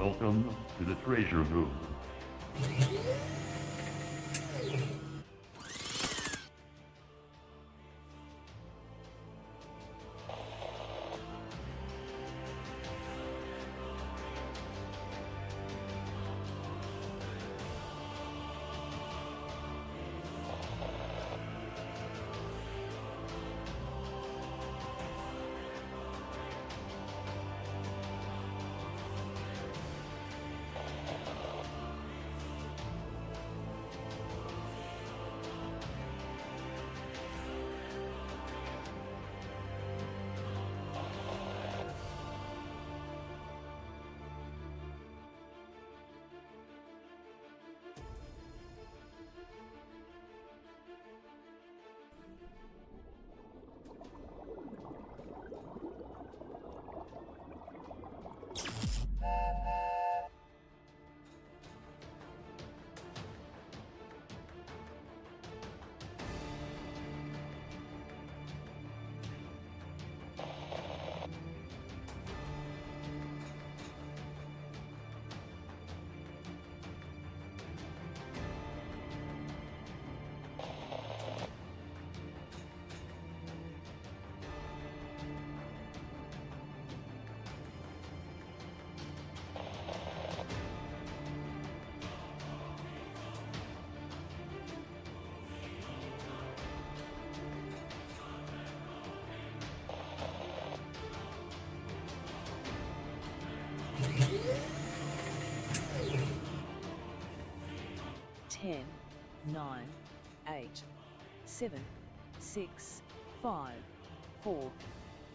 Welcome to the treasure room. Ten, 9, 8, 7, 6, 5, 4,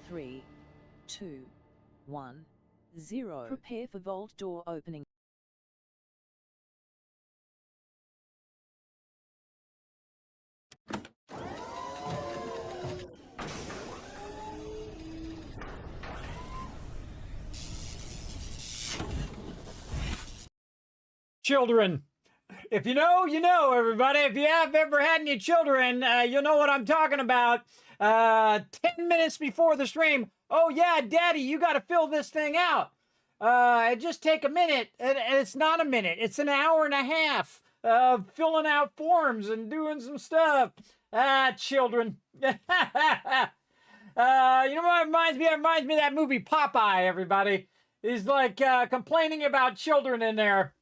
3, 2, 1, 0. Prepare for vault door opening. Children. If you know, you know, everybody. If you have ever had any children, you'll know what I'm talking about. 10 minutes before the stream, oh yeah, Daddy, you got to fill this thing out. Just take a minute, and it's not a minute. It's an hour and a half of filling out forms and doing some stuff. Children. You know what it reminds me? It reminds me of that movie Popeye, everybody. He's like complaining about children in there.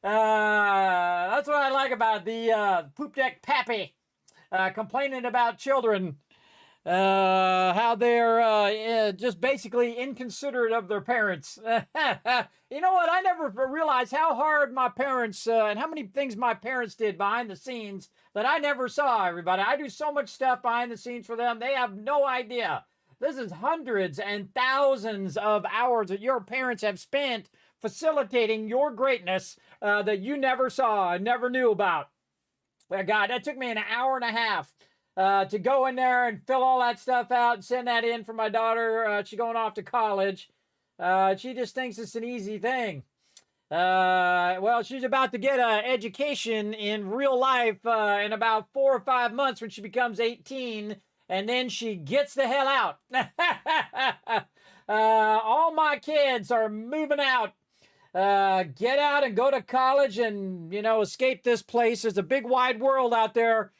That's what I like about the Poop Deck Pappy, complaining about children, how they're just basically inconsiderate of their parents. You know what? I never realized how hard my parents and how many things my parents did behind the scenes that I never saw, everybody. I do so much stuff behind the scenes for them. They have no idea. This is hundreds and thousands of hours that your parents have spent facilitating your greatness that you never saw and never knew about. Well, God, that took me an hour and a half to go in there and fill all that stuff out and send that in for my daughter. She's going off to college. She just thinks it's an easy thing. Well, she's about to get an education in real life in about 4 or 5 months when she becomes 18. And then she gets the hell out. All my kids are moving out. Get out and go to college and, you know, escape this place. There's a big wide world out there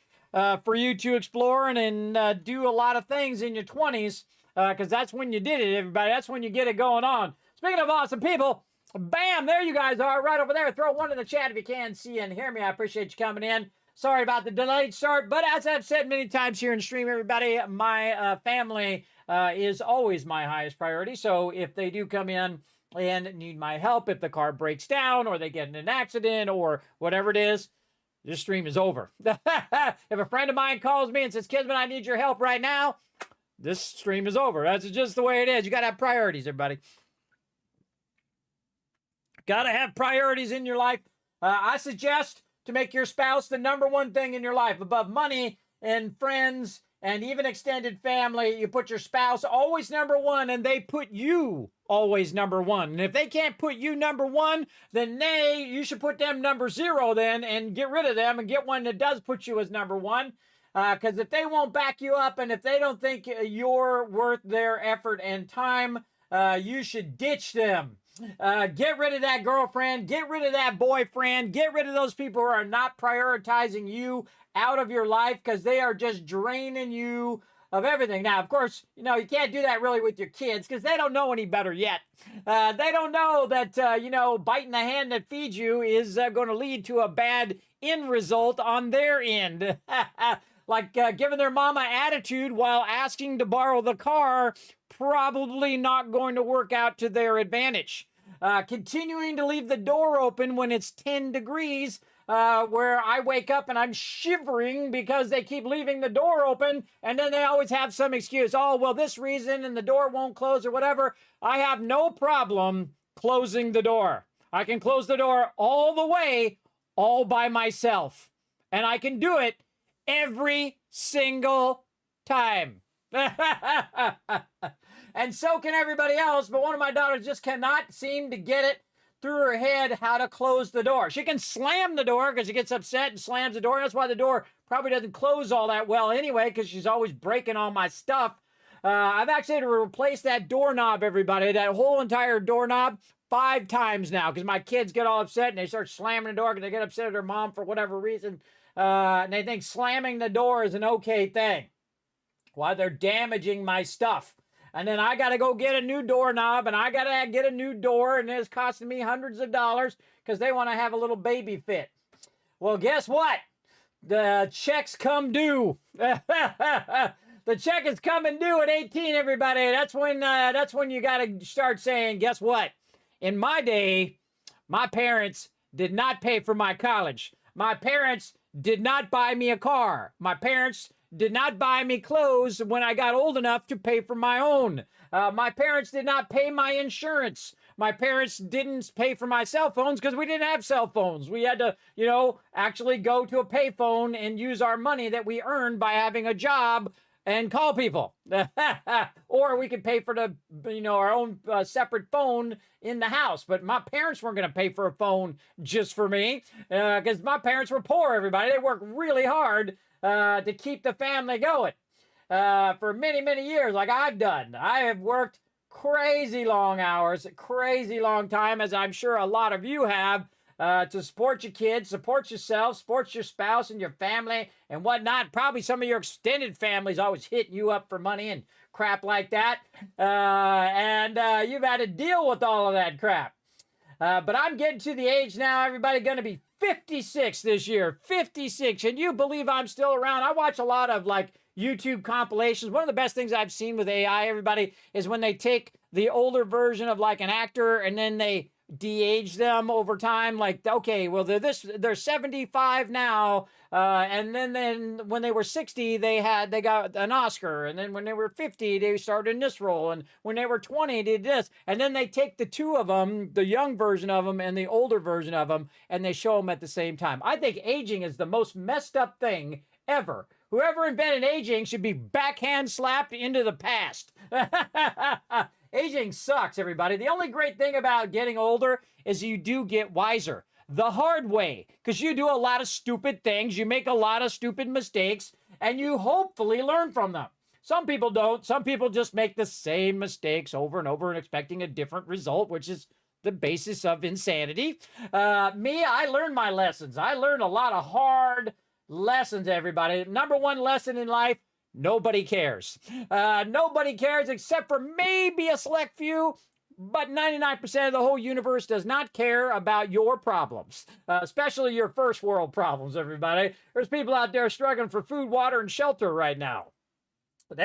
for you to explore and do a lot of things in your 20s because that's when you did it, everybody. That's when you get it going on. Speaking of awesome people, bam, there you guys are right over there. Throw one in the chat if you can see and hear me. I appreciate you coming in. Sorry about the delayed start, but as I've said many times here in stream, everybody, my family is always my highest priority. So if they do come in and need my help, if the car breaks down or they get in an accident or whatever it is, this stream is over. If a friend of mine calls me and says, Kismet, I need your help right now, this stream is over. That's just the way it is. You got to have priorities, everybody. Got to have priorities in your life. I suggest to make your spouse the number one thing in your life above money and friends and even extended family. You put your spouse always number one, and they put you always number one. And if they can't put you number one, then you should put them number 0 then and get rid of them and get one that does put you as number one. Because if they won't back you up and if they don't think you're worth their effort and time, you should ditch them. Get rid of that girlfriend. Get rid of that boyfriend. Get rid of those people who are not prioritizing you out of your life because they are just draining you of everything. Now, of course, you know, you can't do that really with your kids because they don't know any better yet. They don't know that, you know, biting the hand that feeds you is going to lead to a bad end result on their end. Like giving their mama attitude while asking to borrow the car, probably not going to work out to their advantage. Continuing to leave the door open when it's 10 degrees, where I wake up and I'm shivering because they keep leaving the door open, and then they always have some excuse. Oh, well, this reason, and the door won't close or whatever. I have no problem closing the door. I can close the door all the way, all by myself. And I can do it every single time. And so can everybody else, but one of my daughters just cannot seem to get it through her head how to close the door. She can slam the door because she gets upset and slams the door. That's why the door probably doesn't close all that well anyway, because she's always breaking all my stuff. I've actually had to replace that doorknob, everybody, that whole entire doorknob 5 times now, because my kids get all upset and they start slamming the door because they get upset at their mom for whatever reason. And they think slamming the door is an okay thing. Why, they're damaging my stuff. And then I got to go get a new doorknob, and I got to get a new door, and it's costing me hundreds of dollars because they want to have a little baby fit. Well, guess what? The checks come due. The check is coming due at 18, everybody. That's when you got to start saying, guess what? In my day, my parents did not pay for my college. My parents did not buy me a car. My parents did not buy me clothes when I got old enough to pay for my own. My parents did not pay my insurance. My parents didn't pay for my cell phones because we didn't have cell phones. We had to, you know, actually go to a payphone and use our money that we earned by having a job and call people. Or we could pay for the, you know, our own separate phone in the house. But my parents weren't going to pay for a phone just for me because my parents were poor, everybody. They worked really hard to keep the family going for many, many years, like I've done. I have worked crazy long hours, crazy long time, as I'm sure a lot of you have, to support your kids, support yourself, support your spouse and your family and whatnot. Probably some of your extended family's always hitting you up for money and crap like that. And you've had to deal with all of that crap. But I'm getting to the age now, everybody, going to be 56 this year, 56. And you believe I'm still around? I watch a lot of like YouTube compilations. One of the best things I've seen with AI, everybody, is when they take the older version of like an actor and then they de-age them over time. Like, okay, well, they're 75 now. And then when they were 60, they got an Oscar. And then when they were 50, they started in this role. And when they were 20, they did this. And then they take the two of them, the young version of them and the older version of them, and they show them at the same time. I think aging is the most messed up thing ever. Whoever invented aging should be backhand slapped into the past. Aging sucks, everybody. The only great thing about getting older is you do get wiser. The hard way, because you do a lot of stupid things, you make a lot of stupid mistakes, and you hopefully learn from them. Some people don't. Some people just make the same mistakes over and over and expecting a different result, which is the basis of insanity. Me, I learned my lessons. I learned a lot of hard lessons, everybody. Number one lesson in life: nobody cares. Nobody cares except for maybe a select few, but 99% of the whole universe does not care about your problems, especially your first world problems, everybody. There's people out there struggling for food, water, and shelter right now. But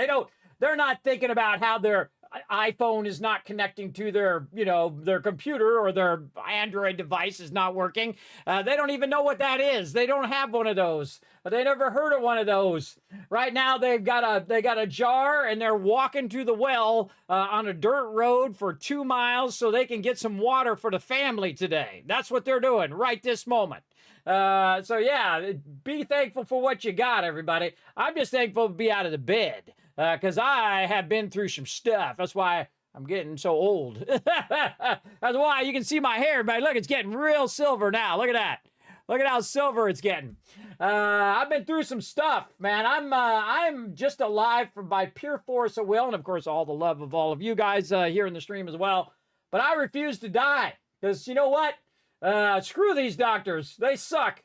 they're not thinking about how their iPhone is not connecting to their, their computer, or their Android device is not working. They don't even know what that is. They don't have one of those. They never heard of one of those. Right now, they got a jar, and they're walking to the well on a dirt road for 2 miles so they can get some water for the family today. That's what they're doing right this moment. So yeah, be thankful for what you got, everybody. I'm just thankful to be out of the bed, because I have been through some stuff. That's why I'm getting so old. That's why you can see my hair, everybody. Look, it's getting real silver now. Look at that. Look at how silver it's getting. I've been through some stuff, man. I'm just alive by pure force of will, and of course all the love of all of you guys here in the stream as well. But I refuse to die because you know what? Screw these doctors. They suck.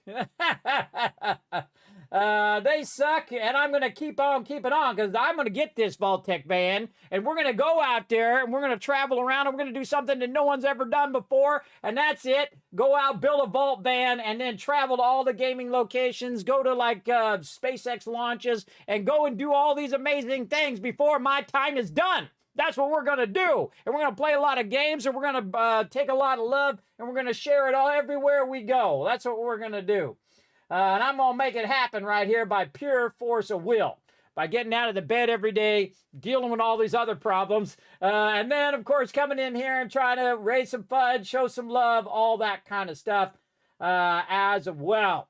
They suck, and I'm going to keep on keeping on because I'm going to get this Vault-Tec van, and we're going to go out there, and we're going to travel around, and we're going to do something that no one's ever done before, and that's it. Go out, build a Vault van, and then travel to all the gaming locations, go to, like, SpaceX launches, and go and do all these amazing things before my time is done. That's what we're going to do. And we're going to play a lot of games, and we're going to take a lot of love, and we're going to share it all everywhere we go. That's what we're going to do. And I'm going to make it happen right here by pure force of will, by getting out of the bed every day, dealing with all these other problems, and then, of course, coming in here and trying to raise some fun, show some love, all that kind of stuff as well.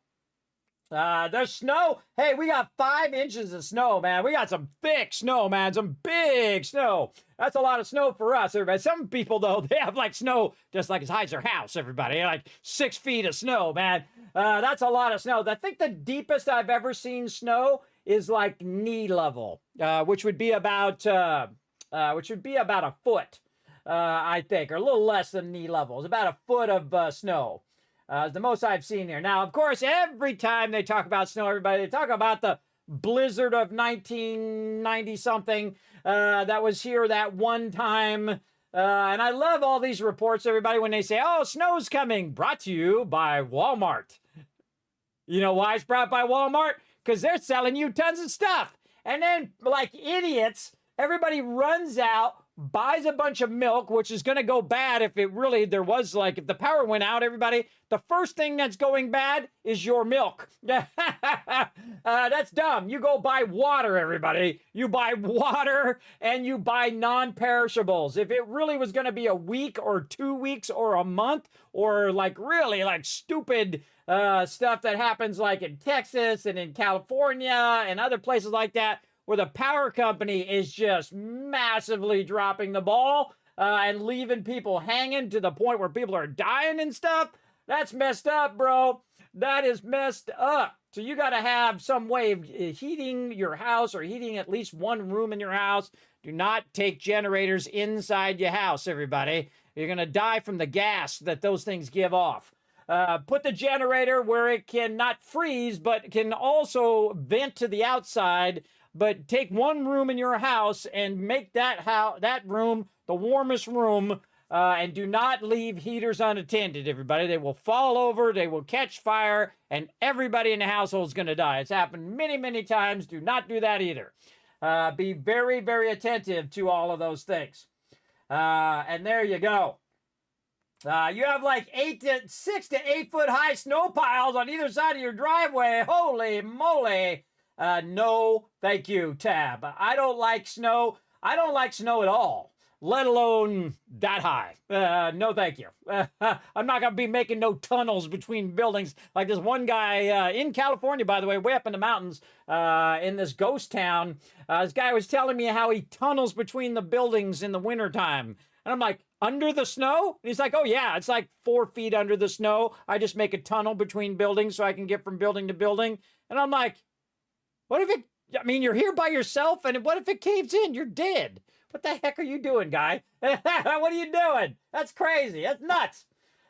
There's snow. Hey, we got 5 inches of snow, man. We got some thick snow, man. Some big snow. That's a lot of snow for us, everybody. Some people, though, they have like snow just like as high as their house, everybody. Like 6 feet of snow, man. That's a lot of snow. I think the deepest I've ever seen snow is like knee level, which would be about a foot, I think, or a little less than knee level. It's about a foot of snow. The most I've seen here. Now, of course, every time they talk about snow, everybody, they talk about the blizzard of 1990-something that was here that one time. And I love all these reports, everybody, when they say, oh, snow's coming, brought to you by Walmart. You know why it's brought by Walmart? Because they're selling you tons of stuff. And then, like idiots, everybody runs out, buys a bunch of milk, which is going to go bad if it really, if the power went out, everybody, the first thing that's going bad is your milk. That's dumb. You go buy water, everybody. You buy water and you buy non-perishables. If it really was going to be a week or 2 weeks or a month or like really like stupid stuff that happens like in Texas and in California and other places like that, where the power company is just massively dropping the ball and leaving people hanging to the point where people are dying and stuff. That's messed up, bro. That is messed up. So you got to have some way of heating your house or heating at least one room in your house. Do not take generators inside your house, everybody. You're going to die from the gas that those things give off. Put the generator where it can not freeze, but can also vent to the outside. But take one room in your house and make that room the warmest room, and do not leave heaters unattended, everybody. They will fall over, they will catch fire, and everybody in the household is going to die. It's happened many, many times. Do not do that either. Be very, very attentive to all of those things. And there you go. You have like 6 to 8 foot high snow piles on either side of your driveway. Holy moly. No, thank you, Tab. I don't like snow. I don't like snow at all, let alone that high. No, thank you. I'm not going to be making no tunnels between buildings like this one guy in California, by the way, way up in the mountains in this ghost town. This guy was telling me how he tunnels between the buildings in the wintertime. And I'm like, under the snow? And he's like, oh, yeah, it's like 4 feet under the snow. I just make a tunnel between buildings so I can get from building to building. And I'm like, what if you're here by yourself, and what if it caves in? You're dead. What the heck are you doing, guy? What are you doing? That's crazy. That's nuts.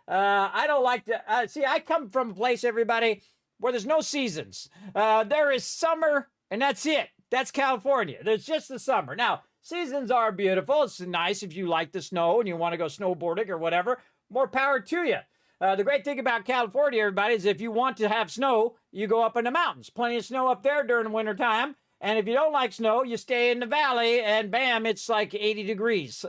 I don't like to, see, I come from a place, everybody, where there's no seasons. There is summer, and that's it. That's California. There's just the summer. Now, seasons are beautiful. It's nice if you like the snow and you want to go snowboarding or whatever. More power to you. The great thing about California, everybody, is if you want to have snow, you go up in the mountains. Plenty of snow up there during the wintertime. And if you don't like snow, you stay in the valley, and bam, it's like 80 degrees.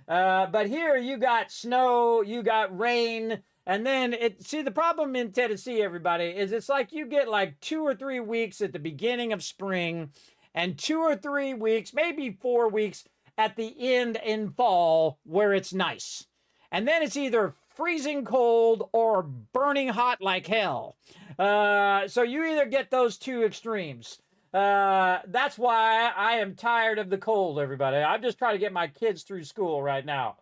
But here you got snow, you got rain, and then see, the problem in Tennessee, everybody, is it's like you get like 2 or 3 weeks at the beginning of spring, and 2 or 3 weeks, maybe 4 weeks at the end in fall where it's nice. And then it's either freezing cold or burning hot like hell. So you either get those two extremes. That's why I am tired of the cold, everybody. I'm just trying to get my kids through school right now.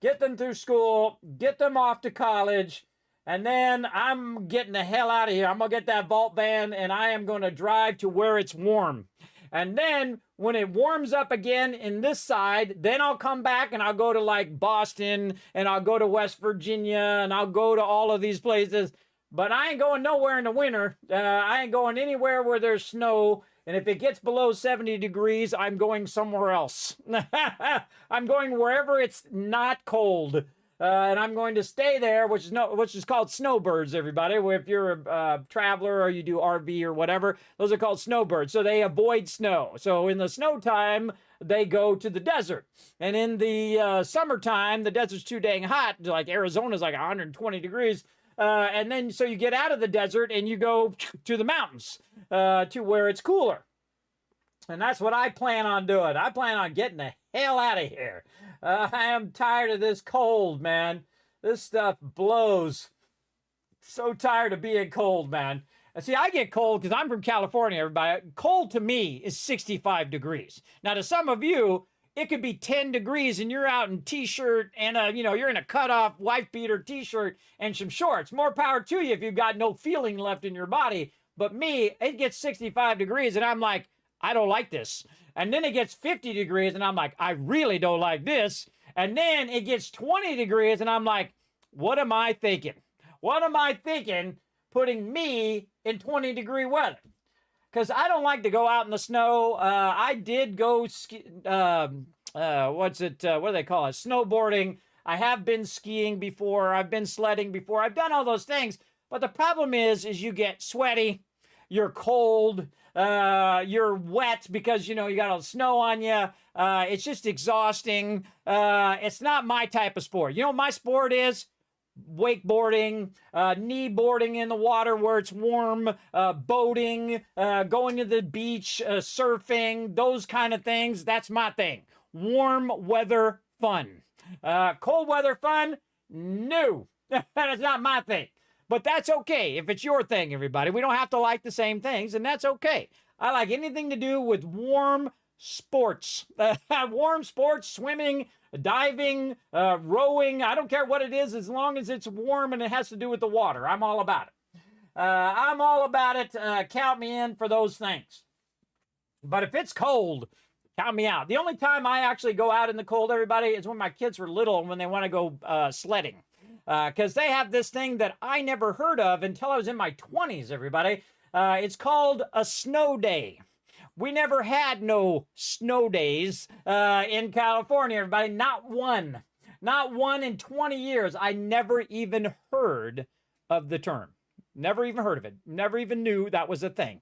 Get them through school, get them off to college, and then I'm getting the hell out of here. I'm going to get that Vault van, and I am going to drive to where it's warm. And then when it warms up again in this side, then I'll come back and I'll go to like Boston and I'll go to West Virginia and I'll go to all of these places. But I ain't going nowhere in the winter. I ain't going anywhere where there's snow. And if it gets below 70 degrees, I'm going somewhere else. I'm going wherever it's not cold. And I'm going to stay there, which is called snowbirds, everybody. If you're a traveler or you do RV or whatever, those are called snowbirds. So they avoid snow. So in the snow time, they go to the desert. And in the summertime, the desert's too dang hot. Like Arizona's like 120 degrees. And then so you get out of the desert and you go to the mountains to where it's cooler. And that's what I plan on doing. I plan on getting the hell out of here. I am tired of this cold, man. This stuff blows. So tired of being cold, man. See, I get cold because I'm from California, everybody. Cold to me is 65 degrees. Now, to some of you, it could be 10 degrees and you're out in t-shirt and you're in a cut-off wife beater t-shirt and some shorts. More power to you if you've got no feeling left in your body. But me, it gets 65 degrees and I'm like, I don't like this. And then it gets 50 degrees and I'm like, I really don't like this. And then it gets 20 degrees and I'm like, what am I thinking? What am I thinking putting me in 20-degree weather? Because I don't like to go out in the snow. I did go what do they call it? Snowboarding. I have been skiing before. I've been sledding before. I've done all those things. But the problem is you get sweaty, you're cold, you're wet because, you got all the snow on you. It's just exhausting. It's not my type of sport. You know what my sport is? Wakeboarding, knee boarding in the water where it's warm, boating, going to the beach, surfing, those kind of things. That's my thing. Warm weather fun. Cold weather fun? No, that's not my thing. But that's okay if it's your thing, everybody. We don't have to like the same things, and that's okay. I like anything to do with warm sports. Warm sports, swimming, diving, rowing. I don't care what it is as long as it's warm and it has to do with the water. I'm all about it. I'm all about it. Count me in for those things. But if it's cold, count me out. The only time I actually go out in the cold, everybody, is when my kids were little and when they want to go sledding. Because they have this thing that I never heard of until I was in my 20s, everybody. It's called a snow day. We never had no snow days in California, everybody. Not one. Not one in 20 years. I never even heard of the term. Never even heard of it. Never even knew that was a thing.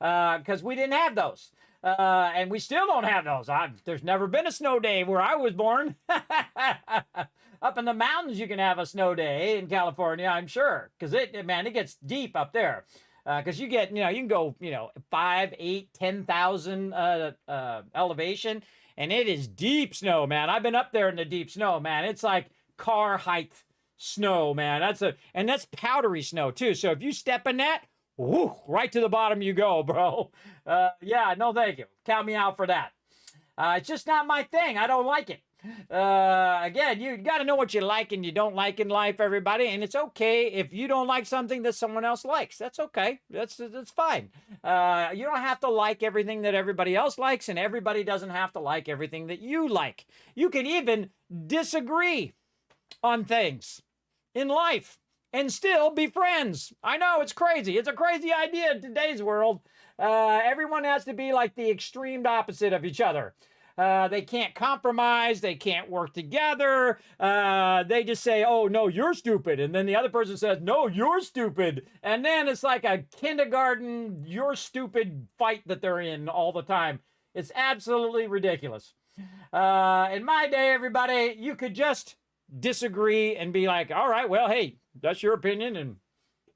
Because we didn't have those. And we still don't have those. There's never been a snow day where I was born. Up in the mountains, you can have a snow day in California, I'm sure. Because it gets deep up there. Because you get, you can go, 5, 8, 10,000 elevation. And it is deep snow, man. I've been up there in the deep snow, man. It's like car height snow, man. And that's powdery snow, too. So if you step in that, whoo, right to the bottom you go, bro. Yeah, no thank you. Count me out for that. It's just not my thing. I don't like it. Again, you got to know what you like and you don't like in life, everybody. And it's okay if you don't like something that someone else likes. That's okay. That's fine. You don't have to like everything that everybody else likes, and everybody doesn't have to like everything that you like. You can even disagree on things in life and still be friends. I know, it's crazy. It's a crazy idea in today's world. Everyone has to be like the extreme opposite of each other. They can't compromise. They can't work together. They just say, oh, no, you're stupid. And then the other person says, no, you're stupid. And then it's like a kindergarten, you're stupid fight that they're in all the time. It's absolutely ridiculous. In my day, everybody, you could just disagree and be like, all right, well, hey, that's your opinion and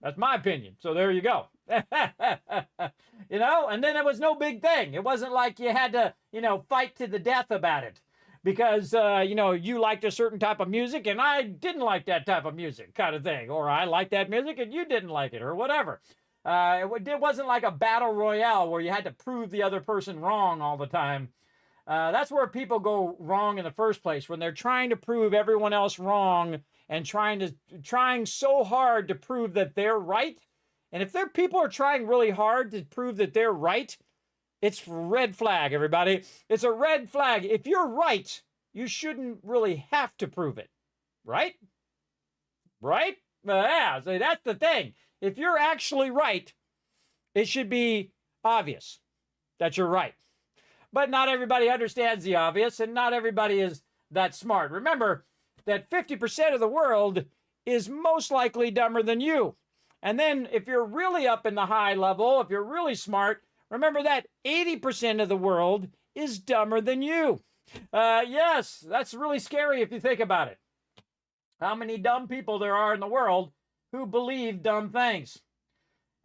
that's my opinion. So there you go. And then it was no big thing. It wasn't like you had to, fight to the death about it because, you liked a certain type of music and I didn't like that type of music kind of thing. Or I liked that music and you didn't like it or whatever. It wasn't like a battle royale where you had to prove the other person wrong all the time. That's where people go wrong in the first place, when they're trying to prove everyone else wrong and trying so hard to prove that they're right. And if people are trying really hard to prove that they're right, It's red flag, everybody. It's a red flag. If you're right, you shouldn't really have to prove it, right? Right? Yeah, so that's the thing. If you're actually right, it should be obvious that you're right. But not everybody understands the obvious, and not everybody is that smart. Remember that 50% of the world is most likely dumber than you. And then if you're really up in the high level, if you're really smart, remember that 80% of the world is dumber than you. Yes, that's really scary if you think about it. How many dumb people there are in the world who believe dumb things.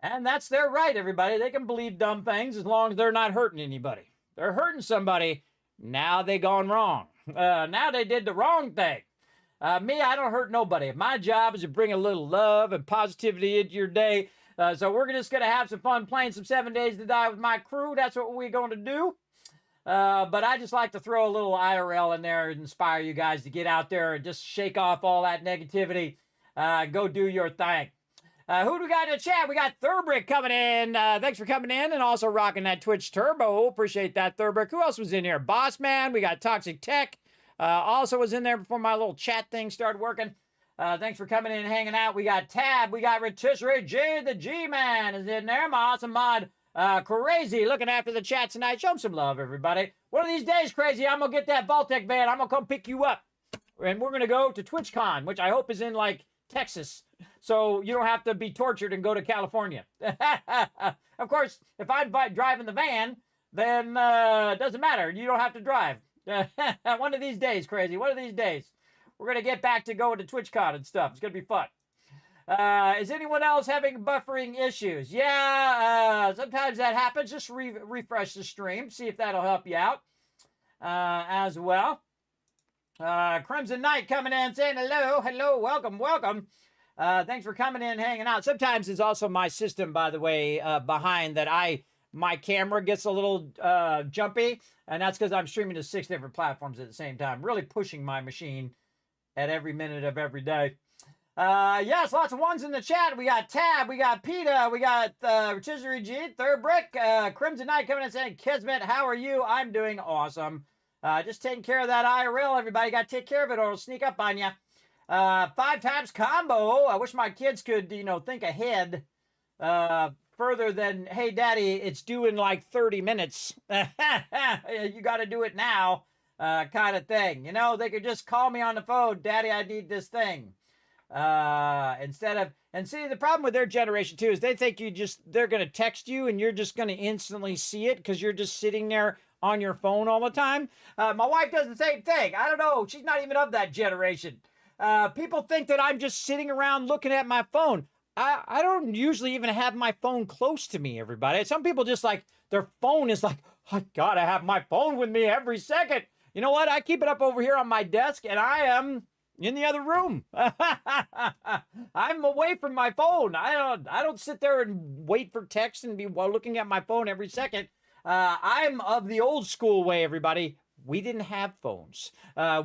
And that's their right, everybody. They can believe dumb things as long as they're not hurting anybody. They're hurting somebody, now they gone wrong. Now they did the wrong thing. Me, I don't hurt nobody. My job is to bring a little love and positivity into your day. So we're just going to have some fun playing some 7 Days to Die with my crew. That's what we're going to do. But I just like to throw a little IRL in there and inspire you guys to get out there and just shake off all that negativity. Go do your thing. Who do we got in the chat? We got Thurbrick coming in. Thanks for coming in and also rocking that Twitch Turbo. Appreciate that, Thurbrick. Who else was in here? Boss Man. We got Toxic Tech. Also was in there before my little chat thing started working. Thanks for coming in and hanging out. We got Tab. We got Rotisserie J. The G-Man is in there. My awesome mod. Crazy looking after the chat tonight. Show him some love, everybody. One of these days, Crazy, I'm going to get that Vaultec van. I'm going to come pick you up. And we're going to go to TwitchCon, which I hope is in, like, Texas. So you don't have to be tortured and go to California. Of course, if I'm driving the van, then it doesn't matter. You don't have to drive. One of these days, Crazy. One of these days. We're going to get back to going to TwitchCon and stuff. It's going to be fun. Is anyone else having buffering issues? Yeah, sometimes that happens. Just refresh the stream. See if that'll help you out as well. Crimson Knight coming in saying hello. Hello. Welcome. Welcome. Thanks for coming in, hanging out. Sometimes it's also my system, by the way, behind that my camera gets a little jumpy, and that's because I'm streaming to 6 different platforms at the same time, really pushing my machine at every minute of every day. Yes, lots of ones in the chat. We got Tab, we got PETA, we got Rotisserie G, Third Brick, Crimson Knight coming in saying, Kismet, how are you? I'm doing awesome. Just taking care of that IRL, everybody. Got to take care of it or it'll sneak up on you. 5 times combo. I wish my kids could, think ahead further than, hey, Daddy, it's due in like 30 minutes. You got to do it now kind of thing. They could just call me on the phone. Daddy, I need this thing. Instead of, and see, the problem with their generation too is they think they're going to text you and you're just going to instantly see it because you're just sitting there on your phone all the time. My wife does the same thing. I don't know. She's not even of that generation. People think that I'm just sitting around looking at my phone. I don't usually even have my phone close to me, everybody. Some people just like, their phone is like, I gotta have my phone with me every second. You know what? I keep it up over here on my desk and I am in the other room. I'm away from my phone. I don't sit there and wait for text and be looking at my phone every second. I'm of the old school way, everybody. We didn't have phones.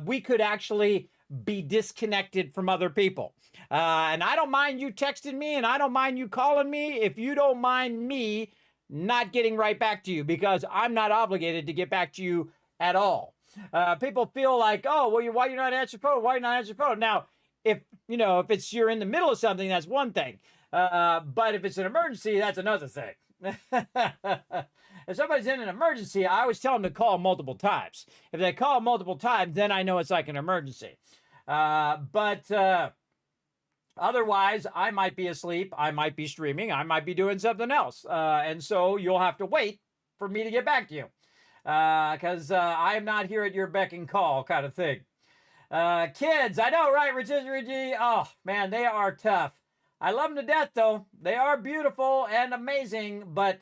We could actually be disconnected from other people. And I don't mind you texting me and I don't mind you calling me if you don't mind me not getting right back to you, because I'm not obligated to get back to you at all. People feel like, oh, well, why you not answer phone? Why you not answer phone? Now, if you're in the middle of something, that's one thing. But if it's an emergency, that's another thing. If somebody's in an emergency, I always tell them to call multiple times. If they call multiple times, then I know it's like an emergency. But otherwise, I might be asleep, I might be streaming, I might be doing something else. And so you'll have to wait for me to get back to you. Because I'm not here at your beck and call kind of thing. Kids, I know, right, Rotisserie G? Oh, man, they are tough. I love them to death, though. They are beautiful and amazing, but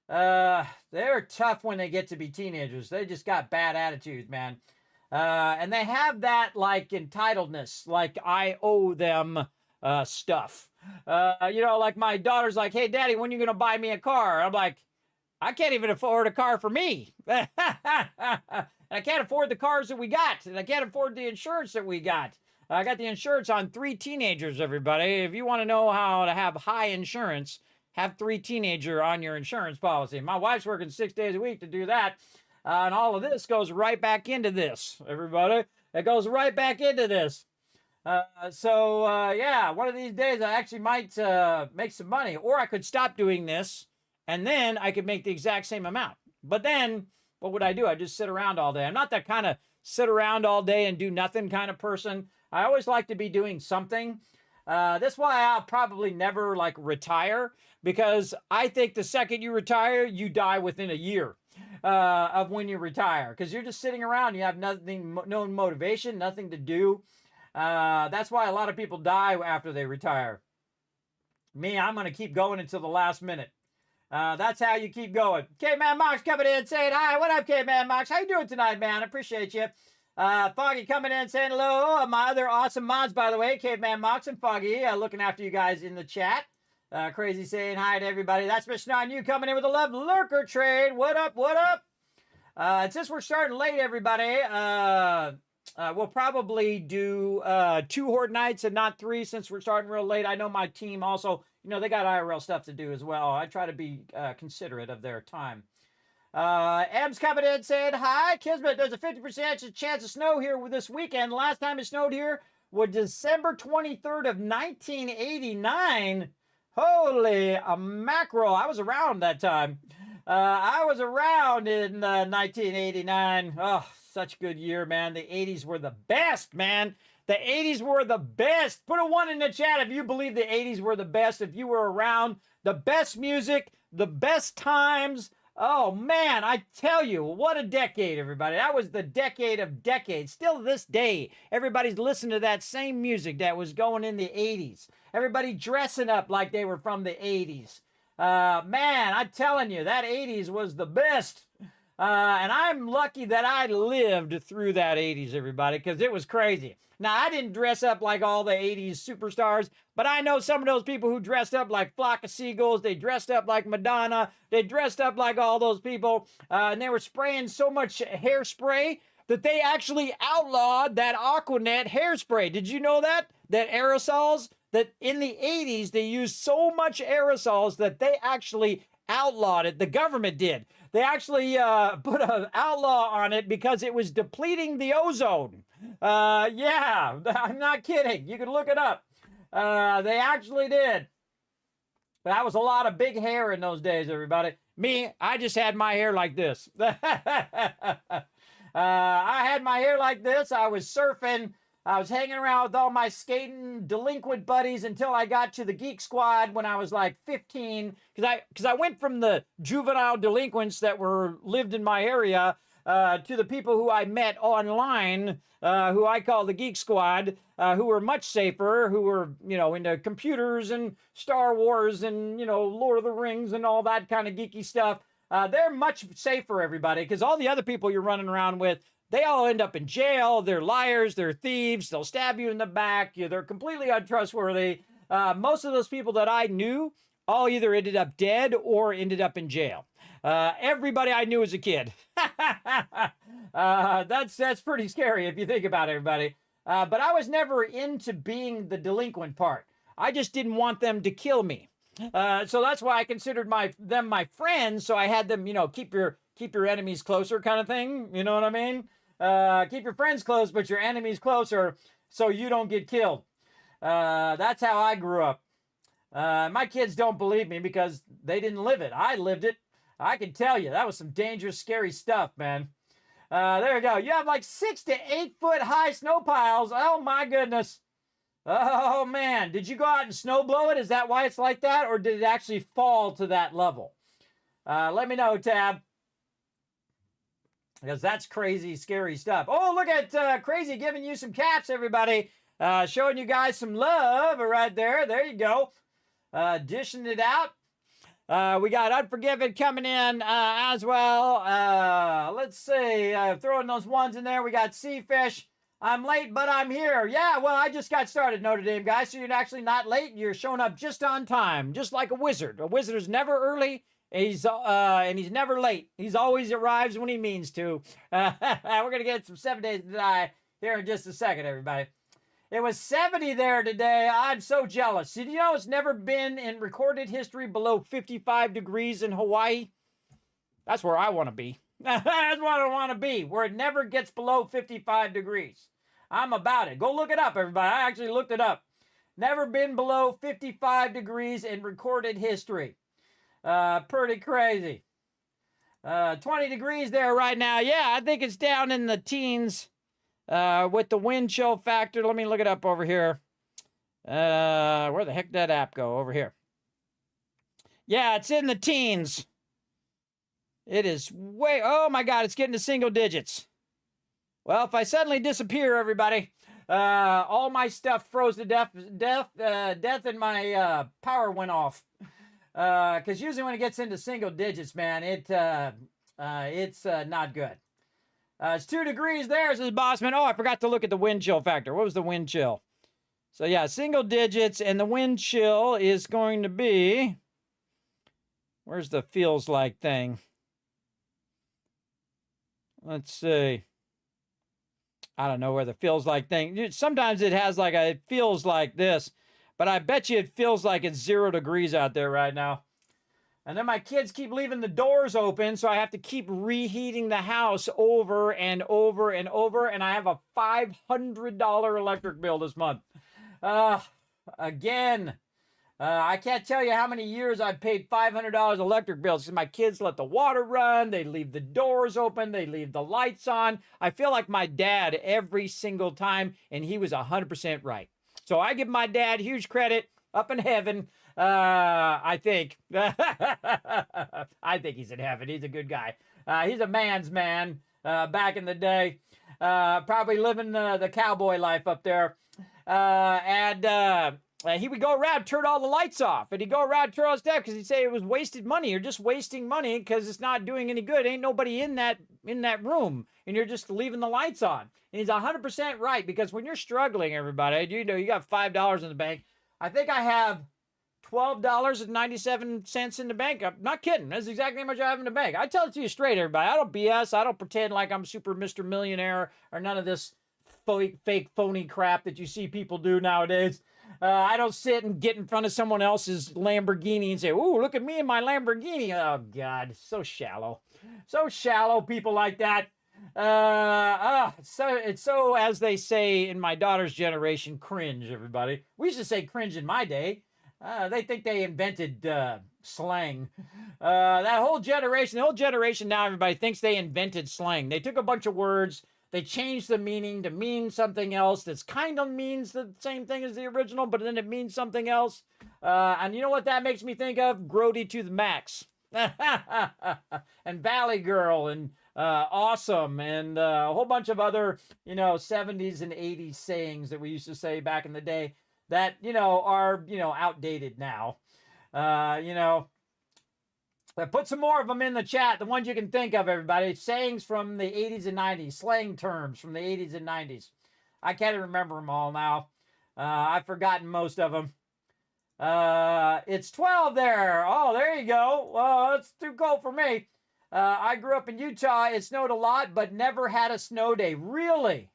they're tough when they get to be teenagers. They just got bad attitudes, man. And they have that, like, entitledness, like I owe them stuff. Like my daughter's like, hey, Daddy, when are you going to buy me a car? I'm like, I can't even afford a car for me. And I can't afford the cars that we got. And I can't afford the insurance that we got. I got the insurance on 3 teenagers, everybody. If you want to know how to have high insurance, have 3 teenager on your insurance policy. My wife's working 6 days a week to do that. And all of this goes right back into this, everybody. It goes right back into this. Yeah, one of these days I actually might make some money, or I could stop doing this and then I could make the exact same amount. But then what would I do? I'd just sit around all day. I'm not that kind of sit around all day and do nothing kind of person. I always like to be doing something. That's why I'll probably never like retire, because I think the second you retire, you die within a year of when you retire, because you're just sitting around. You have nothing, no motivation, nothing to do. That's why a lot of people die after they retire. Me, I'm going to keep going until the last minute. That's how you keep going. Caveman Mox coming in saying hi. What up, Caveman Mox? How you doing tonight, man? I appreciate you. Foggy coming in saying hello. My other awesome mods, by the way, Caveman Mox and Foggy, looking after you guys in the chat. Crazy saying hi to everybody. That's Mr. On You coming in with a love lurker trade. What up? What up? Since we're starting late, everybody, we'll probably do 2 Horde nights and not 3, since we're starting real late. I know my team also, they got IRL stuff to do as well. I try to be considerate of their time. M's coming in saying, hi, Kismet, there's a 50% chance of snow here this weekend. Last time it snowed here was December 23rd of 1989. Holy mackerel. I was around that time. I was around in 1989. Oh, such a good year, man. The 80s were the best, man. The 80s were the best. Put a 1 in the chat if you believe the 80s were the best, if you were around. The best music, the best times. Oh, man, I tell you, what a decade, everybody. That was the decade of decades. Still to this day, everybody's listening to that same music that was going in the 80s. Everybody dressing up like they were from the 80s. Man, I'm telling you, that 80s was the best. And I'm lucky that I lived through that 80s, everybody, because it was crazy. Now, I didn't dress up like all the 80s superstars, but I know some of those people who dressed up like Flock of Seagulls. They dressed up like Madonna. They dressed up like all those people. And they were spraying so much hairspray that they actually outlawed that Aquanet hairspray. Did you know that? That aerosols, that in the 80s, they used so much aerosols that they actually outlawed it. The government did. They actually put an outlaw on it because it was depleting the ozone. Yeah, I'm not kidding. You can look it up. They actually did. That was a lot of big hair in those days, everybody. Me, I just had my hair like this. I had my hair like this. I was surfing. I was hanging around with all my skating delinquent buddies until I got to the Geek Squad when I was like 15. Because I went from the juvenile delinquents that lived in my area to the people who I met online, who I call the Geek Squad, who were much safer, who were, into computers and Star Wars and, Lord of the Rings and all that kind of geeky stuff. They're much safer, everybody, because all the other people you're running around with, they all end up in jail. They're liars. They're thieves. They'll stab you in the back. They're completely untrustworthy. Most of those people that I knew all either ended up dead or ended up in jail. Everybody I knew as a kid. That's pretty scary if you think about it, everybody. But I was never into being the delinquent part. I just didn't want them to kill me. So that's why I considered them my friends. So I had them, keep your enemies closer kind of thing. You know what I mean? Keep your friends close, but your enemies closer so you don't get killed. That's how I grew up. My kids don't believe me because they didn't live it. I lived it. I can tell you, that was some dangerous, scary stuff, man. There you go. You have like 6 to 8 foot high snow piles. Oh my goodness. Oh man. Did you go out and snow blow it? Is that why it's like that? Or did it actually fall to that level? Let me know, Tab. Because that's crazy, scary stuff. Oh, look at Crazy giving you some caps, everybody. Showing you guys some love right there. There you go. Dishing it out. We got Unforgiven coming in as well. Let's see. Throwing those ones in there. We got Seafish. I'm late, but I'm here. Yeah, well, I just got started, Notre Dame guys. So you're actually not late. You're showing up just on time, just like a wizard. A wizard is never early. And he's never late. He's always arrives when he means to. We're going to get some 7 Days to Die here in just a second, everybody. It was 70 there today. I'm so jealous. Did you know it's never been in recorded history below 55 degrees in Hawaii? That's where I want to be. That's what I want to be, where it never gets below 55 degrees. I'm about it. Go look it up, everybody. I actually looked it up. Never been below 55 degrees in recorded history. Pretty crazy. 20 degrees there right now. Yeah, I think it's down in the teens with the wind chill factor. Let me look it up over here. Where the heck did that app go? Over here. Yeah, it's in the teens. It is way, oh my God, it's getting to single digits. Well, if I suddenly disappear, everybody, all my stuff froze to death and my power went off. Because usually when it gets into single digits, man, it's not good. It's 2 degrees there, says Bossman. Oh, I forgot to look at the wind chill factor. What was the wind chill? So yeah, single digits, and the wind chill is going to be, where's the feels like thing? Let's see. I don't know where the feels like thing. Sometimes it has like it feels like this, but I bet you it feels like it's 0 degrees out there right now. And then my kids keep leaving the doors open, so I have to keep reheating the house over and over and over, and I have a $500 electric bill this month. Again. I can't tell you how many years I've paid $500 electric bills because my kids let the water run, they leave the doors open, they leave the lights on. I feel like my dad every single time, and he was 100% right. So I give my dad huge credit up in heaven, I think. I think he's in heaven. He's a good guy. He's a man's man back in the day. Probably living the cowboy life up there. He would go around, turn all the lights off, and he'd go around, turn all the stuff because he'd say it was wasted money. You're just wasting money because it's not doing any good. Ain't nobody in that room, and you're just leaving the lights on. And he's 100% right because when you're struggling, everybody, you know, you got $5 in the bank. I think I have $12.97 in the bank. I'm not kidding. That's exactly how much I have in the bank. I tell it to you straight, everybody. I don't BS. I don't pretend like I'm super Mr. Millionaire or none of this fake, phony crap that you see people do nowadays. I don't sit and get in front of someone else's Lamborghini and say, ooh, look at me in my Lamborghini. Oh, God, so shallow. So shallow, people like that. So it's so, as they say in my daughter's generation, cringe, everybody. We used to say cringe in my day. They think they invented slang. The whole generation now, everybody thinks they invented slang. They took a bunch of words, they changed the meaning to mean something else that's kind of means the same thing as the original, but then it means something else. And you know what that makes me think of? Grody to the max. And Valley Girl and Awesome and a whole bunch of other, 70s and 80s sayings that we used to say back in the day that, are, outdated now. Put some more of them in the chat, the ones you can think of, everybody. Sayings from the 80s and 90s, slang terms from the 80s and 90s. I can't even remember them all now. I've forgotten most of them. It's 12 there. Oh, there you go. Well, that's too cold for me. I grew up in Utah. It snowed a lot, but never had a snow day. Really?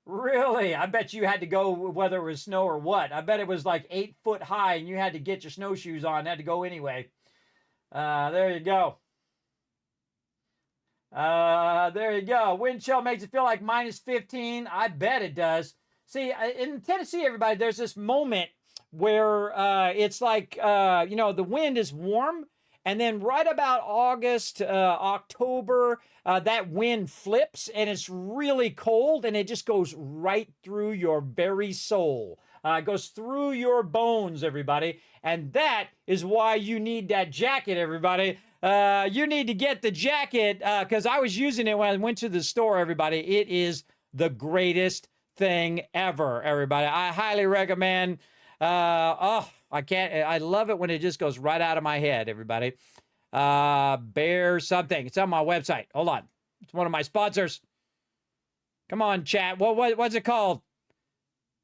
Really? I bet you had to go whether it was snow or what. I bet it was like 8 foot high and you had to get your snowshoes on. Had to go anyway. There you go. There you go. Wind chill makes it feel like minus 15. I bet it does. See, in Tennessee, everybody, there's this moment where it's like, the wind is warm. And then right about August, October, that wind flips and it's really cold and it just goes right through your very soul. It goes through your bones, everybody. And that is why you need that jacket, everybody. You need to get the jacket because I was using it when I went to the store, everybody. It is the greatest thing ever, everybody. I highly recommend. I love it when it just goes right out of my head, everybody. Bear something. It's on my website. Hold on. It's one of my sponsors. Come on, chat. What's it called?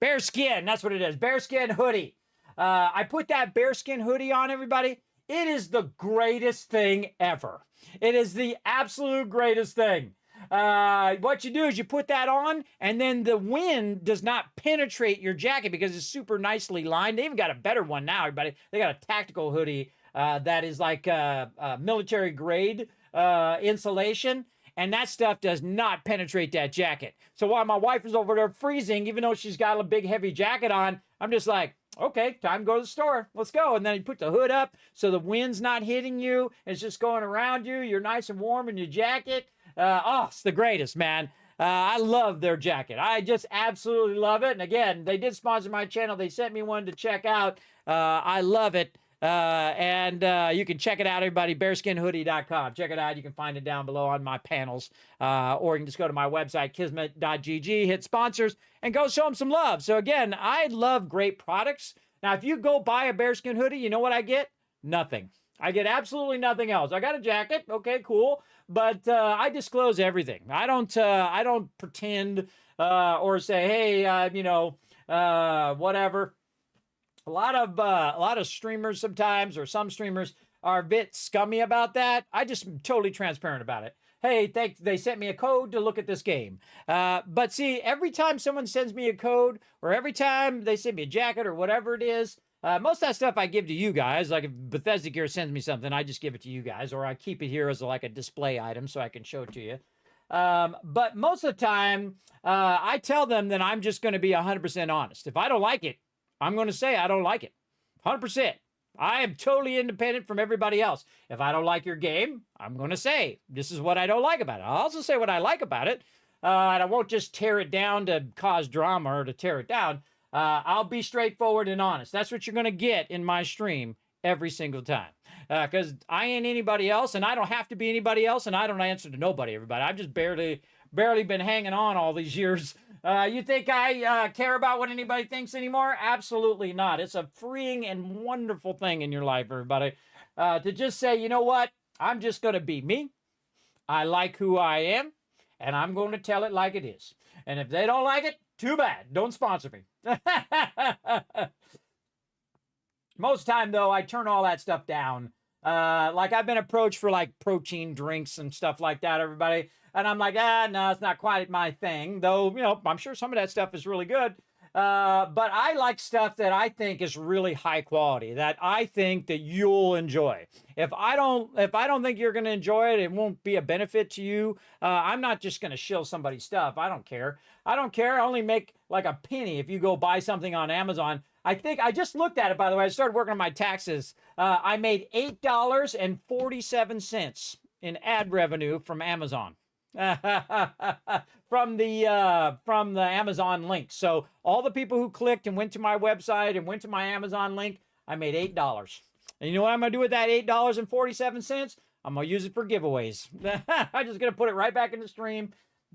Bearskin. That's what it is. Bearskin hoodie. I put that bearskin hoodie on, everybody. It is the greatest thing ever. It is the absolute greatest thing. what you do is you put that on, and then the wind does not penetrate your jacket because it's super nicely lined. They even got a better one now, everybody. They got a tactical hoodie that is like military grade insulation. And that stuff does not penetrate that jacket. So while my wife is over there freezing, even though she's got a big heavy jacket on, I'm just like, okay, time to go to the store. Let's go. And then you put the hood up so the wind's not hitting you. It's just going around you. You're nice and warm in your jacket. It's the greatest, man. I love their jacket. I just absolutely love it. And again, they did sponsor my channel. They sent me one to check out. I love it. And you can check it out, everybody, bearskinhoodie.com. Check it out. You can find it down below on my panels. Or you can just go to my website, kismet.gg, hit sponsors, and go show them some love. So again, I love great products. Now, if you go buy a bearskin hoodie, you know what I get? Nothing. I get absolutely nothing else. I got a jacket. Okay, cool. But I disclose everything. I don't pretend or say, hey, whatever. A lot of streamers sometimes, or some streamers, are a bit scummy about that. I just am totally transparent about it. Hey, they sent me a code to look at this game. But see, every time someone sends me a code, or every time they send me a jacket or whatever it is, most of that stuff I give to you guys. Like if Bethesda Gear sends me something, I just give it to you guys, or I keep it here as like a display item so I can show it to you. But most of the time, I tell them that I'm just going to be 100% honest. If I don't like it, I'm going to say I don't like it. 100%. I am totally independent from everybody else. If I don't like your game, I'm going to say this is what I don't like about it. I'll also say what I like about it. And I won't just tear it down to cause drama or to tear it down. I'll be straightforward and honest. That's what you're going to get in my stream every single time. Because I ain't anybody else, and I don't have to be anybody else, and I don't answer to nobody, everybody. I've just barely been hanging on all these years. You think I care about what anybody thinks anymore? Absolutely not. It's a freeing and wonderful thing in your life, everybody. To just say, you know what? I'm just going to be me. I like who I am, and I'm going to tell it like it is. And if they don't like it, too bad. Don't sponsor me. Most time, though, I turn all that stuff down. Like I've been approached for like protein drinks and stuff like that, everybody. And I'm like, no, it's not quite my thing. Though, I'm sure some of that stuff is really good. But I like stuff that I think is really high quality, that I think that you'll enjoy. If I don't think you're going to enjoy it, it won't be a benefit to you. I'm not just going to shill somebody's stuff. I don't care. I only make like a penny if you go buy something on Amazon. I think I just looked at it, by the way. I started working on my taxes. I made $8.47 in ad revenue from Amazon. from the Amazon link. So all the people who clicked and went to my website and went to my Amazon link, I made $8. And you know what I'm going to do with that $8.47? I'm going to use it for giveaways. I'm just going to put it right back in the stream,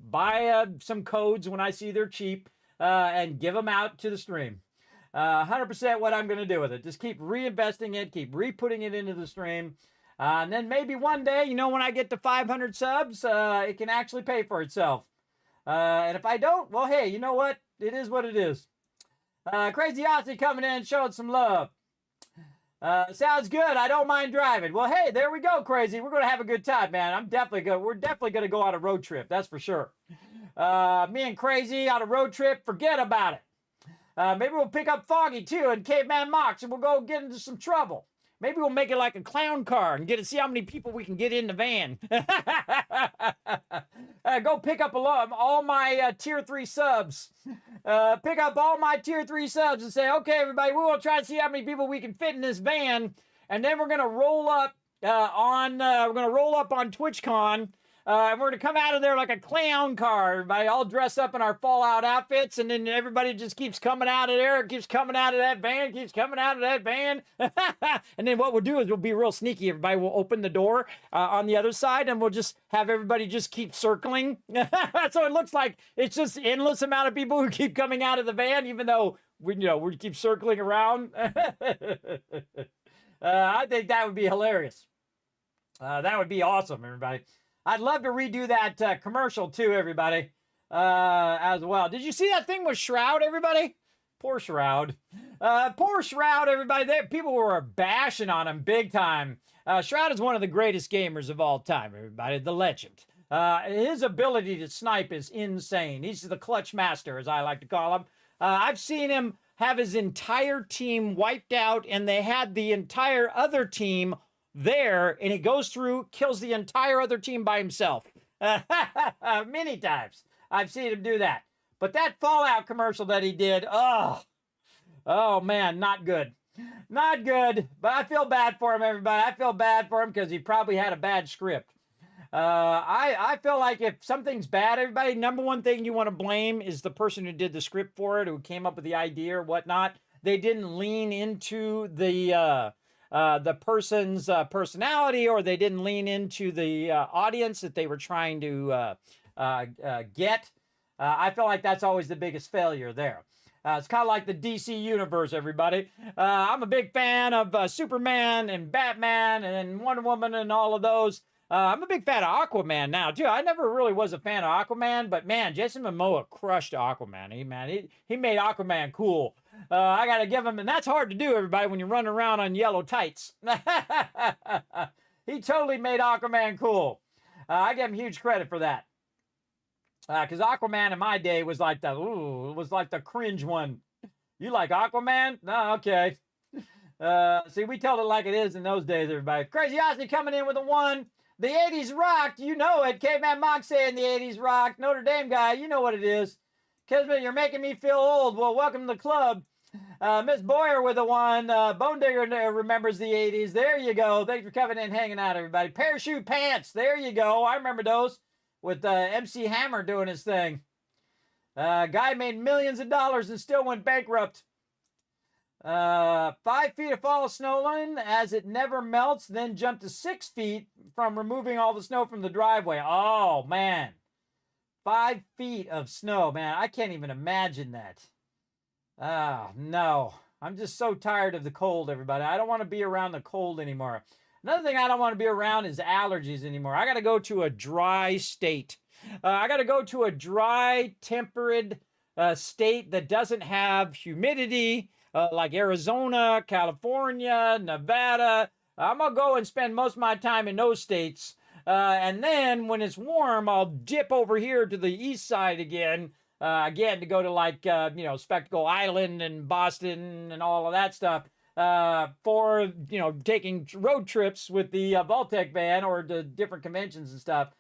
buy some codes when I see they're cheap, and give them out to the stream. 100% what I'm going to do with it. Just keep reinvesting it, keep re-putting it into the stream. And then maybe one day, when I get to 500 subs, it can actually pay for itself. And if I don't, well, hey, you know what? It is what it is. Crazy Aussie coming in, showing some love. Sounds good. I don't mind driving. Well, hey, there we go, Crazy. We're going to have a good time, man. We're definitely going to go on a road trip. That's for sure. Me and Crazy on a road trip, forget about it. Maybe we'll pick up Foggy, too, and Caveman Mox, and we'll go get into some trouble. Maybe we'll make it like a clown car and see how many people we can get in the van. Go pick up all my tier 3 subs. Pick up all my tier 3 subs and say, okay, everybody, we will try to see how many people we can fit in this van. And then we're going to roll up on TwitchCon. And we're going to come out of there like a clown car, everybody all dressed up in our Fallout outfits, and then everybody just keeps coming out of there, keeps coming out of that van, keeps coming out of that van. And then what we'll do is we'll be real sneaky. Everybody will open the door on the other side, and we'll just have everybody just keep circling. So it looks like it's just endless amount of people who keep coming out of the van, even though we keep circling around. I think that would be hilarious. That would be awesome, everybody. I'd love to redo that commercial too, everybody, as well. Did you see that thing with Shroud, everybody? Poor Shroud. Poor Shroud, everybody. People were bashing on him big time. Shroud is one of the greatest gamers of all time, everybody. The legend. His ability to snipe is insane. He's the clutch master, as I like to call him. I've seen him have his entire team wiped out, and they had the entire other team there, and he goes through, kills the entire other team by himself. Many times I've seen him do that. But that Fallout commercial that he did, oh man, not good. Not good. But I feel bad for him, everybody. I feel bad for him because he probably had a bad script. I feel like if something's bad, everybody, number one thing you want to blame is the person who did the script for it, who came up with the idea or whatnot. They didn't lean into the person's personality, or they didn't lean into the audience that they were trying to get. I feel like that's always the biggest failure there. It's kind of like the DC universe, everybody. I'm a big fan of Superman and Batman and Wonder Woman and all of those. I'm a big fan of Aquaman now, too. I never really was a fan of Aquaman, but man, Jason Momoa crushed Aquaman. He made Aquaman cool. I got to give him, and that's hard to do, everybody, when you're running around on yellow tights. He totally made Aquaman cool. I give him huge credit for that. Because Aquaman in my day was like the cringe one. You like Aquaman? No, okay. See, we tell it like it is in those days, everybody. Crazy Austin coming in with a 1. The 80s rocked. You know it. Caveman Mock saying the 80s rocked. Notre Dame guy, you know what it is. Kismet, you're making me feel old. Well, welcome to the club. Miss Boyer with a 1. Bone Digger remembers the 80s. There you go. Thanks for coming in, hanging out, everybody. Parachute Pants. There you go. I remember those. With MC Hammer doing his thing. Guy made millions of dollars and still went bankrupt. 5 feet of fall of snow line as it never melts, then jumped to 6 feet from removing all the snow from the driveway. Oh, man. 5 feet of snow, man. I can't even imagine that. No. I'm just so tired of the cold, everybody. I don't want to be around the cold anymore. Another thing I don't want to be around is allergies anymore. I got to go to a dry state. I got to go to a dry, temperate state that doesn't have humidity, like Arizona, California, Nevada. I'm going to go and spend most of my time in those states. And then when it's warm, I'll dip over here to the east side again to go to like, Spectacle Island and Boston and all of that stuff. For, taking road trips with the Vaultec band or to different conventions and stuff.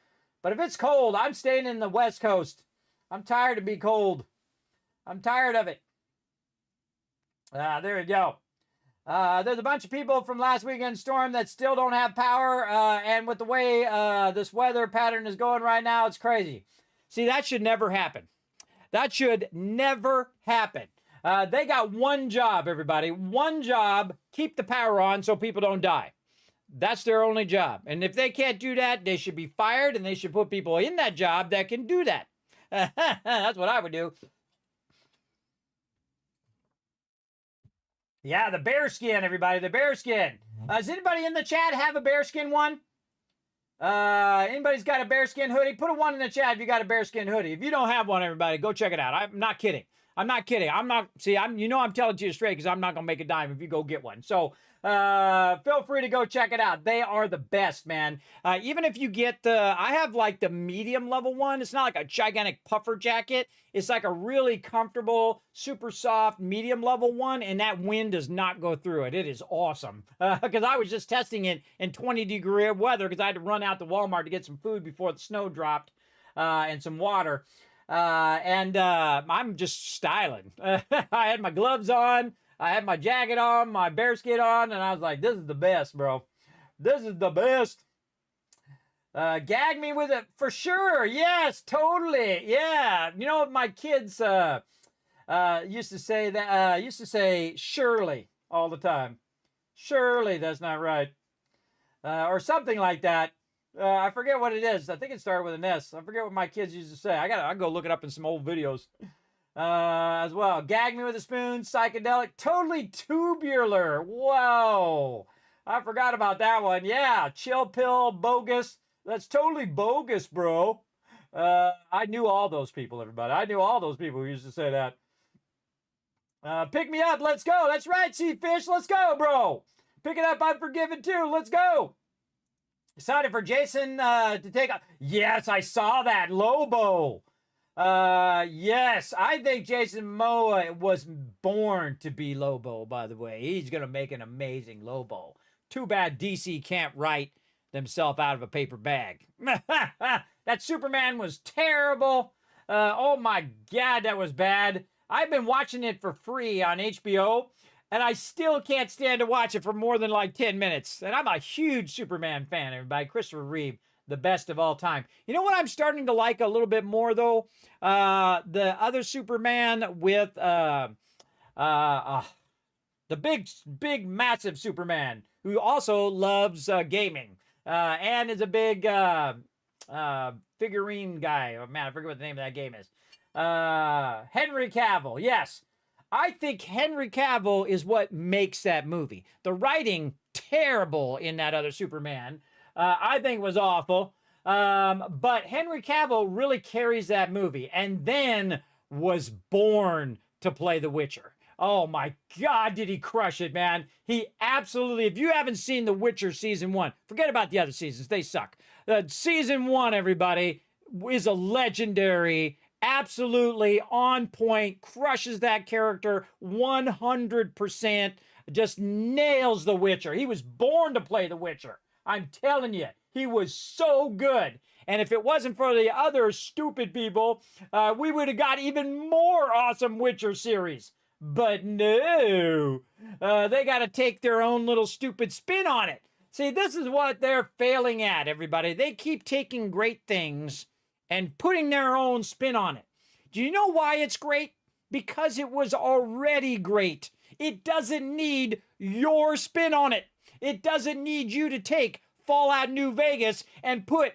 But if it's cold, I'm staying in the West Coast. I'm tired of being cold. I'm tired of it. There you go. There's a bunch of people from last weekend's storm that still don't have power. And with the way this weather pattern is going right now, it's crazy. See, that should never happen. That should never happen. They got one job, everybody. One job, keep the power on so people don't die. That's their only job. And if they can't do that, they should be fired, and they should put people in that job that can do that. That's what I would do. Yeah, the bearskin, everybody. The bearskin. Does anybody in the chat have a bearskin one? Anybody's got a bearskin hoodie? Put a 1 in the chat if you got a bearskin hoodie. If you don't have one, everybody, go check it out. I'm not kidding. I'm not kidding. I'm telling you straight because I'm not going to make a dime if you go get one. So feel free to go check it out. They are the best, man. Even if you get I have like the medium level one. It's not like a gigantic puffer jacket. It's like a really comfortable, super soft, medium level one. And that wind does not go through it. It is awesome. Because I was just testing it in 20-degree weather because I had to run out to Walmart to get some food before the snow dropped and some water. I'm just styling. I had my gloves on, I had my jacket on, my bearskin on, and I was like, this is the best, bro. This is the best. Gag me with it for sure. Yes, totally. Yeah. You know what my kids used to say Shirley all the time. Shirley, that's not right. Or something like that. I forget what it is. I think it started with an S. I forget what my kids used to say. I'll go look it up in some old videos as well. Gag me with a spoon, psychedelic, totally tubular. Whoa. I forgot about that one. Yeah, chill pill, bogus. That's totally bogus, bro. I knew all those people, everybody. I knew all those people who used to say that. Pick me up. Let's go. That's right, Sea Fish. Let's go, bro. Pick it up. I'm forgiven too. Let's go. Decided for Jason to take a. Yes, I saw that. Lobo. Yes, I think Jason Momoa was born to be Lobo, by the way. He's going to make an amazing Lobo. Too bad DC can't write themselves out of a paper bag. That Superman was terrible. Oh my God, that was bad. I've been watching it for free on HBO, and I still can't stand to watch it for more than like 10 minutes. And I'm a huge Superman fan, everybody. Christopher Reeve, the best of all time. You know what I'm starting to like a little bit more, though? The other Superman with the big, massive Superman who also loves gaming and is a big figurine guy. Oh, man, I forget what the name of that game is. Henry Cavill, yes. I think Henry Cavill is what makes that movie. The writing, terrible in that other Superman. I think was awful. But Henry Cavill really carries that movie and then was born to play The Witcher. Oh my God, did he crush it, man. He absolutely, if you haven't seen The Witcher season 1, forget about the other seasons, they suck. Season 1, everybody, is a legendary, absolutely on point, crushes that character 100%, just nails The Witcher. He was born to play The Witcher. I'm telling you, he was so good. And if it wasn't for the other stupid people, we would have got even more awesome Witcher series. But no, they got to take their own little stupid spin on it. See, this is what they're failing at, everybody. They keep taking great things and putting their own spin on it. Do you know why it's great? Because it was already great. It doesn't need your spin on it. It doesn't need you to take Fallout New Vegas and put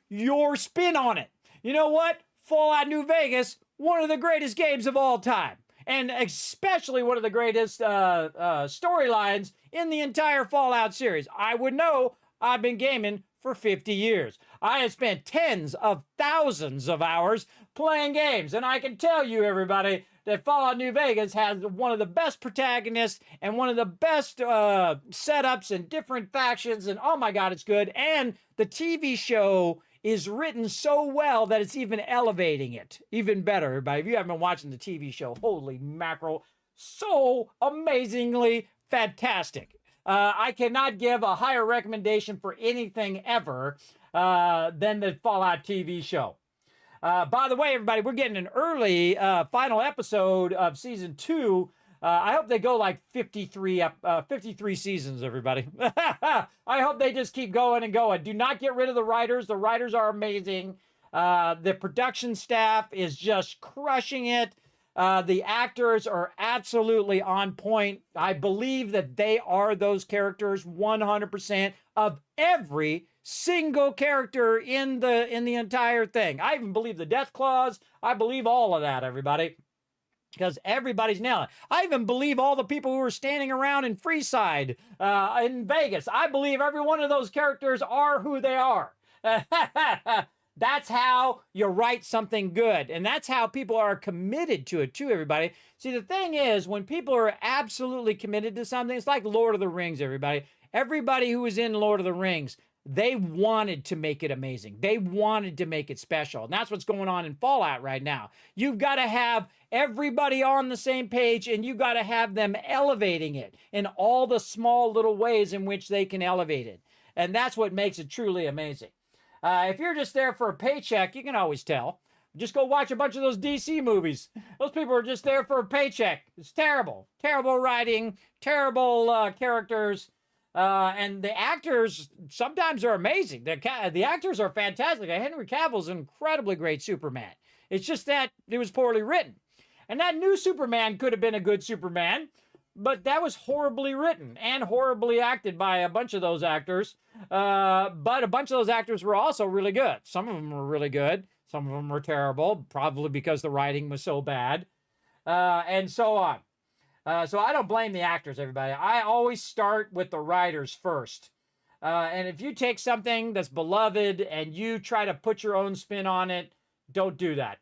your spin on it. You know what? Fallout New Vegas, one of the greatest games of all time. And especially one of the greatest storylines in the entire Fallout series. I would know. I've been gaming for 50 years. I have spent tens of thousands of hours playing games. And I can tell you, everybody, that Fallout New Vegas has one of the best protagonists and one of the best setups and different factions. And oh my God, it's good. And the TV show is written so well that it's even elevating it even better, everybody. If you haven't been watching the TV show, holy mackerel, so amazingly fantastic. I cannot give a higher recommendation for anything ever than the Fallout TV show. By the way, everybody, we're getting an early final episode of season 2. I hope they go like 53 seasons, everybody. I hope they just keep going and going. Do not get rid of the writers. The writers are amazing. The production staff is just crushing it. The actors are absolutely on point. I believe that they are those characters 100% of every single character in the entire thing. I even believe the death clause. I believe all of that, everybody. Because everybody's nailing it. I even believe all the people who are standing around in Freeside in Vegas. I believe every one of those characters are who they are. That's how you write something good. And that's how people are committed to it too, everybody. See, the thing is, when people are absolutely committed to something, it's like Lord of the Rings, everybody. Everybody who was in Lord of the Rings, they wanted to make it amazing. They wanted to make it special. And that's what's going on in Fallout right now. You've got to have everybody on the same page, and you've got to have them elevating it in all the small little ways in which they can elevate it. And that's what makes it truly amazing. If you're just there for a paycheck, you can always tell. Just go watch a bunch of those DC movies. Those people are just there for a paycheck. It's terrible. Terrible writing, terrible characters. And the actors sometimes are amazing. The actors are fantastic. Henry Cavill's an incredibly great Superman. It's just that it was poorly written. And that new Superman could have been a good Superman, but that was horribly written and horribly acted by a bunch of those actors. But a bunch of those actors were also really good. Some of them were really good. Some of them were terrible, probably because the writing was so bad, and so on. So I don't blame the actors, everybody. I always start with the writers first. And if you take something that's beloved and you try to put your own spin on it, don't do that.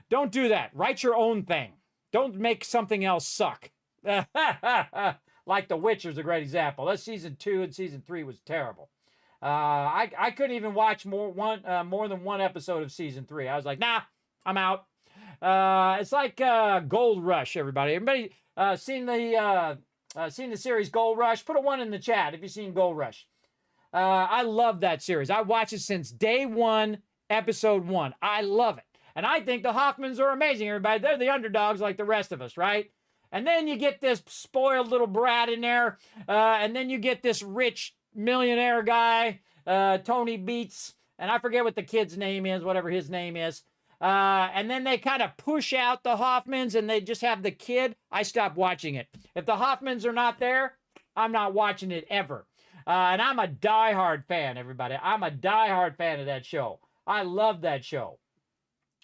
Don't do that. Write your own thing. Don't make something else suck. Like The Witcher's a great example. That season 2 and season 3 was terrible. I couldn't even watch more than one episode of season 3. I was like, nah, I'm out. It's like Gold Rush, everybody. Everybody seen the series Gold Rush? Put a 1 in the chat if you've seen Gold Rush. I love that series. I watched it since day 1, episode 1. I love it. And I think the Hoffmans are amazing, everybody. They're the underdogs like the rest of us, right? And then you get this spoiled little brat in there. And then you get this rich millionaire guy, Tony Beats. And I forget what the kid's name is, whatever his name is. And then they kind of push out the Hoffmans and they just have the kid. I stopped watching it. If the Hoffmans are not there, I'm not watching it ever. And I'm a diehard fan, everybody. I'm a diehard fan of that show. I love that show.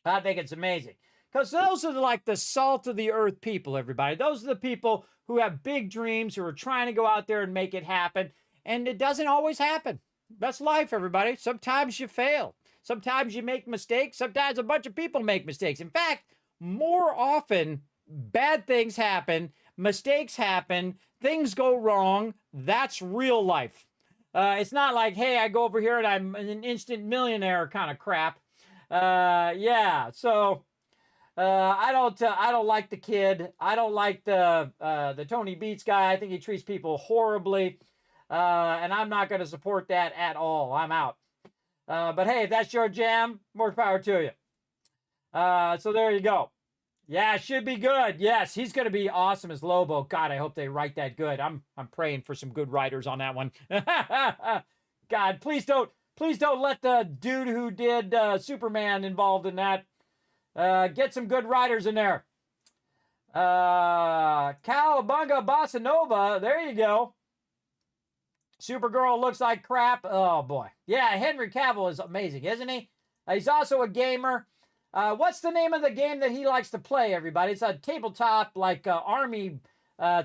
I think it's amazing. Because those are like the salt of the earth people, everybody. Those are the people who have big dreams, who are trying to go out there and make it happen. And it doesn't always happen. That's life, everybody. Sometimes you fail. Sometimes you make mistakes. Sometimes a bunch of people make mistakes. In fact, more often, bad things happen. Mistakes happen. Things go wrong. That's real life. It's not like, hey, I go over here and I'm an instant millionaire kind of crap. Yeah, so I don't like the kid. I don't like the Tony Beats guy. I think he treats people horribly, and I'm not going to support that at all. I'm out. But hey, if that's your jam, more power to you. So there you go. Yeah, it should be good. Yes, he's going to be awesome as Lobo. God, I hope they write that good. I'm praying for some good writers on that one. God, please don't let the dude who did Superman involved in that. Get some good writers in there. Calabunga Bossa Nova. There you go. Supergirl looks like crap. Oh, boy. Yeah, Henry Cavill is amazing, isn't he? He's also a gamer. What's the name of the game that he likes to play, everybody? It's a tabletop, like, army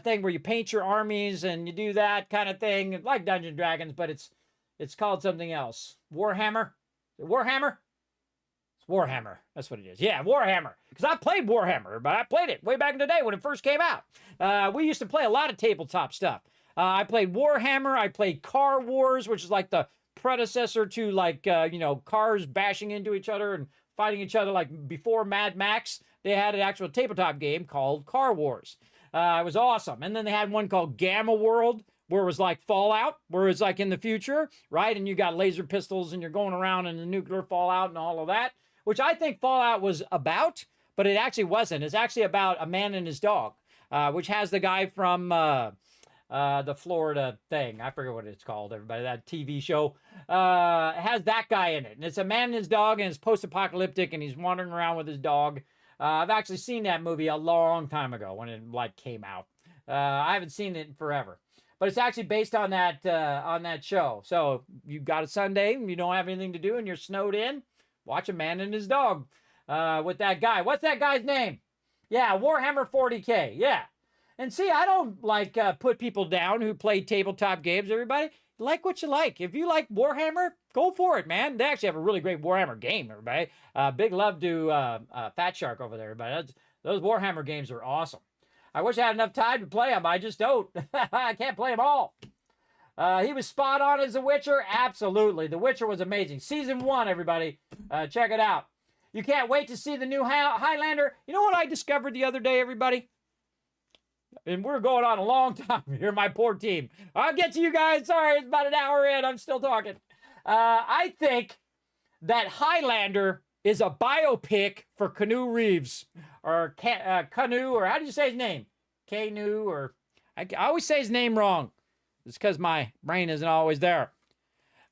thing where you paint your armies and you do that kind of thing. Like Dungeons & Dragons, but it's called something else. Warhammer? Is it Warhammer? It's Warhammer. That's what it is. Yeah, Warhammer. Because I played Warhammer, but I played it way back in the day when it first came out. We used to play a lot of tabletop stuff. I played Warhammer. I played Car Wars, which is like the predecessor to like, cars bashing into each other and fighting each other. Like before Mad Max, they had an actual tabletop game called Car Wars. It was awesome. And then they had one called Gamma World, where it was like Fallout, where it's like in the future, right? And you got laser pistols and you're going around in the nuclear fallout and all of that, which I think Fallout was about, but it actually wasn't. It's actually about a man and his dog, which has the guy from the Florida thing. I forget what it's called, everybody. That TV show has that guy in it. And it's a man and his dog, and it's post-apocalyptic, and he's wandering around with his dog. I've actually seen that movie a long time ago when it like came out. I haven't seen it in forever. But it's actually based on that show. So you got a Sunday and you don't have anything to do and you're snowed in, watch a man and his dog with that guy. What's that guy's name? Yeah, Warhammer 40K. Yeah. And see, I don't like put people down who play tabletop games, everybody. Like what you like. If you like Warhammer, go for it, man. They actually have a really great Warhammer game, everybody. Big love to Fat Shark over there, everybody. Those Warhammer games are awesome. I wish I had enough time to play them. I just don't. I can't play them all. He was spot on as The Witcher. Absolutely. The Witcher was amazing. Season 1, everybody. Check it out. You can't wait to see the new Highlander. You know what I discovered the other day, everybody? And we're going on a long time here, my poor team. I'll get to you guys. Sorry, it's about an hour in. I'm still talking. I think that Highlander is a biopic for Keanu Reeves. Or Keanu, or how do you say his name? Keanu, or... I always say his name wrong. It's because my brain isn't always there.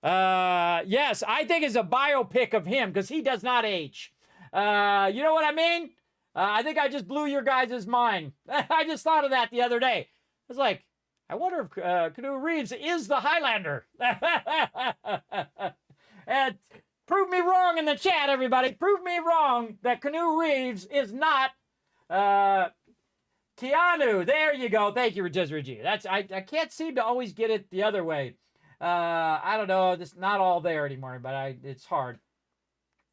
Yes, I think it's a biopic of him, because he does not age. You know what I mean? I think I just blew your guys' mind. I just thought of that the other day. I was like, I wonder if Keanu Reeves is the Highlander. And prove me wrong in the chat, everybody. Prove me wrong that Keanu Reeves is not Keanu. There you go. Thank you, Rotisserie G. I can't seem to always get it the other way. I don't know. It's not all there anymore, but it's hard.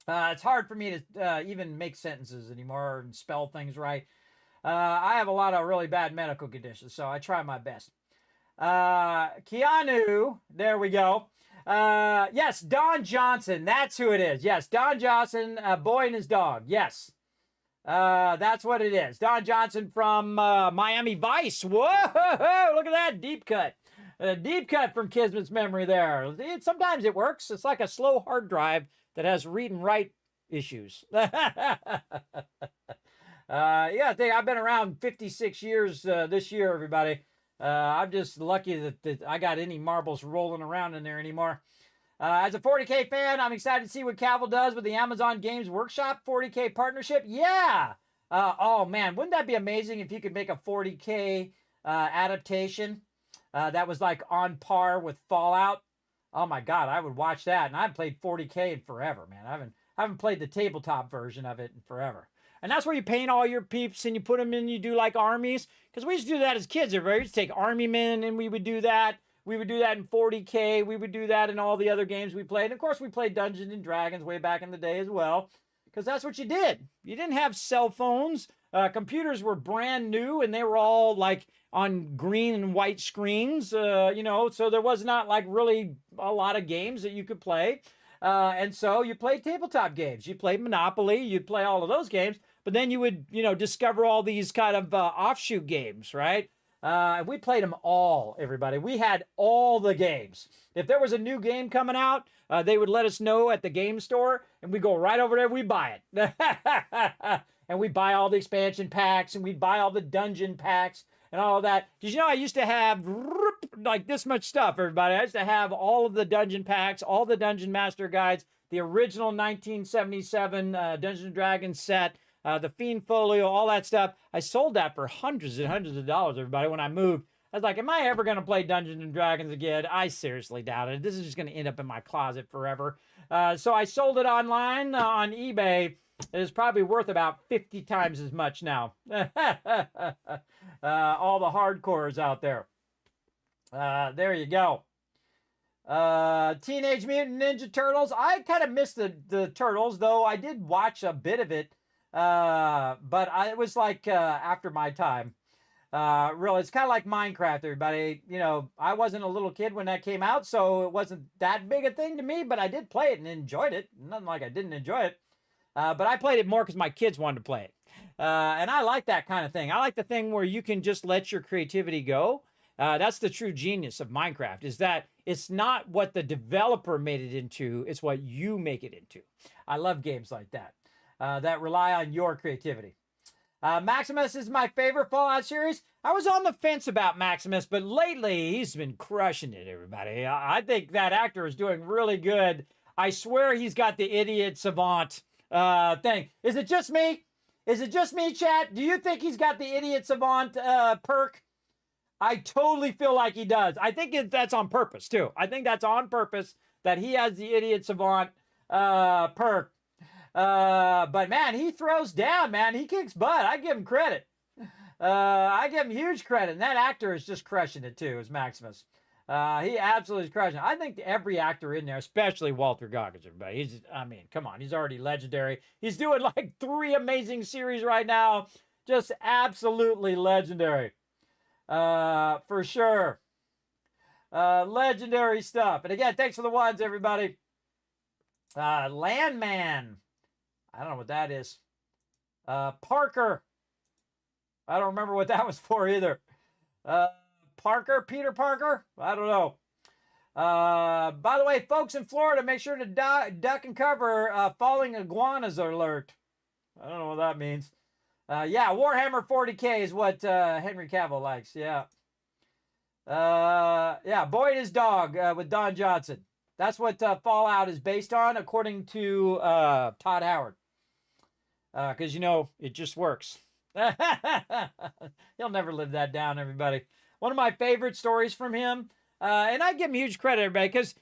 It's hard for me to even make sentences anymore and spell things right. I have a lot of really bad medical conditions, so I try my best. Keanu, there we go. Yes, Don Johnson. That's who it is. Yes, Don Johnson, Boy and His Dog. Yes. That's what it is. Don Johnson from Miami Vice. Whoa, look at that deep cut. Deep cut from Kismet's memory there. Sometimes it works. It's like a slow hard drive that has read and write issues. I've been around 56 years this year, everybody. I'm just lucky that I got any marbles rolling around in there anymore. As a 40K fan, I'm excited to see what Cavill does with the Amazon Games Workshop 40K partnership. Yeah. Oh, man. Wouldn't that be amazing if you could make a 40K adaptation that was like on par with Fallout? Oh, my God. I would watch that. And I haven't played 40K in forever, man. I haven't played the tabletop version of it in forever. And that's where you paint all your peeps and you put them in, you do like armies. Because we used to do that as kids. Everybody used to take army men and we would do that. We would do that in 40K. We would do that in all the other games we played. And of course, we played Dungeons and Dragons way back in the day as well. Because that's what you did. You didn't have cell phones. Computers were brand new and they were all like on green and white screens. So there was not like really a lot of games that you could play. And so you played tabletop games. You played Monopoly. You'd play all of those games. But then you would, discover all these kind of offshoot games, right? We played them all, everybody. We had all the games. If there was a new game coming out, they would let us know at the game store, and we go right over there, we buy it. And we buy all the expansion packs, and we'd buy all the dungeon packs, and all of that. Did you know I used to have like this much stuff, everybody? I used to have all of the dungeon packs, all the Dungeon Master guides, the original 1977 Dungeons & Dragons set, the Fiend Folio, all that stuff. I sold that for hundreds and hundreds of dollars, everybody, when I moved. I was like, am I ever going to play Dungeons & Dragons again? I seriously doubt it. This is just going to end up in my closet forever. So I sold it online on eBay. It is probably worth about 50 times as much now. All the hardcores out there. There you go. Teenage Mutant Ninja Turtles. I kind of missed the Turtles, though I did watch a bit of it. But it was like after my time. Really, it's kind of like Minecraft, everybody. I wasn't a little kid when that came out, so it wasn't that big a thing to me, but I did play it and enjoyed it. Nothing like I didn't enjoy it. But I played it more because my kids wanted to play it. And I like that kind of thing. I like the thing where you can just let your creativity go. That's the true genius of Minecraft, is that it's not what the developer made it into, it's what you make it into. I love games like that. That rely on your creativity. Maximus is my favorite Fallout series. I was on the fence about Maximus, but lately he's been crushing it, everybody. I think that actor is doing really good. I swear he's got the idiot savant thing. Is it just me? Is it just me, chat? Do you think he's got the idiot savant perk? I totally feel like he does. I think that's on purpose, too. I think that's on purpose that he has the idiot savant perk. But man, he throws down, man. He kicks butt. I give him credit. I give him huge credit. And that actor is just crushing it too, is Maximus. He absolutely is crushing it. I think every actor in there, especially Walter Goggins, everybody. Come on. He's already legendary. He's doing like 3 amazing series right now. Just absolutely legendary. For sure. Legendary stuff. And again, thanks for the ones, everybody. Landman. I don't know what that is. Parker. I don't remember what that was for either. Peter Parker? I don't know. By the way, folks in Florida, make sure to duck and cover falling iguanas alert. I don't know what that means. Yeah, Warhammer 40K is what Henry Cavill likes. Yeah. Boy and His Dog with Don Johnson. That's what Fallout is based on, according to Todd Howard. Because, it just works. He'll never live that down, everybody. One of my favorite stories from him, and I give him huge credit, everybody, because,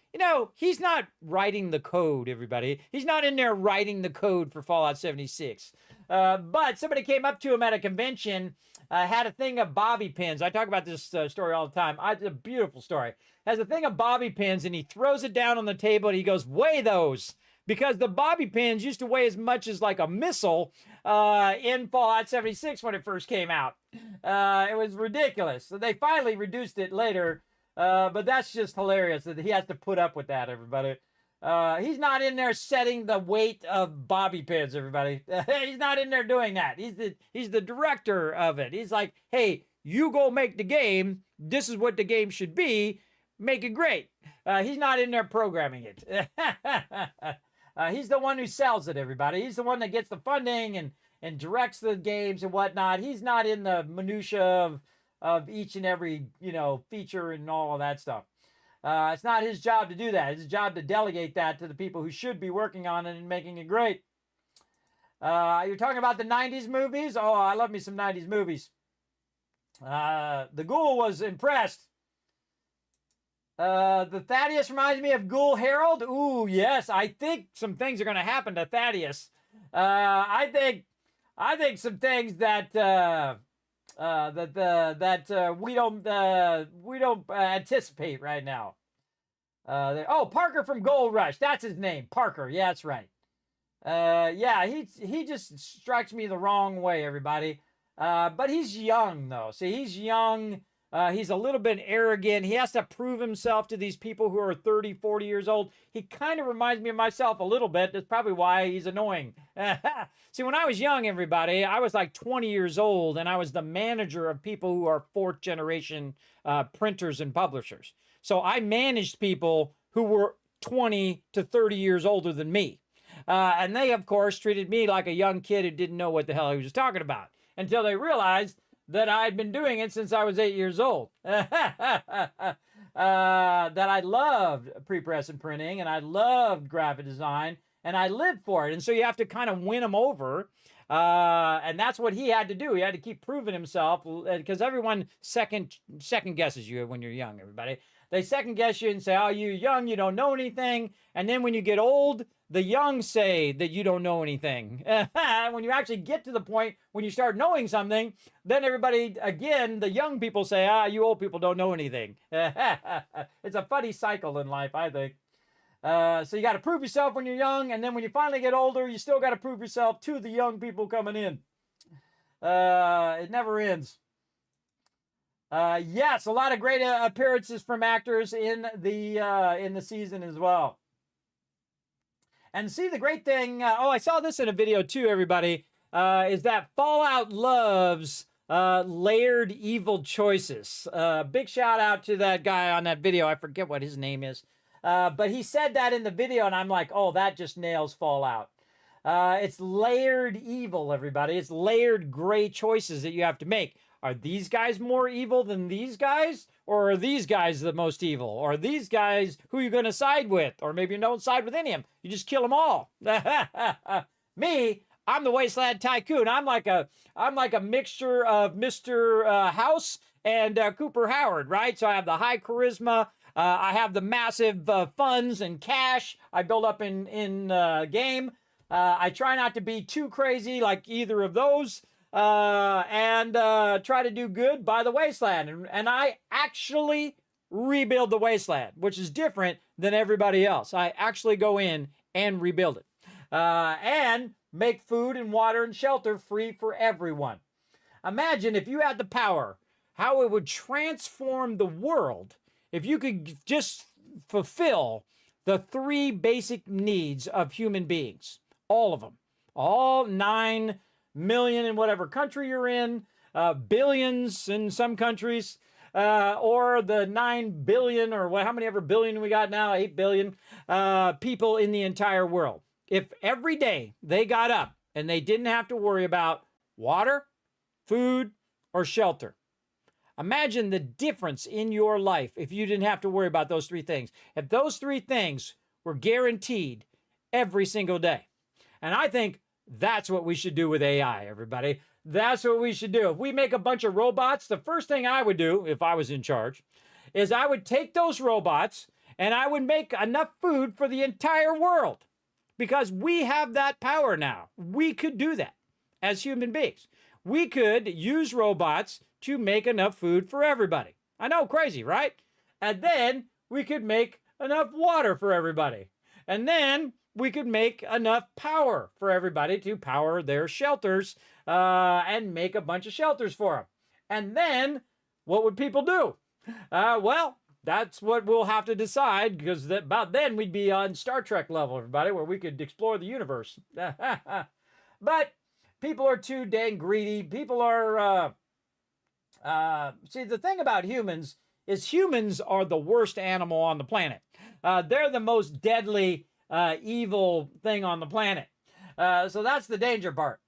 he's not writing the code, everybody. He's not in there writing the code for Fallout 76. But somebody came up to him at a convention, had a thing of bobby pins. I talk about this story all the time. It's a beautiful story. Has a thing of bobby pins, and he throws it down on the table, and he goes, weigh those. Because the bobby pins used to weigh as much as like a missile in Fallout 76 when it first came out. It was ridiculous. So they finally reduced it later But that's just hilarious that he has to put up with that, everybody. He's not in there setting the weight of bobby pins, everybody. He's not in there doing that. He's the director of it. He's like, hey, you go make the game. This is what the game should be. Make it great. He's not in there programming it. He's the one who sells it, everybody. He's the one that gets the funding and directs the games and whatnot. He's not in the minutia of each and every, feature and all of that stuff. It's not his job to do that. It's his job to delegate that to the people who should be working on it and making it great. You're talking about the 90s movies? Oh, I love me some 90s movies. The Ghoul was impressed. The Thaddeus reminds me of Ghoul Harold. Ooh, yes. I think some things are going to happen to Thaddeus. I think some things that we don't anticipate right now. Parker from Gold Rush. That's his name. Parker. Yeah, that's right. He just strikes me the wrong way, everybody. But he's young, though. See, he's young. He's a little bit arrogant. He has to prove himself to these people who are 30, 40 years old. He kind of reminds me of myself a little bit. That's probably why he's annoying. See, when I was young, everybody, I was like 20 years old, and I was the manager of people who are fourth generation printers and publishers. So I managed people who were 20 to 30 years older than me. And they, of course, treated me like a young kid who didn't know what the hell he was talking about until they realized that I'd been doing it since I was 8 years old. That I loved pre-press and printing, and I loved graphic design, and I lived for it. And so you have to kind of win them over. And that's what he had to do. He had to keep proving himself, because everyone second guesses you when you're young, everybody. They second guess you and say, oh, you're young, you don't know anything. And then when you get old, the young say that you don't know anything. When you actually get to the point when you start knowing something, then everybody, again, the young people say, you old people don't know anything. It's a funny cycle in life, I think. So you got to prove yourself when you're young, and then when you finally get older, you still got to prove yourself to the young people coming in. It never ends. Yes, a lot of great appearances from actors in the season as well. And see, the great thing, I saw this in a video too, everybody, is that Fallout loves layered evil choices. Big shout out to that guy on that video. I forget what his name is. But he said that in the video, and I'm like, oh, that just nails Fallout. It's layered evil, everybody. It's layered gray choices that you have to make. Are these guys more evil than these guys? Or are these guys the most evil? Or are these guys who you're going to side with? Or maybe you don't side with any of them. You just kill them all. Me, I'm the Wasteland Tycoon. I'm like a mixture of Mr. House and Cooper Howard, right? So I have the high charisma. I have the massive funds and cash I build up in game. I try not to be too crazy like either of those. And try to do good by the Wasteland. And I actually rebuild the Wasteland, which is different than everybody else. I actually go in and rebuild it. And make food and water and shelter free for everyone. Imagine if you had the power, how it would transform the world if you could just fulfill the 3 basic needs of human beings. All of them. All 9 million in whatever country you're in, billions in some countries, or the 9 billion or how many ever billion we got now, 8 billion people in the entire world. If every day they got up and they didn't have to worry about water, food, or shelter. Imagine the difference in your life if you didn't have to worry about those 3 things. If those 3 things were guaranteed every single day. And I think that's what we should do with AI, everybody. That's what we should do. If we make a bunch of robots, the first thing I would do, if I was in charge, is I would take those robots and I would make enough food for the entire world. Because we have that power now. We could do that as human beings. We could use robots to make enough food for everybody. I know, crazy, right? And then we could make enough water for everybody. And then we could make enough power for everybody to power their shelters and make a bunch of shelters for them. And then what would people do? that's what we'll have to decide, because about then we'd be on Star Trek level, everybody, where we could explore the universe. But people are too dang greedy. People are, see, the thing about humans is humans are the worst animal on the planet. They're the most deadly, evil thing on the planet. So that's the danger part.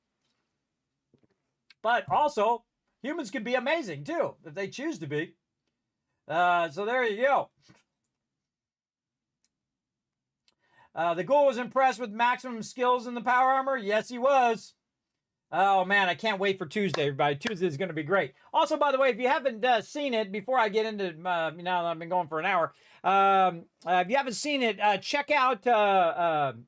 But also, humans can be amazing too, if they choose to be. So there you go. The ghoul was impressed with maximum skills in the power armor. Yes, he was. Oh, man, I can't wait for Tuesday, everybody. Tuesday is going to be great. Also, by the way, if you haven't seen it, before I get into, now that I've been going for an hour, if you haven't seen it, check out Dunk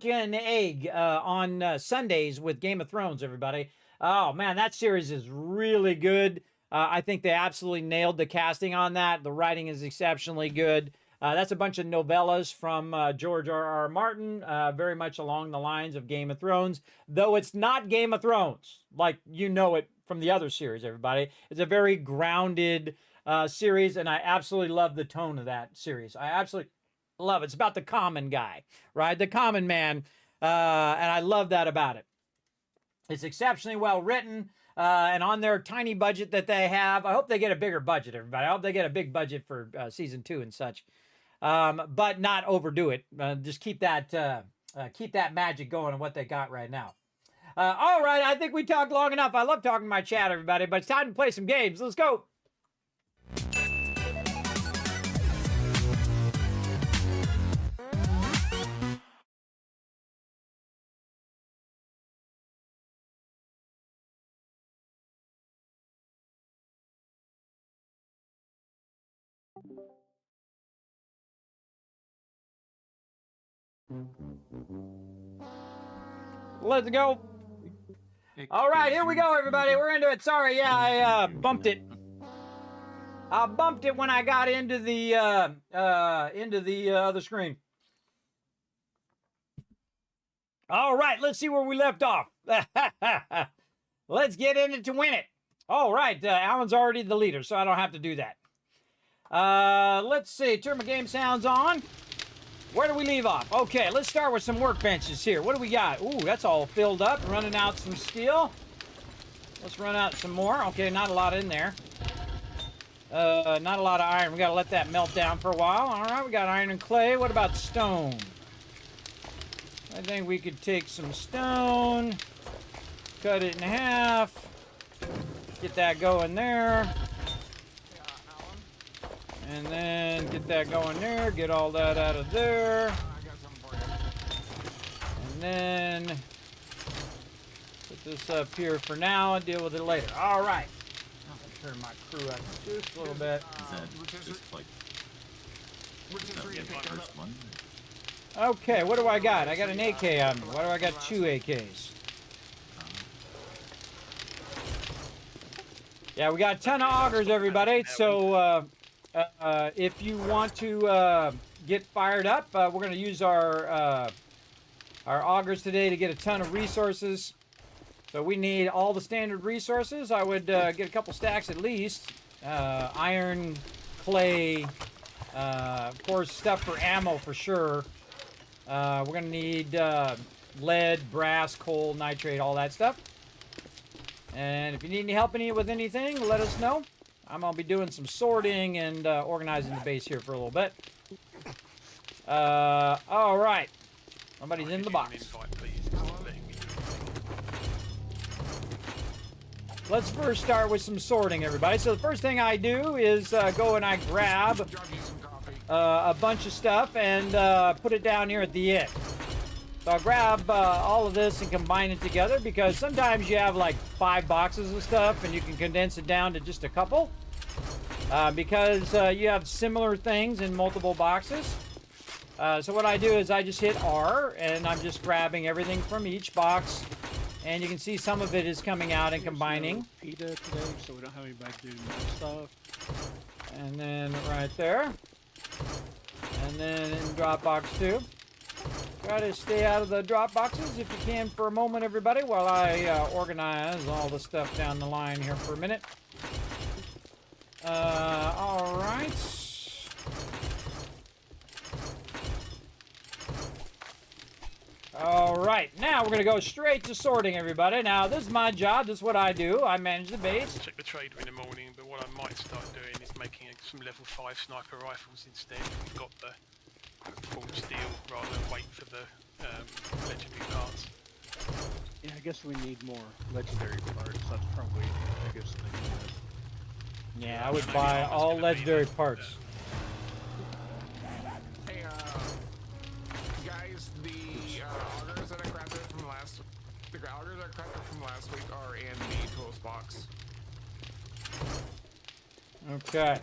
and Egg on Sundays with Game of Thrones, everybody. Oh, man, that series is really good. I think they absolutely nailed the casting on that. The writing is exceptionally good. That's a bunch of novellas from George R.R. Martin, very much along the lines of Game of Thrones, though it's not Game of Thrones, like you know it from the other series, everybody. It's a very grounded series, and I absolutely love the tone of that series. I absolutely love it. It's about the common guy, right? The common man, and I love that about it. It's exceptionally well written, and on their tiny budget that they have, I hope they get a bigger budget, everybody. I hope they get a big budget for season 2 and such. But not overdo it. Just keep that magic going on what they got right now. All right, I think we talked long enough. I love talking to my chat, everybody, but it's time to play some games. Let's go. Let's go. All right, here we go, everybody. We're into it. Sorry, yeah, I bumped it. I bumped it when I got into the other screen. All right, let's see where we left off. Let's get in it to win it. All right, Alan's already the leader, so I don't have to do that. Let's see. Turn my game sounds on. Where do we leave off? Okay, let's start with some workbenches here. What do we got? Ooh, that's all filled up. Running out some steel. Let's run out some more. Okay, not a lot in there. Not a lot of iron. We got to let that melt down for a while. All right, we got iron and clay. What about stone? I think we could take some stone, cut it in half, get that going there. And then get that going there, get all that out of there. And then put this up here for now and deal with it later. All right. I'll turn my crew up just a little bit. Okay, what do I got? I got an AK on me. Why do I got 2 AKs? Yeah, we got a ton of augers, everybody. So, if you want to get fired up, we're going to use our augers today to get a ton of resources. So we need all the standard resources. I would get a couple stacks at least. Iron, clay, of course, stuff for ammo for sure. We're going to need lead, brass, coal, nitrate, all that stuff. And if you need any help with anything, let us know. I'm going to be doing some sorting and organizing the base here for a little bit. All right. Somebody's in the box. Let's first start with some sorting, everybody. So the first thing I do is go and I grab a bunch of stuff and put it down here at the end. So I'll grab all of this and combine it together, because sometimes you have like 5 boxes of stuff and you can condense it down to just a couple. Because you have similar things in multiple boxes. So what I do is I just hit R and I'm just grabbing everything from each box. And you can see some of it is coming out and combining. PETA today, so we don't have anybody doing that stuff. And then right there. And then in Dropbox too. Try to stay out of the drop boxes if you can for a moment, everybody, while I organize all the stuff down the line here for a minute. All right. All right, now we're gonna go straight to sorting, everybody. Now, this is my job. This is what I do. I manage the base. Check the trader in the morning, but what I might start doing is making some level 5 sniper rifles instead. We've got the full steel rather than wait for the legendary parts. Yeah, I guess we need more legendary parts. That's probably the biggest thing. Yeah, I would buy all legendary parts. Hey, guys, the augers that I crafted from last, the augers I crafted from last week are in the tools box. Okay.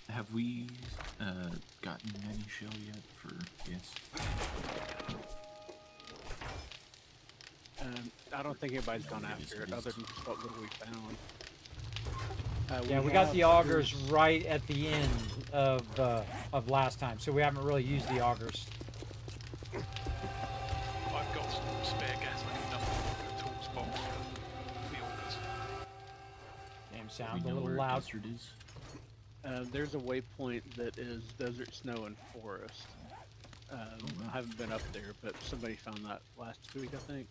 Have we gotten any shell yet for yes? I don't think anybody's gone after it, other than just what little we found. Yeah, we got the augers right at the end of last time, so we haven't really used the augers. I've got some spare gas I can dump in the tools box for the augers. Damn, We sounds a know little where loud. Desert is. There's a waypoint that is desert, snow, and forest. wow. I haven't been up there, but somebody found that last week, I think.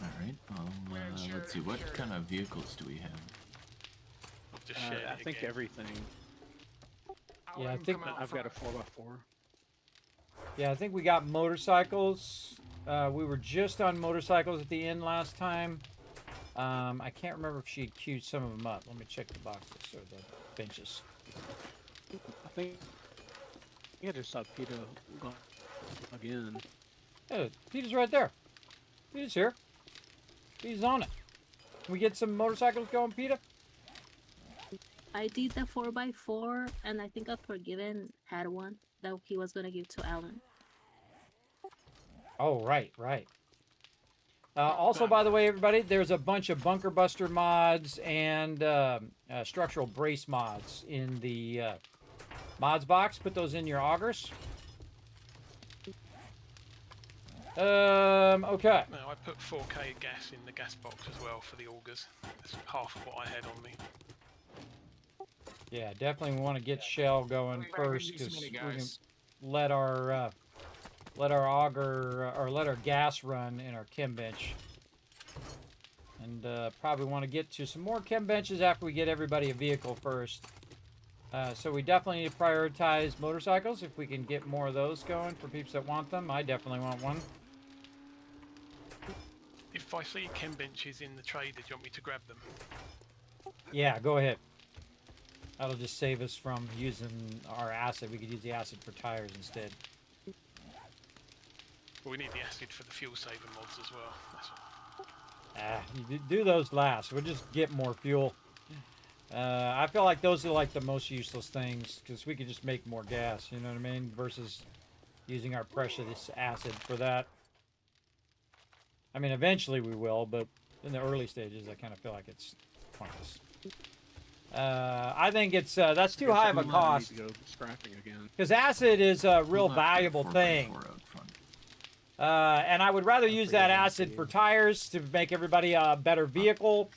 All right. Let's see. What kind of vehicles do we have? I've just shared I it think again. everything. I'll Yeah, let I him think come out I've got a front. 4x4. Yeah, I think we got motorcycles. We were just on motorcycles at the end last time. I can't remember if she had queued some of them up. Let me check the boxes or the benches. I think I just saw Peter go again. Yeah, Peter's right there. Peter's here. He's on it. Can we get some motorcycles going, Peter? I did the 4x4, and I think a Forgiven had one that he was gonna give to Alan. Oh, right. Also, by the way, everybody, there's a bunch of bunker buster mods and structural brace mods in the mods box. Put those in your augers. Okay. No, I put 4k gas in the gas box as well for the augers. That's half of what I had on me. Yeah, definitely want to get shell going first because we can let our auger or let our gas run in our chem bench, and probably want to get to some more chem benches after we get everybody a vehicle first. So we definitely need to prioritize motorcycles if we can get more of those going for people that want them. I definitely want one. If I see chem benches in the trader, do you want me to grab them? Yeah, go ahead. That'll just save us from using our acid. We could use the acid for tires instead. Well, we need the acid for the fuel saver mods as well. That's all. You do those last. We'll just get more fuel. I feel like those are like the most useless things because we could just make more gas, you know what I mean? Versus using our precious acid for that. I mean, eventually we will, but in the early stages, I kind of feel like it's pointless. I think it's that's too high of a cost Need to go scrapping again. because acid is a real We'll have to valuable get 4x4 thing. out front. And I would rather use that forget acid that. for tires to make everybody a better vehicle.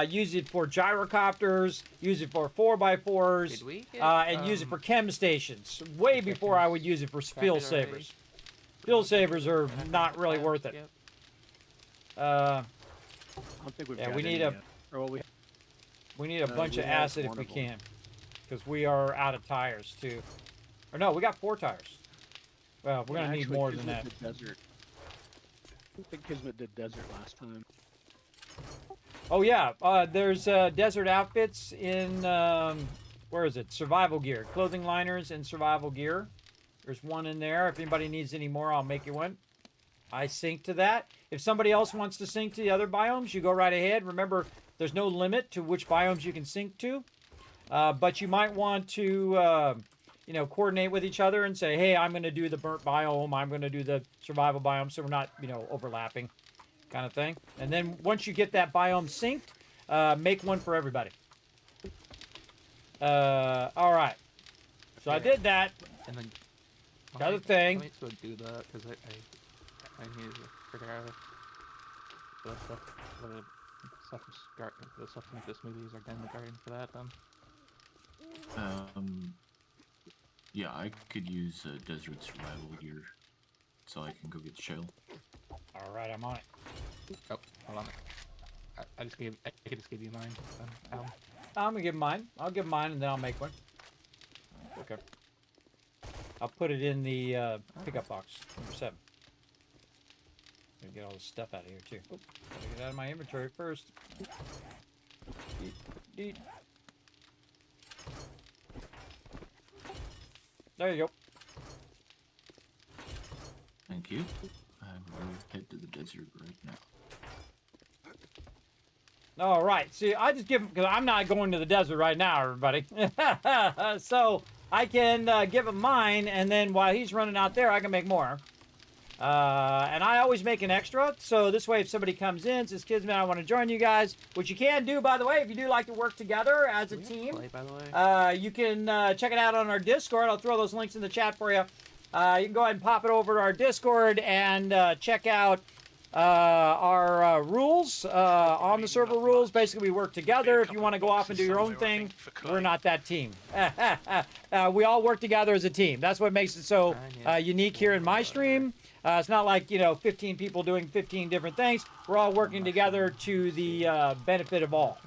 Use it for gyrocopters. Use it for 4x4s. Did we get, And use it for chem stations. Way before I would use it for fuel Scrap it already? savers. Fuel savers are not really worth it. Yep. I don't think we've Yeah, got we need any a- yet. Or well, We need a bunch we of have acid if one we of them. can. Because we are out of tires too. Or no, we got 4 tires. Well, we're going to need actually, more than Kismet that. did desert. I think Kismet did desert last time. Oh yeah, there's desert outfits in where is it? Survival gear, clothing liners, and survival gear. There's one in there. If anybody needs any more, I'll make you one. I sync to that. If somebody else wants to sync to the other biomes, you go right ahead. Remember, there's no limit to which biomes you can sync to, but you might want to, coordinate with each other and say, hey, I'm going to do the burnt biome. I'm going to do the survival biome, so we're not, overlapping. Kind of thing. And then once you get that biome synced, make one for everybody. All right. So I did that. And then The other thing. Let me go do that because I need to figure out the stuff, the stuff to make the smoothies are down the garden for that then. Yeah, I could use desert survival here, so I can go get shell. All right, I'm on it. Oh, hold on. I just gave. I could just give you mine. Alan. I'm gonna give mine. I'll give mine, and then I'll make one. Okay. I'll put it in the pickup box, number 7. Gonna get all this stuff out of here too. Oop, gotta get it out of my inventory first. Deet. There you go. Thank you. I will head to the desert right now. All right. See, I just give because I'm not going to the desert right now, everybody. So I can give him mine, and then while he's running out there, I can make more. And I always make an extra, so this way if somebody comes in, says, Kismet, I want to join you guys, which you can do, by the way, if you do like to work together as a team. Play, by the way. You can check it out on our Discord. I'll throw those links in the chat for you. You can go ahead and pop it over to our Discord and check out our rules, on the server rules. Basically, we work together. If you want to go off and do your own thing, we're not that team. We all work together as a team. That's what makes it so unique here in my stream. It's not like, 15 people doing 15 different things. We're all working together to the benefit of all,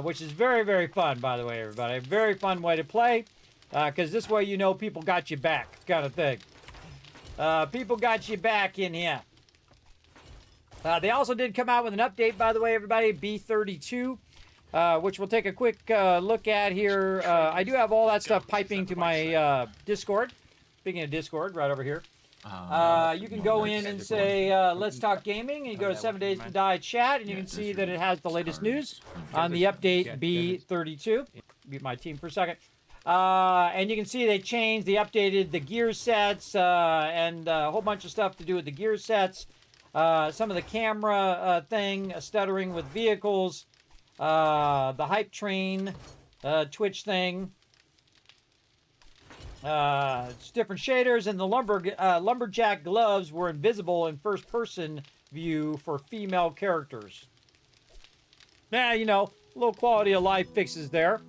which is very, very fun, by the way, everybody. Very fun way to play, because this way people got you back, kind of thing. People got you back in here. They also did come out with an update, by the way, everybody, B32, which we'll take a quick look at here. I do have all that stuff piping to my Discord. Speaking of Discord, right over here. You can go in and say, let's talk gaming, and you go to 7 Days to Die chat, and you can see that it has the latest news on the update B32. Mute my team for a second. And you can see they changed, they updated the gear sets, and a whole bunch of stuff to do with the gear sets. Some of the camera thing, stuttering with vehicles, the hype train, Twitch thing. It's different shaders, and the lumberjack gloves were invisible in first-person view for female characters. Yeah, little quality of life fixes there.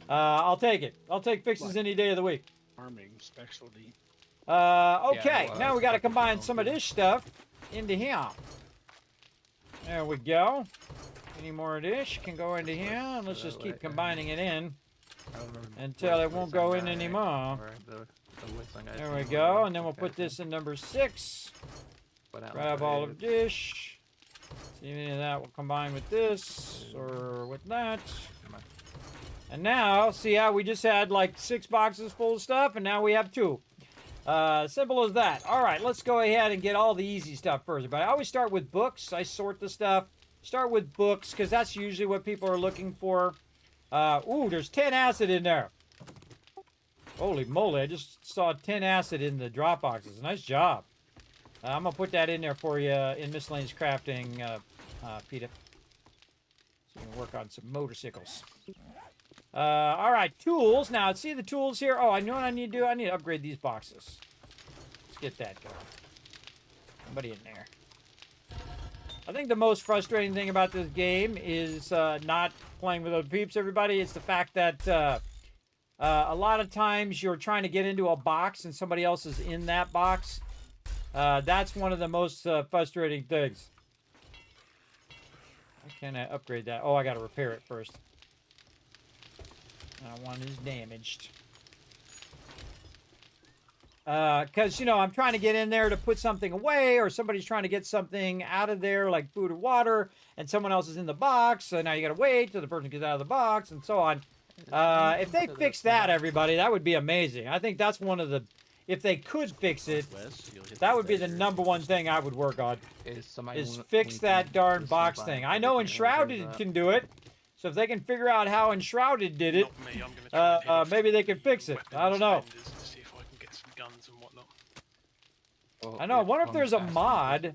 I'll take it. I'll take fixes any day of the week. Farming specialty. Okay, now we got to combine some of this stuff into here. There we go. Any more of this can go into here, and let's just keep combining it in until it won't go in anymore. There we go, and then we'll put this in number 6. Grab all of this. See if any of that will combine with this or with that. And now, see how we just had like 6 boxes full of stuff, and now we have 2. Simple as that. All right, let's go ahead and get all the easy stuff first. But I always start with books. I sort the stuff. Start with books, because that's usually what people are looking for. Ooh, there's 10 acid in there. Holy moly, I just saw 10 acid in the drop boxes. Nice job. I'm going to put that in there for you in miscellaneous crafting, Peter. So you can work on some motorcycles. All right, tools. Now, see the tools here? Oh, I know what I need to do. I need to upgrade these boxes. Let's get that going. Somebody in there. I think the most frustrating thing about this game is not playing with other peeps, everybody. It's the fact that a lot of times you're trying to get into a box and somebody else is in that box. That's one of the most frustrating things. How can I upgrade that? Oh, I got to repair it first. One is damaged. Because, I'm trying to get in there to put something away, or somebody's trying to get something out of there, like food or water, and someone else is in the box, so now you gotta wait till the person gets out of the box, and so on. If they fix that, everybody, that would be amazing. I think that's one of the... If they could fix it, that would be the #1 thing I would work on, is fix that darn box thing. I know Enshrouded can do it, so if they can figure out how Enshrouded did it, maybe they can fix it. I don't know. I know. I wonder if there's a mod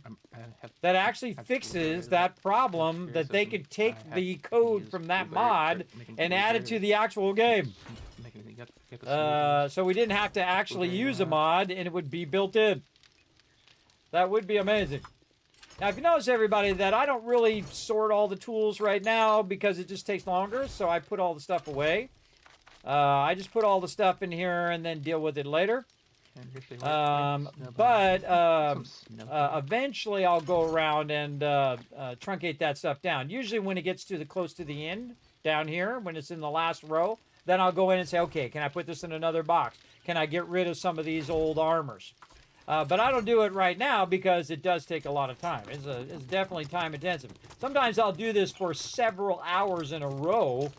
that actually fixes that problem, that they could take the code from that mod and add it to the actual game. So we didn't have to actually use a mod, and it would be built in. That would be amazing. Now, if you notice, everybody, that I don't really sort all the tools right now because it just takes longer, so I put all the stuff away. I just put all the stuff in here and then deal with it later. And usually we're playing snow But Some snow eventually I'll go around and truncate that stuff down. Usually when it gets to the close to the end down here, when it's in the last row, then I'll go in and say, okay, can I put this in another box? Can I get rid of some of these old armors? But I don't do it right now because it does take a lot of time. It's definitely time intensive. Sometimes I'll do this for several hours in a row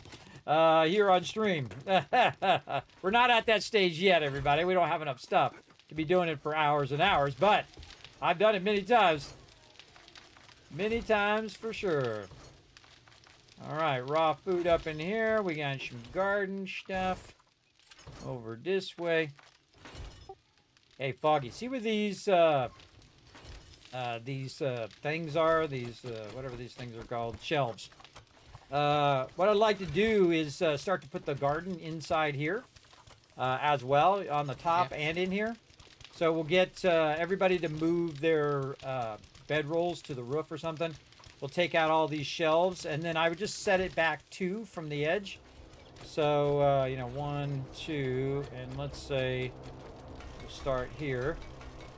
here on stream. We're not at that stage yet, everybody. We don't have enough stuff to be doing it for hours and hours, but I've done it many times. Many times for sure. All right, raw food up in here. We got some garden stuff over this way. Hey, Foggy, see what these things are? These, whatever these things are called, shelves. What I'd like to do is start to put the garden inside here as well, on the top and in here. So we'll get everybody to move their bedrolls to the roof or something. We'll take out all these shelves, and then I would just set it back 2 from the edge. So, you know, 1, 2, and let's say we'll start here.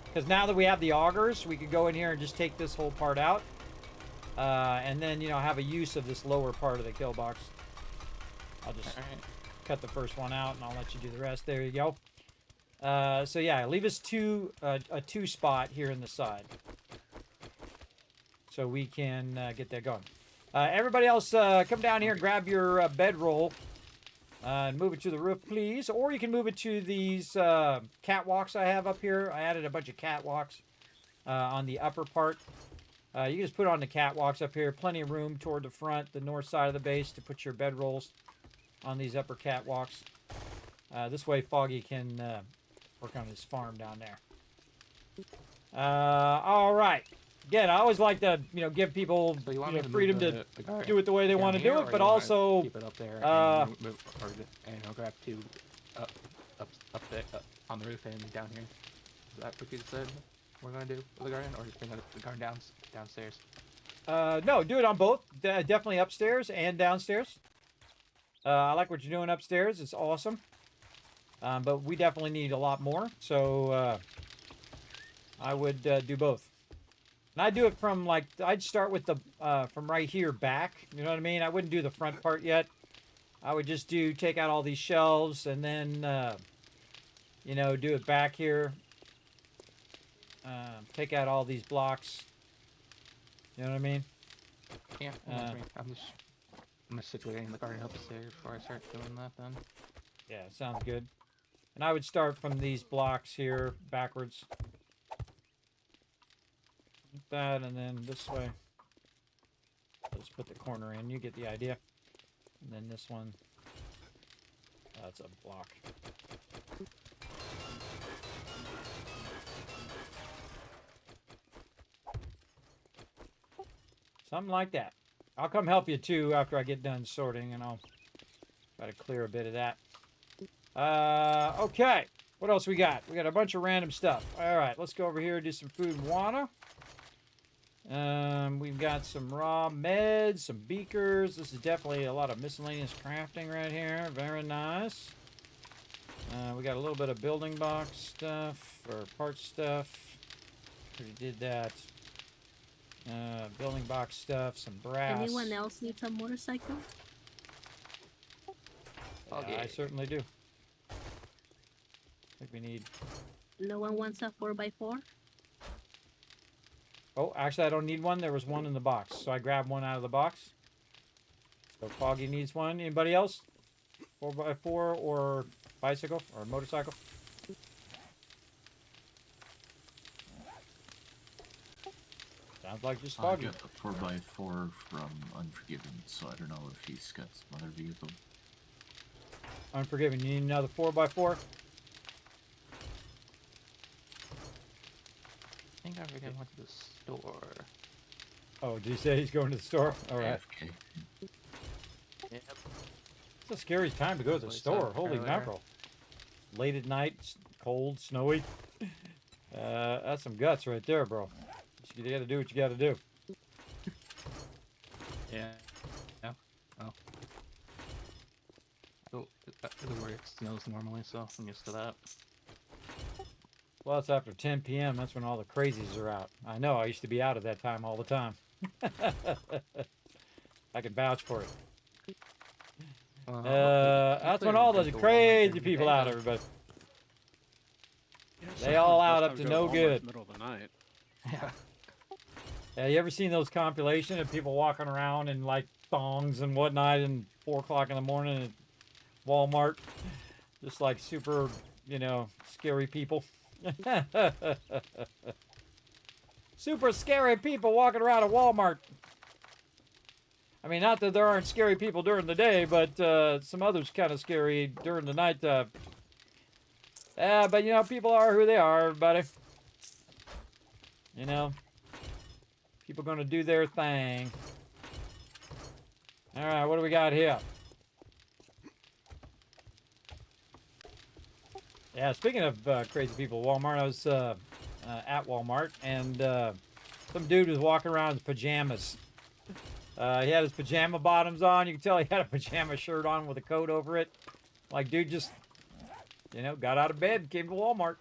Because now that we have the augers, we could go in here and just take this whole part out. And then, you know, have a use of this lower part of the kill box. I'll just cut the first one out, and I'll let you do the rest. There you go. So yeah, leave us a 2 spot here in the side, so we can get that going. Everybody else, come down here and grab your bedroll and move it to the roof, please. Or you can move it to these catwalks I have up here. I added a bunch of catwalks on the upper part. You can just put it on the catwalks up here. Plenty of room toward the front, the north side of the base, to put your bedrolls on these upper catwalks. This way Foggy can work on his farm down there. All right. Again, I always like to, you know, give people freedom to do it the way they want to do it, but also keep it up there and move, and I'll grab 2 up there, on the roof and down here. Is that what you said we're gonna do with the garden, or just bring the garden downstairs? No, do it on both. Definitely upstairs and downstairs. I like what you're doing upstairs. It's awesome. But we definitely need a lot more, so I would do both. And I do it from, like, I'd start with the from right here back. You know what I mean? I wouldn't do the front part yet. I would just take out all these shelves and then, you know, do it back here. Take out all these blocks. You know what I mean? Yeah, I'm just situating the garden upstairs before I start doing that then. Yeah, sounds good. And I would start from these blocks here backwards. Like that, and then this way. Let's put the corner in. You get the idea. And then this one. That's a block. Something like that. I'll come help you too after I get done sorting, and I'll try to clear a bit of that. Okay. What else we got? We got a bunch of random stuff. All right, let's go over here and do some food and water. We've got some raw meds, some beakers. This is definitely a lot of miscellaneous crafting right here. Very nice. We got a little bit of building box stuff, or part stuff. Already did that. Building box stuff, some brass. Anyone else needs a motorcycle? Yeah, I certainly do. I think we need... No one wants a 4x4? Oh, actually, I don't need one. There was one in the box, so I grabbed one out of the box. So Foggy needs one. Anybody else? 4x4 or bicycle or motorcycle? Sounds like just Foggy. I got the 4x4 from Unforgiven, so I don't know if he's got some other vehicle. Unforgiven, you need another 4x4? I think Unforgiven went to the store. Oh, did he say he's going to the store? All right. AFK. Yep. It's a scary time to go to the store. Holy mackerel. Late at night, cold, snowy. That's some guts right there, bro. You gotta do what you gotta do. Yeah. Yeah. Oh. where it snows normally, so I'm used to that. Plus, after 10 p.m., that's when all the crazies are out. I know, I used to be out at that time all the time. I can vouch for it. That's when all the crazy people out, everybody. Yeah, They all out up sometimes to go no Walmart's good. Middle of the night. Yeah. Yeah, you ever seen those compilation of people walking around in like thongs and whatnot and 4 o'clock in the morning at Walmart? Just like super, you know, scary people. Super scary people walking around at Walmart. I mean, not that there aren't scary people during the day, but some others kind of scary during the night. But you know, people are who they are, everybody. You know, people gonna do their thing. All right, what do we got here? Yeah, speaking of crazy people, Walmart. I was at Walmart, and some dude was walking around in his pajamas. He had his pajama bottoms on. You can tell he had a pajama shirt on with a coat over it. Like, dude just, you know, got out of bed and came to Walmart.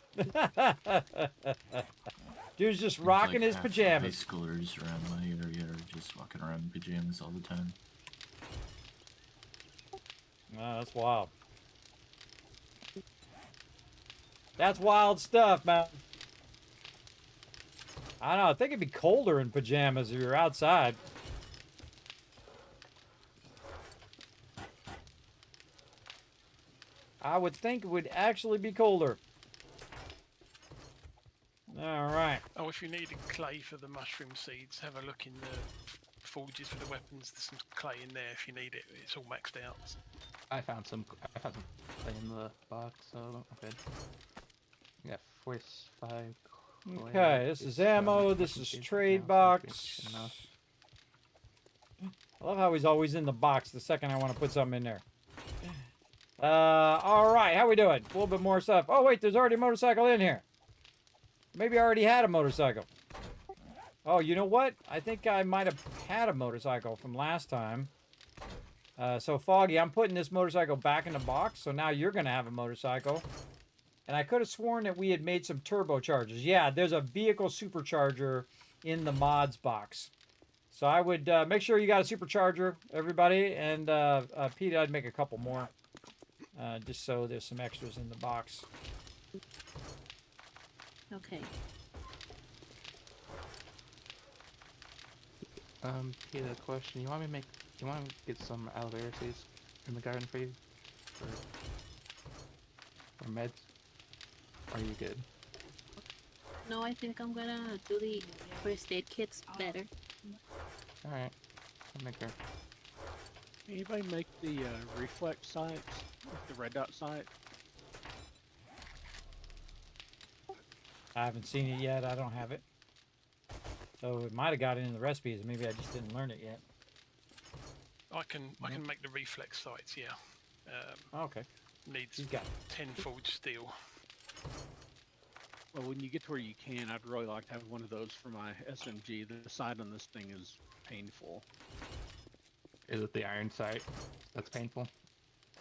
Dude's just Seems rocking like his half the pajamas. High schoolers around my area are just walking around in pajamas all the time. Oh, that's wild. That's wild stuff, man. I don't know. I think it'd be colder in pajamas if you're outside. I would think it would actually be colder. All right. Oh, if you needed clay for the mushroom seeds, have a look in the forges for the weapons. There's some clay in there if you need it. It's all maxed out. I found some clay in the box, so I'm good. Yeah, 45 clay. Okay, this is ammo. This is trade box. I love how he's always in the box the second I want to put something in there. All right, how we doing? A little bit more stuff. Oh, wait, there's already a motorcycle in here. Maybe I already had a motorcycle. Oh, you know what? I think I might have had a motorcycle from last time. So, Foggy, I'm putting this motorcycle back in the box, so now you're going to have a motorcycle. And I could have sworn that we had made some turbochargers. Yeah, there's a vehicle supercharger in the mods box. So I would make sure you got a supercharger, everybody. And Pete, I'd make a couple more. Just so there's some extras in the box. Okay. Peter, a question. You want me to get some aloe vera seeds in the garden for you? For meds? Or are you good? No, I think I'm gonna do the first aid kits better. Alright. I'll make her. Anybody make the reflex sights with the red dot sight? I haven't seen it yet. I don't have it. So it might have got it in the recipes. Maybe I just didn't learn it yet. I can make the reflex sights. Yeah. Okay. Needs He's got it. 10 forged steel. Well, when you get to where you can, I'd really like to have one of those for my SMG. The sight on this thing is painful. Is it the iron sight that's painful?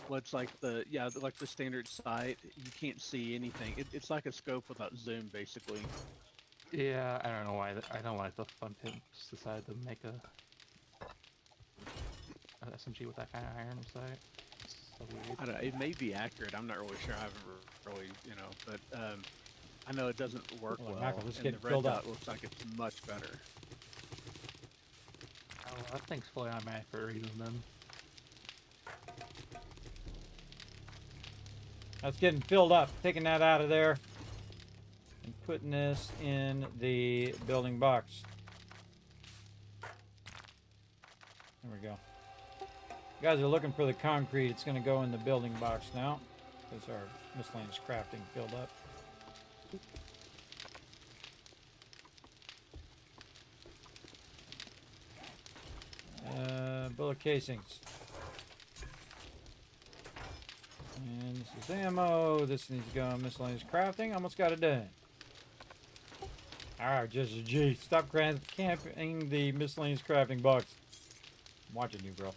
Well, it's like the standard sight. You can't see anything. It's like a scope without zoom, basically. Yeah, I don't know why. I don't like the fun pimps decided to make an SMG with that kind of iron sight. It's so weird. I don't know, it may be accurate. I'm not really sure. I've ever really, but I know it doesn't work Well, well. Michael, let's And get the red filled dot up. looks like it's much better. Oh, that thing's fully automatic for a reason then. That's getting filled up. Taking that out of there. And putting this in the building box. There we go. You guys are looking for the concrete. It's going to go in the building box now. Because our miscellaneous crafting filled up. Bullet casings. And this is ammo. This needs to go in miscellaneous crafting. Almost got it done. Alright, just a G. Stop camping the miscellaneous crafting box. I'm watching you, bro.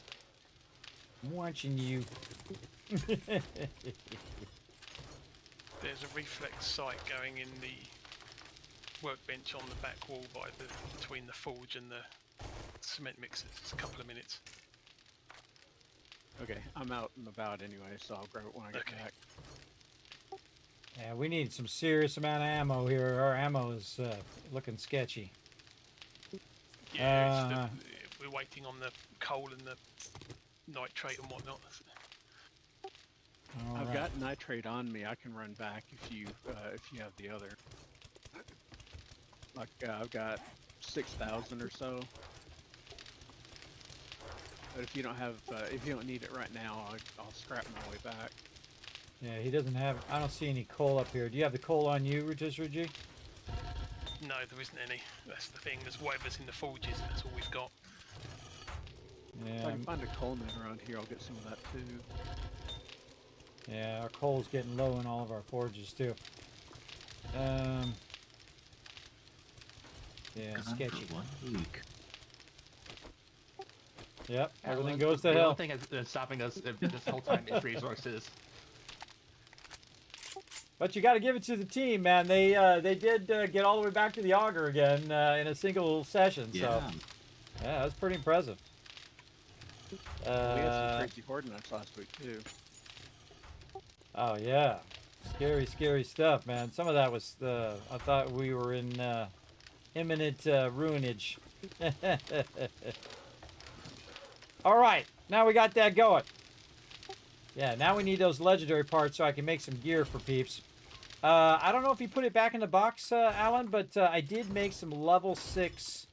I'm watching you. There's a reflex sight going in the workbench on the back wall between the forge and the cement mixers. It's a couple of minutes. Okay, I'm out and about anyway, so I'll grab it when I get back. Yeah, we need some serious amount of ammo here. Our ammo is looking sketchy. Yeah, we're waiting on the coal and the nitrate and whatnot. I've got nitrate on me. I can run back if you have the other. Like I've got 6,000 or so. But if you don't have, if you don't need it right now, I'll scrap my way back. Yeah, he doesn't have. I don't see any coal up here. Do you have the coal on you, Reggie? No, there isn't any. That's the thing. There's whatever's in the forges. That's all we've got. Yeah. If I can find a coal bin around here, I'll get some of that too. Yeah, our coal's getting low in all of our forges too. Yeah, sketchy. For 1 week. Yep, Yeah, everything well, goes to the hell. only thing that's stopping us this whole time is resources. But you got to give it to the team, man. They did get all the way back to the auger again in a single session. Yeah. So yeah, that's pretty impressive. We had some crazy horde nights last week too. Oh yeah, scary stuff, man. Some of that was I thought we were in imminent ruinage. All right, now we got that going. Yeah, now we need those legendary parts so I can make some gear for peeps. I don't know if you put it back in the box, Alan, but I did make some level 6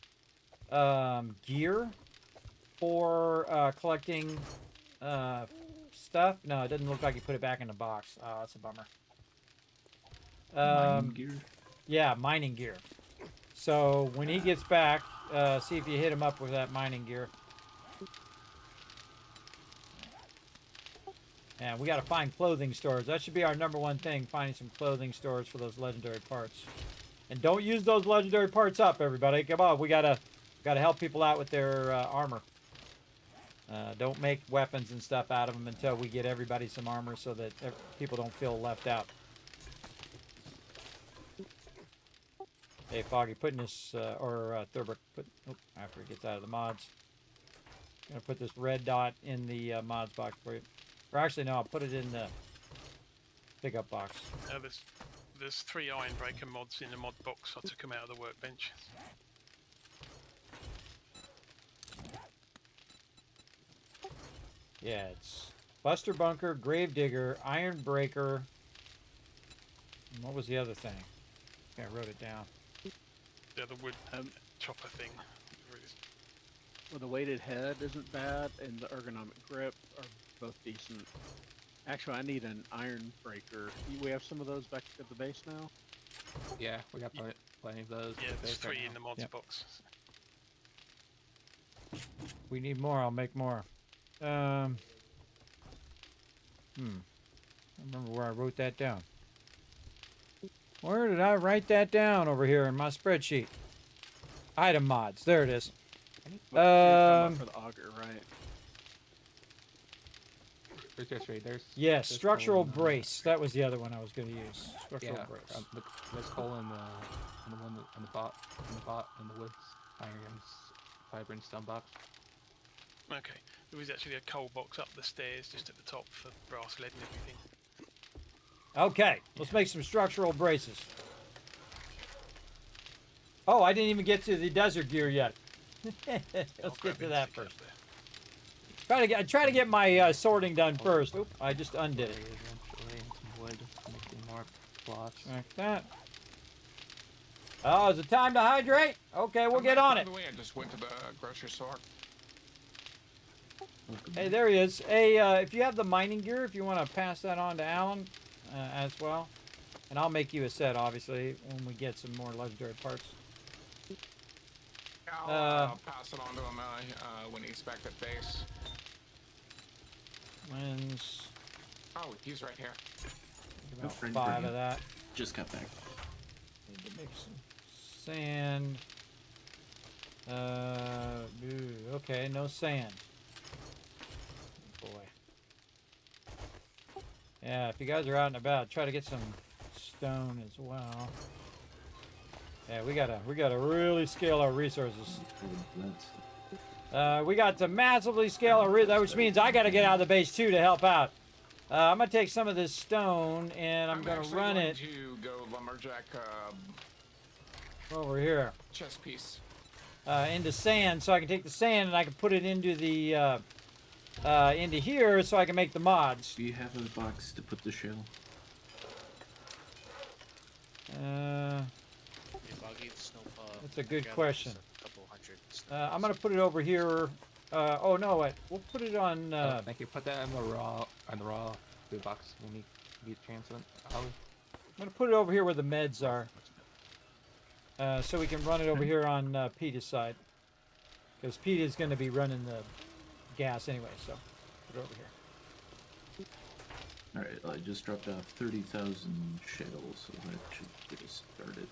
gear for collecting stuff. No, it doesn't look like you put it back in the box. Oh, that's a bummer. Mining gear. Yeah, mining gear. So when he gets back, see if you hit him up with that mining gear. Yeah, we got to find clothing stores. That should be our #1 thing, finding some clothing stores for those legendary parts. And don't use those legendary parts up, everybody. Come on, we gotta help people out with their armor. Don't make weapons and stuff out of them until we get everybody some armor so that people don't feel left out. Hey, Foggy, putting this, or Thurber, after it gets out of the mods. I'm gonna put this red dot in the mods box for you. Or actually, no, I'll put it in the pickup box. There's 3 Ironbreaker mods in the mod box. I took them out of the workbench. Yeah, it's Buster Bunker, Gravedigger, Ironbreaker. And what was the other thing? I wrote it down. The other wood chopper thing. Well, the weighted head isn't bad, and the ergonomic grip are both decent. Actually, I need an iron breaker. We have some of those back at the base now? Yeah, we got plenty of those. Yeah, there's 3 right in the mods Yep. box. We need more, I'll make more. I remember where I wrote that down. Where did I write that down over here in my spreadsheet? Item mods, there it is. You're talking about for the auger, right? There's Yes, there's structural coal in brace. That was the other one I was going to use. Structural Yeah, brace. there's coal in the one on the woods, irons, fiber and stone box. Okay, there was actually a coal box up the stairs just at the top for brass lead and everything. Okay, let's make some structural braces. Oh, I didn't even get to the desert gear yet. Let's get to that first. Try to get my sorting done first. Oop, I just undid it. Eventually, and some wood, making more plots. Like that. Oh, is it time to hydrate? Okay, we'll get on it. By the way, I just went to the grocery store. Hey, there he is. Hey, if you have the mining gear, if you want to pass that on to Alan as well. And I'll make you a set, obviously, when we get some more legendary parts. I'll pass it on to him when he's back at base. When's Oh, he's right here. about friend 5 for of you. that. Just got back. Need to make some sand. Okay, no sand. Boy. Yeah, if you guys are out and about, try to get some stone as well. Yeah, we gotta really scale our resources. We got to massively scale our resources, which means I gotta get out of the base too to help out. I'm gonna take some of this stone and I'm gonna actually run going it to go lumberjack over here chest piece. into sand, so I can take the sand and I can put it into the into here, so I can make the mods. Do you have a box to put the shell? That's a good question. A couple hundred. I'm gonna put it over here. Oh no, wait. We'll put it on. Thank you. Put that in the raw food box when you get a chance. I'm gonna put it over here where the meds are, so we can run it over here on Pete's side, because Pete is gonna be running the gas anyway. So put it over here. All right, I just dropped off 30,000 shells, so that should get us started.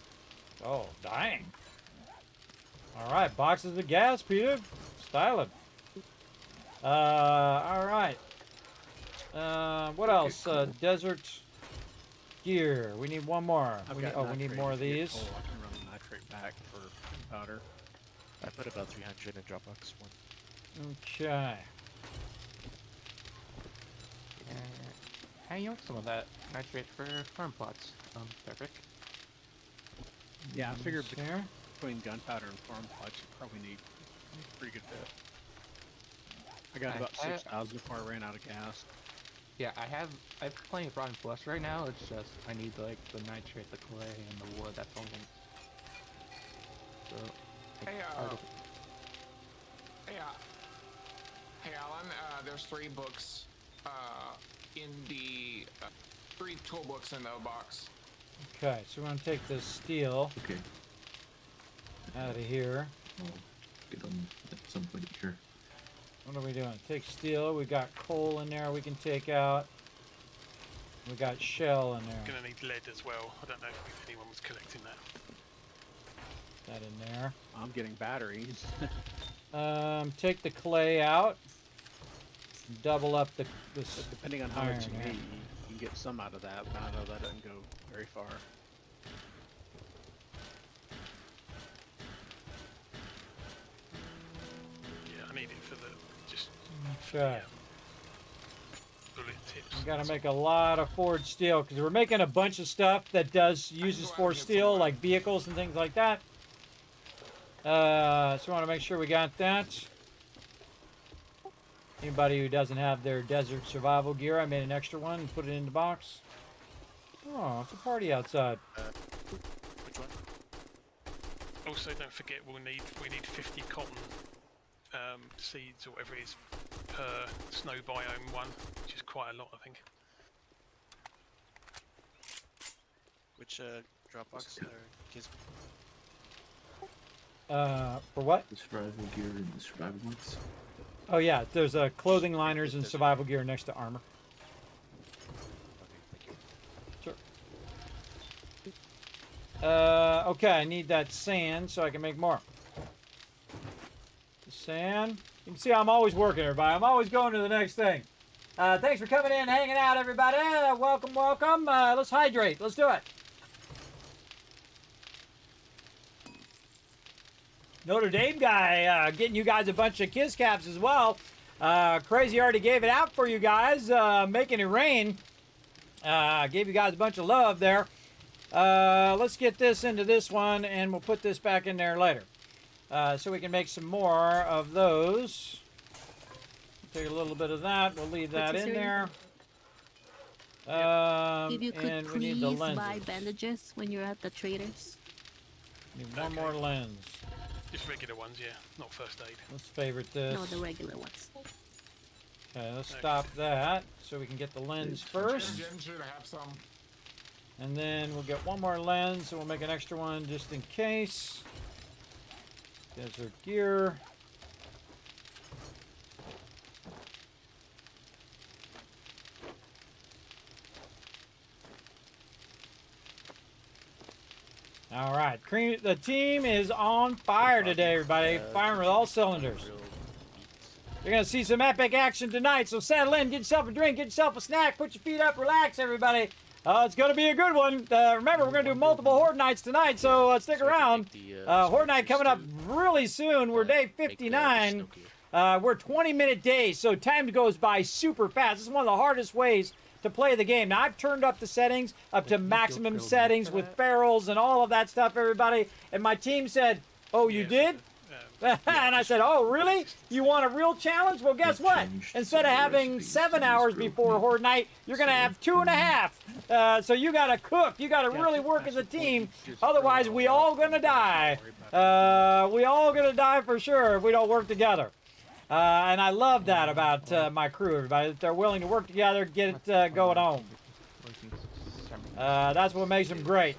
Oh, dang. All right, boxes of gas, Peter. Style it. All right. What else? Desert gear. We need one more. We need more of these. I can run the nitrate back for powder. I put about 300 in Dropbox 1. Okay. Hey, you want some of that nitrate for farm plots? Perfect. Yeah, I figured Here. between gunpowder and farm plots, you probably need a pretty good bit. I got about 6,000 before I ran out of gas. Yeah, I have plenty of rotten flesh right now. It's just I need like the nitrate, the clay, and the wood. That's all I need. So. Hey, Alan. There's 3 books in the 3 tool books in the box. Okay, so we're gonna take this steel Okay, out of here. I'll get on at some point here. What are we doing? Take steel. We got coal in there we can take out. We got shell in there. Gonna need lead as well. I don't know if anyone was collecting that. That in there. I'm getting batteries. Take the clay out. Double up the Depending on how much you iron, need, you can get some out of that, but I know that doesn't go very far. Yeah, I need it for the just Okay. bullet tips. We gotta make a lot of forged steel because we're making a bunch of stuff that uses forged steel, like vehicles and things like that. So we want to make sure we got that. Anybody who doesn't have their desert survival gear, I made an extra one and put it in the box. Oh, it's a party outside. Which one? Also, don't forget we need 50 cotton seeds or whatever it is per snow biome one, which is quite a lot, I think. Which Dropbox or Kismet? For what? The survival gear and the survival ones. Oh yeah, there's clothing liners and survival gear next to armor. Okay, thank you. Sure. Okay, I need that sand so I can make more. The sand. You can see I'm always working, everybody. I'm always going to the next thing. Thanks for coming in, hanging out, everybody. Welcome, welcome. Let's hydrate. Let's do it. Notre Dame guy getting you guys a bunch of kiss caps as well. Crazy already gave it out for you guys, making it rain. Gave you guys a bunch of love there. Let's get this into this one, and we'll put this back in there later. So we can make some more of those. Take a little bit of that. We'll leave that in there. If you could And we need please the lenses. buy bandages when you're at the traders. Need one more lens. Just regular ones, yeah, not first aid. Let's favorite this. No, the regular ones. Okay, let's stop that so we can get the lens first. Jen should have some. And then we'll get one more lens, and we'll make an extra one just in case. Desert gear. All right, the team is on fire today, everybody. Firing with all cylinders. Real You're going to see some epic action tonight, so settle in, get yourself a drink, get yourself a snack, put your feet up, relax, everybody. It's going to be a good one. Remember, we're going to do multiple Horde Nights tonight, so stick around. Horde Night coming up really soon. We're day 59. We're 20-minute days, so time goes by super fast. This is one of the hardest ways to play the game. Now, I've turned up the settings up to maximum settings with barrels and all of that stuff, everybody. And my team said, oh, you did? And I said, oh, really? You want a real challenge? Well, guess what? Instead of having 7 hours before Horde Night, you're going to have 2.5. So you got to cook. You got to really work as a team. Otherwise, we all going to die. We all going to die for sure if we don't work together. And I love that about my crew, everybody. That they're willing to work together, get it going on. That's what makes them great.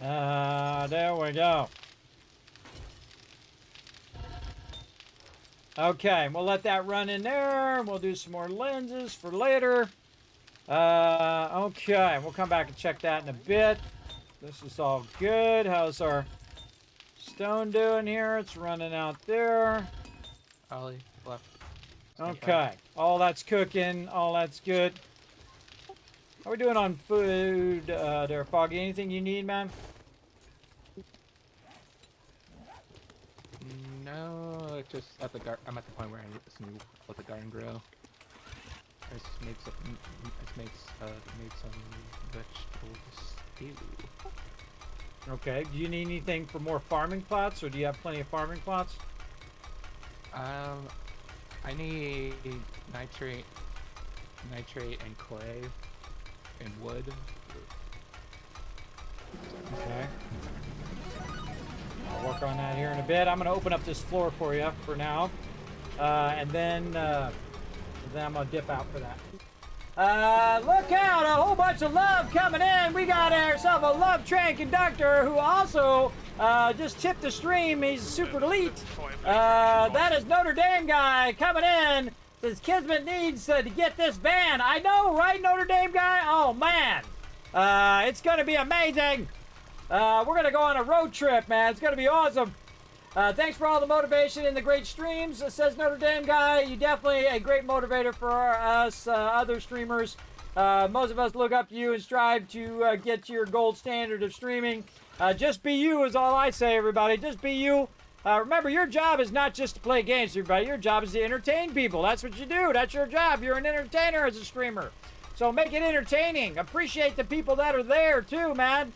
There we go. Okay, we'll let that run in there. We'll do some more lenses for later. Okay, we'll come back and check that in a bit. This is all good. How's our stone doing here? It's running out there. Ollie, left. Okay, all that's cooking. All that's good. How are we doing on food there, Foggy? Anything you need, man? No, it's just at the I'm at the point where I just need to let the garden grow. I just made some vegetable stew. Okay. Do you need anything for more farming plots, or do you have plenty of farming plots? I need nitrate and clay and wood. Okay. I'll work on that here in a bit. I'm going to open up this floor for you for now, and then I'm going to dip out for that. Look out! A whole bunch of love coming in. We got ourselves a love train conductor who also just tipped the stream. He's super elite. That is Notre Dame guy coming in. Says Kismet needs to get this van. I know, right, Notre Dame guy? Oh, man. It's going to be amazing. We're going to go on a road trip, man. It's going to be awesome. Thanks for all the motivation and the great streams, says Notre Dame guy. You definitely a great motivator for us other streamers. Most of us look up to you and strive to get to your gold standard of streaming. Just be you is all I say, everybody. Just be you. Remember, your job is not just to play games, everybody. Your job is to entertain people. That's what you do. That's your job. You're an entertainer as a streamer. So make it entertaining. Appreciate the people that are there, too, man.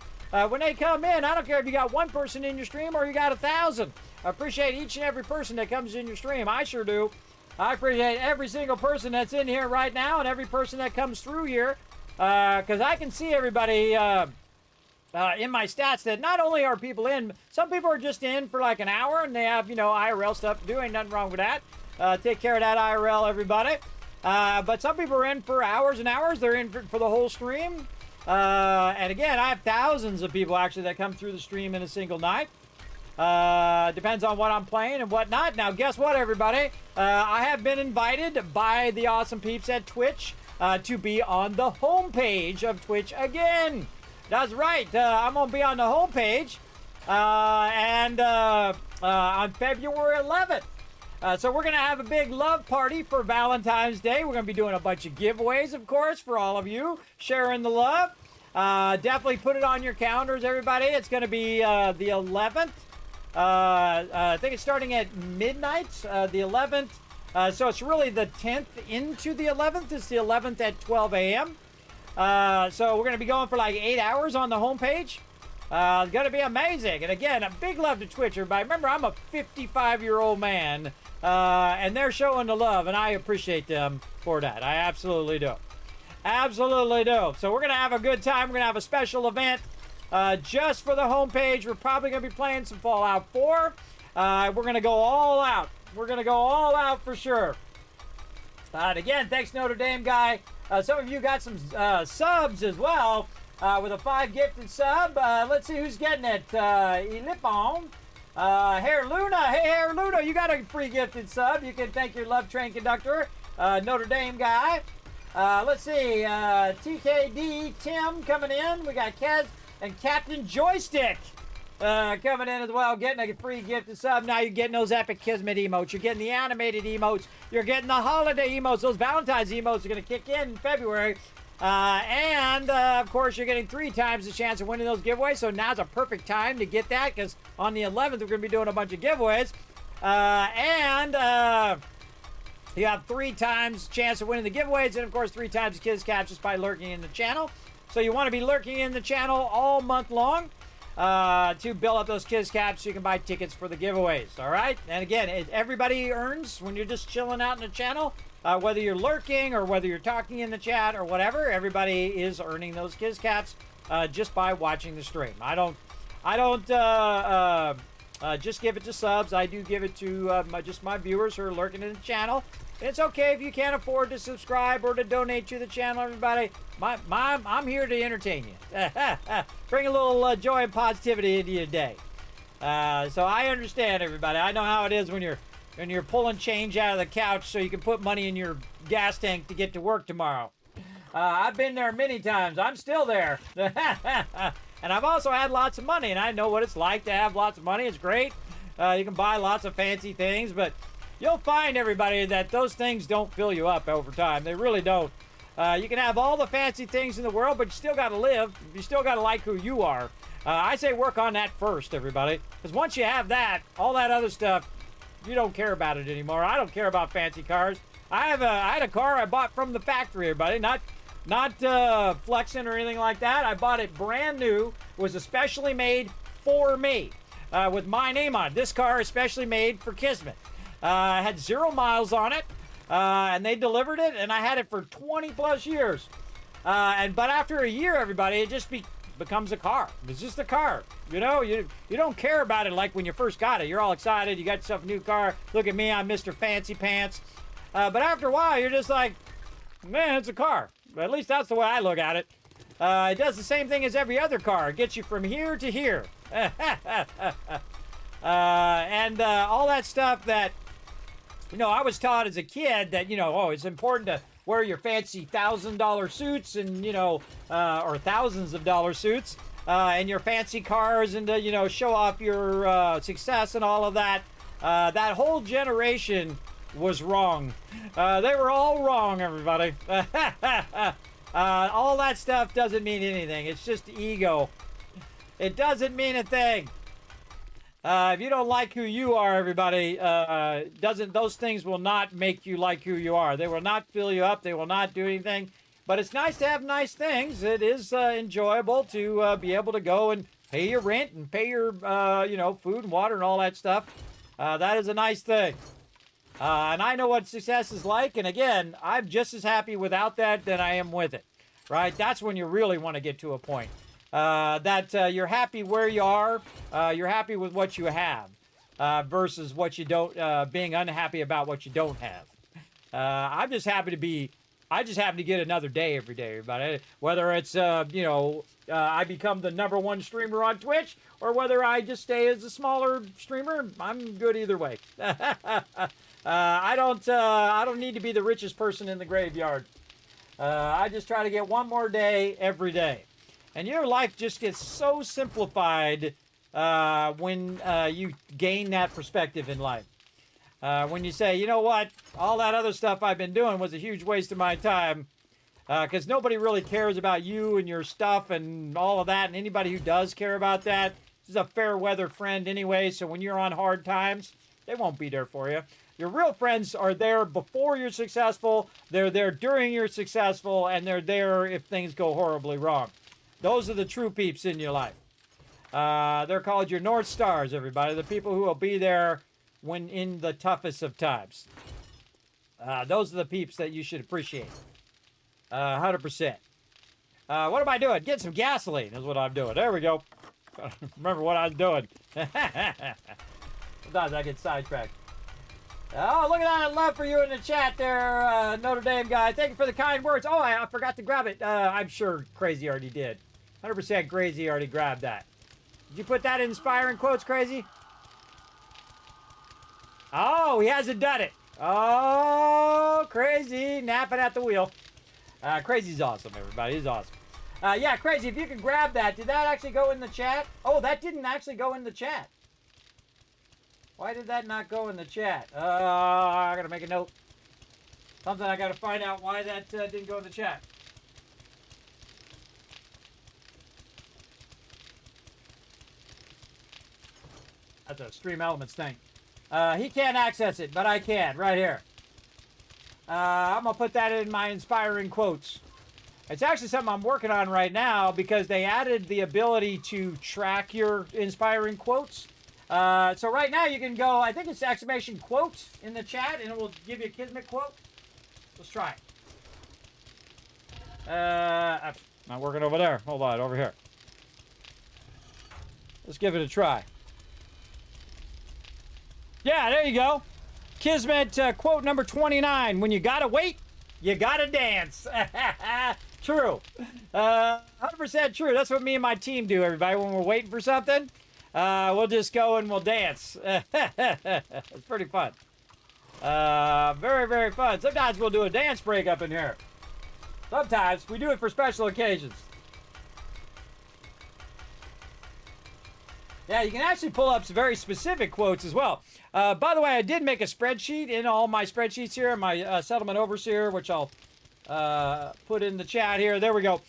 When they come in, I don't care if you got one person in your stream or you got 1,000. I appreciate each and every person that comes in your stream. I sure do. I appreciate every single person that's in here right now and every person that comes through here. Because I can see everybody in my stats that not only are people in, some people are just in for like an hour and they have, you know, IRL stuff to do. Ain't nothing wrong with that. Take care of that IRL, everybody. But some people are in for hours and hours. They're in for the whole stream. And again, I have thousands of people actually that come through the stream in a single night. Depends on what I'm playing and whatnot. Now, guess what, everybody? I have been invited by the awesome peeps at Twitch to be on the homepage of Twitch again. That's right. I'm going to be on the homepage and on February 11th. So we're going to have a big love party for Valentine's Day. We're going to be doing a bunch of giveaways, of course, for all of you sharing the love. Definitely put it on your calendars, everybody. It's going to be the 11th. I think it's starting at midnight, the 11th. So it's really the 10th into the 11th. It's the 11th at 12 a.m. So we're going to be going for like 8 hours on the homepage. It's going to be amazing. And again, a big love to Twitch, everybody. Remember, I'm a 55-year-old man, and they're showing the love, and I appreciate them for that. I absolutely do. Absolutely do. So we're going to have a good time. We're going to have a special event just for the homepage. We're probably going to be playing some Fallout 4. We're going to go all out. We're going to go all out for sure. And again, thanks, Notre Dame guy. Some of you got some subs as well. With a 5 gifted sub. Let's see who's getting it. Elipon. Hair Luna. Hey, Hair Luna, you got a free gifted sub. You can thank your love train conductor, Notre Dame guy. Let's see. TKD Tim coming in. We got Kez and Captain Joystick. coming in as well, getting a free gift and sub. Now you're getting those epic Kismet emotes. You're getting the animated emotes. You're getting the holiday emotes. Those Valentine's emotes are going to kick in February. And of course, you're getting 3 times the chance of winning those giveaways. So now's a perfect time to get that, because on the 11th, we're going to be doing a bunch of giveaways. You have 3 times chance of winning the giveaways, and of course 3 times the Kids Caps just by lurking in the channel. So you want to be lurking in the channel all month long to build up those Kids Caps so you can buy tickets for the giveaways. All right. And again, everybody earns when you're just chilling out in the channel. Whether you're lurking or whether you're talking in the chat or whatever, everybody is earning those Kids Caps just by watching the stream. I don't just give it to subs. I do give it to just my viewers who are lurking in the channel. It's okay if you can't afford to subscribe or to donate to the channel, everybody. I'm here to entertain you. Bring a little joy and positivity into your day. So I understand, everybody. I know how it is when you're pulling change out of the couch so you can put money in your gas tank to get to work tomorrow. I've been there many times. I'm still there. And I've also had lots of money, and I know what it's like to have lots of money. It's great. You can buy lots of fancy things, but you'll find, everybody, that those things don't fill you up over time. They really don't. You can have all the fancy things in the world, but you still got to live. You still got to like who you are. I say work on that first, everybody, because once you have that, all that other stuff, you don't care about it anymore. I don't care about fancy cars. I had a car I bought from the factory, everybody, not flexing or anything like that. I bought it brand new. It was especially made for me with my name on it. This car is especially made for Kismet. Had 0 miles on it, and they delivered it, and I had it for 20 plus years. But after a year, everybody, it just becomes a car. It's just a car. You know, you don't care about it like when you first got it. You're all excited. You got yourself a new car. Look at me, I'm Mr. Fancy Pants. But after a while, you're just like, man, it's a car. At least that's the way I look at it. It does the same thing as every other car. It gets you from here to here. All that stuff that, I was taught as a kid that, it's important to wear your fancy $1,000 suits and, or thousands of dollar suits and your fancy cars and to, show off your success and all of that. That whole generation was wrong. They were all wrong, everybody. All that stuff doesn't mean anything. It's just ego. It doesn't mean a thing. If you don't like who you are, everybody, those things will not make you like who you are. They will not fill you up. They will not do anything. But it's nice to have nice things. It is enjoyable to be able to go and pay your rent and pay your, food and water and all that stuff. That is a nice thing. And I know what success is like. And again, I'm just as happy without that than I am with it. Right? That's when you really want to get to a point. That you're happy where you are. You're happy with what you have. Versus what you don't, being unhappy about what you don't have. I'm just happy to get another day every day, everybody. Whether it's, I become the #1 streamer on Twitch, or whether I just stay as a smaller streamer, I'm good either way. I don't need to be the richest person in the graveyard. I just try to get one more day every day. And your life just gets so simplified when you gain that perspective in life. When you say, you know what, all that other stuff I've been doing was a huge waste of my time, because nobody really cares about you and your stuff and all of that, and anybody who does care about that is a fair weather friend anyway, so when you're on hard times, they won't be there for you. Your real friends are there before you're successful, they're there during you're successful, and they're there if things go horribly wrong. Those are the true peeps in your life. They're called your North Stars, everybody, the people who will be there when in the toughest of times. Those are the peeps that you should appreciate. 100%. What am I doing? Getting some gasoline is what I'm doing. There we go. Remember what I was doing. Sometimes I get sidetracked. Oh, look at that love for you in the chat there, Notre Dame guy. Thank you for the kind words. Oh, I forgot to grab it. I'm sure Crazy already did. 100% Crazy already grabbed that. Did you put that in inspiring quotes, Crazy? Oh, he hasn't done it. Oh, Crazy napping at the wheel. Crazy's awesome, everybody. He's awesome. Yeah, Crazy, if you could grab that. Did that actually go in the chat? Oh, that didn't actually go in the chat. Why did that not go in the chat? I gotta make a note. Something I gotta find out why that didn't go in the chat. That's a Stream Elements thing. He can't access it, but I can, right here. I'm gonna put that in my inspiring quotes. It's actually something I'm working on right now because they added the ability to track your inspiring quotes. So right now you can go, I think it's exclamation quote in the chat and it will give you a Kismet quote. Let's try it. I'm not working over there. Hold on, over here. Let's give it a try. Yeah, there you go. Kismet quote number 29. When you gotta wait, you gotta dance. True. 100% true. That's what me and my team do, everybody. When we're waiting for something, we'll just go and we'll dance. It's pretty fun. Very, very fun. Sometimes we'll do a dance break up in here. Sometimes we do it for special occasions. Yeah, you can actually pull up some very specific quotes as well. By the way, I did make a spreadsheet in all my spreadsheets here, my settlement overseer, which I'll put in the chat here. There we go.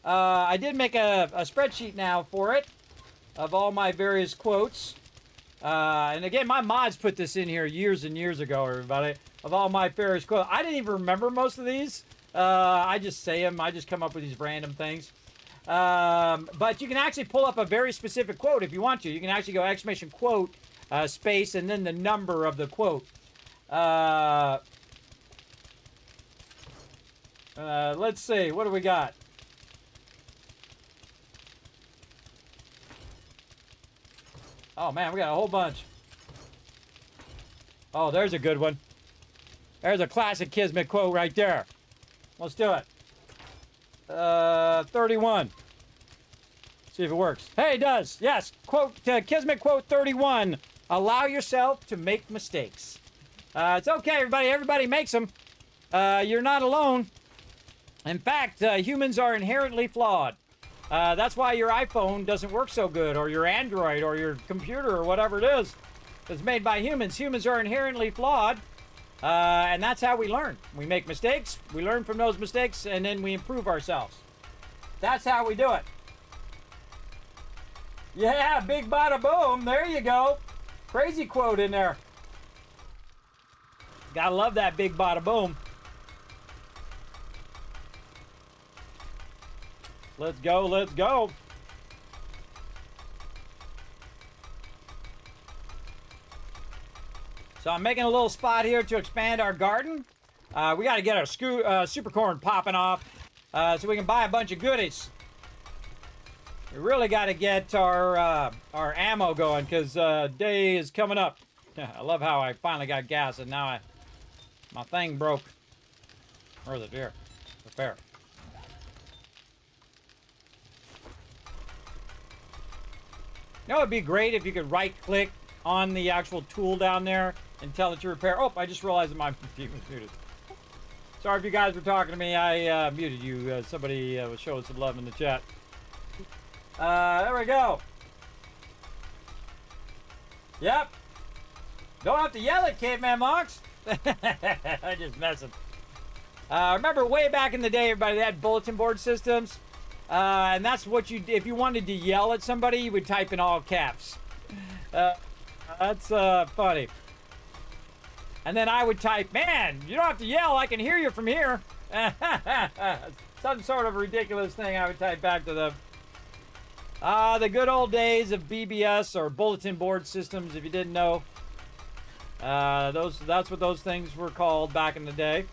I did make a spreadsheet now for it of all my various quotes. And again, my mods put this in here years and years ago, everybody, of all my various quotes. I didn't even remember most of these. I just say them. I just come up with these random things. But you can actually pull up a very specific quote if you want to. You can actually go exclamation quote, space, and then the number of the quote. Let's see. What do we got? Oh, man, we got a whole bunch. Oh, there's a good one. There's a classic Kismet quote right there. Let's do it. 31. See if it works. Hey, it does. Yes. Quote Kismet quote 31. Allow yourself to make mistakes. It's okay, everybody. Everybody makes them. You're not alone. In fact, humans are inherently flawed. That's why your iPhone doesn't work so good, or your Android, or your computer, or whatever it is. It's made by humans. Humans are inherently flawed. And that's how we learn. We make mistakes, we learn from those mistakes, and then we improve ourselves. That's how we do it. Yeah, big bada boom. There you go. Crazy quote in there. Gotta love that big bada boom. Let's go, let's go. So I'm making a little spot here to expand our garden. We got to get our super corn popping off so we can buy a bunch of goodies. We really got to get our ammo going because day is coming up. I love how I finally got gas and now my thing broke. Where is it? Here. Repair. You know, it'd be great if you could right-click on the actual tool down there and tell it to repair. Oh, I just realized that my computer was muted. Sorry if you guys were talking to me. I muted you. Somebody was showing some love in the chat. There we go. Yep. Don't have to yell at Caveman Mox. I'm just messing. Remember way back in the day, everybody, they had bulletin board systems. And that's what you, if you wanted to yell at somebody, you would type in all caps. That's funny. And then I would type, man, you don't have to yell, I can hear you from here. Some sort of ridiculous thing I would type back to them. The good old days of BBS or bulletin board systems, if you didn't know. That's what those things were called back in the day.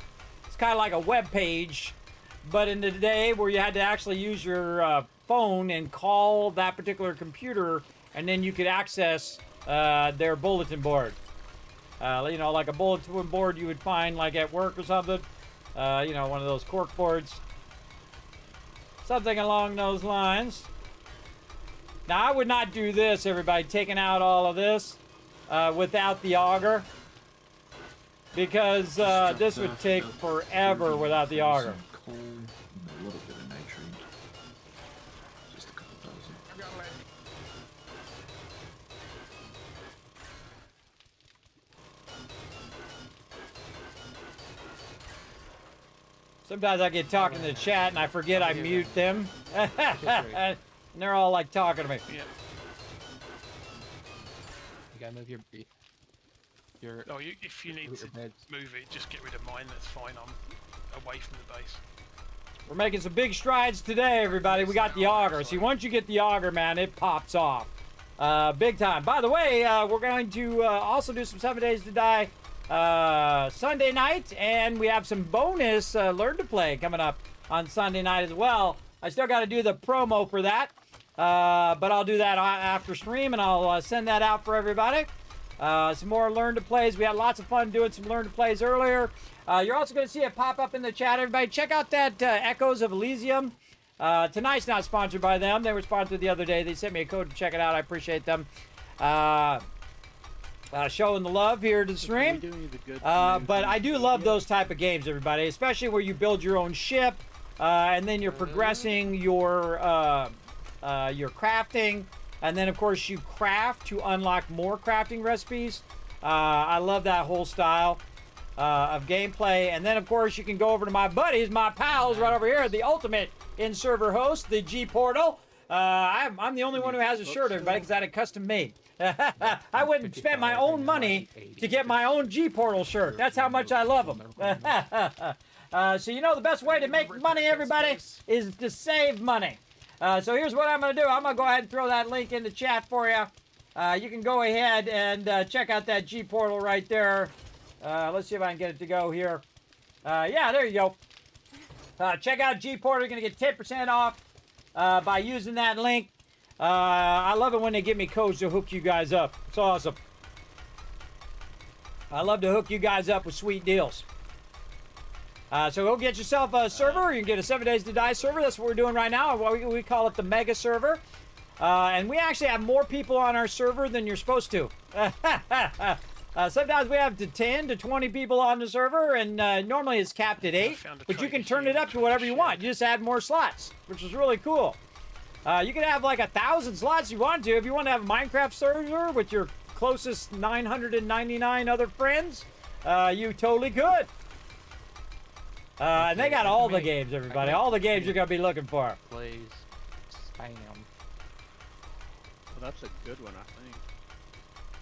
It's kind of like a web page, but in the day where you had to actually use your phone and call that particular computer, and then you could access their bulletin board. You know, like a bulletin board you would find like at work or something. You know, one of those cork boards. Something along those lines. Now, I would not do this, everybody, taking out all of this without the auger. Because this would take forever without the auger. Coal and a little bit of nitrate. Sometimes I get talking to the chat and I forget I mute them. And they're all like talking to me. Yeah. You gotta move your Oh, if you need Move to your beds. move it, just get rid of mine. That's fine. I'm away from the base. We're making some big strides today, everybody. We got the auger. See, once you get the auger, man, it pops off. Big time. By the way, we're going to also do some 7 Days to Die Sunday night, and we have some bonus Learn to Play coming up on Sunday night as well. I still got to do the promo for that, but I'll do that after stream, and I'll send that out for everybody. Some more Learn to Plays. We had lots of fun doing some Learn to Plays earlier. You're also going to see it pop up in the chat, everybody. Check out that Echoes of Elysium. Tonight's not sponsored by them. They were sponsored the other day. They sent me a code to check it out. I appreciate them. Showing the love here to the stream. But I do love those type of games, everybody, especially where you build your own ship, and then you're progressing your crafting, and then of course you craft to unlock more crafting recipes. I love that whole style of gameplay. And then of course you can go over to my buddies, my pals right over here, the ultimate in-server host, the G Portal. I'm the only one who has a shirt, everybody, because I had it custom made. I wouldn't spend my own money to get my own G Portal shirt. That's how much I love them. So you know the best way to make money, everybody, is to save money. So here's what I'm going to do. I'm going to go ahead and throw that link in the chat for you. You can go ahead and check out that G Portal right there. Let's see if I can get it to go here. Yeah, there you go. Check out G Portal. You're going to get 10% off by using that link. I love it when they give me codes to hook you guys up. It's awesome. I love to hook you guys up with sweet deals. So go get yourself a server. You can get a 7 Days to Die server. That's what we're doing right now. We call it the Mega Server. And we actually have more people on our server than you're supposed to. Sometimes we have to 10 to 20 people on the server, and normally it's capped at 8. But you can turn it up to whatever you want. You just add more slots, which is really cool. You can have like 1,000 slots if you want to. If you want to have a Minecraft server with your closest 999 other friends, you totally could. And they got all the games, everybody. All the games you're going to be looking for. Plays spam. Well, that's a good one, I think.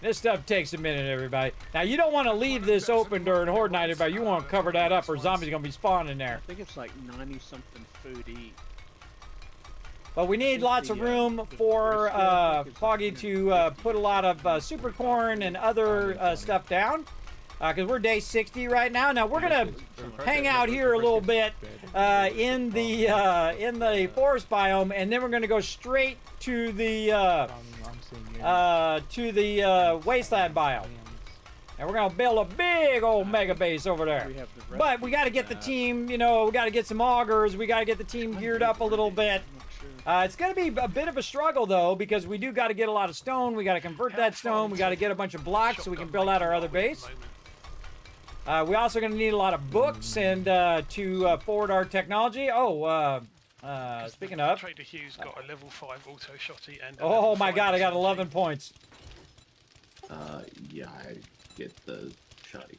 This stuff takes a minute, everybody. Now, you don't want to leave this open during Horde Night, everybody. You want to cover that up or zombies are going to be spawning there. I think it's like 90-something food each. But we need lots of room for Foggy to put a lot of super corn and other stuff down. Because we're day 60 right now. Now we're gonna hang out here a little bit in the forest biome, and then we're gonna go straight to the wasteland biome, and we're gonna build a big old mega base over there. But we got to get the team, you know, we got to get some augers. We got to get the team geared up a little bit. It's going to be a bit of a struggle, though, because we do got to get a lot of stone. We got to convert that stone. We got to get a bunch of blocks so we can build out our other base. We also going to need a lot of books and to forward our technology. Oh, speaking of, Trader Hugh's got a level 5 auto shotty and. Oh my God! I got 11 points. Yeah, I get the shotty.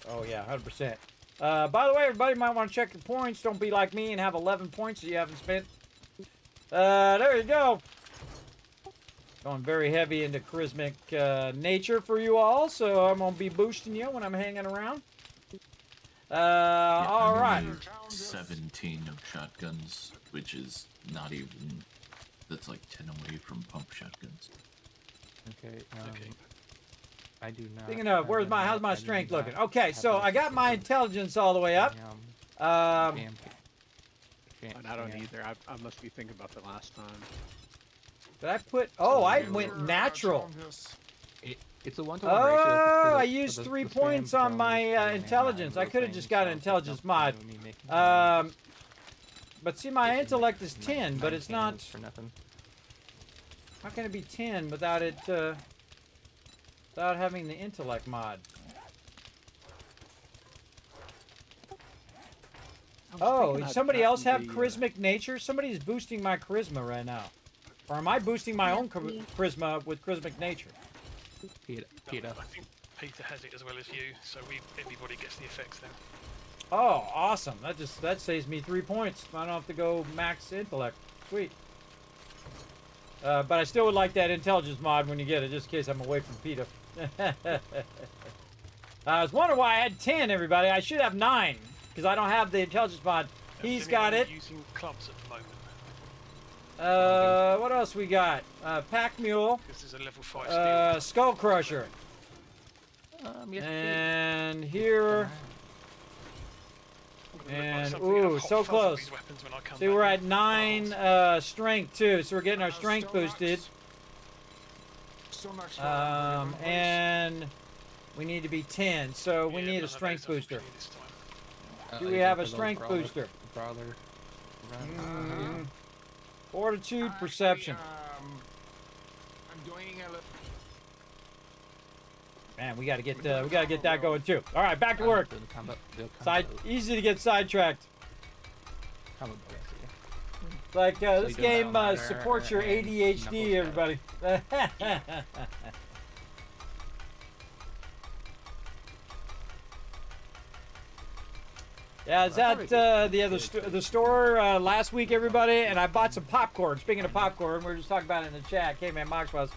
Oh yeah, 100%. By the way, everybody might want to check your points. Don't be like me and have 11 points that you haven't spent. There you go. Going very heavy into charismatic nature for you all, so I'm gonna be boosting you when I'm hanging around. Yeah, all right. 17 of shotguns, which is not even. That's like 10 away from pump shotguns. Okay. I do not. Speaking of, how's my strength looking? Okay, so I got my intelligence all the way up. And I don't either. I must be thinking about the last time. Did I put? Oh, I went natural. It's a 1-to-1 ratio. Oh, I used 3 points on my intelligence. I could have just got an intelligence mod. But see, my intellect is 10, but it's not. For nothing. How can it be 10 without it? Without having the intellect mod? Oh, does somebody else have charismatic nature? Somebody's boosting my charisma right now. Or am I boosting my own charisma with charismatic nature? Peter. I think Peter has it as well as you, so everybody gets the effects then. Oh, awesome. That saves me 3 points. I don't have to go max intellect. Sweet. But I still would like that intelligence mod when you get it, just in case I'm away from PETA. I was wondering why I had 10, everybody. I should have 9, because I don't have the intelligence mod. He's got it. Using clubs at the moment. What else we got? Pack Mule. This is a level 5 steel. Skull Crusher. Yes, And here. I'm gonna look like And something ooh, of hot so fuzz of close. these weapons when I come See, back we're in. at 9 strength too, so we're getting our strength Still boosted. Still not And we need to be 10, so we Yeah, need none a of strength those booster. unfortunately this time. Do we have a strength booster? Brawler. Fortitude, perception. I'm doing a little. Man, we gotta get that going too. All right, back to work. Easy to get sidetracked. Like this game supports your ADHD, everybody. Yeah, I was at the store last week, everybody, and I bought some popcorn. Speaking of popcorn, we were just talking about it in the chat. Caveman Mox was.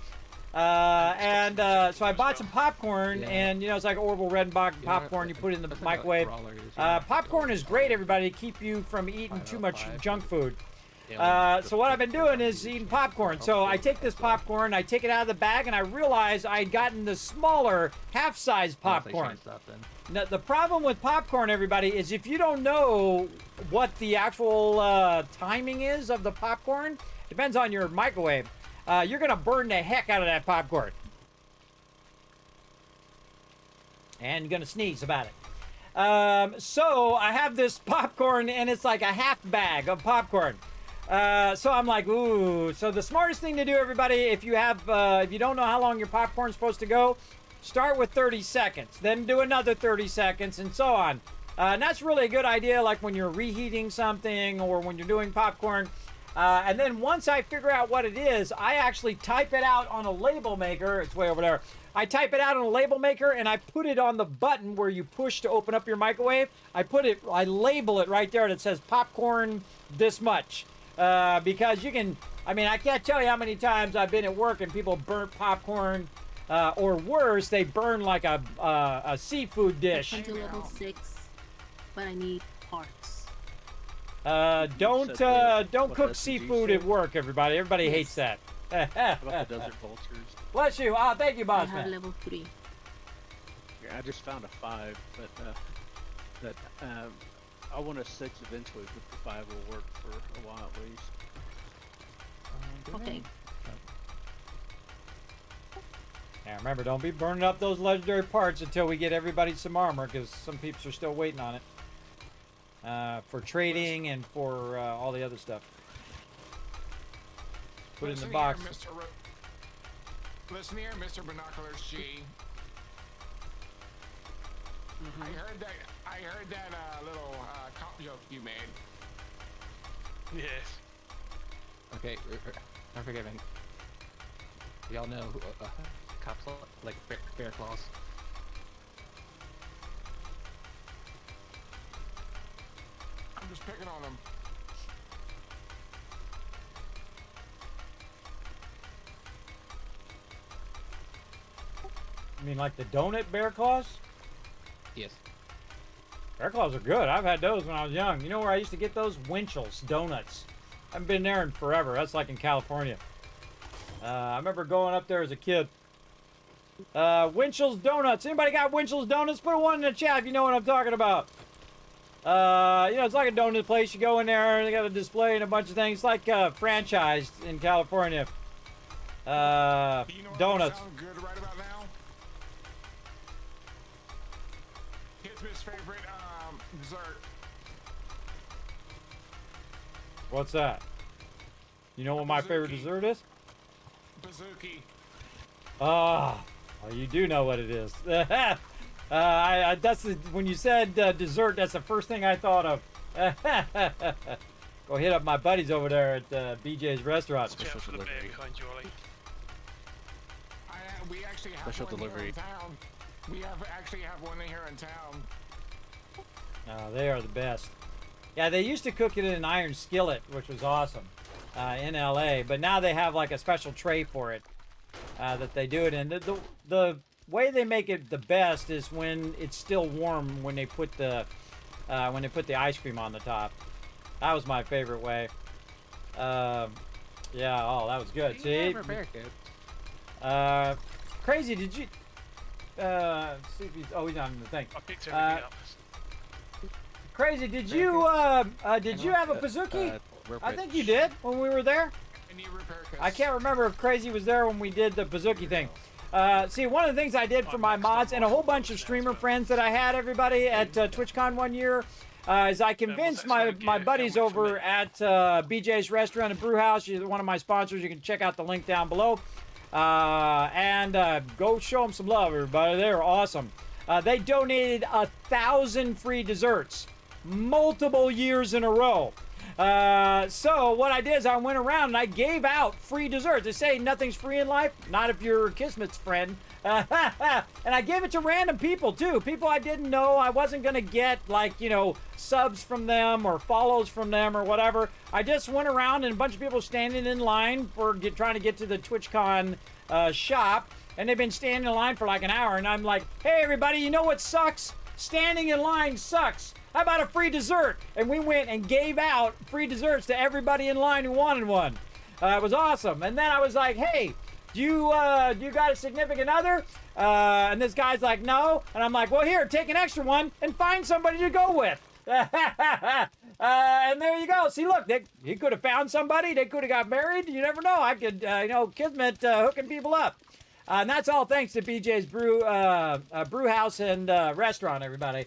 So I bought some popcorn, and you know, it's like Orville Redenbach popcorn. You put it in the microwave. Popcorn is great, everybody, to keep you from eating too much junk food. So what I've been doing is eating popcorn. So I take this popcorn, I take it out of the bag, and I realize I'd gotten the smaller half-size popcorn. Now, the problem with popcorn, everybody, is if you don't know what the actual timing is of the popcorn, depends on your microwave, you're going to burn the heck out of that popcorn. And you're going to sneeze about it. So I have this popcorn, and it's like a half bag of popcorn. So I'm like, ooh. So the smartest thing to do, everybody, if you don't know how long your popcorn's supposed to go, start with 30 seconds, then do another 30 seconds, and so on. And that's really a good idea, like when you're reheating something or when you're doing popcorn. And then once I figure out what it is, I actually type it out on a label maker. It's way over there. I type it out on a label maker, and I put it on the button where you push to open up your microwave. I label it right there that says popcorn this much. Because you can, I mean, I can't tell you how many times I've been at work and people burnt popcorn, or worse, they burn like a seafood dish. I'm to level 6, but I need parts. Don't cook seafood at work, everybody. Everybody hates that. How about the desert vultures? Bless you. Oh, thank you, I boss have man. level 3. Yeah, I just found a 5, but I want a 6 eventually, but the 5 will work for a while at least. Okay. Yeah, remember, don't be burning up those legendary parts until we get everybody some armor, because some peeps are still waiting on it. For trading and for all the other stuff. Put it in the box. Listen here, Mr. Binoculars G. I heard that little cop joke you made. Yes. Okay, I'm forgiving. Y'all know who, cops like bear claws. I'm just picking on them. You mean like the donut bear claws? Yes. Bear claws are good. I've had those when I was young. You know where I used to get those? Winchell's Donuts. I haven't been there in forever. That's like in California. I remember going up there as a kid. Winchell's Donuts. Anybody got Winchell's Donuts? Put a 1 in the chat if you know what I'm talking about. You know, it's like a donut place. You go in there, they got a display and a bunch of things. It's like franchised in California. You know what Donuts. sound good right about now? Kismet's favorite dessert. What's that? You know what my favorite dessert is? Bazooki. Oh, you do know what it is. That's when you said dessert, that's the first thing I thought of. Go hit up my buddies over there at BJ's restaurant. Special for the bear behind you, Ollie. We actually have Special one delivery. here in town. We actually have one here in town. Oh, they are the best. Yeah, they used to cook it in an iron skillet, which was awesome in LA. But now they have like a special tray for it that they do it in. The way they make it the best is when it's still warm when they put the ice cream on the top. That was my favorite way. Yeah, oh, that was good. See? Crazy, did you... see if he's... Oh, he's not in the thing. I picked everything up. Crazy, did you have a Pazuki? I think you did when we were there. I can't remember if Crazy was there when we did the Pazuki thing. See, one of the things I did for my mods and a whole bunch of streamer friends that I had, everybody, at TwitchCon one year, is I convinced my buddies over at BJ's Restaurant and Brew House. You're one of my sponsors. You can check out the link down below. And go show them some love, everybody. They're awesome. They donated 1,000 free desserts multiple years in a row. So what I did is I went around and I gave out free desserts. They say nothing's free in life, not if you're Kismet's friend. And I gave it to random people too. People I didn't know. I wasn't gonna get like, you know, subs from them or follows from them or whatever. I just went around and a bunch of people standing in line for trying to get to the TwitchCon shop, and they've been standing in line for like an hour, and I'm like, hey everybody, you know what sucks? Standing in line sucks. How about a free dessert? And we went and gave out free desserts to everybody in line who wanted one. It was awesome. And then I was like, hey, do you got a significant other? And this guy's like, no. And I'm like, well, here, take an extra one and find somebody to go with. And there you go. See, look, he could have found somebody. They could have got married. You never know. I could, Kismet hooking people up. And that's all thanks to BJ's Brew House and Restaurant, everybody.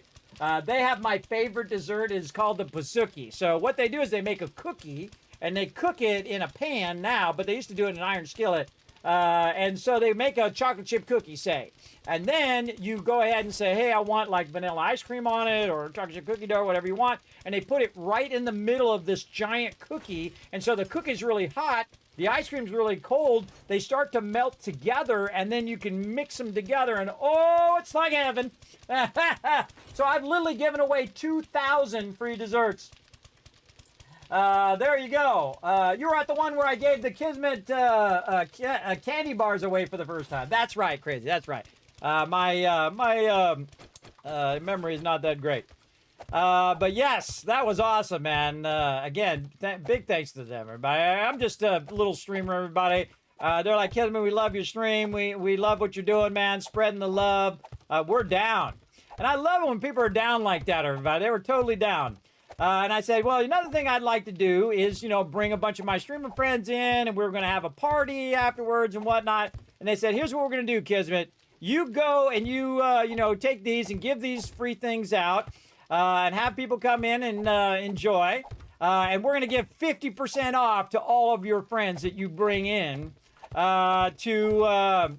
They have my favorite dessert. It's called the Pazuki. So what they do is they make a cookie, and they cook it in a pan now, but they used to do it in an iron skillet. And so they make a chocolate chip cookie, say. And then you go ahead and say, hey, I want like vanilla ice cream on it or chocolate chip cookie dough, whatever you want. And they put it right in the middle of this giant cookie. And so the cookie's really hot. The ice cream's really cold. They start to melt together, and then you can mix them together, and oh, it's like heaven. So I've literally given away 2,000 free desserts. There you go. You were at the one where I gave the Kismet candy bars away for the first time. That's right, Crazy. That's right. My memory is not that great. But yes, that was awesome, man. Again, big thanks to them, everybody. I'm just a little streamer, everybody. They're like, Kismet, we love your stream. We love what you're doing, man. Spreading the love. We're down. And I love it when people are down like that, everybody. They were totally down. And I said, well, another thing I'd like to do is, bring a bunch of my streamer friends in, and we're going to have a party afterwards and whatnot. And they said, here's what we're going to do, Kismet. You go and you take these and give these free things out. And have people come in and enjoy. And we're going to give 50% off to all of your friends that you bring in to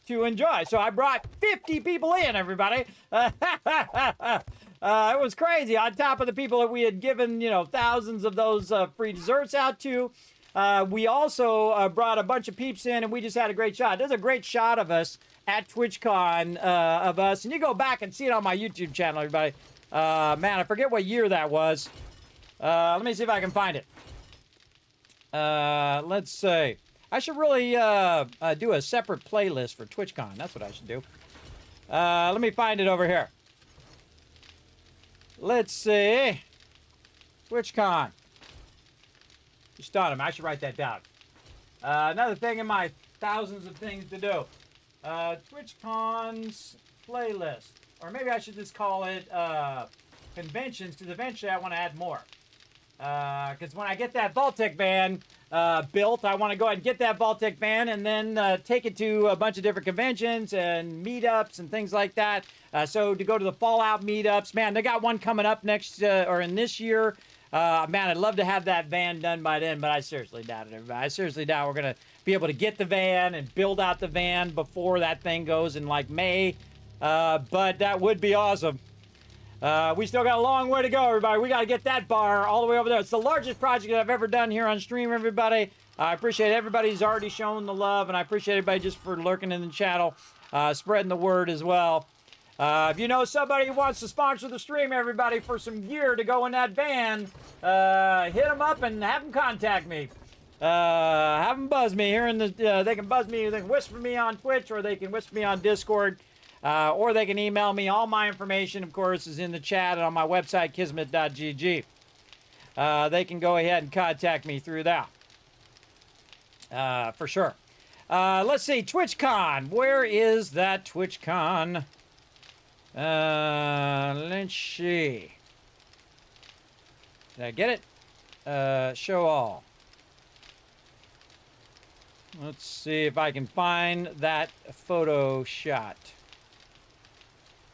enjoy. So I brought 50 people in, everybody. It was crazy. On top of the people that we had given, thousands of those free desserts out to. We also brought a bunch of peeps in, and we just had a great shot. There's a great shot of us at TwitchCon of us. And you go back and see it on my YouTube channel, everybody. Man, I forget what year that was. Let me see if I can find it. Let's see. I should really do a separate playlist for TwitchCon. That's what I should do. Let me find it over here. Let's see. TwitchCon. Just thought of it. I should write that down. Another thing in my thousands of things to do. TwitchCon's playlist. Or maybe I should just call it conventions, because eventually I want to add more. Because when I get that Vault-Tec van built, I want to go ahead and get that Vault-Tec van and then take it to a bunch of different conventions and meetups and things like that. So to go to the Fallout meetups, man, they got one coming up next or in this year. Man, I'd love to have that van done by then, but I seriously doubt it, everybody. I seriously doubt we're going to be able to get the van and build out the van before that thing goes in like May. But that would be awesome. We still got a long way to go, everybody. We got to get that bar all the way over there. It's the largest project that I've ever done here on stream, everybody. I appreciate everybody who's already shown the love, and I appreciate everybody just for lurking in the channel, spreading the word as well. If you know somebody who wants to sponsor the stream, everybody, for some gear to go in that van, hit them up and have them contact me. Have them buzz me here in the. They can buzz me. They can whisper me on Twitch, or they can whisper me on Discord, or they can email me. All my information, of course, is in the chat and on my website, kismet.gg. They can go ahead and contact me through that. For sure. Let's see, TwitchCon. Where is that TwitchCon? Let's see. Did I get it? Show all. Let's see if I can find that photo shot.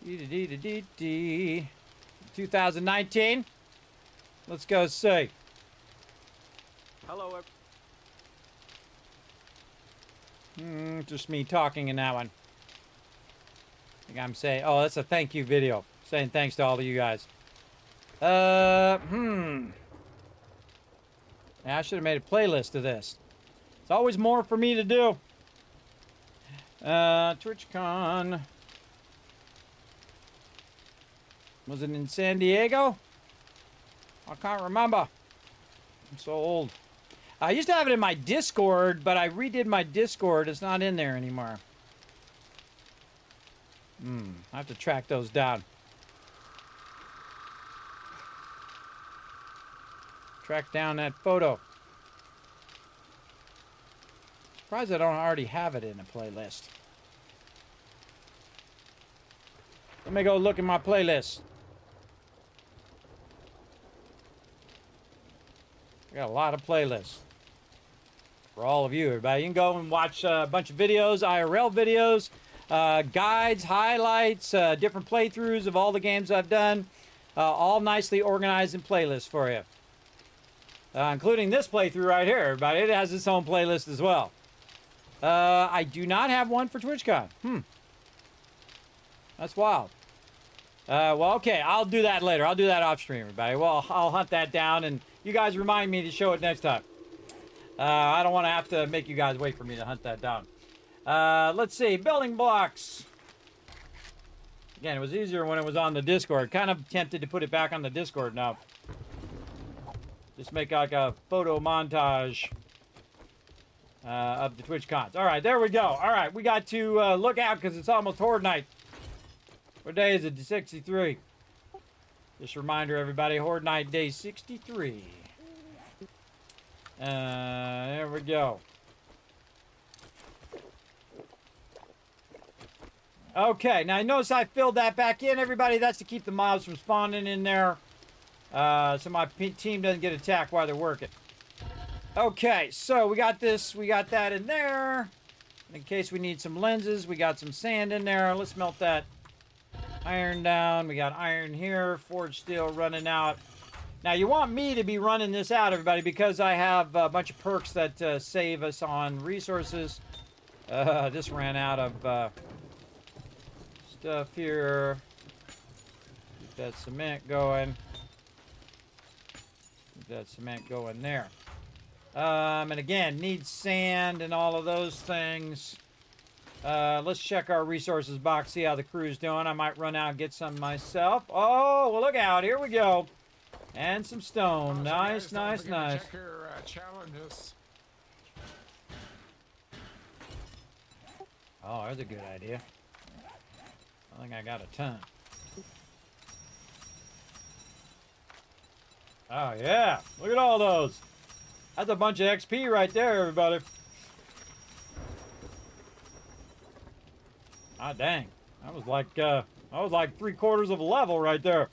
2019. Let's go see. Hello, Just me talking in that one. I think I'm saying, oh, that's a thank you video. Saying thanks to all of you guys. Yeah, I should have made a playlist of this. It's always more for me to do. TwitchCon. Was it in San Diego? I can't remember. I'm so old. I used to have it in my Discord, but I redid my Discord. It's not in there anymore. I have to track those down. Track down that photo. Surprised I don't already have it in a playlist. Let me go look in my playlist. I got a lot of playlists for all of you, everybody. You can go and watch a bunch of videos, IRL videos, guides, highlights, different playthroughs of all the games I've done, all nicely organized in playlists for you. Including this playthrough right here, everybody. It has its own playlist as well. I do not have one for TwitchCon. That's wild. Well, okay, I'll do that later. I'll do that off stream, everybody. Well, I'll hunt that down, and you guys remind me to show it next time. I don't want to have to make you guys wait for me to hunt that down. Let's see, building blocks. Again, it was easier when it was on the Discord. Kind of tempted to put it back on the Discord now. Just make like a photo montage of the TwitchCons. All right, there we go. All right, we got to look out because it's almost Horde Night. What day is it? 63. Just a reminder, everybody, Horde Night day 63. There we go. Okay, now notice I filled that back in, everybody. That's to keep the mobs from spawning in there. So my team doesn't get attacked while they're working. Okay, so we got this, we got that in there. In case we need some lenses, we got some sand in there. Let's melt that iron down. We got iron here, forged steel running out. Now you want me to be running this out, everybody, because I have a bunch of perks that save us on resources. This ran out of stuff here. Keep that cement going. Keep that cement going there. And again, need sand and all of those things. Let's check our resources box, see how the crew's doing. I might run out and get some myself. Oh, well, look out. Here we go. And some stone. Nice, nice, nice. Check your challenges. Oh, that's a good idea. I think I got a ton. Oh, yeah. Look at all those. That's a bunch of XP right there, everybody. Ah, dang. That was like 3/4 of a level right there.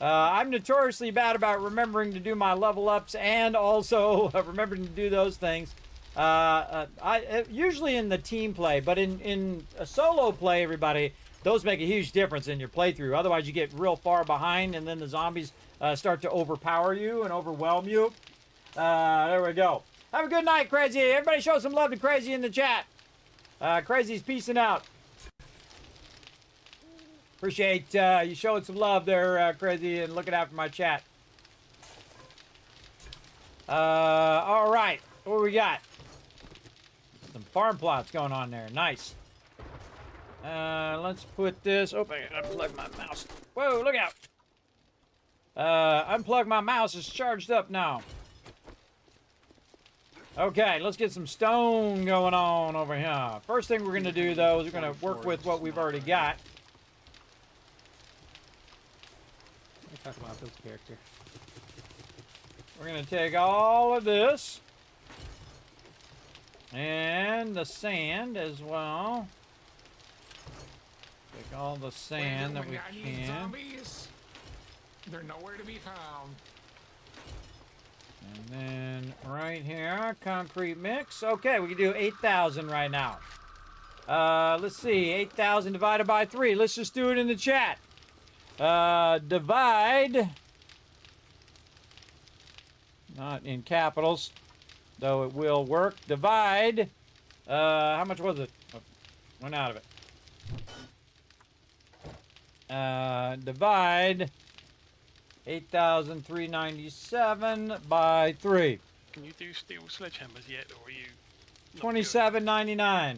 I'm notoriously bad about remembering to do my level ups and also remembering to do those things. Usually in the team play, but in a solo play, everybody, those make a huge difference in your playthrough. Otherwise, you get real far behind, and then the zombies start to overpower you and overwhelm you. There we go. Have a good night, Crazy. Everybody show some love to Crazy in the chat. Crazy's peacing out. Appreciate you showing some love there, Crazy, and looking out for my chat. All right. What do we got? Some farm plots going on there. Nice. Let's put this. Oh, I unplug my mouse. Whoa, look out. Unplug my mouse. It's charged up now. Okay, let's get some stone going on over here. First thing we're going to do, though, is we're going to work with what we've already got. I talk about build character. We're going to take all of this. And the sand as well. Take all the sand that we I need can. zombies. They're nowhere to be found. And then right here, concrete mix. Okay, we can do 8,000 right now. Let's see, 8,000 divided by 3. Let's just do it in the chat. Divide, not in capitals, though it will work. Divide, how much was it? Oh, went out of it. Divide 8,397 by 3. Can you do steel sledgehammers yet, or are you? $27.99.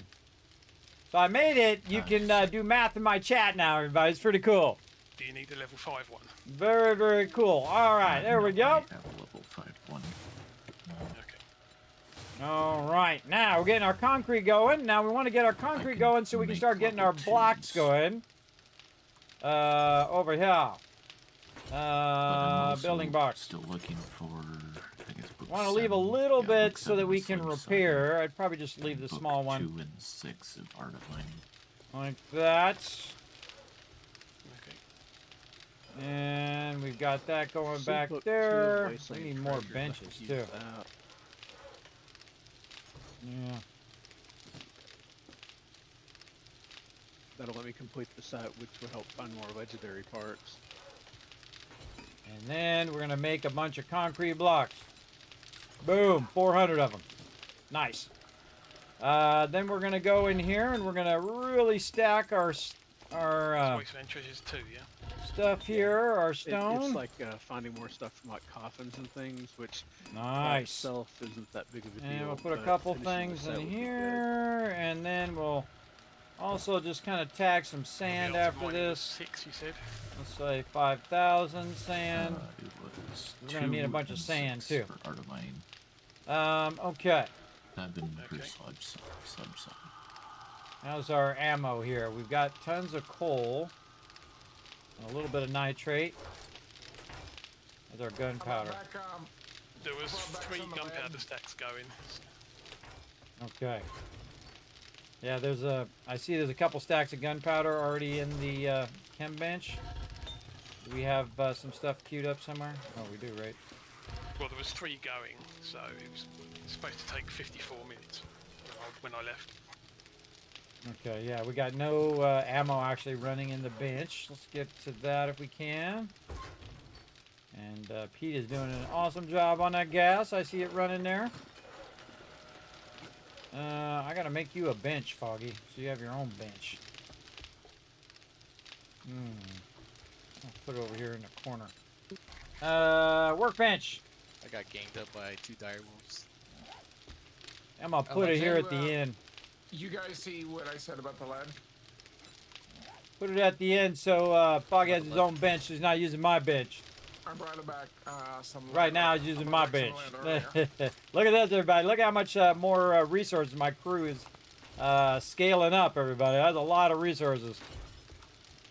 So I made it. You can do math in my chat now, everybody. It's pretty cool. Do you need a level 5 one? Very, very cool. All right, there we go. I have a level 5 one. Okay. All right, now we're getting our concrete going. Now we want to get our concrete going so we can start getting our blocks going. Over here. Building box. Still looking for. I guess book Want to leave a 7. little Yeah, bit book so that 7 we is can Slim repair. Saga. I'd probably just leave the Book small one 2 and 6 of Art of Mining. like that. Okay. And we've got that going See back book 2 of there. We Wasteland need more Treasures, I benches could too. use that. Yeah. That'll let me complete the set, which will help find more legendary parts. And then we're gonna make a bunch of concrete blocks. Boom, 400 of them. Nice. Then we're gonna go in here and we're gonna really stack our Wasteland Treasures 2, yeah? stuff here, our stone. It's like finding more stuff from like coffins and things, which by Nice. itself isn't that big of a deal. And we'll put a but couple finishing the things set in would be good. here, and then we'll also just kind of tag some sand The after mining was this. 6, you said? Let's say 5,000 sand. It was We're gonna need a 2 bunch of and sand, 6 too. For Art of Mining. Okay. 7 for Okay. sub 7. How's our ammo here? We've got tons of coal. And a little bit of nitrate. There's our gunpowder. Back, There was Well, back 3 on the gunpowder land. stacks going. Okay. Yeah, I see there's a couple stacks of gunpowder already in the chem bench. Do we have some stuff queued up somewhere? Oh, we do, right? Well, there was 3 going, so it was supposed to take 54 minutes when I left. Okay, yeah, we got no ammo actually running in the bench. Let's get to that if we can. And Pete is doing an awesome job on that gas. I see it running there. I gotta make you a bench, Foggy, so you have your own bench. I'll put it over here in the corner. Workbench. I got ganged up by 2 direwolves. I'm gonna put it here at the you, end. You guys see what I said about the lead? Put it at the end so Foggy has his own bench. So he's not using my bench. I brought it back. Some Right now he's using my bench. Look at this, everybody. Look how much more resources my crew is scaling up, everybody. That's a lot of resources.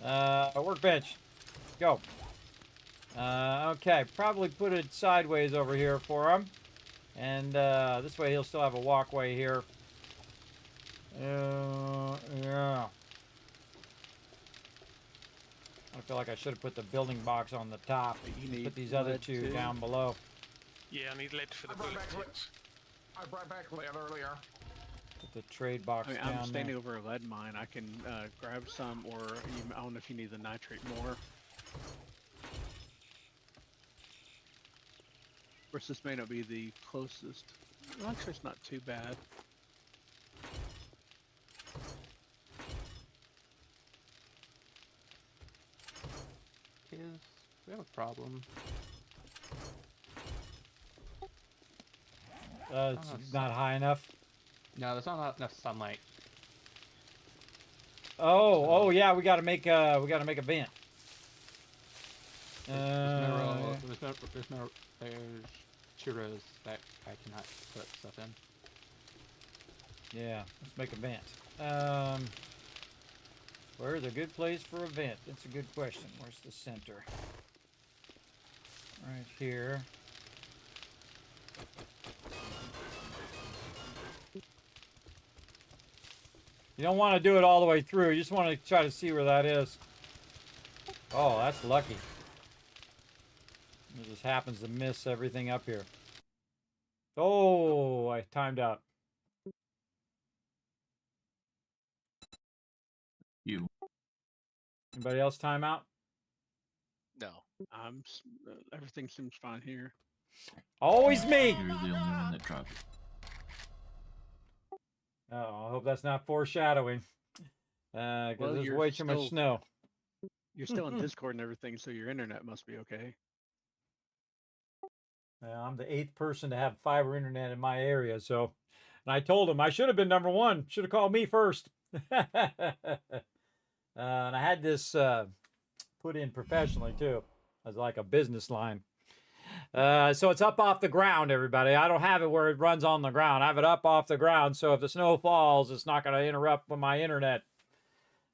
Workbench. Go. Okay, probably put it sideways over here for him. And this way he'll still have a walkway here. Yeah. I feel like I should have put the building box on the top. You need Put these other lead, 2 too. down below. Yeah, I need lead for the I brought bullet back lead. tips. I brought back lead earlier. Put the trade box I mean, down I'm standing there. over a lead mine. I can grab some, or even, I don't know if you need the nitrate more. Of course, this may not be the closest. Well, actually, it's not too bad. We have a problem. It's not high enough. No, there's not enough sunlight. Oh, yeah, we gotta make a vent. There's two rows that I cannot put stuff in. Yeah, let's make a vent. Where's a good place for a vent? That's a good question. Where's the center? Right here. You don't want to do it all the way through. You just want to try to see where that is. Oh, that's lucky. It just happens to miss everything up here. Oh, I timed out. You. Anybody else time out? No. Everything seems fine here. Always me. You're the only one that dropped it. Oh, I hope that's not foreshadowing. Because there's you're way too much still- snow. You're still in Discord and everything, so your internet must be okay. I'm the 8th person to have fiber internet in my area, so. And I told him I should have been number 1. Should have called me first. And I had this put in professionally too, as like a business line. So it's up off the ground, everybody. I don't have it where it runs on the ground. I have it up off the ground, so if the snow falls, it's not going to interrupt with my internet.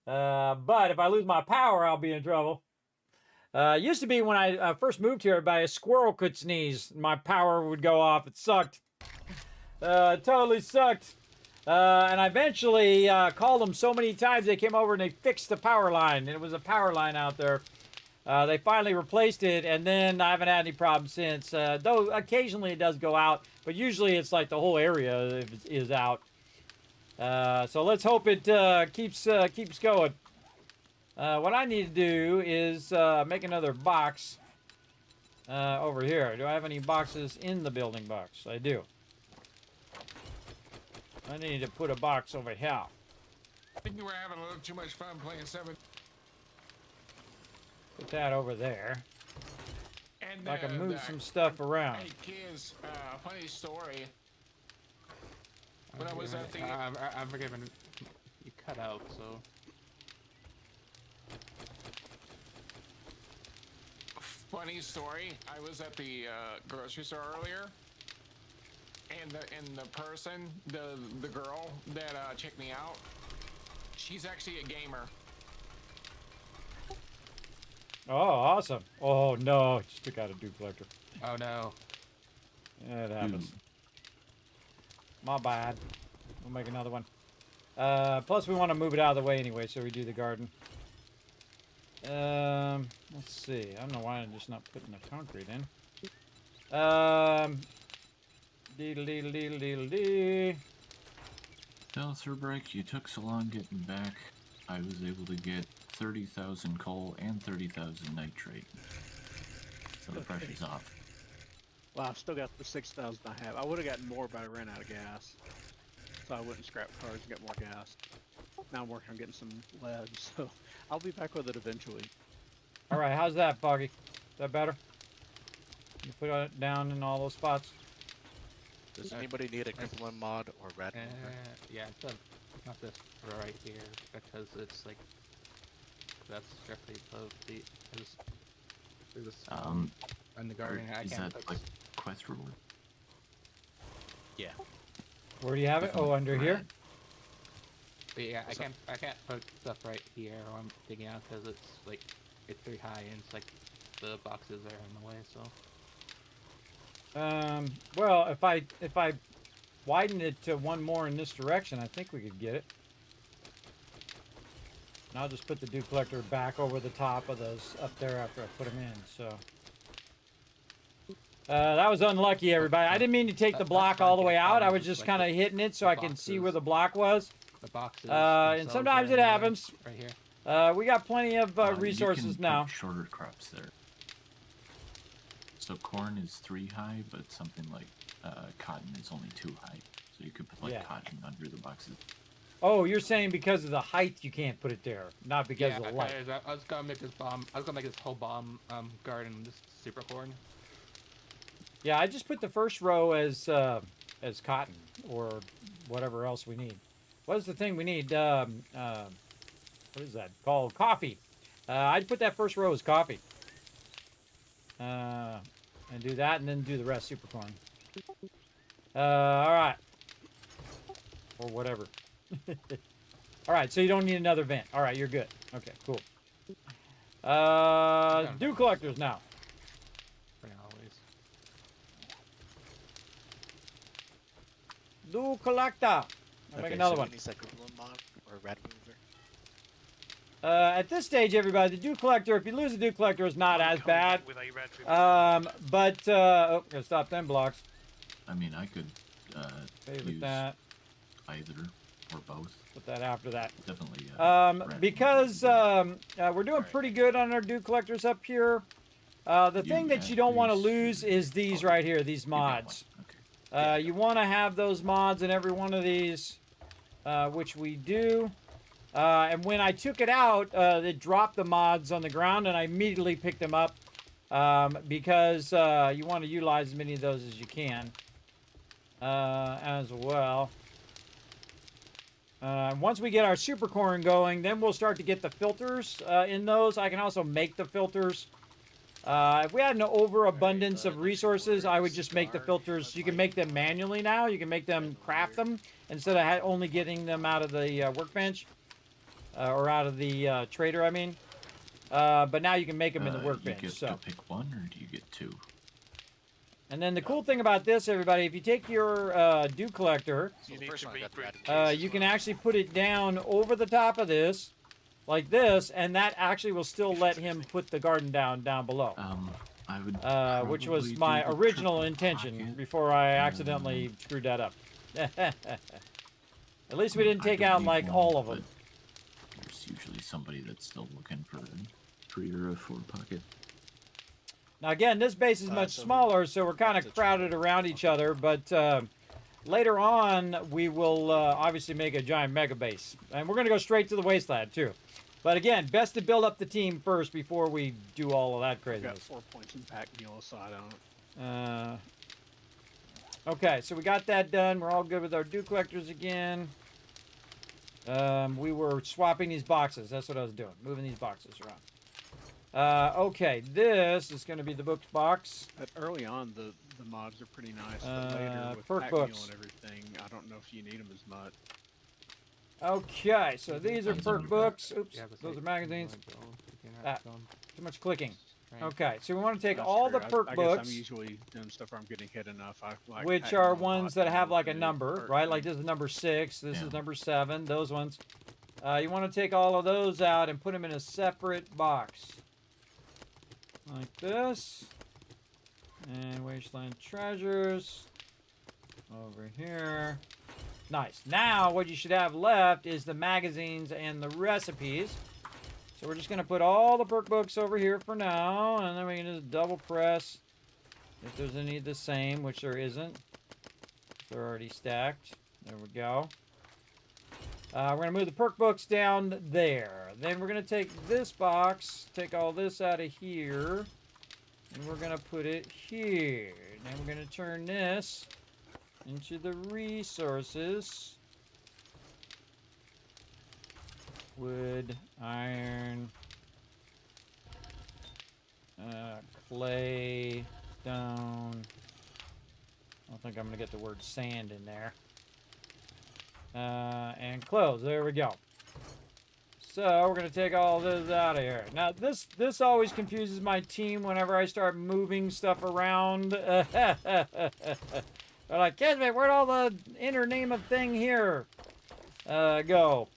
But if I lose my power, I'll be in trouble. It used to be when I first moved here, everybody, a squirrel could sneeze. My power would go off. It sucked. It totally sucked. And I eventually called them so many times they came over and they fixed the power line. It was a power line out there. They finally replaced it, and then I haven't had any problems since. Though occasionally it does go out, but usually it's like the whole area is out. So let's hope it keeps going. What I need to do is make another box over here. Do I have any boxes in the building box? I do. I need to put a box over here. I think we're having a little too much fun playing 7. Put that over there. And I can move some stuff around. Hey kids, funny story. When I was at the I'm forgiven. You cut out, so. Funny story. I was at the grocery store earlier, and the person, the girl that checked me out, she's actually a gamer. Oh, awesome. Oh, no. Just took out a duplector. Oh, no. Yeah, it happens. My bad. We'll make another one. Plus, we want to move it out of the way anyway, so we do the garden. Let's see. I don't know why I'm just not putting the concrete in. Deedle-deedle-deedle-deedle-dee. Tell Thurbrake, you took so long getting back. I was able to get 30,000 coal and 30,000 nitrate. So the pressure's off. Well, I've still got the 6,000 I have. I would have gotten more, but I ran out of gas. So I went and scrapped cars and got more gas. Now I'm working on getting some lead, so I'll be back with it eventually. All right, how's that, Foggy? Is that better? You put it down in all those spots? Does anybody need a Griffin mod or red? Yeah, it's not this right here, because it's like, that's directly above the, there's a, in the garden, I is can't that put like quest reward? Yeah. Where do you have it? Oh, under here? But yeah, I can't put stuff right here or I'm digging out because it's like, it's pretty high and it's like, the boxes are in the way, so. Well, if I widen it to one more in this direction, I think we could get it. And I'll just put the duplector back over the top of those up there after I put them in, so. That was unlucky, everybody. I didn't mean to take the block all the way out. I was just kind of hitting it so I can see where the block was. The boxes. And sometimes it happens. Right here. We got plenty of resources you can now. put shorter crops there. So corn is 3 high, but something like cotton is only 2 high. So you could put like cotton under the boxes. Oh, you're saying because of the height you can't put it there, not because of the light. I was gonna make this bomb. I was gonna make this whole bomb garden just super corn. Yeah, I just put the first row as cotton or whatever else we need. What is the thing we need? what is that called? Coffee. I'd put that first row as coffee. And do that, and then do the rest super corn. All right. Or whatever. All right, so you don't need another vent. All right, you're good. Okay, cool. Dew collectors now. For now, at least. Dew collector. I'll make another one. Needs like a balloon mod or a red mover. At this stage, everybody, the dew collector, if you lose a dew collector, is not as bad. With a red Oh, gotta stop them blocks. I mean, I could Favorite use that. either or both. Put that after that. Definitely. Because we're doing pretty good on our dew collectors up here. The thing that you don't want to lose is these right here, these mods. Okay. You want to have those mods in every one of these, which we do. And when I took it out, it dropped the mods on the ground, and I immediately picked them up because you want to utilize as many of those as you can as well. Once we get our super corn going, then we'll start to get the filters in those. I can also make the filters. If we had an overabundance of resources, I would just make the filters. You can make them manually now. You can make them, craft them, instead of only getting them out of the workbench. Or out of the trader, I mean. But now you can make them in the workbench. You get to pick one, or do you get two? And then the cool thing about this, everybody, if you take your dew collector, you can actually put it down over the top of this, like this, and that actually will still let him put the garden down below. I would which was my original intention before I accidentally screwed that up. At least we didn't take out like all of them. There's usually somebody that's still looking for a tree or a forward pocket. Now again, this base is much smaller, so we're kind of crowded around each other, but later on we will obviously make a giant mega base. And we're going to go straight to the wasteland too. But again, best to build up the team first before we do all of that craziness. Got 4 points in pack mule, so I don't. Okay, so we got that done. We're all good with our dew collectors again. We were swapping these boxes. That's what I was doing, moving these boxes around. Okay, this is going to be the books box. But early on, the mods are pretty nice, but later with perk pack books. mule and everything, I don't know if you need them as much. Okay, so these are perk books. Oops, Yeah, those are magazines. Ah. Too much clicking. Okay, so we want to take all the perk I books. guess I'm usually doing stuff where I'm getting hit enough. I like Which pack are mule ones bot that have like a and number, perk right? Like thing. this is number 6, this is number 7, those ones. You want to take all of those out and put them in a separate box. Like this. And Wasteland Treasures. Over here. Nice. Now what you should have left is the magazines and the recipes. So we're just going to put all the perk books over here for now. And then we can just double press if there's any the same, which there isn't. They're already stacked. There we go. We're going to move the perk books down there. Then we're going to take this box, take all this out of here, and we're going to put it here. Then we're going to turn this into the resources. Wood, iron, clay, stone. I don't think I'm going to get the word sand in there. And close. There we go. So we're going to take all this out of here. Now this always confuses my team whenever I start moving stuff around. They're like, Kismet, where'd all the inner name of thing here go?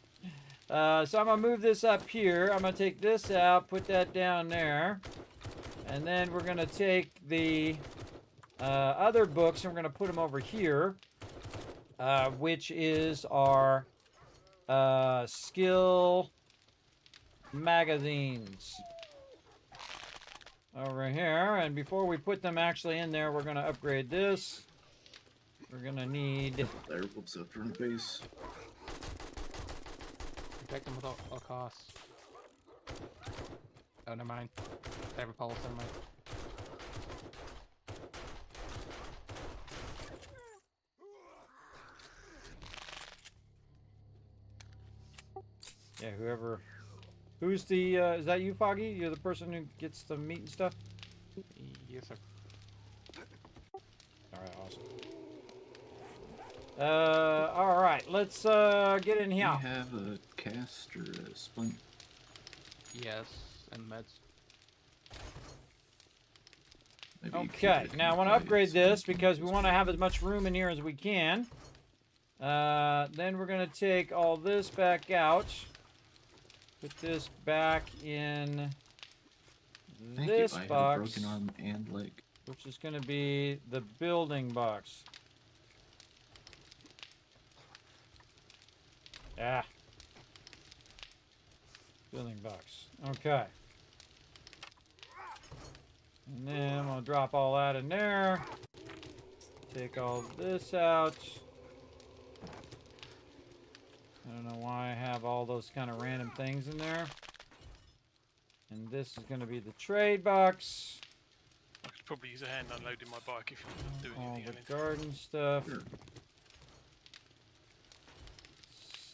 So I'm going to move this up here. I'm going to take this out, put that down there. And then we're going to take the other books and we're going to put them over here. Which is our skill magazines over here. And before we put them actually in there, we're going to upgrade this. We're going to need Firebolts up from base. Protect them with all costs. Oh, never mind. They have a pulse, never mind. yeah, whoever Who's the, is that you, Foggy? You're the person who gets the meat and stuff? Yes, sir. Alright, awesome. Alright, let's, get in Do here. you have a cast or a splint? Yes, and meds. Maybe you keep Okay, it now I want to inside upgrade this splint because we as want to well. have as much room in here as we can. Then we're going to take all this back out. Put this back in Thank this you. I had a box, broken arm and leg. which is going to be the building box. Ah. Building box. Okay. And then I'll drop all that in there. Take all this out. I don't know why I have all those kind of random things in there. And this is going to be the trade box. I could probably use a hand unloading my bike if you're not doing All anything, the Alan. garden stuff. Sure.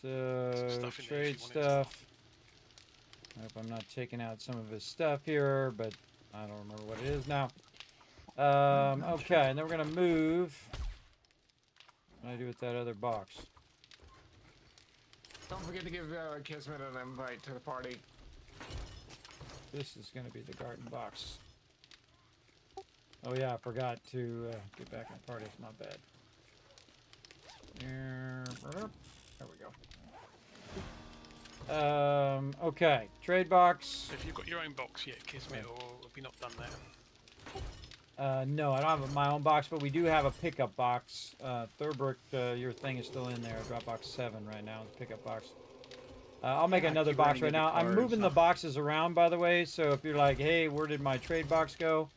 So, Stuff in there if trade you want it as well. stuff. I hope I'm not taking out some of his stuff here, but I don't remember what it is now. Okay, and then we're going to move. What do I do with that other box? Don't forget to give Kismet an invite to the party. This is going to be the garden box. Oh yeah, I forgot to get back in the party. It's not bad. There we go. Okay, trade box. Have you got your own box yet, Kismet, or have you not done that? No, I don't have my own box, but we do have a pickup box. Thurbrick, your thing is still in there. Dropbox 7 right now. The pickup box. I'll make another keep box running right into now. I'm cards. moving the boxes around, by the way. So if you're like, hey, where did my trade box go?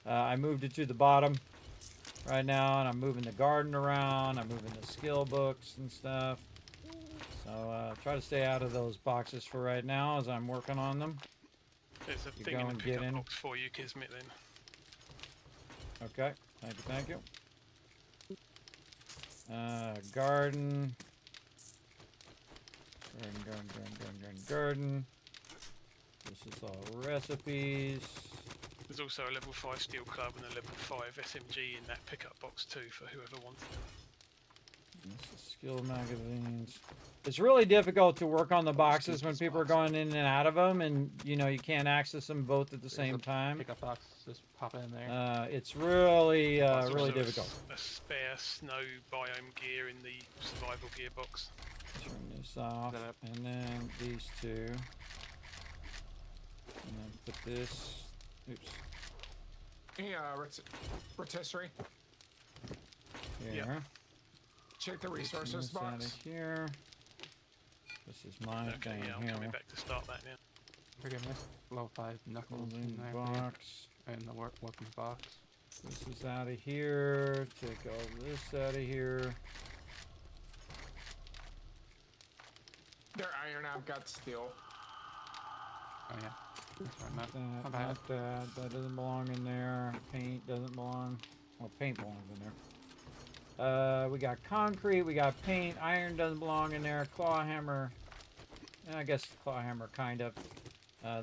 I moved it to the bottom right now, and I'm moving the garden around. I'm moving the skill books and stuff. So try to stay out of those boxes for right now as I'm working on them. There's a You thing go in the and get pickup in. box for you, Kismet, then. Okay, thank you. Garden. Garden. This is all recipes. There's also a level 5 steel club and a level 5 SMG in that pickup box too for whoever wants them. This is skill magazines. It's really difficult to work on the boxes when people are going in and out of them, and you know you can't access them both at the same time. Pickup box, just pop it in there. It's really, There's really also difficult. A spare snow biome gear in the survival gear box. Turn this off, Set up. and then these two, and then put this. Oops. Hey, rotisserie. Here. Yeah. Check the Taking resources this out box. of here. This is my Okay, thing yeah, I'm here. coming back to start that now. Forgiveness. Level 5 knuckles in Building there. box. And the weapons box. This is out of here. Take all this out of here. Their iron I've got steel. Oh yeah. That's right, Matt. My That, bad. not that. That doesn't belong in there. Paint doesn't belong. Well, paint belongs in there. We got concrete. We got paint. Iron doesn't belong in there. Claw hammer. I guess claw hammer kind of.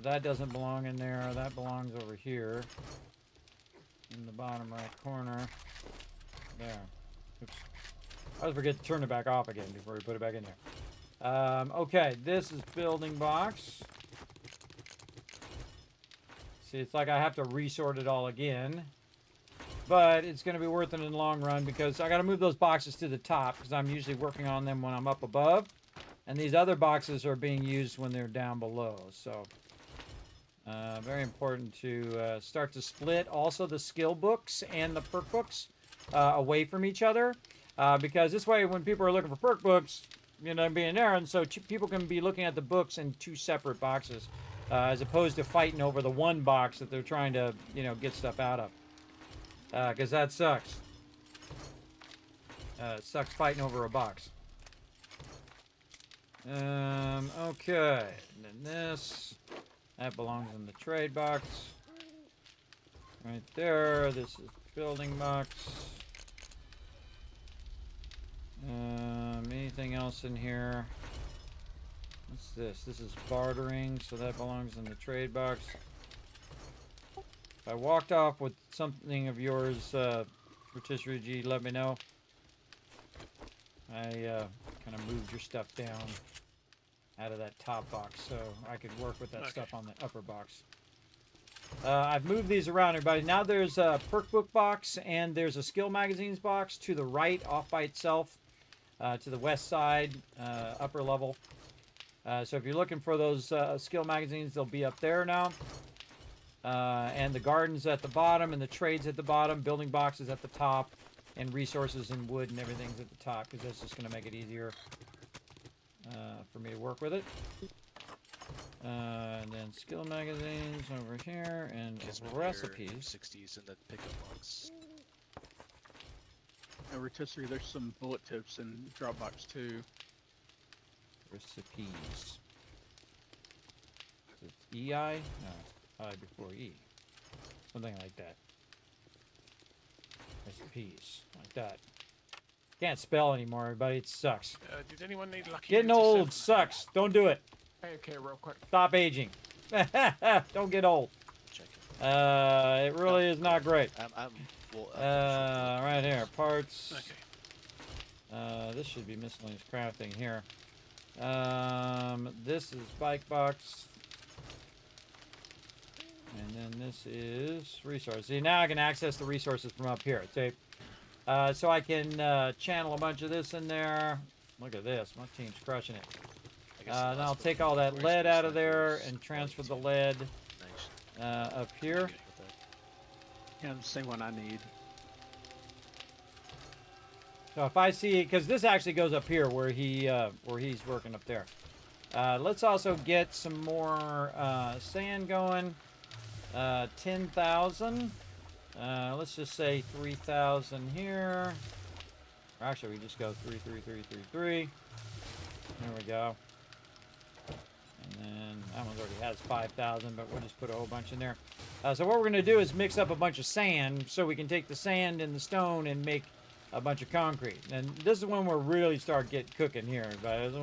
That doesn't belong in there. That belongs over here. In the bottom right corner. There. Oops. I always forget to turn it back off again before we put it back in there. Okay, this is building box. See, it's like I have to resort it all again. But it's going to be worth it in the long run because I got to move those boxes to the top because I'm usually working on them when I'm up above. And these other boxes are being used when they're down below. So, very important to start to split also the skill books and the perk books away from each other. Because this way, when people are looking for perk books, you know, being there, and so people can be looking at the books in two separate boxes, as opposed to fighting over the one box that they're trying to, you know, get stuff out of. Because that sucks. It sucks fighting over a box. Okay. And then this. That belongs in the trade box. Right there. This is building box. Anything else in here? What's this? This is bartering, so that belongs in the trade box. If I walked off with something of yours, Rotisserie G, let me know. I kind of moved your stuff down out of that top box, so I could work with that stuff on the upper box. I've moved these around, everybody. Now there's a perk book box and there's a skill magazines box to the right, off by itself, to the west side, upper level. So if you're looking for those skill magazines, they'll be up there now. And the gardens at the bottom, and the trades at the bottom, building boxes at the top, and resources and wood and everything's at the top, because that's just going to make it easier for me to work with it. And then skill magazines over here, and Kismet recipes. 60s in the pickup box. Now, Rotisserie, there's some bullet tips in Dropbox too. Recipes. Is it EI? No, it's I before E. Something like that. Recipes. Like that. Can't spell anymore, everybody. It sucks. Did anyone need lucky? Getting old sucks. Don't do it. Hey, okay, real quick. Stop aging. Don't get old. It really is not great. Right here. Parts. Okay. This should be miscellaneous crafting here. This is bike box. And then this is resources. See, now I can access the resources from up here. See? So I can channel a bunch of this in there. Look at this. My team's crushing it. Now I'll take all that lead out of there and transfer the lead up here. Yeah, the same one I need. So if I see, because this actually goes up here where he's working up there. Let's also get some more sand going. 10,000. Let's just say 3,000 here. Or actually, we just go 3, 3, 3, 3, 3. There we go. And then that one already has 5,000, but we'll just put a whole bunch in there. So what we're going to do is mix up a bunch of sand so we can take the sand and the stone and make a bunch of concrete. And this is when we're really start cooking here. But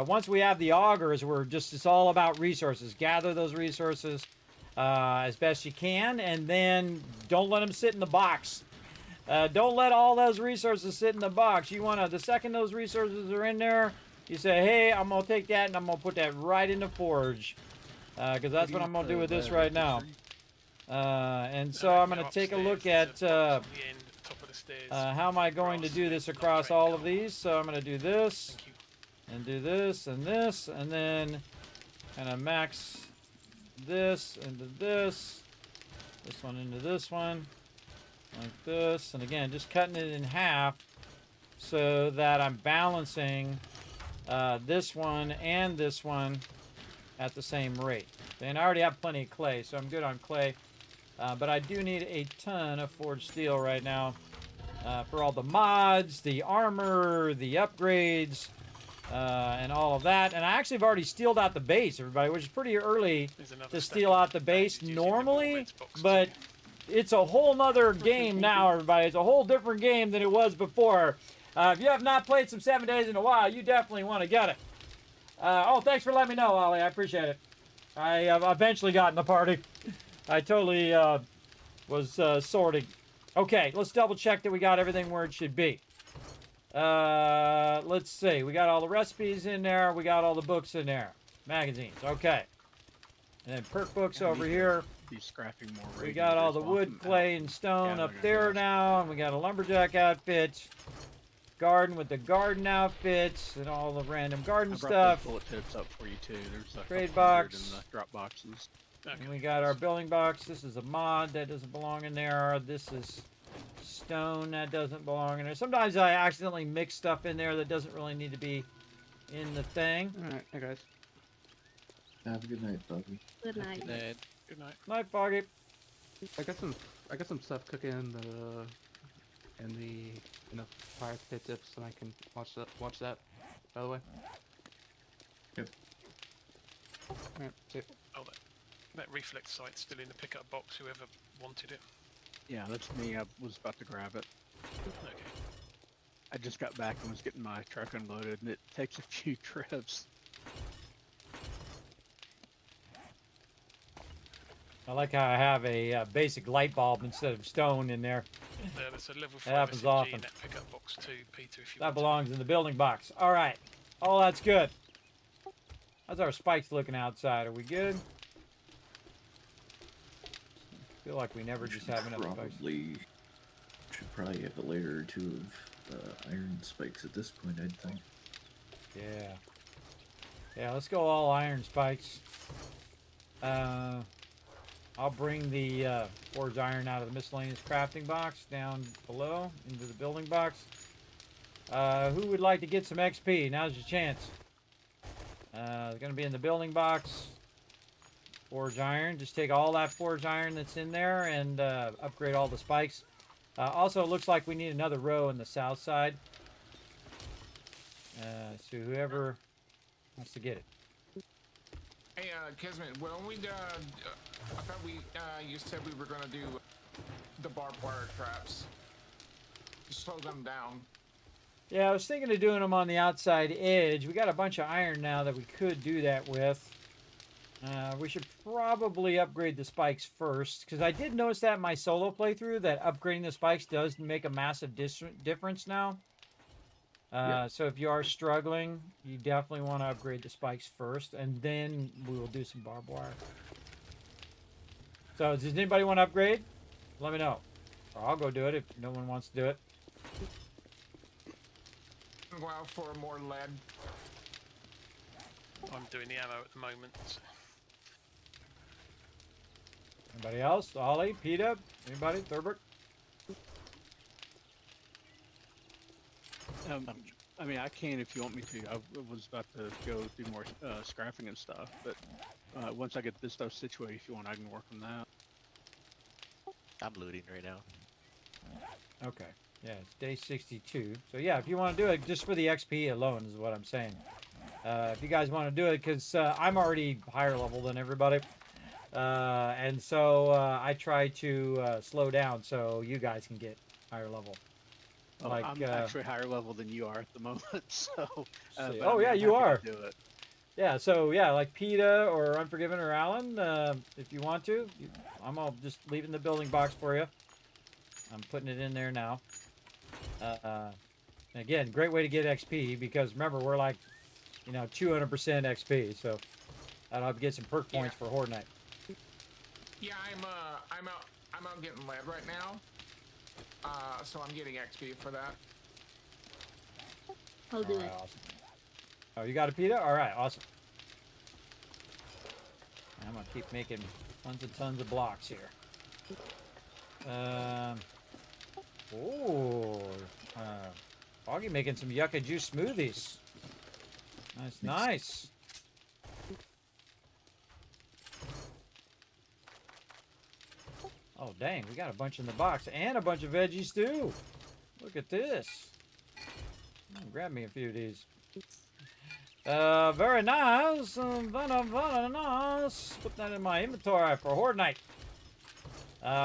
once we have the augers, it's all about resources. Gather those resources as best you can, and then don't let them sit in the box. Don't let all those resources sit in the box. You want to, the second those resources are in there, you say, hey, I'm going to take that and I'm going to put that right in the forge. Because that's what I'm going to do with this right now. And so I'm going to take a look at how am I going to do this across all of these. So I'm going to do this, and do this, and this, and then kind of max this into this one into this one, like this. And again, just cutting it in half so that I'm balancing this one and this one at the same rate. And I already have plenty of clay, so I'm good on clay. But I do need a ton of forged steel right now for all the mods, the armor, the upgrades, and all of that. And I actually have already steeled out the base, everybody, which is pretty early to steel out the base normally. But it's a whole nother game now, everybody. It's a whole different game than it was before. If you have not played some 7 Days in a while, you definitely want to get it. Oh, thanks for letting me know, Ollie. I appreciate it. I have eventually gotten the party. I totally was sorting. Okay, let's double check that we got everything where it should be. Let's see. We got all the recipes in there. We got all the books in there. Magazines. Okay. And then perk books over here. Be scrapping more. We got all the wood, clay, and stone up there now. And we got a lumberjack outfit. Garden with the garden outfits and all the random garden stuff. Bullet tips up for you too. There's a trade box in the drop boxes. Okay. And we got our building box. This is a mod that doesn't belong in there. This is stone that doesn't belong in there. Sometimes I accidentally mix stuff in there that doesn't really need to be in the thing. All right, hey guys. Have a good night, Foggy. Good night. Good night. Night, Foggy. I got some stuff cooking in the fire pit tips, and I can watch that. By the way. Yep. Alright, see ya. Oh, that reflex site's still in the pickup box. Whoever wanted it. Yeah, that's me. I was about to grab it. Okay. I just got back and was getting my truck unloaded, and it takes a few trips. I like how I have a basic light bulb instead of stone in there. There's a level 5 happens SMG often. in that pickup box too, Peter, if you That want belongs in the building box. All right. Oh, that's good. How's our spikes looking outside? Are we good? I feel like we never just have enough spikes. Should probably have a layer or two of iron spikes at this point, I'd think. Yeah. Yeah, let's go all iron spikes. I'll bring the forged iron out of the miscellaneous crafting box down below into the building box. Who would like to get some XP? Now's your chance. It's going to be in the building box. Forged iron. Just take all that forged iron that's in there and upgrade all the spikes. Also, it looks like we need another row in the south side. So whoever wants to get it. Hey, Kismet, when we, I thought you said we were gonna do the barbed wire traps. Slow them down. Yeah, I was thinking of doing them on the outside edge. We got a bunch of iron now that we could do that with. We should probably upgrade the spikes first, because I did notice that in my solo playthrough that upgrading the spikes does make a massive difference now. So if you are struggling, you definitely want to upgrade the spikes first, and then we will do some barbed wire. So does anybody want to upgrade? Let me know. Or I'll go do it if no one wants to do it. Go out for more lead. I'm doing the ammo at the moment. So. Anybody else? Ollie? Peter? Anybody? Thurbert? I mean, I can if you want me to. I was about to go do more scrapping and stuff, but once I get this stuff situated, if you want, I can work on that. I'm looting right now. Okay. Yeah, it's day 62. So yeah, if you want to do it, just for the XP alone is what I'm saying. If you guys want to do it, because I'm already higher level than everybody. And so I try to slow down so you guys can get higher level. Well, Like, I'm actually higher level than you are at the moment, so. But oh yeah, I'm you happy are. to do it. Yeah, so yeah, like PETA or Unforgiven or Alan, if you want to, I'm all just leaving the building box for you. I'm putting it in there now. Again, great way to get XP because remember we're like, 200% XP, so I'll have to get some perk points for Horde Night. Yeah, I'm out getting lead right now. So I'm getting XP for that. I'll do it. Awesome. Oh, you got a PETA? All right, awesome. I'm gonna keep making tons and tons of blocks here. Foggy making some yucca juice smoothies. Nice, nice. Oh, dang, we got a bunch in the box and a bunch of veggies too. Look at this. Grab me a few of these. Very nice. Very nice. Put that in my inventory for Horde Night.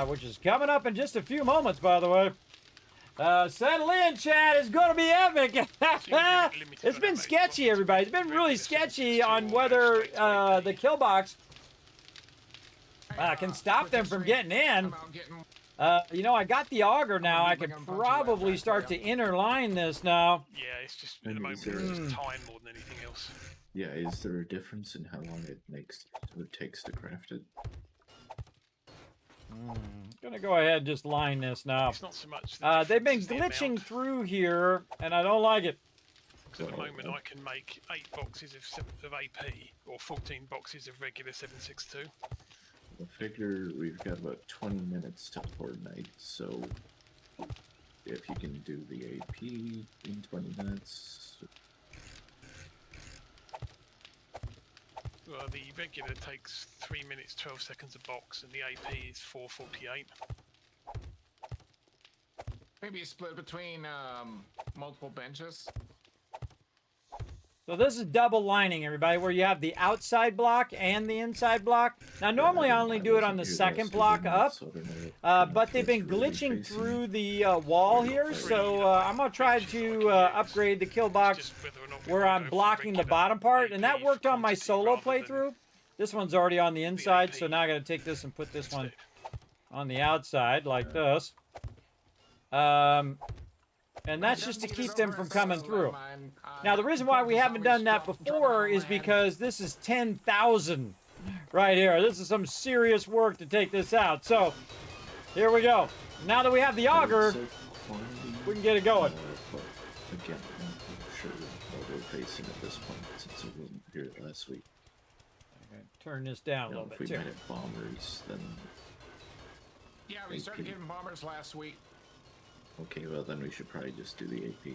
Which is coming up in just a few moments, by the way. Settle in, chat. It's going to be epic. It's been sketchy, everybody. It's been really sketchy on whether the kill box can stop them from getting in. I got the auger now. I could probably start to interline this now. Yeah, it's just at the moment it's just time more than anything else. Yeah, is there a difference in how long it takes to craft it? Gonna go ahead and just line this now. It's not so much. They've been glitching through here, and I don't like it. Because at the moment I can make 8 boxes of AP or 14 boxes of regular 7.62. I figure we've got about 20 minutes till Horde Night, so if you can do the AP in 20 minutes. Well, the regular takes 3 minutes 12 seconds a box, and the AP is 4:48. Maybe split between multiple benches. So this is double lining, everybody, where you have the outside block and the inside block. Now, normally I only do it on the second block up, but they've been glitching through the wall here, so I'm going to try to upgrade the kill box where I'm blocking the bottom part, and that worked on my solo playthrough. This one's already on the inside, so now I got to take this and put this one on the outside like this. And that's just to keep them from coming through. Now, the reason why we haven't done that before is because this is 10,000 right here. This is some serious work to take this out. So, here we go. Now that we have the auger, we can get it going. Again, I'm sure what we're facing at this point, since we wasn't here last week. Okay, turn this down a little bit, if we too. might have bombers, then... Yeah, we started getting bombers last week. Okay, well then we should probably just do the AP.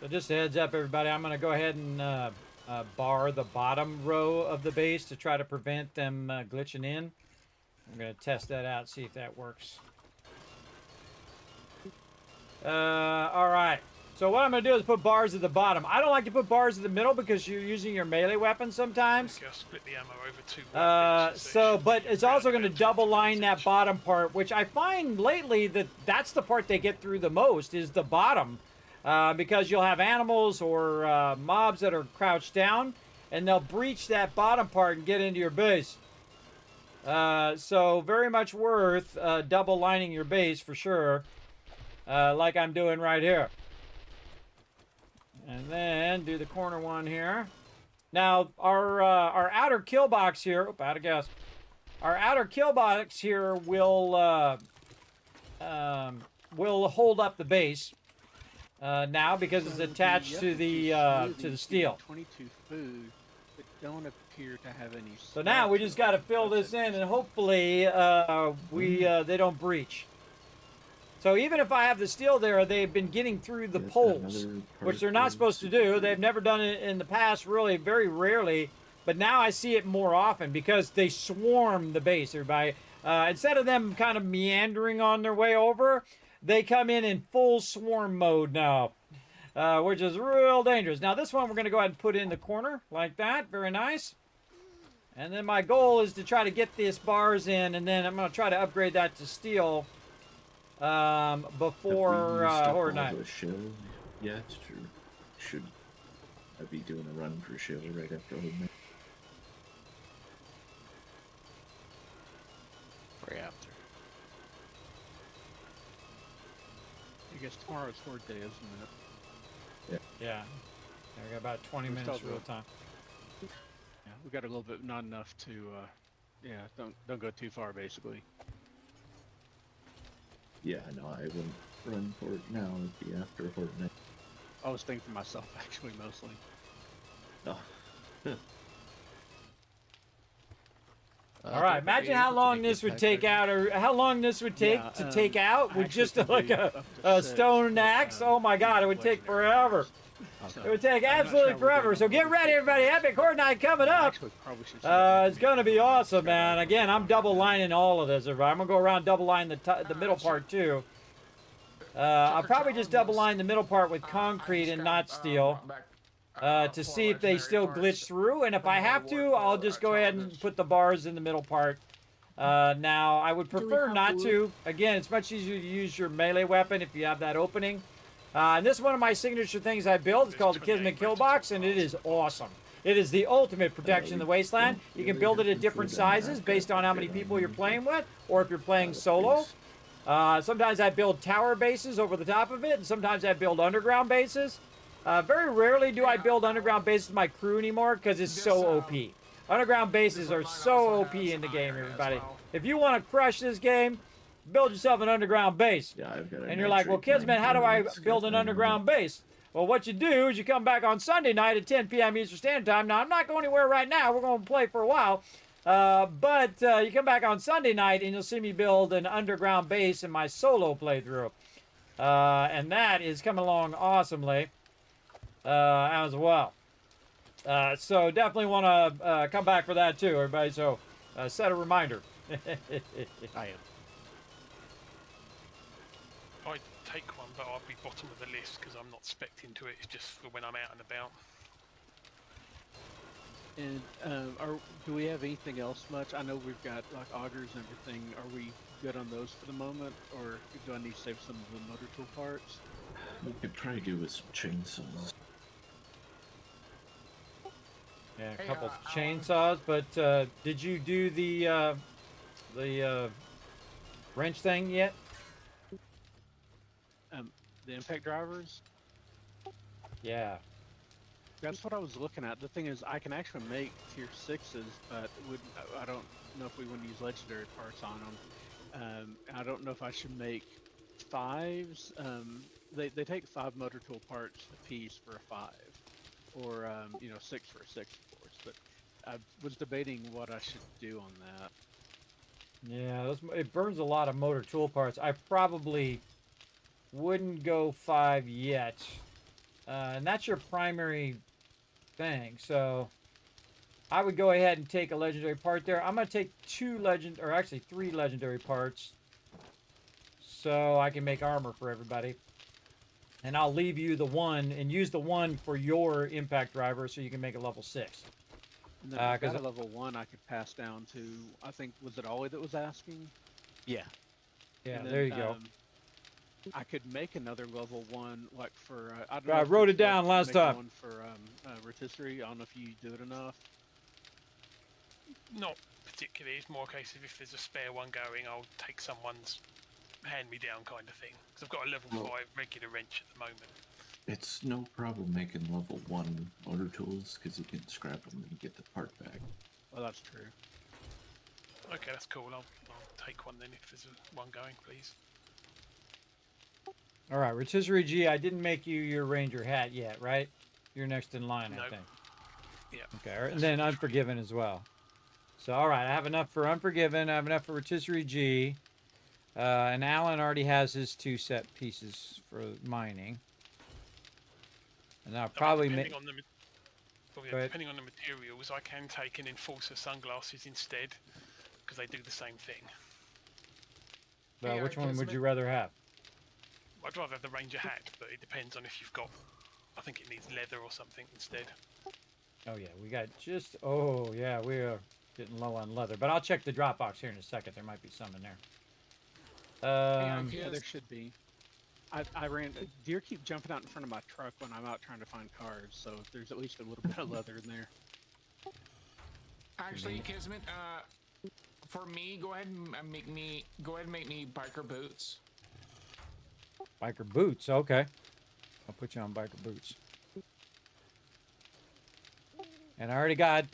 So just a heads up, everybody, I'm going to go ahead and bar the bottom row of the base to try to prevent them glitching in. I'm going to test that out, see if that works. All right. So what I'm going to do is put bars at the bottom. I don't like to put bars in the middle because you're using your melee weapon sometimes. Okay, I'll split the ammo over two. But it's also going to double line that bottom part, which I find lately that that's the part they get through the most is the bottom. Because you'll have animals or mobs that are crouched down, and they'll breach that bottom part and get into your base. So very much worth double lining your base for sure, like I'm doing right here. And then do the corner one here. Now our outer kill box here. Oop, out of gas. Our outer kill box here will hold up the base. Now because it's attached to the steel. 22 food, but don't appear to have any. So now we just got to fill this in, and hopefully they don't breach. So even if I have the steel there, they've been getting through the poles, which they're not supposed to do. They've never done it in the past, really, very rarely. But now I see it more often because they swarm the base, everybody. Instead of them kind of meandering on their way over, they come in full swarm mode now, which is real dangerous. Now this one we're going to go ahead and put in the corner like that. Very nice. And then my goal is to try to get these bars in, and then I'm going to try to upgrade that to steel before Horde Night. Yeah, it's true. Should I be doing a run for shield right after Horde Night? Right after. I guess tomorrow's Horde Day, isn't it? Yeah. We got about 20 minutes real time. Yeah, we got a little bit, not enough to, yeah, don't go too far, basically. Yeah, no, I wouldn't run for it now. It'd be after Horde Night. I was thinking for myself, actually, mostly. Oh. All right, imagine how long this would take out, or how long this would take to take out with just like a stone axe. Oh my God, it would take forever. It would take absolutely forever. So get ready, everybody. Epic Horde Night coming up. It's going to be awesome, man. Again, I'm double lining all of this. I'm going to go around double line the middle part too. I'll probably just double line the middle part with concrete and not steel. To see if they still glitch through, and if I have to, I'll just go ahead and put the bars in the middle part. Now, I would prefer not to. Again, it's much easier to use your melee weapon if you have that opening. And this is one of my signature things I built. It's called the Kismet Kill Box, and it is awesome. It is the ultimate protection in the wasteland. You can build it at different sizes based on how many people you're playing with, or if you're playing solo. Sometimes I build tower bases over the top of it, and sometimes I build underground bases. Very rarely do I build underground bases with my crew anymore because it's so OP. Underground bases are so OP in the game, everybody. If you want to crush this game, build yourself an underground base. Yeah, I've got and you're like, well, Kismet, how do I build an underground base? Well, what you do is you come back on Sunday night at 10 p.m. Eastern Standard Time. Now, I'm not going anywhere right now. We're going to play for a while. But you come back on Sunday night and you'll see me build an underground base in my solo playthrough. And that is coming along awesomely as well. So definitely want to come back for that too, everybody. So set a reminder. I am. I'd take one, but I'll be bottom of the list because I'm not spec'd into it. It's just for when I'm out and about. And do we have anything else much? I know we've got like augers and everything. Are we good on those for the moment, or do I need to save some of the motor tool parts? We could probably do with some chainsaws. Yeah, a Hey, couple Alan. chainsaws. But did you do the wrench thing yet? The impact drivers. Yeah. That's what I was looking at. The thing is, I can actually make tier 6s, but I don't know if we want to use legendary parts on them. I don't know if I should make 5s. They take 5 motor tool parts a piece for a 5, or 6 for a 6, of course. But I was debating what I should do on that. Yeah, it burns a lot of motor tool parts. I probably wouldn't go 5 yet. And that's your primary thing. So I would go ahead and take a legendary part there. I'm going to take 3 legendary parts. So I can make armor for everybody. And I'll leave you the 1 and use the 1 for your impact driver so you can make a level 6. And then I've got a level 1 I could pass down to, I think, was it Ollie that was asking? Yeah. Yeah, And then, there you go. I could make another level 1, like for, I don't I know if wrote it's it down worth last making time. one for rotisserie. I don't know if you do it enough. Not particularly. It's more a case of if there's a spare one going, I'll take someone's hand-me-down kind of thing. Because I've got a level 5 regular wrench at the moment. It's no problem making level 1 motor tools because you can scrap them and get the part back. Well, that's true. Okay, that's cool. I'll take one then if there's one going, please. All right, Rotisserie G, I didn't make you your ranger hat yet, right? You're next in line, I think. Yeah. Okay, and then Unforgiven as well. So, all right, I have enough for Unforgiven. I have enough for Rotisserie G. And Alan already has his 2 set pieces for mining. And I'll probably make... Depending on the materials, I can take an enforcer sunglasses instead, because they do the same thing. Which one would you rather have? I'd rather have the ranger hat, but it depends on if you've got... I think it needs leather or something instead. Oh, yeah, we got just... Oh, yeah, we are getting low on leather. But I'll check the drop box here in a second. There might be some in there. Yeah, there should be. I ran... Deer keep jumping out in front of my truck when I'm out trying to find cars, so there's at least a little bit of leather in there. Actually, Kismet, for me, go ahead and make me biker boots. Biker boots, okay. I'll put you on biker boots. And I already got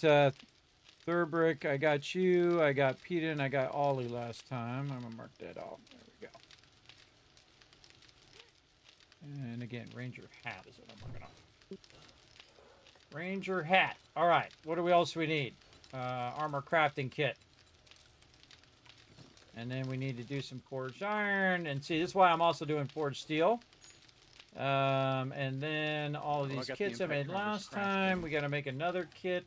Thurbrick, I got you, I got Peter, and I got Ollie last time. I'm gonna mark that off. There we go. And again, Ranger hat is what I'm marking off. Ranger hat. All right. What else we need? Armor crafting kit. And then we need to do some forged iron. And see, this is why I'm also doing forged steel. And then all of these kits I made last time. We got to make another kit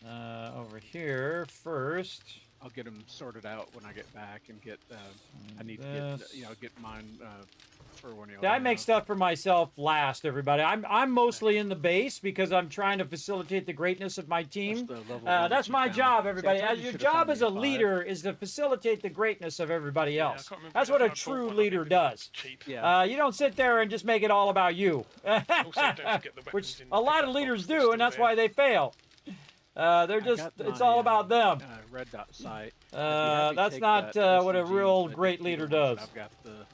over here first. I'll get them sorted out when I get back and get. I need to get mine for one of y'all. Yeah, I make stuff for myself last, everybody. I'm mostly in the base because I'm trying to facilitate the greatness of my team. That's my job, everybody. Your job as a leader is to facilitate the greatness of everybody else. That's what a true leader does. You don't sit there and just make it all about you, which a lot of leaders do, and that's why they fail. They're just, it's all about them. Red dot sight. That's not what a real great leader does. I've got the.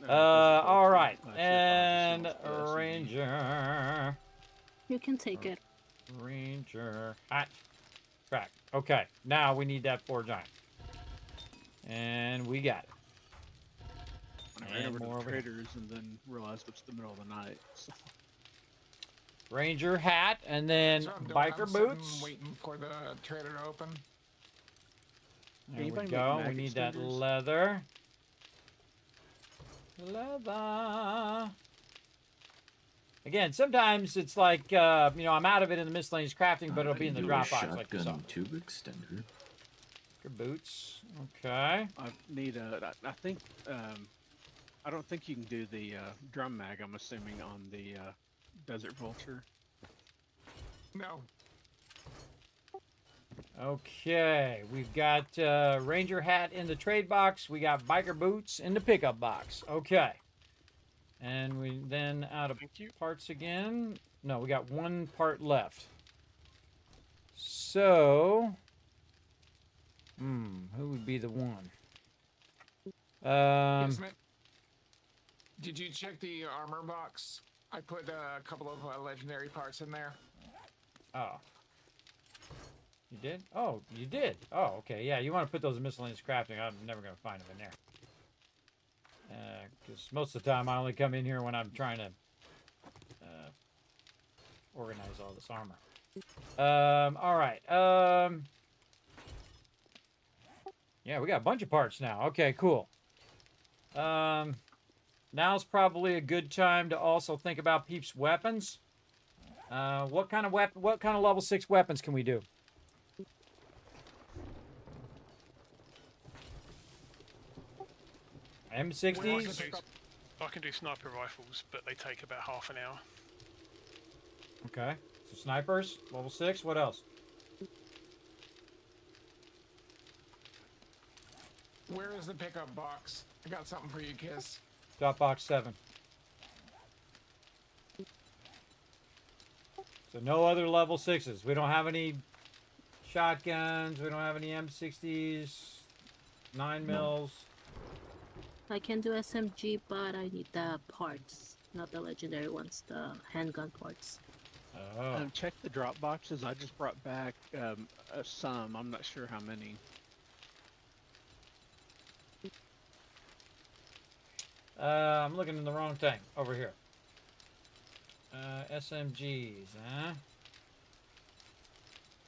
All right, and Ranger. You can take it. Ranger hat. Crack. Okay, now we need that forge iron. And we got it. I ran over to the traders and then realized it's the middle of the night. So. Ranger hat, and then biker boots. Waiting for the trader to open. There we go. We need that leather. Leather. Again, sometimes it's like, I'm out of it in the miscellaneous crafting, but it'll be in the drop box like you saw. Tube extender. Biker boots. Okay. I need I think, I don't think you can do the drum mag, I'm assuming, on the Desert Vulture. No. Okay, we've got Ranger hat in the trade box. We got biker boots in the pickup box. Okay. And we then out of parts again. No, we got one part left. So, who would be the one? Kismet, did you check the armor box? I put a couple of legendary parts in there. Oh. You did? Oh, you did. Oh, okay. Yeah, you want to put those in miscellaneous crafting. I'm never going to find them in there. Because most of the time I only come in here when I'm trying to organize all this armor. All right. Yeah, we got a bunch of parts now. Okay, cool. Now's probably a good time to also think about Peep's weapons. What kind of level 6 weapons can we do? M60s? I can do sniper rifles, but they take about half an hour. Okay. So snipers, level 6. What else? Where is the pickup box? I got something for you, Kiss. Drop box 7. So no other level 6s. We don't have any shotguns. We don't have any M60s. 9 mils. I can do SMG, but I need the parts, not the legendary ones, the handgun parts. Oh. Check the drop boxes. I just brought back some. I'm not sure how many. I'm looking in the wrong thing. Over here. SMGs, huh?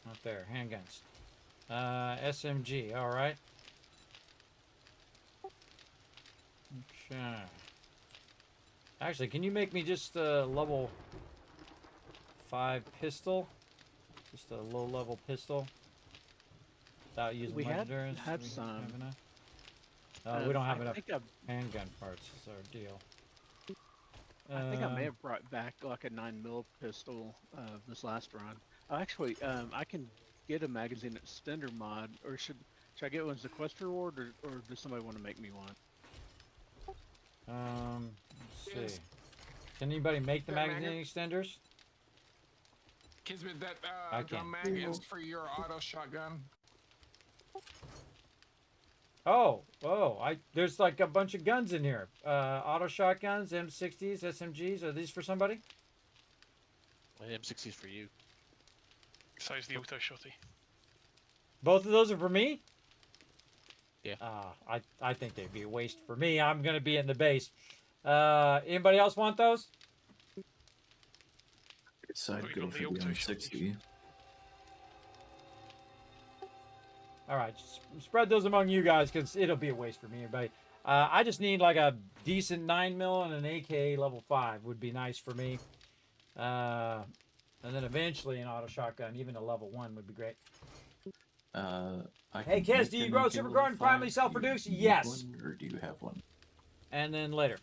Not there. Handguns. SMG, alright. Okay. Actually, can you make me just a level 5 pistol? Just a low-level pistol? Without using We legendaries? had We some. have enough? We don't have I enough think handgun parts, is our deal. I think I may have brought back like a 9mm pistol this last run. Actually, I can get a magazine extender mod, or should I get one as a quest reward, or does somebody want to make me one? Let's see. Can anybody make the magazine extenders? Kismet, that I drum can. mag is for your auto shotgun. Oh, there's like a bunch of guns in here. Auto shotguns, M60s, SMGs. Are these for somebody? Well, M60's for you. So is the auto shotty. Both of those are for me? Yeah. I think they'd be a waste for me. I'm gonna be in the base. Anybody else want those? I'd go for the M60. All right, just spread those among you guys because it'll be a waste for me, everybody. I just need like a decent 9mm and an AK level 5 would be nice for me. And then eventually an auto shotgun, even a level 1 would be great. Hey, Kez, do you grow supercorn and primarily self-produce? Yes. Or do you have one? And then later.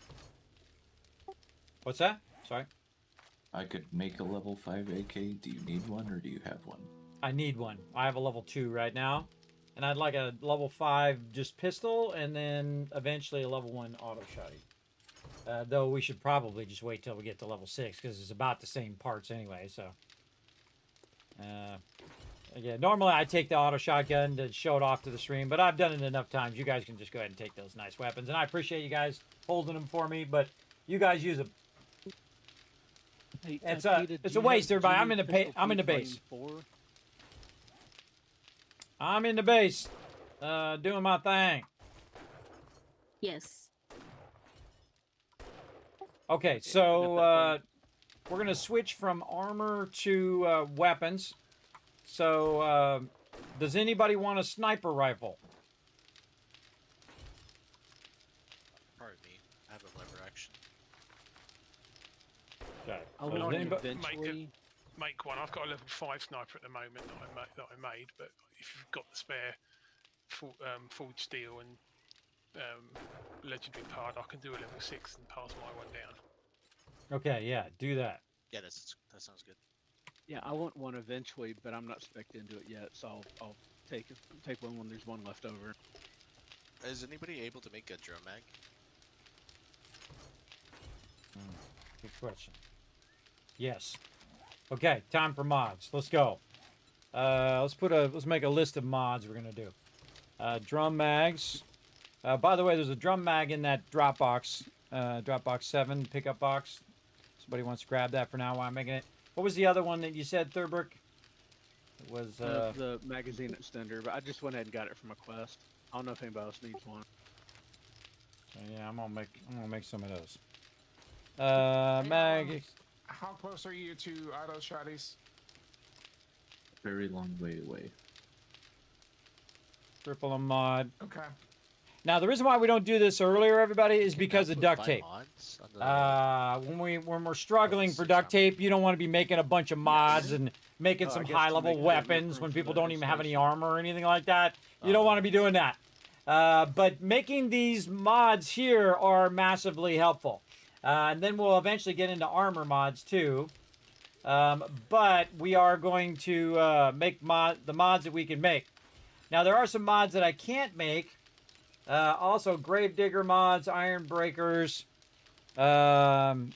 What's that? Sorry. I could make a level 5 AK. Do you need one or do you have one? I need one. I have a level 2 right now. And I'd like a level 5 just pistol and then eventually a level 1 auto shotty. Though we should probably just wait till we get to level 6 because it's about the same parts anyway, so. Yeah, normally I take the auto shotgun to show it off to the stream, but I've done it enough times. You guys can just go ahead and take those nice weapons. And I appreciate you guys holding them for me, but you guys use them. Hey, It's Peter, a waste, everybody. I'm in the base. I'm in the base, doing my thing. Yes. Okay, so we're gonna switch from armor to weapons. So, does anybody want a sniper rifle? Probably me. I have a lever action. Okay. I So want does to anybody- eventually. Make one. I've got a level 5 sniper at the moment that I made, but if you've got the spare forged steel and legendary part, I can do a level 6 and pass my one down. Okay, yeah, do that. Yeah, that sounds good. Yeah, I want one eventually, but I'm not spec'd into it yet, so I'll take one when there's one left over. Is anybody able to make a drum mag? Good question. Yes. Okay, time for mods. Let's go. Let's make a list of mods we're gonna do. Drum mags. By the way, there's a drum mag in that Dropbox, Dropbox 7 pickup box. Somebody wants to grab that for now while I'm making it. What was the other one that you said, Thurbrick? It was the magazine extender, but I just went ahead and got it from a quest. I don't know if anybody else needs one. So yeah, I'm gonna make some of those. Hey, Mag. How close are you to auto shotties? Very long way away. Triple a mod. Okay. Now the reason why we don't do this earlier, everybody, is Can because of Apple duct buy tape. mods on the- When we're struggling for duct tape, you don't want to be making a bunch of mods and making Oh, I some guess to high level make the weapons when room for people the don't even have any installation. armor or anything like that. You don't want to be doing that. But making these mods here are massively helpful. And then we'll eventually get into armor mods too. But we are going to make the mods that we can make. Now there are some mods that I can't make. Also Gravedigger mods, Iron Breakers. Those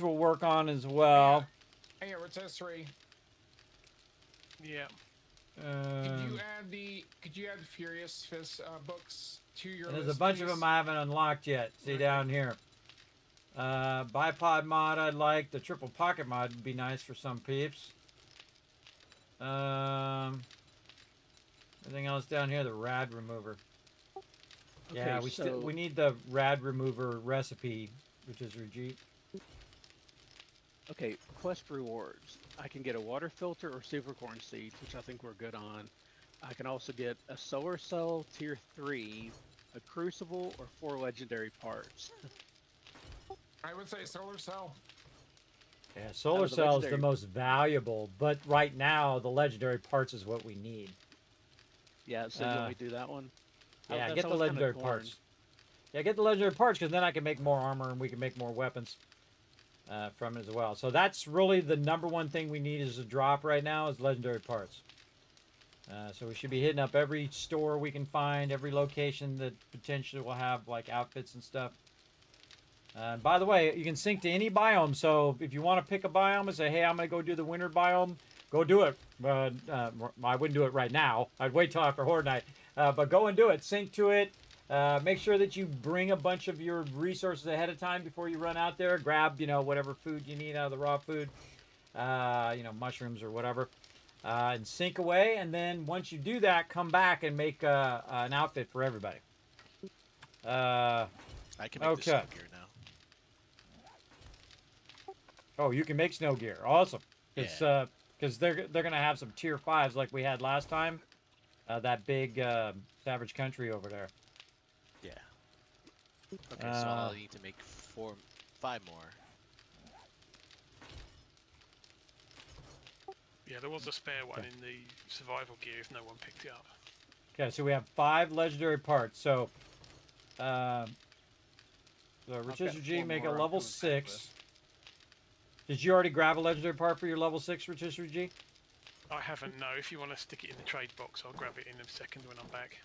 we'll work on as well. Hey, rotisserie. Yeah. Could you add Furious Fist books to your There's list, a bunch of please? them I haven't unlocked yet. See down here. Bipod mod I'd like. The triple pocket mod would be nice for some peeps. Anything else down here? The rad remover. Yeah, Okay, we need the rad remover recipe, which is Rajit. Okay, quest rewards. I can get a water filter or supercorn seeds, which I think we're good on. I can also get a solar cell tier 3, a crucible, or 4 legendary parts. I would say solar cell. Yeah, solar the cell is the legendary- most valuable, but right now the legendary parts is what we need. Yeah, so you want me to do that one? Yeah, That's get the what I was kinda legendary torn. parts. Yeah, get the legendary parts because then I can make more armor and we can make more weapons from it as well. So that's really the number one thing we need is a drop right now is legendary parts. So we should be hitting up every store we can find, every location that potentially will have like outfits and stuff. By the way, you can sync to any biome. So if you want to pick a biome and say, hey, I'm going to go do the winter biome, go do it. I wouldn't do it right now. I'd wait till after Horde Night. But go and do it. Sync to it. Make sure that you bring a bunch of your resources ahead of time before you run out there. Grab, whatever food you need out of the raw food. Mushrooms or whatever. And sync away. And then once you do that, come back and make an outfit for everybody. I can make the snow okay. gear now. Oh, you can make snow gear. Awesome. Yeah. Because they're gonna have some tier 5s like we had last time. That big Savage Country over there. Yeah. Okay, so I'll need to make 5 more. Yeah, there was a spare one in the survival gear if no one picked it up. Okay, so we have 5 legendary parts. So, Rotisserie G, 4 make a more I'm level coming back 6. with. Did you already grab a legendary part for your level 6 Rotisserie G? I haven't, no. If you want to stick it in the trade box, I'll grab it in a second when I'm back.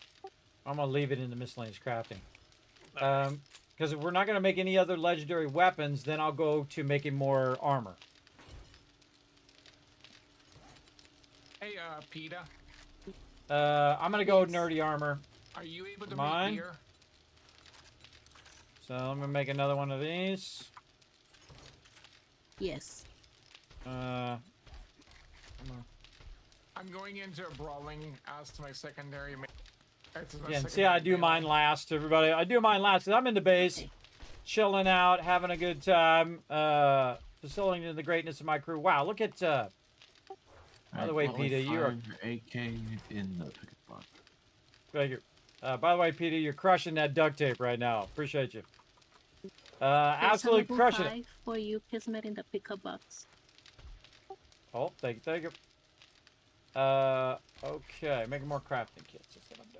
I'm gonna leave it in the miscellaneous crafting. No. Because if we're not gonna make any other legendary weapons, then I'll go to making more armor. Hey, PETA, I'm gonna go nerdy armor. are you able to Mine? make beer? So I'm gonna make another one of these. Yes. I'm going into a brawling as my secondary. Yeah, and see, I do mine last, everybody. I do mine last because I'm in the base, Okay. chilling out, having a good time, facilitating the greatness of my crew. Wow, look at. By the way, Peter, you're. AK in the pickup box. Thank you. By the way, Peter, you're crushing that duct tape right now. Appreciate you. There's a Absolutely level crushing it. 5 for you, Kismet, in the pickup box. Oh, thank you. Okay, making more crafting kits. That's what I'm doing.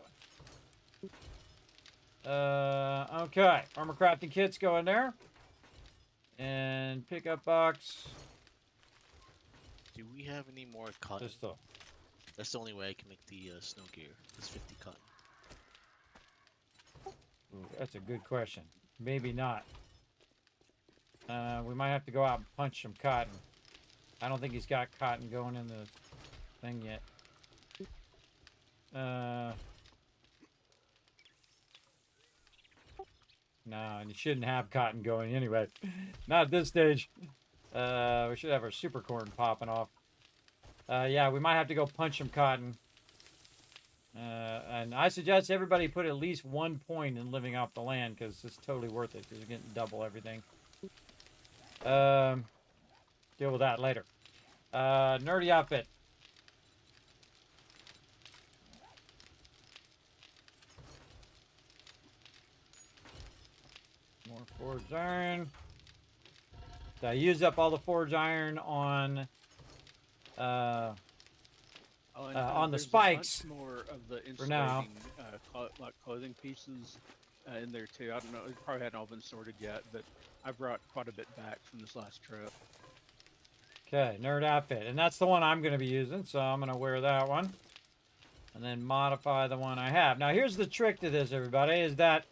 Okay, armor crafting kits go in there. And pickup box. Do we have any more cotton? Just the. That's the only way I can make the snow gear. It's 50 cotton. Ooh, that's a good question. Maybe not. We might have to go out and punch some cotton. I don't think he's got cotton going in the thing yet. No, and you shouldn't have cotton going anyway. Not at this stage. We should have our super corn popping off. Yeah, we might have to go punch some cotton. And I suggest everybody put at least 1 point in living off the land because it's totally worth it because you're getting double everything. Deal with that later. Nerdy outfit. More forged iron. So I used up all the forged iron on the there's spikes. A bunch more of the for now. insulating like clothing pieces in there too. I don't know. It probably hadn't all been sorted yet, but I brought quite a bit back from this last trip. Okay, nerd outfit, and that's the one I'm going to be using, so I'm going to wear that one, and then modify the one I have. Now, here's the trick to this, everybody, is that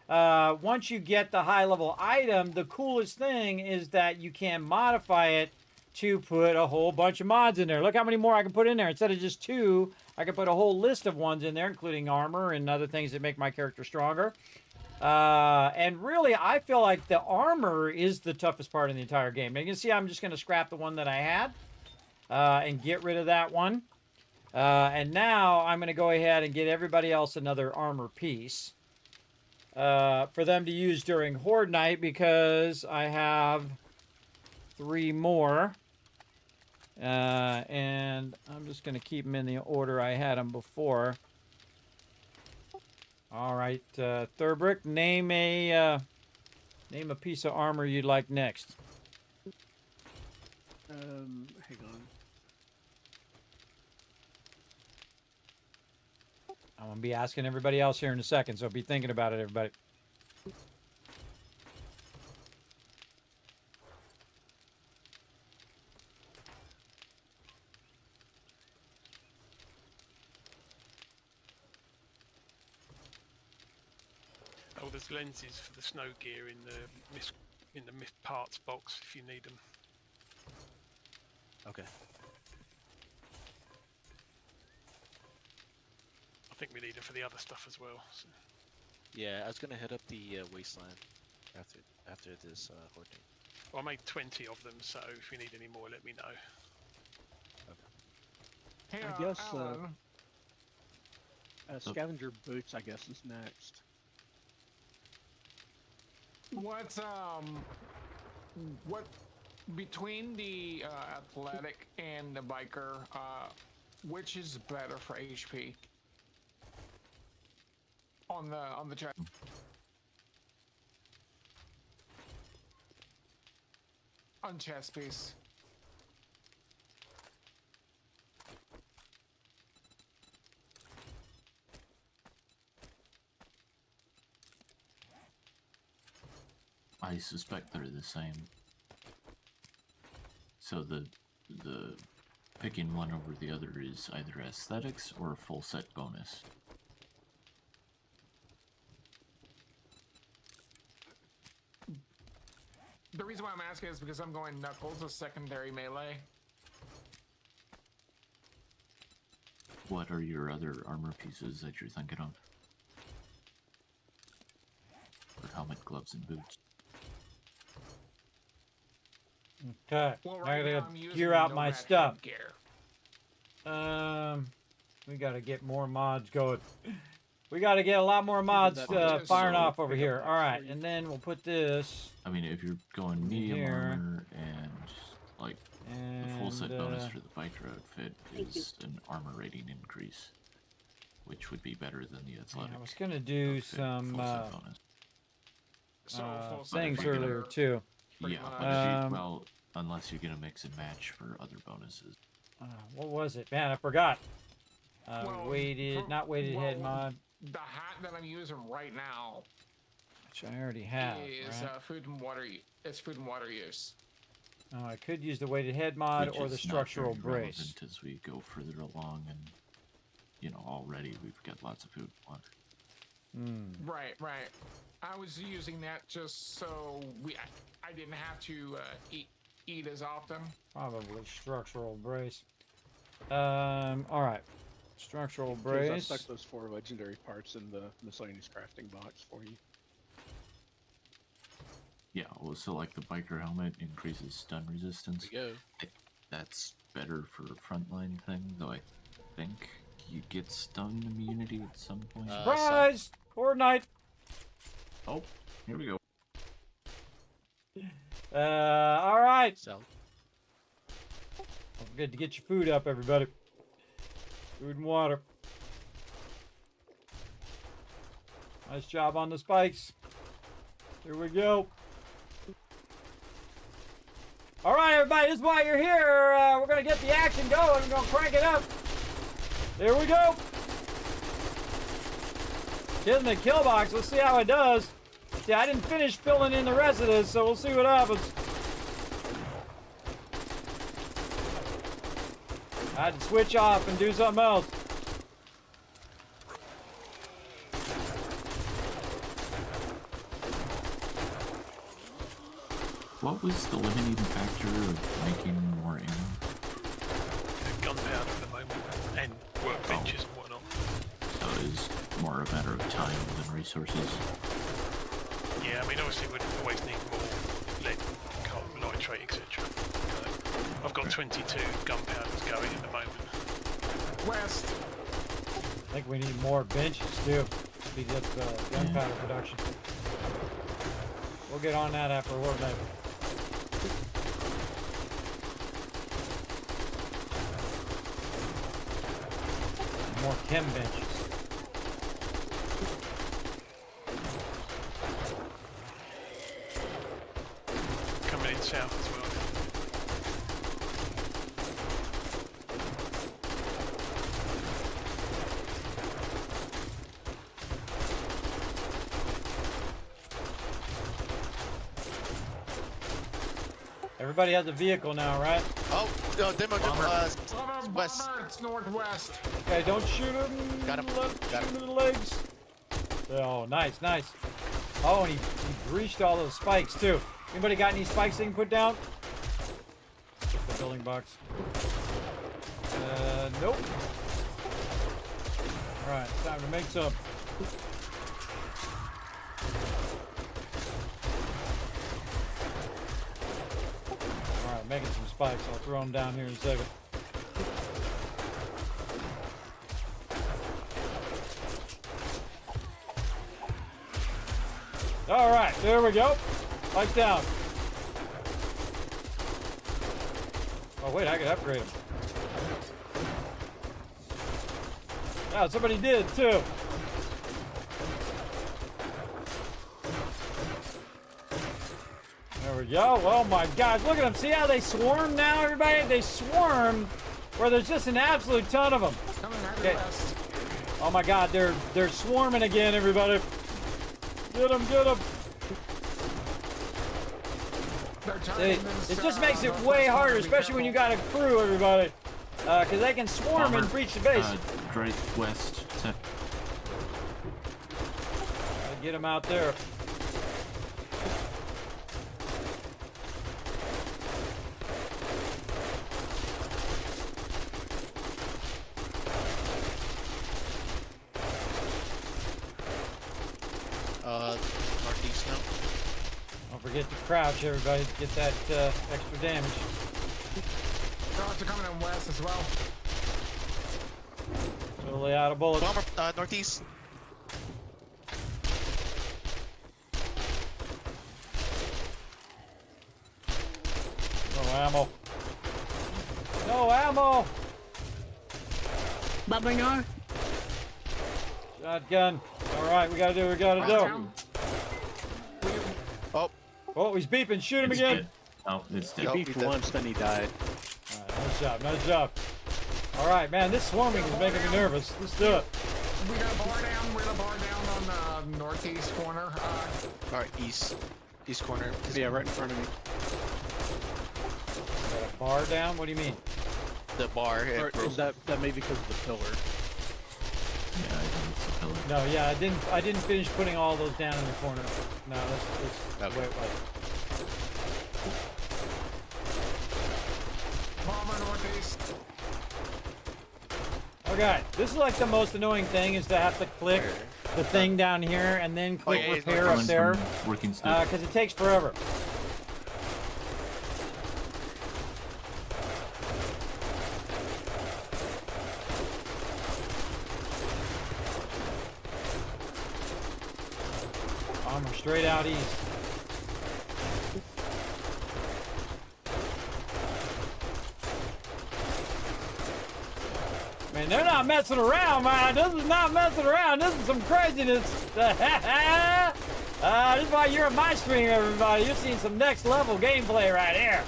once you get the high-level item, the coolest thing is that you can modify it to put a whole bunch of mods in there. Look how many more I can put in there. Instead of just 2, I can put a whole list of ones in there, including armor and other things that make my character stronger. And really, I feel like the armor is the toughest part in the entire game. Now, you can see I'm just going to scrap the one that I had and get rid of that one. And now I'm going to go ahead and get everybody else another armor piece for them to use during Horde Night because I have 3 more. And I'm just going to keep them in the order I had them before. All right, Thurbrick, name a piece of armor you'd like next. Hang on. I'm gonna be asking everybody else here in a second, so be thinking about it, everybody. Oh, there's lenses for the snow gear in the myth parts box if you need them. Okay. I think we need them for the other stuff as well. So. Yeah, I was gonna hit up the wasteland after this horde. Well, I made 20 of them, so if you need any more, let me know. Hey, I guess Alan, scavenger boots, I guess, is next. what between the athletic and the biker, which is better for HP on the chest? On chest piece. I suspect they're the same. So the picking one over the other is either aesthetics or a full set bonus. The reason why I'm asking is because I'm going Knuckles, a secondary melee. What are your other armor pieces that you're thinking of? For helmet, gloves, and boots. Okay, Well, I right now gotta I'm using gear out my Nomad stuff. headgear. We gotta get more mods going. We gotta get a lot more mods that firing so off over pick up here. that All right, for you. and then we'll put this I mean, if you're going medium Here. armor and like and the full set bonus for the biker outfit Thank you. is an armor rating increase, which would be better than the athletic. I was gonna do outfit some full set bonus. So full set things regular- earlier too. pretty Yeah, much. but if you, Um, well, unless you're gonna mix and match for other bonuses. What was it? Man, I forgot. Well, Weighted, for- not weighted head well, mod, The hat that I'm using right now which I already have. is Right? food and water. It's food and water use. Oh, I could use the weighted head mod Which or the is not structural very brace. relevant as we go further along, and you know, already we've got lots of food and water. Hmm. Right. I was using that just so I didn't have to eat as often. Probably structural brace. All right. Structural I brace. stuck those 4 legendary parts in the miscellaneous crafting box for you. Yeah, well, so like the biker helmet increases stun resistance. There we go. That's better for a frontline thing, though I think you get stun immunity at some point. Surprise! Fortnite. Oh, here we go. All right. Sell. Don't forget to get your food up, everybody. Food and water. Nice job on the spikes. Here we go. All right, everybody, this is why you're here. We're going to get the action going. We're going to crank it up. Here we go. Kismet kill box. Let's see how it does. See, I didn't finish filling in the rest of this, so we'll see what happens. I had to switch off and do something else. What was the limiting factor of making more ammo? Gunpowder at the moment, and workbenches and whatnot. So it is more a matter of time than resources. Yeah, I mean, obviously we'd always need more lead, cotton, nitrate, etc. I've got 22 gunpowders going at the moment. West. I think we need more benches too to speed up gunpowder production. We'll get on that after a work night. More chem benches. Coming in south as well. Everybody has a vehicle now, right? Oh, no, demo, west. It's northwest. Okay, don't shoot him. Got him. Got Shoot him. him in the legs. Oh, nice, nice. Oh, and he breached all those spikes too. Anybody got any spikes they can put down? Check the building box. Nope. All right, time to make some. All right, making some spikes. I'll throw them down here in a second. All right, there we go. Spike down. Oh wait, I could upgrade them. Yeah, somebody did too. There we go. Oh my gosh, look at them. See how they swarm now, everybody? They swarm where there's just an absolute ton of them. Coming out of Okay. west. Oh my god, they're swarming again, everybody. Get them, get them. See, it just makes it way harder, especially when you got a crew, everybody. Because they can swarm and breach the base. Right west. Gotta get them out there. Northeast now. Don't forget to crouch, everybody, to get that extra damage. Shots are coming in west as well. Totally out of bullets. Bomber, northeast. No ammo. No ammo! Bomber north. Shotgun. Alright, we gotta do what we gotta do. Down. Oh, Oh, he's beeping. Shoot him again. Oh, it's He dead. beeped he did. once, then he died. Alright, nice job, nice job. Alright, man, this swarming is making me nervous. Let's do it. We got a bar down. We got a bar down on the northeast corner. alright, east corner. Yeah, right in front of me. Got a bar down? What do you mean? The bar. Or is that may be because of the pillar. Yeah, I think it's the pillar. No, yeah, I didn't finish putting all those down in the corner. No, that's Okay. wait. Bomber northeast. Okay, this is like the most annoying thing is to have to click the thing down here and then click yeah, he's repair not up Coming there from working still. because it takes forever. Armor straight out east. Man, they're not messing around, man. This is not messing around. This is some craziness. This is why you're in my stream, everybody. You're seeing some next level gameplay right here.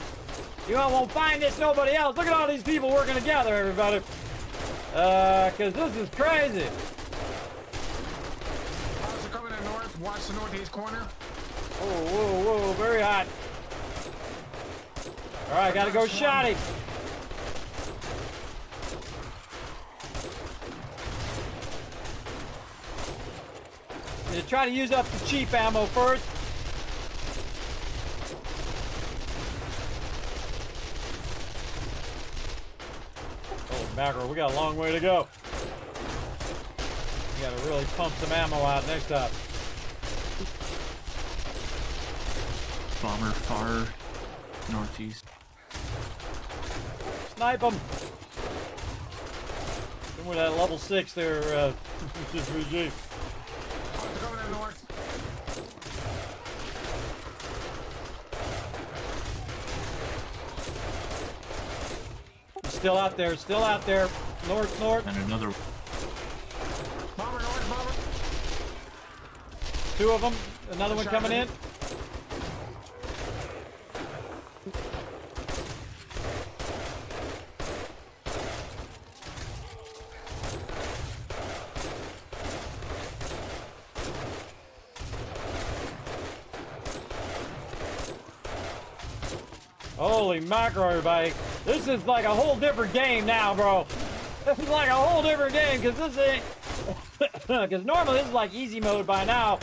You won't find this nobody else. Look at all these people working together, everybody. Because this is crazy. How's it coming in north? Watch the northeast corner. Whoa, whoa, whoa, very hot. All right, gotta go shotty. You try to use up the cheap ammo first. Oh, mackerel, we got a long way to go. We gotta really pump some ammo out next time. Bomber far northeast. Snipe them. With that level 6 there, GG. Coming in north. Still out there, still out there. North, north. And another. Bomber north, bomber. 2 of them. Another one coming in. Holy mackerel, everybody. This is like a whole different game now, bro. This is like a whole different game, because this ain't... Because normally this is like easy mode by now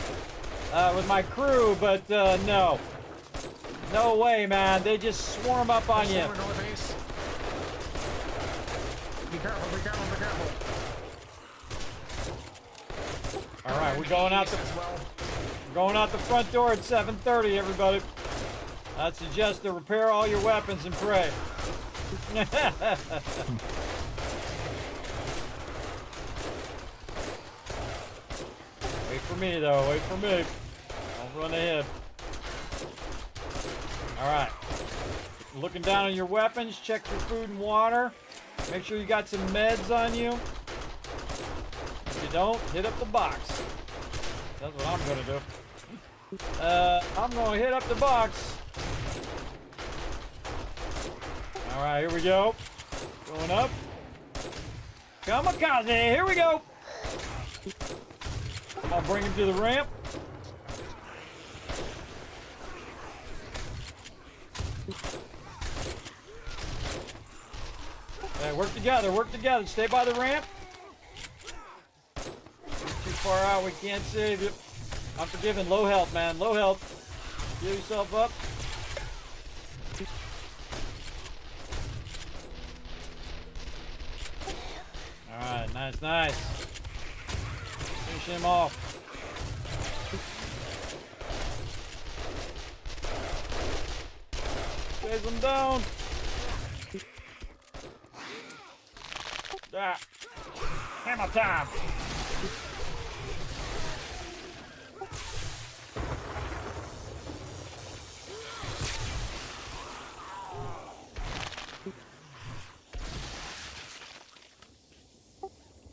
with my crew, but no. No way, man. They just swarm up on you. Northeast. Be careful, be careful, be careful. All right, we're going out the... We're going out the front door at 7:30, everybody. I'd suggest to repair all your weapons and pray. Wait for me, though. Wait for me. Don't run ahead. All right. Looking down on your weapons. Check your food and water. Make sure you got some meds on you. If you don't, hit up the box. That's what I'm going to do. I'm going to hit up the box. All right, here we go. Going up. Kamikaze, here we go. I'll bring him to the ramp. Okay, work together, work together. Stay by the ramp. Too far out, we can't save you. I'm forgiving. Low health, man. Low health. Give yourself up. Alright, nice, nice. Finish him off. Chase him down. Ah. Hammer time.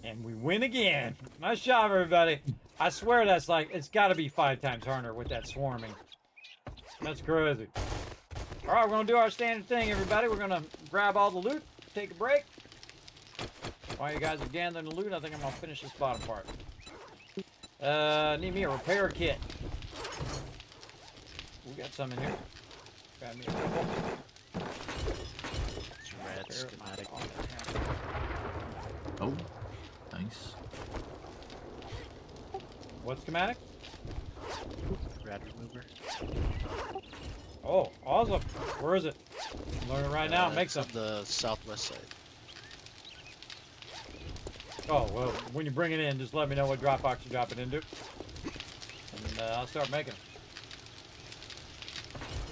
And we win again. Nice job, everybody. I swear that's like, it's got to be 5 times harder with that swarming. That's crazy. All right, we're going to do our standard thing, everybody. We're going to grab all the loot, take a break. While you guys are gathering the loot, I think I'm going to finish this bottom part. Need me a repair kit. We got some in here. Grab me a couple. It's red schematic. Oh, nice. What schematic? Rad remover. Oh, awesome. Where is it? Learn it right now. Make It's some. on the southwest side. Oh, well, when you bring it in, just let me know what Dropbox you drop it into. And I'll start making them.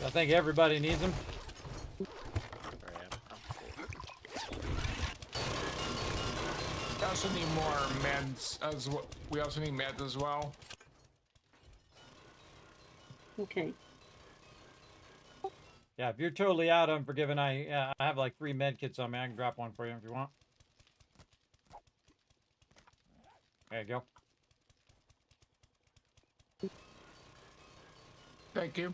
I think everybody needs them. We also need more meds as well. We also need meds as well. Okay. Yeah, if you're totally out, Unforgiven, I have like 3 med kits on me. I can drop one for you if you want. There you go. Thank you.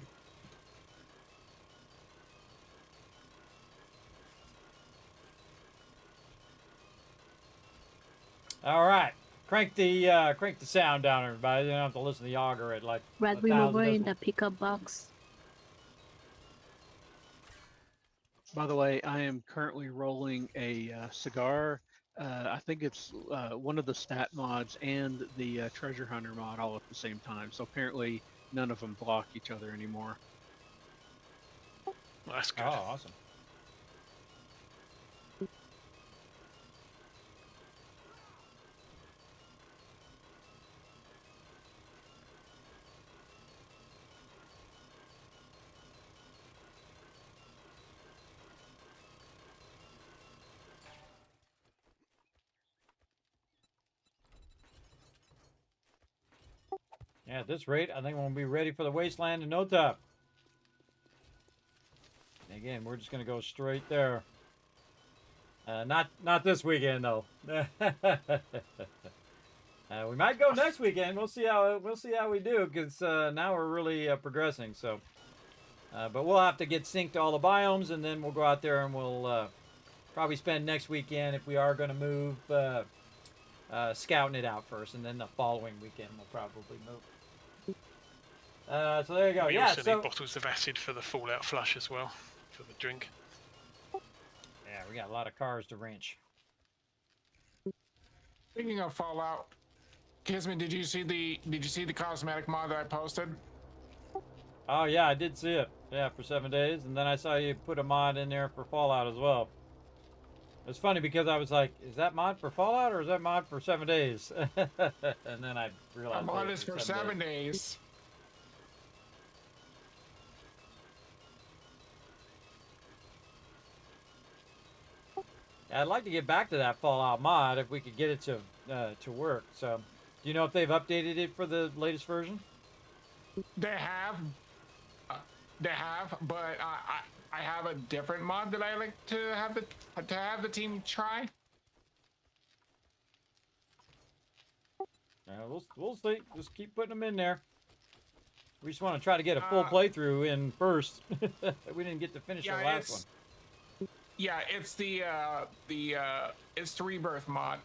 All right, crank the sound down, everybody. You don't have to listen to Yager at like Red 1,000 remover in decibels. the pickup box. By the way, I am currently rolling a cigar. I think it's one of the stat mods and the treasure hunter mod all at the same time. So apparently none of them block each other anymore. That's good. Oh, awesome. Yeah, at this rate, I think we'll be ready for the wasteland in no time. And again, we're just gonna go straight there. Not this weekend though. We might go next weekend. We'll see how we do, because now we're really progressing. So, but we'll have to get synced to all the biomes, and then we'll go out there and we'll probably spend next weekend, if we are going to move, scouting it out first, and then the following weekend we'll probably move. So there you go. We Yeah, also so need bottles of acid for the Fallout flush as well, for the drink. yeah, we got a lot of cars to wrench. Speaking of Fallout, Kismet, did you see the cosmetic mod that I posted? Oh yeah, I did see it. Yeah, for 7 days, and then I saw you put a mod in there for Fallout as well. It's funny because I was like, is that mod for Fallout or is that mod for 7 days? And then I realized A mod is for 7 days. I'd like to get back to that Fallout mod if we could get it to work. So, do you know if they've updated it for the latest version? They have, but I have a different mod that I like to have the team try. We'll see. Just keep putting them in there. We just want to try to get a full playthrough in first. We didn't get to finish the last one. Yeah, it's it's the Rebirth mod.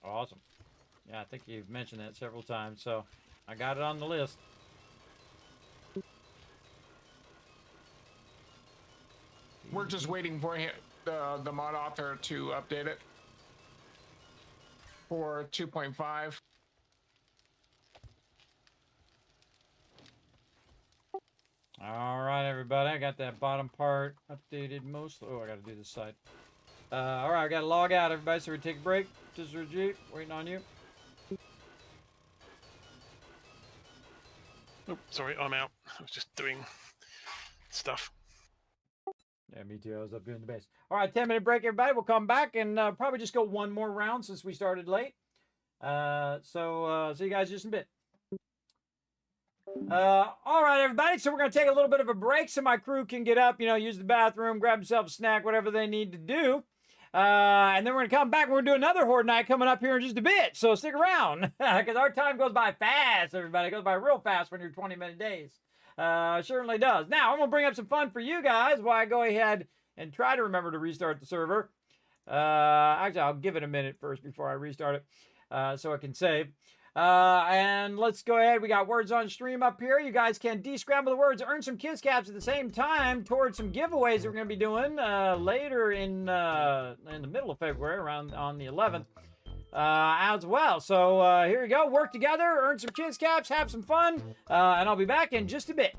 Awesome. Yeah, I think you've mentioned that several times, so I got it on the list. We're just waiting for the mod author to update it for 2.5. All right, everybody. I got that bottom part updated mostly. Oh, I got to do this side. All right, I got to log out, everybody, so we take a break. Just Rajiv, waiting on you. Oh, sorry, I'm out. I was just doing stuff. Yeah, me too. I was up here in the base. All right, 10-minute break, everybody. We'll come back and probably just go one more round since we started late. So see you guys just in a bit. All right, everybody. So we're going to take a little bit of a break so my crew can get up, use the bathroom, grab themselves a snack, whatever they need to do. And then we're going to come back and we're going to do another Horde night coming up here in just a bit. So stick around because our time goes by fast, everybody. It goes by real fast when you're 20-minute days. Certainly does. Now, I'm going to bring up some fun for you guys while I go ahead and try to remember to restart the server. Actually, I'll give it a minute first before I restart it so I can save. And let's go ahead. We got words on stream up here. You guys can descramble the words, earn some kiss caps at the same time towards some giveaways that we're going to be doing later in the middle of February, around on the 11th, as well. So here you go. Work together, earn some kiss caps, have some fun, and I'll be back in just a bit.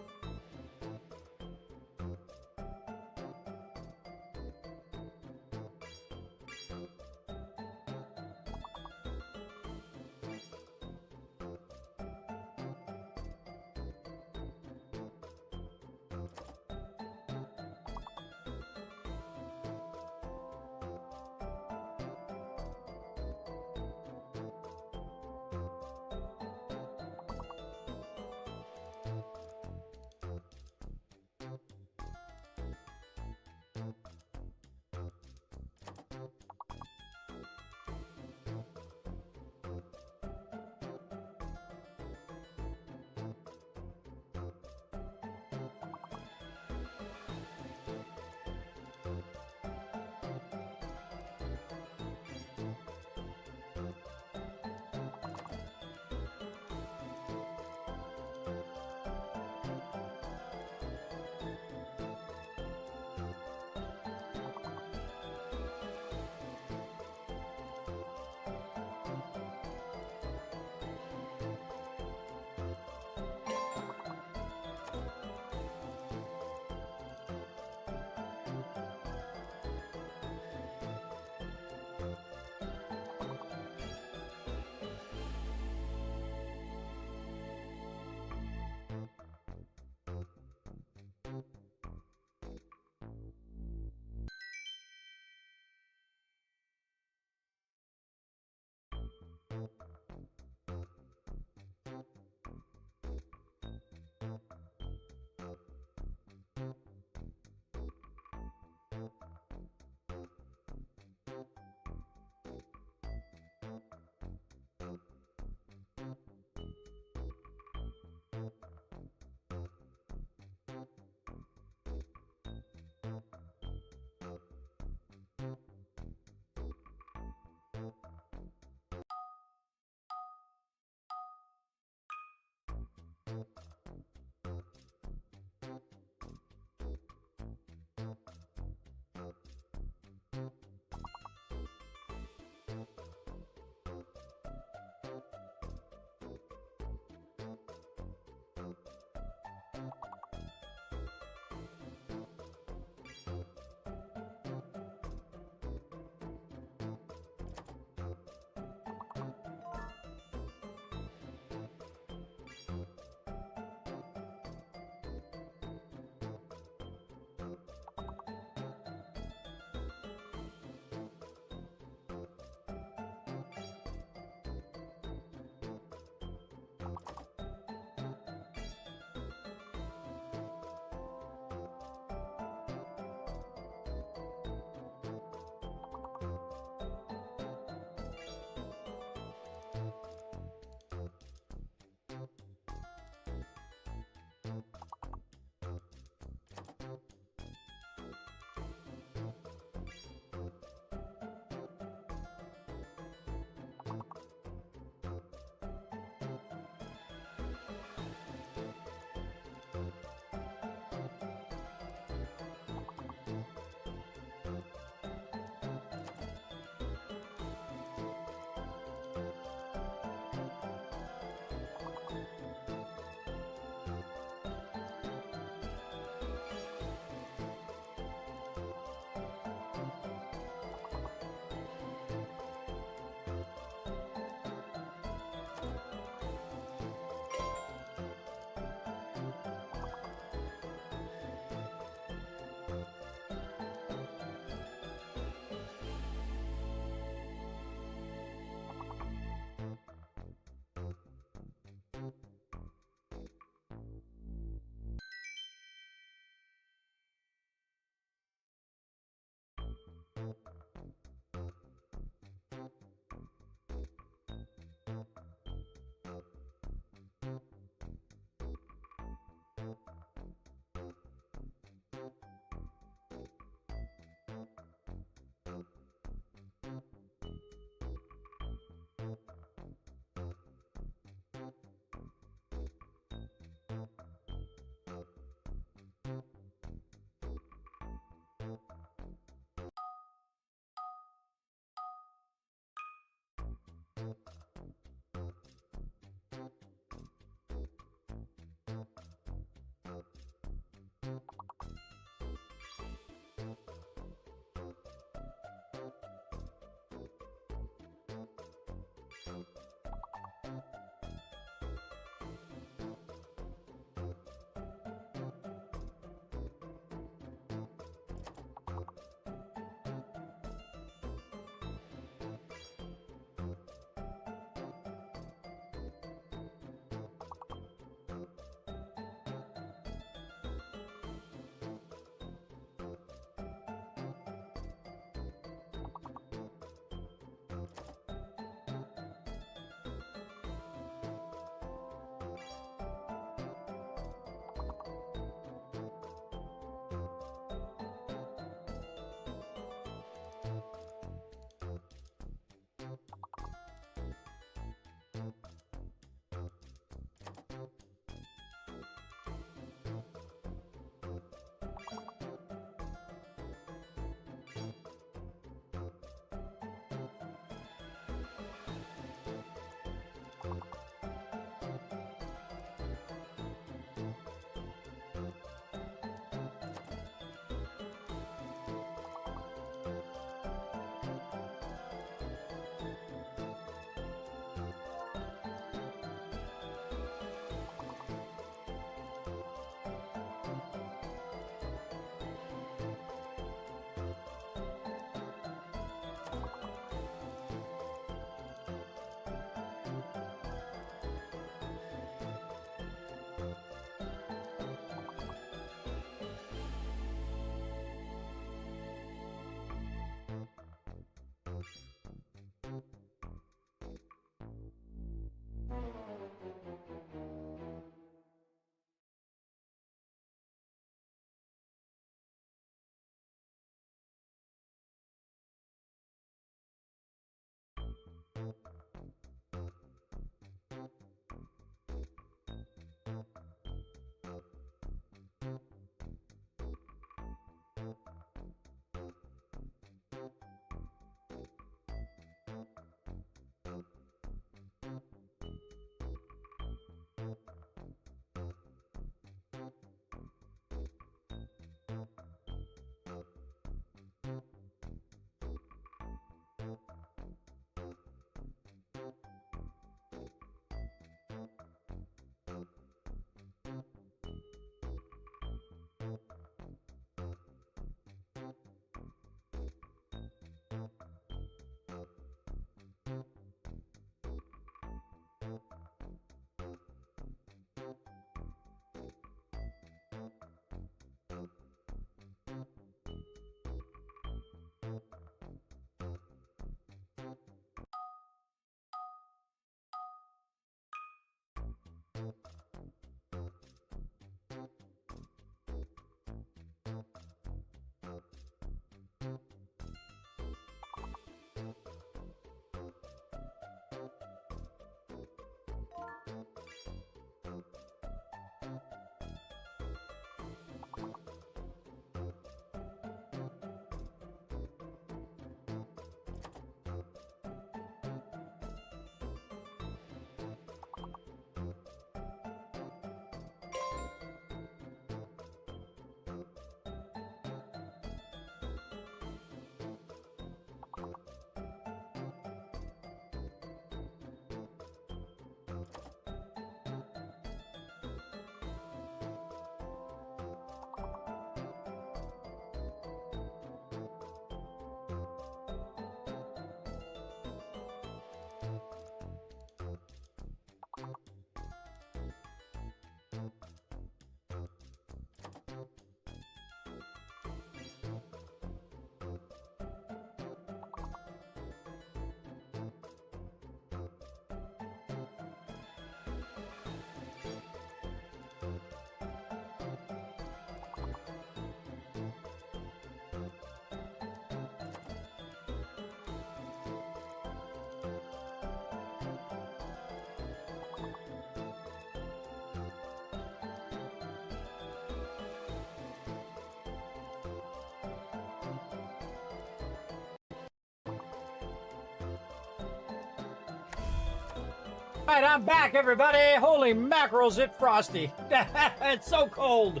All right, I'm back, everybody. Holy mackerels, it's frosty. It's so cold.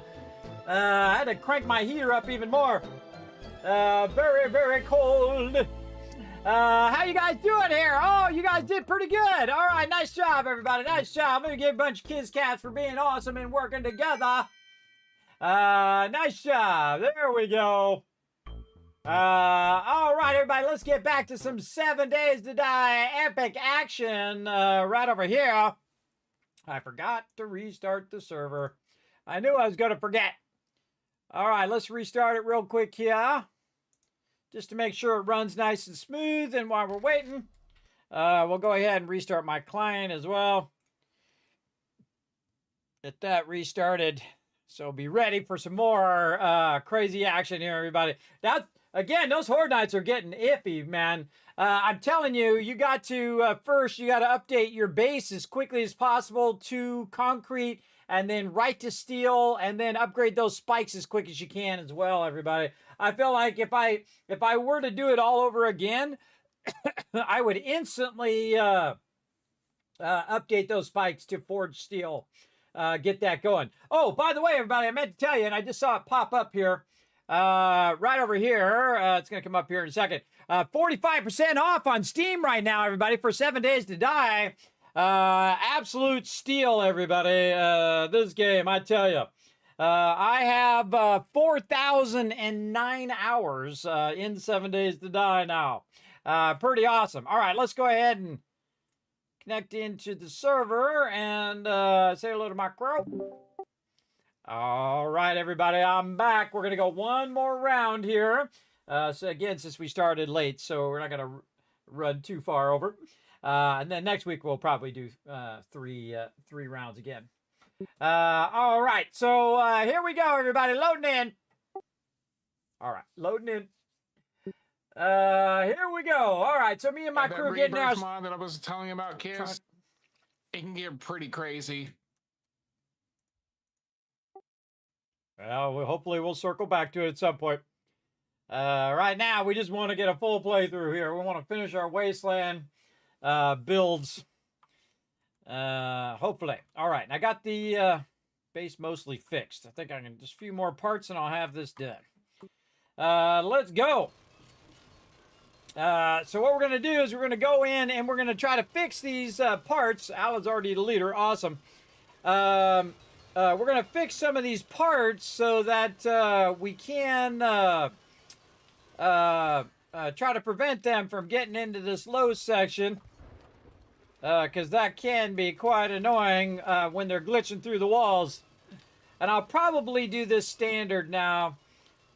I had to crank my heater up even more. Very, very cold. How you guys doing here? Oh, you guys did pretty good. All right, nice job, everybody. Nice job. Let me give a bunch of kids cats for being awesome and working together. Nice job. There we go. All right, everybody, let's get back to some 7 Days to Die epic action right over here. I forgot to restart the server. I knew I was going to forget. All right, let's restart it real quick here. Just to make sure it runs nice and smooth. And while we're waiting, we'll go ahead and restart my client as well. Get that restarted. So be ready for some more crazy action here, everybody. Again, those Horde Nights are getting iffy, man. I'm telling you, you got to, first, you got to update your base as quickly as possible to concrete, and then right to steel, and then upgrade those spikes as quick as you can as well, everybody. I feel like if I were to do it all over again, I would instantly update those spikes to forged steel. Get that going. Oh, by the way, everybody, I meant to tell you, and I just saw it pop up here. Right over here. It's going to come up here in a second. 45% off on Steam right now, everybody, for 7 Days to Die. Absolute steal, everybody. This game, I tell you. I have 4,009 hours in 7 Days to Die now. Pretty awesome. All right, let's go ahead and connect into the server and say hello to my crow. All right, everybody, I'm back. We're going to go one more round here. So again, since we started late, so we're not going to run too far over. And then next week, we'll probably do three rounds again. All right, so here we go, everybody. Loading in. All right, loading in. Here we go. All right, so me and my crew getting our... mod that I was telling you about, kids, it can get pretty crazy. Well, hopefully we'll circle back to it at some point. Right now, we just want to get a full playthrough here. We want to finish our Wasteland builds. Hopefully. All right, I got the base mostly fixed. I think I can just a few more parts and I'll have this done. Let's go. So what we're going to do is we're going to go in and we're going to try to fix these parts. Alan's already the leader. Awesome. We're going to fix some of these parts so that we can try to prevent them from getting into this low section. Because that can be quite annoying when they're glitching through the walls. And I'll probably do this standard now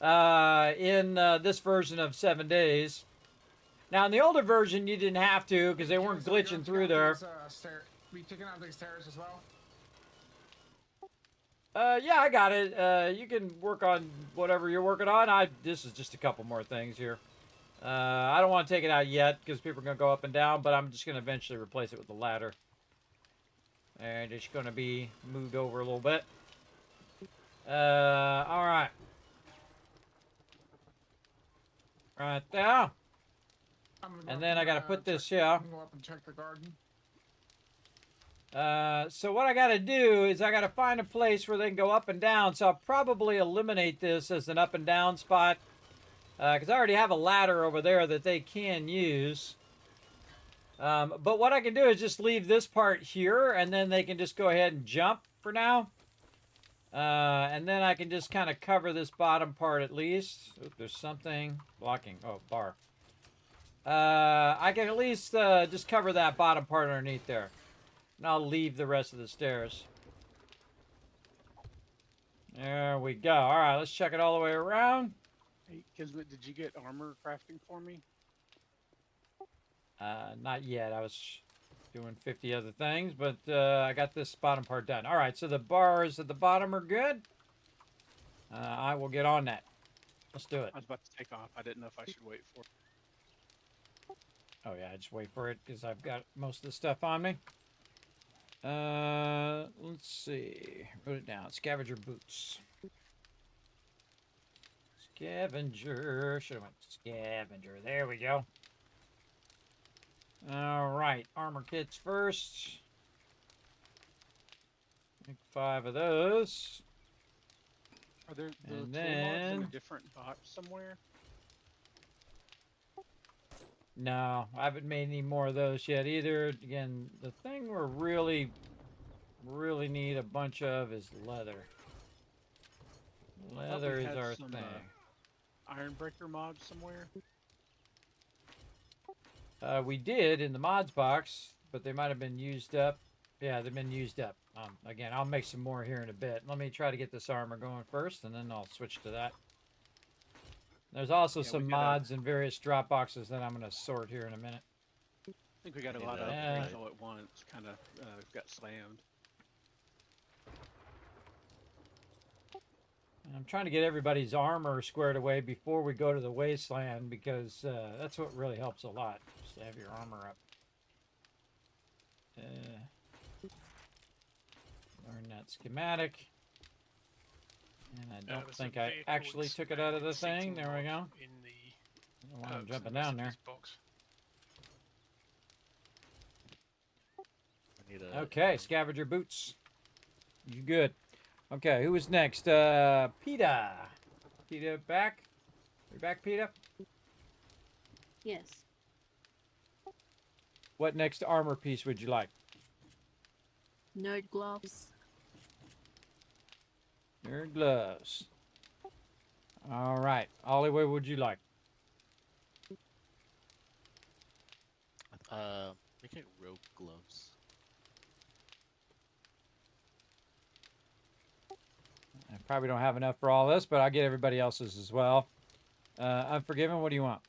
in this version of 7 Days. Now, in the older version, you didn't have to because they weren't glitching through there. We taking out these stairs as well? Yeah, I got it. You can work on whatever you're working on. This is just a couple more things here. I don't want to take it out yet because people are going to go up and down, but I'm just going to eventually replace it with the ladder. And it's going to be moved over a little bit. All right. Right there. And then I got to put this here. I'm going to go up and check the garden. So what I got to do is I got to find a place where they can go up and down. So I'll probably eliminate this as an up and down spot. Because I already have a ladder over there that they can use. But what I can do is just leave this part here. And then they can just go ahead and jump for now. And then I can just kind of cover this bottom part at least. Oop, there's something blocking. Oh, bar. I can at least just cover that bottom part underneath there. And I'll leave the rest of the stairs. There we go. All right, let's check it all the way around. Hey, Kismet, did you get armor crafting for me? Not yet. I was doing 50 other things, but I got this bottom part done. All right, so the bars at the bottom are good. I will get on that. Let's do it. I was about to take off. I didn't know if I should wait for it. Oh, yeah, just wait for it because I've got most of the stuff on me. Let's see. Wrote it down. Scavenger boots. Scavenger. Should have went scavenger. There we go. All right. Armor kits first. Make 5 of those. Are there the And tool mods in a then- different box somewhere? No, I haven't made any more of those yet either. Again, the thing we're really need a bunch of is leather. I thought we Leather is had our some, thing. Iron breaker mods somewhere. We did in the mods box, but they might have been used up. Yeah, they've been used up. Again, I'll make some more here in a bit. Let me try to get this armor going first, and then I'll switch to that. There's also Yeah, we some gotta- mods and various drop boxes that I'm going to sort here in a minute. I think we got a lot of Yeah. upgrades all at once. Kind of got slammed. I'm trying to get everybody's armor squared away before we go to the wasteland, because that's what really helps a lot, just to have your armor up. Learn that schematic. And I don't there's think a I vehicle actually took it out of the thing. seating There we go. mod in the I don't want perks him jumping and down there. recipes box. I need a Okay, scavenger boots. You good. Okay, who was next? PETA. PETA back? You back, PETA? Yes. What next armor piece would you like? Nerd gloves. Your gloves. All right. Ollie, what would you like? make it rope gloves. I probably don't have enough for all this, but I'll get everybody else's as well. Unforgiven, what do you want?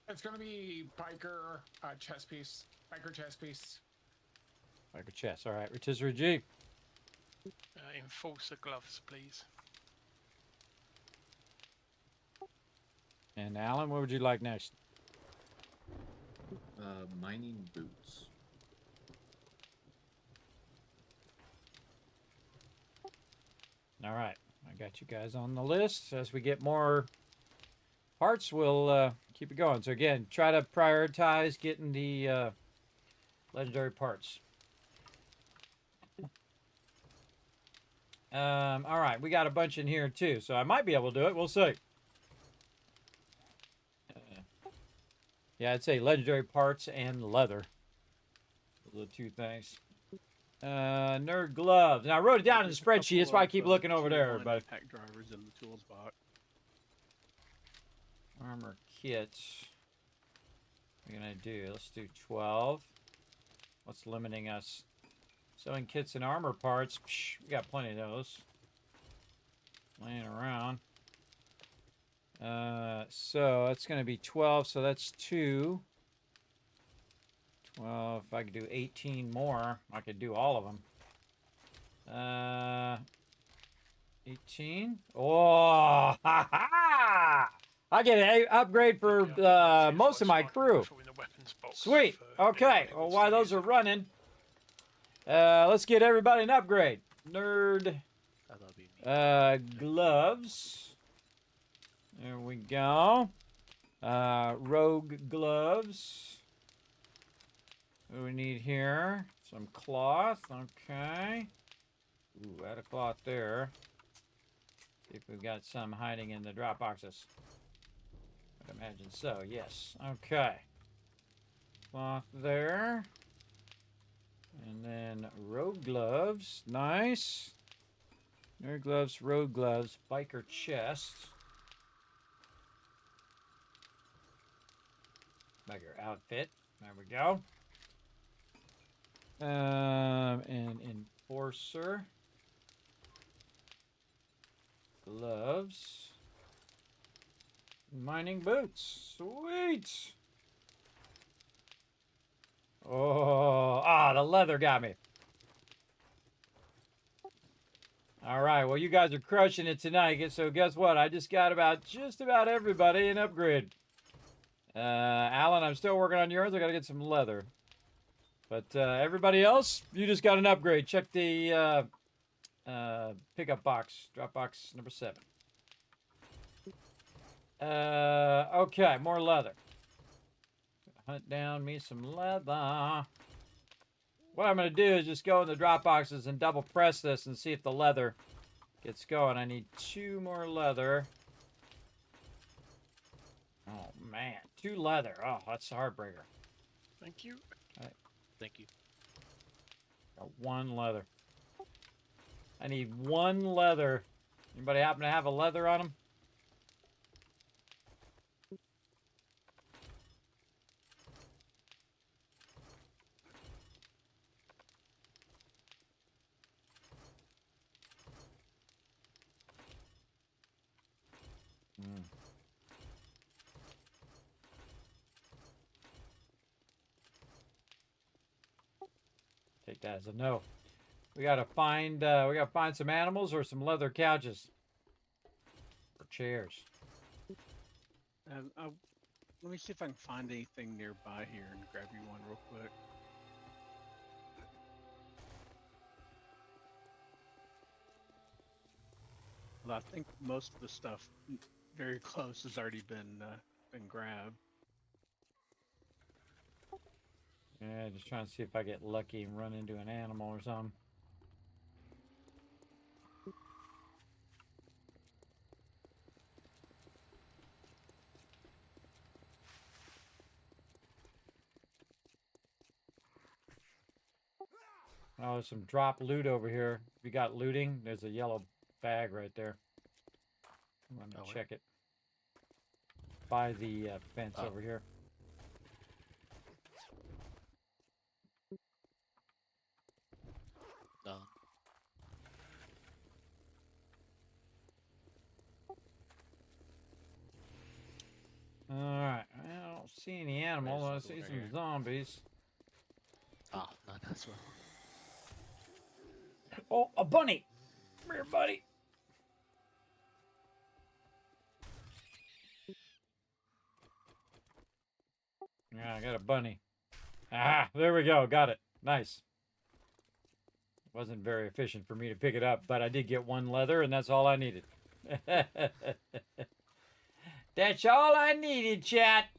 It's gonna be biker chest piece. Biker chest piece. Like a chest. All right. Rotisserie G. Enforcer gloves, please. And Alan, what would you like next? Mining boots. All right. I got you guys on the list. As we get more parts, we'll keep it going. So again, try to prioritize getting the legendary parts. All right, we got a bunch in here too, so I might be able to do it. We'll see. Yeah, I'd say legendary parts and leather. Those are the two things. Nerd gloves. Now I wrote it down in the spreadsheet. That's why I keep looking over there, everybody. Pack drivers in the tools box. Armor kits. What are we gonna do? Let's do 12. What's limiting us? Sewing kits and armor parts. Psh, we got plenty of those laying around. So that's gonna be 12. So that's 2. 12. If I could do 18 more, I could do all of them. 18. Oh, ha ha! I get an upgrade for most of my crew. Sweet. Okay. Well, while those are running, let's get everybody an upgrade. Nerd gloves. There we go. Rogue gloves. What do we need here? Some cloth. Okay. Ooh, add a cloth there. See if we've got some hiding in the drop boxes. I'd imagine so, yes. Okay. Cloth there. And then rogue gloves. Nice. Nerd gloves, rogue gloves, biker chest. Biker outfit. There we go. And enforcer. Gloves. Mining boots. Sweet. Oh, the leather got me. All right, well, you guys are crushing it tonight. So guess what? I just got just about everybody an upgrade. Alan, I'm still working on yours. I got to get some leather. But everybody else, you just got an upgrade. Check the pickup box, drop box number 7. Okay, more leather. Hunt down me some leather. what I'm going to do is just go in the drop boxes and double press this and see if the leather gets going. I need 2 more leather. Oh, man. 2 leather. Oh, that's a heartbreaker. Thank you. Thank you. Got 1 leather. I need 1 leather. Anybody happen to have a leather on them? Take that as a no. We gotta find some animals or some leather couches or chairs. Let me see if I can find anything nearby here and grab you one real quick. Well, I think most of the stuff very close has already been grabbed. Yeah, just trying to see if I get lucky and run into an animal or something. Oh, there's some drop loot over here. If you got looting, there's a yellow bag right there. I'm gonna check it. By the fence over here. Done. Alright, I don't see any animals. I see some zombies. Oh, not this one. Oh, a bunny! Come here, buddy. Yeah, I got a bunny. Ah, there we go. Got it. Nice. Wasn't very efficient for me to pick it up, but I did get 1 leather, and that's all I needed. That's all I needed, chat.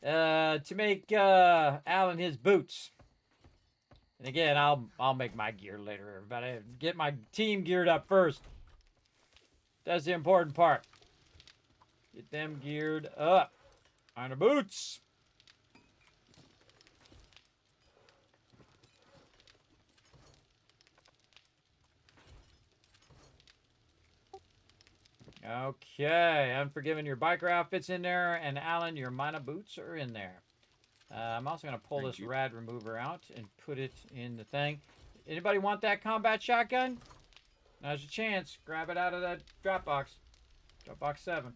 To make Alan his boots. And again, I'll make my gear later, everybody. Get my team geared up first. That's the important part. Get them geared up. On the boots. Okay, Unforgiven, your biker outfit's in there, and Alan, your mana boots are in there. I'm also going to pull this rad remover out and put it in the thing. Anybody want that combat shotgun? Now's your chance. Grab it out of that drop box. Drop box 7.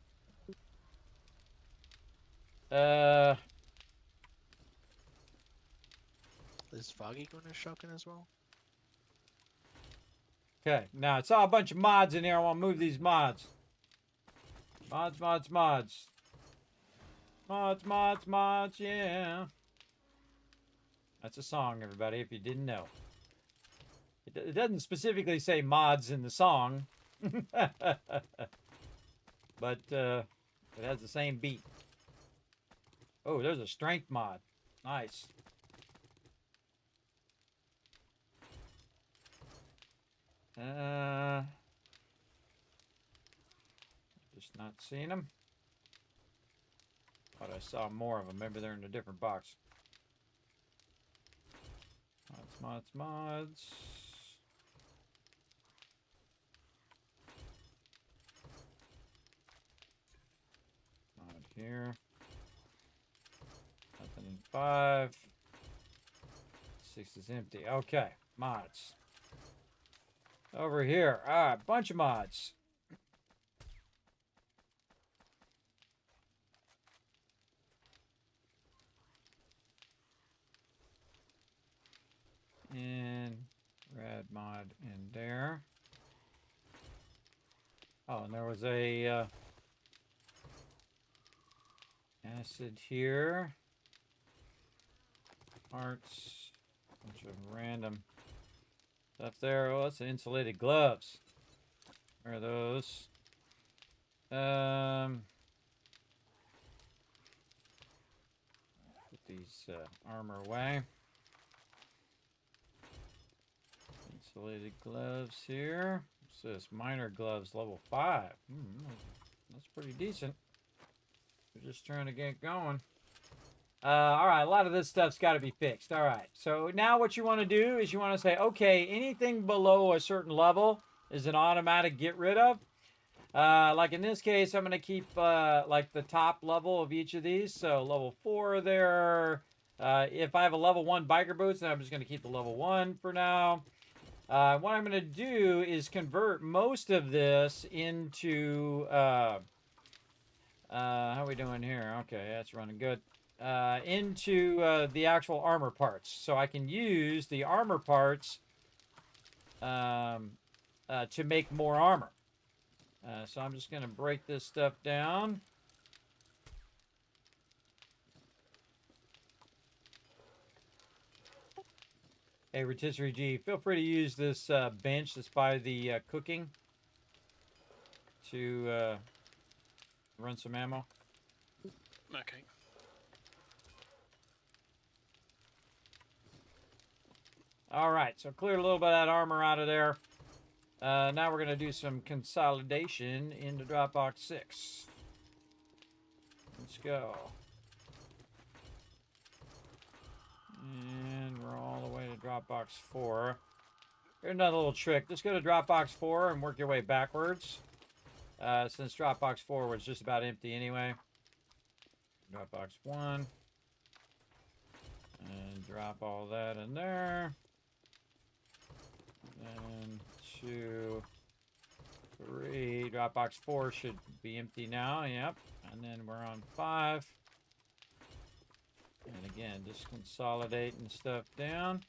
Is Foggy going to shotgun as well? Okay, now I saw a bunch of mods in here. I want to move these mods. Mods, mods, mods. Mods, mods, mods, yeah. That's a song, everybody, if you didn't know. It doesn't specifically say mods in the song. But it has the same beat. Oh, there's a strength mod. Nice. Just not seeing them. Thought I saw more of them. Maybe they're in a different box. Mods, mods, mods. Mod here. Nothing in 5. 6 is empty. Okay, mods. Over here. Alright, bunch of mods. And rad mod in there. Oh, and there was a acid here. Parts. Bunch of random stuff there. Oh, that's insulated gloves. Where are those? Put these armor away. Insulated gloves here. What's this? Minor gloves, level 5. That's pretty decent. We're just trying to get going. All right, a lot of this stuff's got to be fixed. All right, so now what you want to do is you want to say, okay, anything below a certain level is an automatic get rid of. Like in this case, I'm going to keep like the top level of each of these. So level 4 there. If I have a level 1 biker boots, then I'm just going to keep the level 1 for now. What I'm going to do is convert most of this into... how are we doing here? Okay, that's running good. Into the actual armor parts. So I can use the armor parts to make more armor. So I'm just going to break this stuff down. Hey, Rotisserie G, feel free to use this bench that's by the cooking to run some ammo. Okay. All right, so clear a little bit of that armor out of there. Now we're going to do some consolidation into Dropbox 6. Let's go. And we're all the way to Dropbox 4. Here's another little trick. Just go to Dropbox 4 and work your way backwards. Since Dropbox 4 was just about empty anyway. Dropbox 1. And drop all that in there. And 2, 3. Dropbox 4 should be empty now. Yep. And then we're on 5. And again, just consolidating stuff down.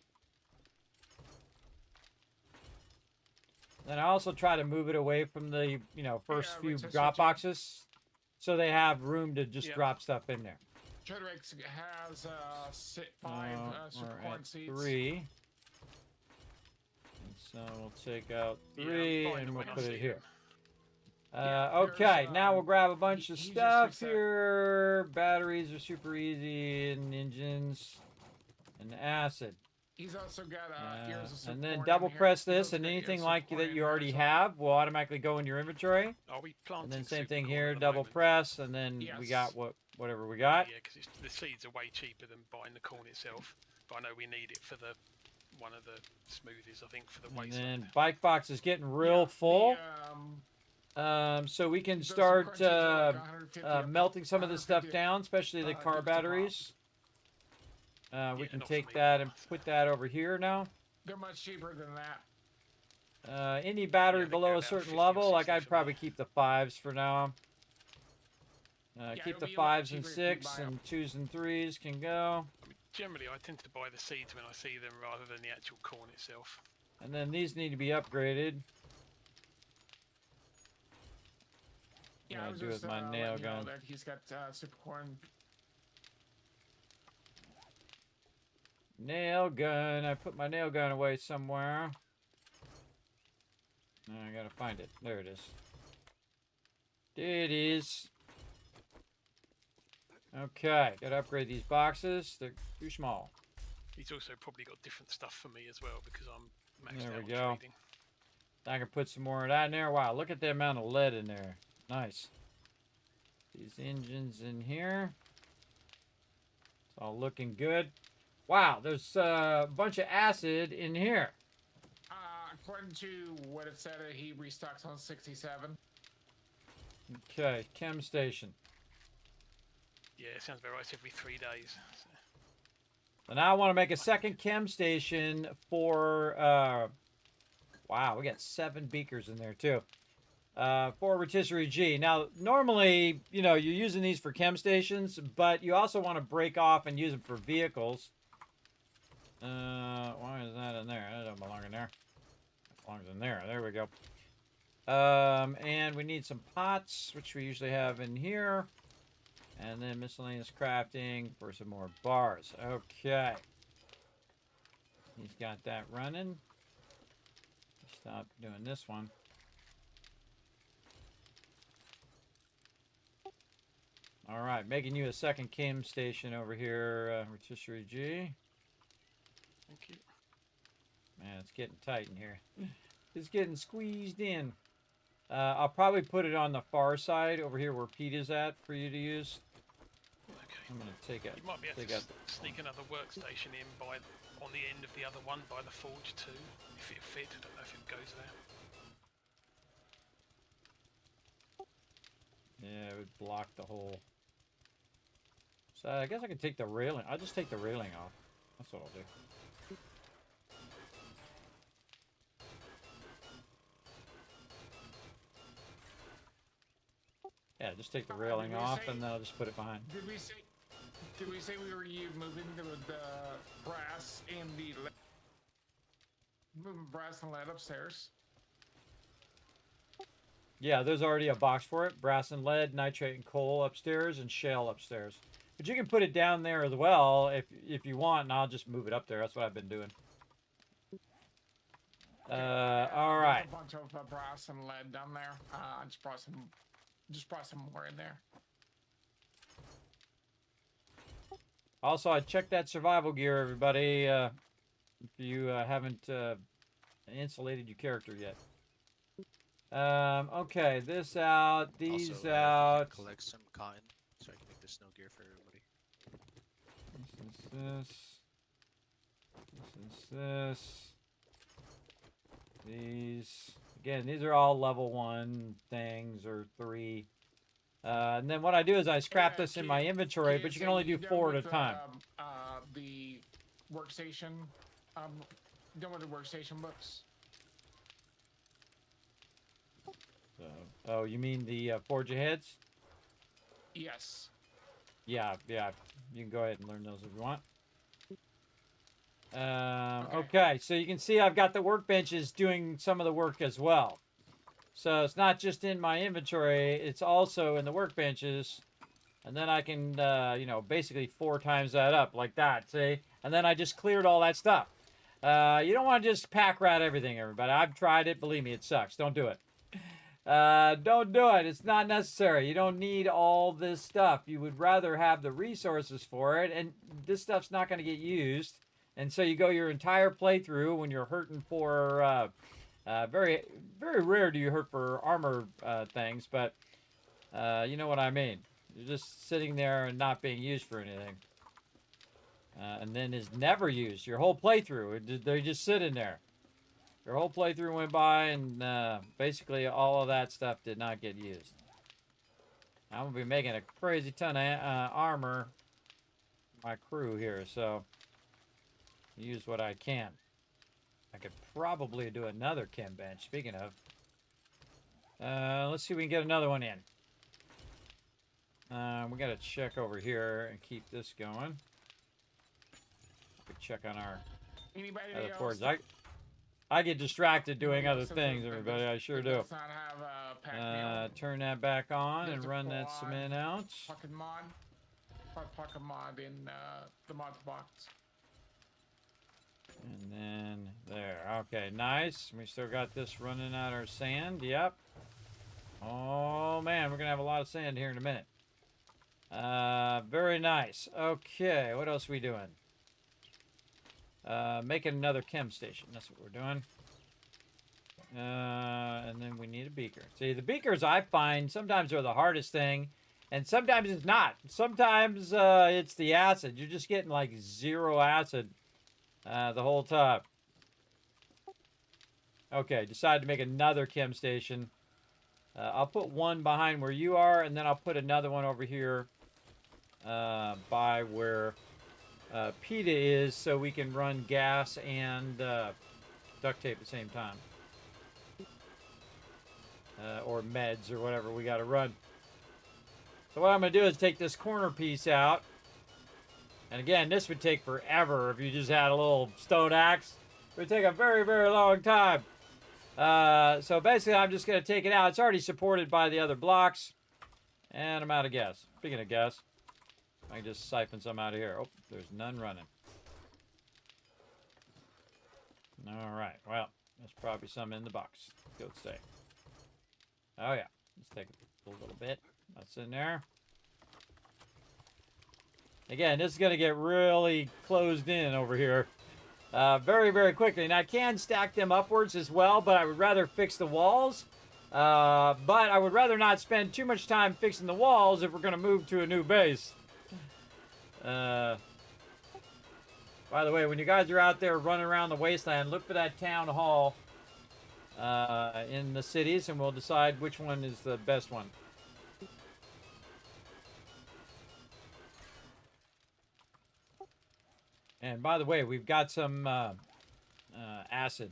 Then I also try to move it away from the, first few drop boxes, so they have room to just drop stuff in there. Jedrix has 5 support seats. 3. And so we'll take out 3 and we'll put it here. Okay, now we'll grab a bunch of stuff here. Batteries are super easy, and engines, and acid. He's also got and then double press this, and anything like that you already have will automatically go in your inventory. Are we planting? And then same thing here, double press, and then we got whatever we got. Yeah, because the seeds are way cheaper than buying the corn itself. But I know we need it for one of the smoothies, I think, for the waste. And then bike box is getting real full. So we can start melting some of this stuff down, especially the car batteries. We can take that and put that over here now. They're much cheaper than that. Any battery below a certain level, like I'd probably keep the 5s for now. Keep the 5s and 6, and 2s and 3s can go. I mean, generally, I tend to buy the seeds when I see them rather than the actual corn itself. And then these need to be upgraded. Yeah, I was do with my nail gun. That he's got super corn. Nail gun. I put my nail gun away somewhere. I gotta find it. There it is. There it is. Okay, gotta upgrade these boxes. They're too small. He's also probably got different stuff for me as well because I'm maxed There out we on go. trading. I can put some more of that in there. Wow, look at the amount of lead in there. Nice. These engines in here. It's all looking good. Wow, there's a bunch of acid in here. According to what it said, he restocks on 67. Okay, chem station. Yeah, it sounds about right. It's every 3 days. So. So now I want to make a second chem station for, wow, we got 7 beakers in there too. For Rotisserie G. Now, normally, you're using these for chem stations, but you also want to break off and use them for vehicles. Why is that in there? That doesn't belong in there. It belongs in there. There we go. And we need some pots, which we usually have in here. And then miscellaneous crafting for some more bars. Okay. He's got that running. Stop doing this one. All right, making you a second chem station over here, Rotisserie G. Thank you. Man, it's getting tight in here. It's getting squeezed in. I'll probably put it on the far side over here where Pete is at for you to use. Okay. I'm gonna take it. You might be able to sneak another workstation in on the end of the other one by the forge too, if it fit. I don't know if it goes there. Yeah, it would block the whole. So I guess I could take the railing. I'll just take the railing off. That's what I'll do. Yeah, just take the railing off and then I'll just put it behind. Did we say we were moving the brass and the moving brass and lead upstairs? Yeah, there's already a box for it. Brass and lead, nitrate and coal upstairs, and shale upstairs. But you can put it down there as well if you want, and I'll just move it up there. That's what I've been doing. All right. There's a bunch of brass and lead down there. Just brought some more in there. Also, I checked that survival gear, everybody. If you haven't insulated your character yet. Okay, this out, these also, out. collect some cotton so I can make the snow gear for everybody. This. These. Again, these are all level 1 things or 3. And then what I do is I scrap this in my inventory, but you can only do 4 at a time. The workstation, done with the workstation books. Oh, you mean the forge aheads? Yes. Yeah. You can go ahead and learn those if you want. Okay, so you can see I've got the workbenches doing some of the work as well. So it's not just in my inventory, it's also in the workbenches. And then I can, basically 4 times that up like that, see? And then I just cleared all that stuff. You don't want to just pack rat everything, everybody. I've tried it. Believe me, it sucks. Don't do it. Don't do it. It's not necessary. You don't need all this stuff. You would rather have the resources for it, and this stuff's not going to get used. And so you go your entire playthrough when you're hurting for, very, very rare do you hurt for armor things, but you know what I mean. You're just sitting there and not being used for anything. And then is never used. Your whole playthrough, they just sit in there. Your whole playthrough went by, and basically all of that stuff did not get used. I'm going to be making a crazy ton of armor, my crew here, so use what I can. I could probably do another chem bench, speaking of. Let's see if we can get another one in. We got to check over here and keep this going. We check on our other forges. I get distracted doing other things, everybody. I sure do. Turn that back on and run that cement out. Pocket mod in the mod box. And then there. Okay, nice. We still got this running out our sand. Yep. Oh man, we're gonna have a lot of sand here in a minute. Very nice. Okay, what else are we doing? Making another chem station. That's what we're doing. And then we need a beaker. See, the beakers I find sometimes are the hardest thing, and sometimes it's not. Sometimes it's the acid. You're just getting like 0 acid the whole time. Okay, decided to make another chem station. I'll put one behind where you are, and then I'll put another one over here by where PETA is, so we can run gas and duct tape at the same time. Or meds or whatever we got to run. So what I'm going to do is take this corner piece out. And again, this would take forever if you just had a little stone axe. It would take a very, very long time. So basically, I'm just going to take it out. It's already supported by the other blocks. And I'm out of gas. Speaking of gas, I can just siphon some out of here. Oh, there's none running. All right. Well, there's probably some in the box. Go stay. Oh, yeah. Let's take a little bit. That's in there. Again, this is going to get really closed in over here. very, very quickly. And I can stack them upwards as well, but I would rather fix the walls. But I would rather not spend too much time fixing the walls if we're going to move to a new base. By the way, when you guys are out there running around the wasteland, look for that town hall in the cities, and we'll decide which one is the best one. And by the way, we've got some acid.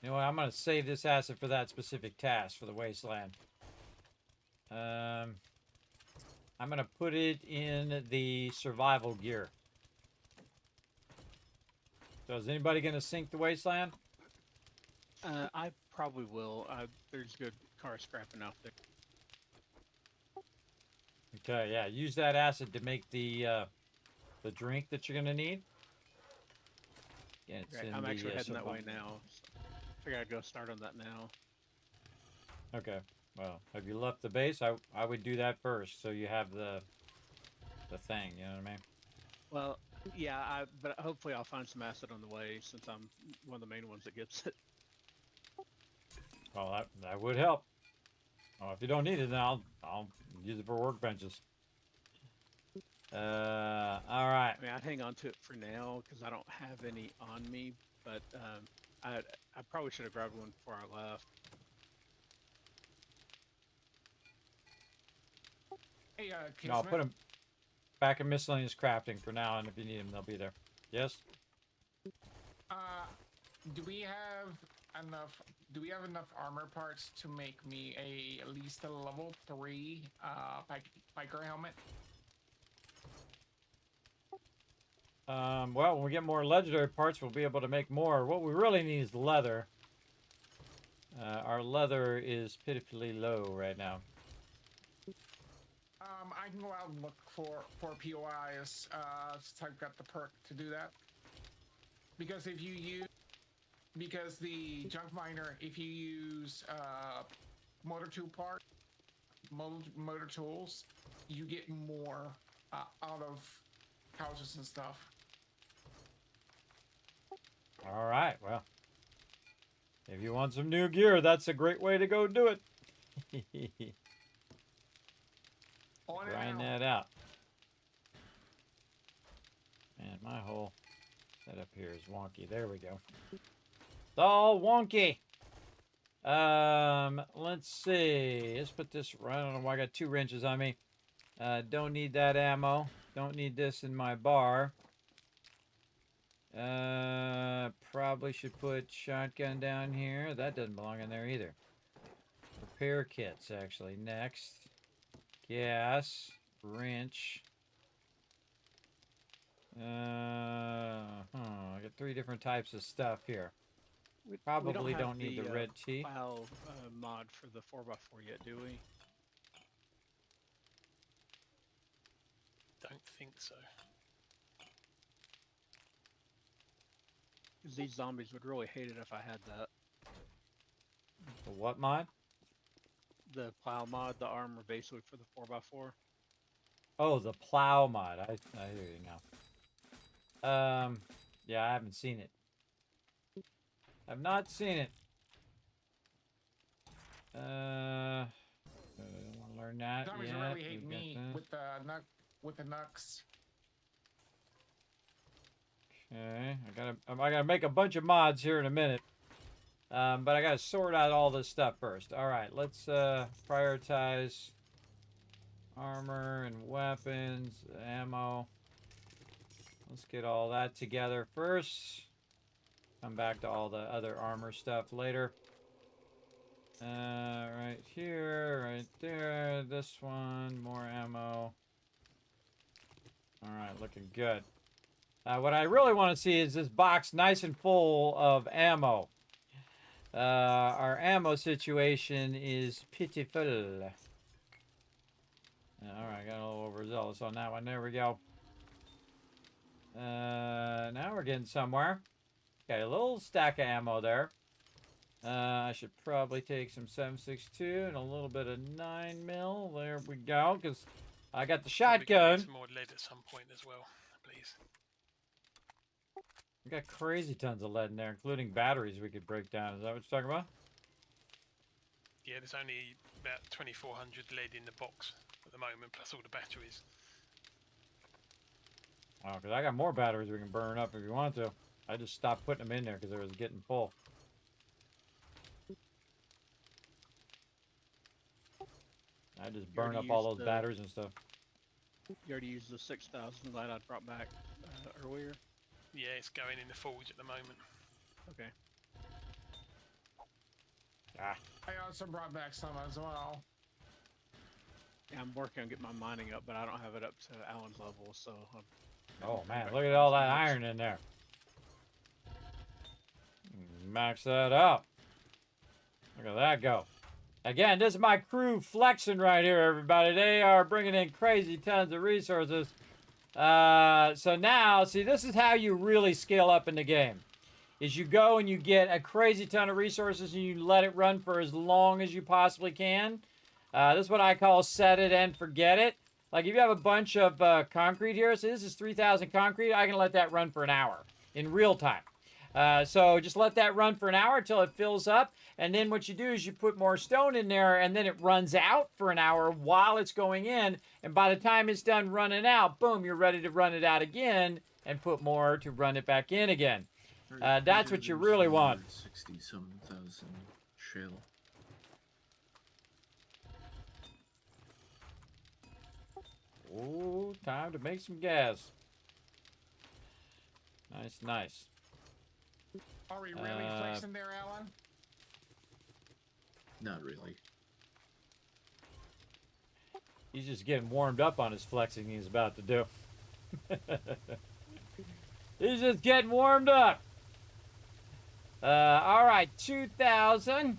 You know what? I'm going to save this acid for that specific task for the wasteland. I'm going to put it in the survival gear. So is anybody going to sink the wasteland? I probably will. There's good car scrapping out there. Okay, yeah. Use that acid to make the drink that you're going to need. Yeah, Okay, I'm actually heading that way now. So I gotta go start on that now. Okay. Well, have you left the base? I would do that first, so you have the thing. You know what I mean? Well, yeah, but hopefully I'll find some acid on the way since I'm one of the main ones that gets it. Well, that would help. Oh, if you don't need it, then I'll use it for workbenches. All right. I mean, I'd hang on to it for now because I don't have any on me, but I probably should have grabbed one before I left. Hey, No, I'll put them back in miscellaneous crafting for now, and if you need them, they'll be there. Yes? Do we have enough? Do we have enough armor parts to make me at least a level 3 biker helmet? Well, when we get more legendary parts, we'll be able to make more. What we really need is leather. Our leather is pitifully low right now. I can go out and look for POIs since I've got the perk to do that. Because if you use, because the junk miner, if you use motor tools, you get more out of houses and stuff. All right, well, if you want some new gear, that's a great way to go do it. Grind that out. Man, my whole setup here is wonky. There we go. It's all wonky. Let's see. Let's put this right. I don't know why I got 2 wrenches on me. Don't need that ammo. Don't need this in my bar. Probably should put shotgun down here. That doesn't belong in there either. Repair kits, actually. Next. Gas. Wrench. I got 3 different types of stuff here. Probably don't need the red tea. Plow mod for the 4x4 yet, do we? Don't think so. Because these zombies would really hate it if I had that. The what mod? The plow mod, the armor basically for the 4x4. Oh, the plow mod. I hear you now. Yeah, I haven't seen it. I've not seen it. I don't want to learn that Zombies yet. really hate me with the Nux. Okay, I gotta make a bunch of mods here in a minute. But I gotta sort out all this stuff first. All right, let's prioritize armor and weapons, ammo. Let's get all that together first. Come back to all the other armor stuff later. Right here, right there. This one, more ammo. All right, looking good. What I really want to see is this box nice and full of ammo. Our ammo situation is pitiful. Alright, got a little overzealous on that one. There we go. Now we're getting somewhere. Okay, a little stack of ammo there. I should probably take some 7.62 and a little bit of 9mm. There we go, because I got the shotgun. Some more lead at some point as well, please. We got crazy tons of lead in there, including batteries we could break down. Is that what you're talking about? Yeah, there's only about 2,400 lead in the box at the moment, plus all the batteries. Oh, because I got more batteries we can burn up if you want to. I just stopped putting them in there because it was getting full. I just burn up all those batteries and stuff. You already used the 6,000 that I brought back earlier? Yeah, it's going in the forge at the moment. Okay. Ah. I also brought back some as well. Yeah, I'm working on getting my mining up, but I don't have it up to Alan's level, so... Oh man, look at all that iron in there. Max that out. Look at that go. Again, this is my crew flexing right here, everybody. They are bringing in crazy tons of resources. So now, see, this is how you really scale up in the game. Is you go and you get a crazy ton of resources and you let it run for as long as you possibly can. This is what I call set it and forget it. Like if you have a bunch of concrete here, so this is 3,000 concrete, I can let that run for an hour in real time. So just let that run for an hour until it fills up. And then what you do is you put more stone in there and then it runs out for an hour while it's going in. And by the time it's done running out, boom, you're ready to run it out again and put more to run it back in again. That's what you really want. 67,000 shell. Ooh, time to make some gas. Nice, nice. Are we really flexing there, Alan? Not really. He's just getting warmed up on his flexing he's about to do. He's just getting warmed up. All right, 2,000.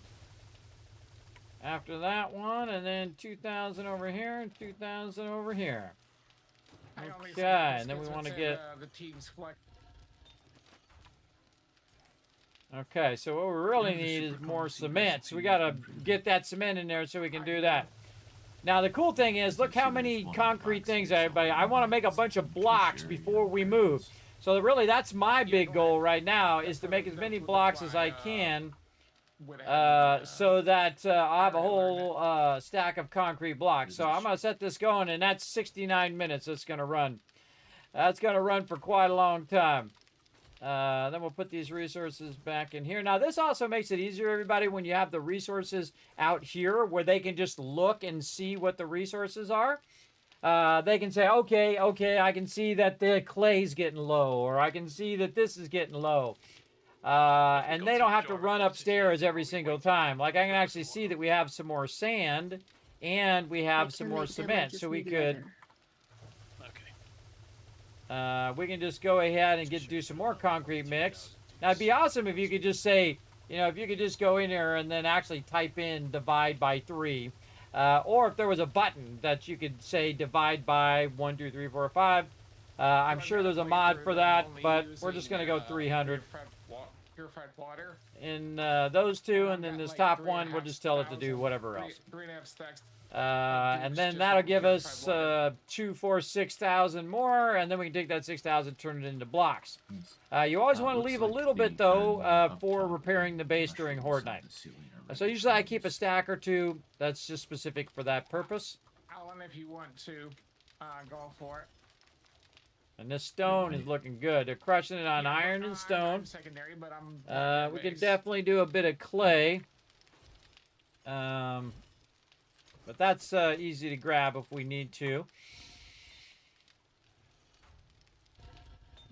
After that one, and then 2,000 over here, and 2,000 over here. Okay, and then we want to get... the team's flex. Okay, so what we really need is more cement. So we got to get that cement in there so we can do that. Now, the cool thing is, look how many concrete things I want to make a bunch of blocks before we move. So really, that's my big goal right now, is to make as many blocks as I can so that I'll have a whole stack of concrete blocks. So I'm going to set this going, and that's 69 minutes it's going to run. That's going to run for quite a long time. Then we'll put these resources back in here. Now, this also makes it easier, everybody, when you have the resources out here where they can just look and see what the resources are. They can say, okay, I can see that the clay's getting low, or I can see that this is getting low. And they don't have to run upstairs every single time. Like, I can actually see that we have some more sand, and we have some more cement, so we could... we can just go ahead and do some more concrete mix. Now, it'd be awesome if you could just say, if you could just go in here and then actually type in divide by 3. Or if there was a button that you could say divide by 1, 2, 3, 4, 5. I'm sure there's a mod for that, but we're just going to go 300. Purified water. In those two, and then this top one, we'll just tell it to do whatever else. 3.5 stacks. And then that'll give us 2, 4, 6,000 more, and then we can take that 6,000 and turn it into blocks. You always want to leave a little bit, though, for repairing the base during Horde Night. So usually I keep a stack or two that's just specific for that purpose. Alan, if you want to, go for it. And this stone is looking good. They're crushing it on iron and stone. Secondary, but I'm we can definitely do a bit of clay. But that's easy to grab if we need to.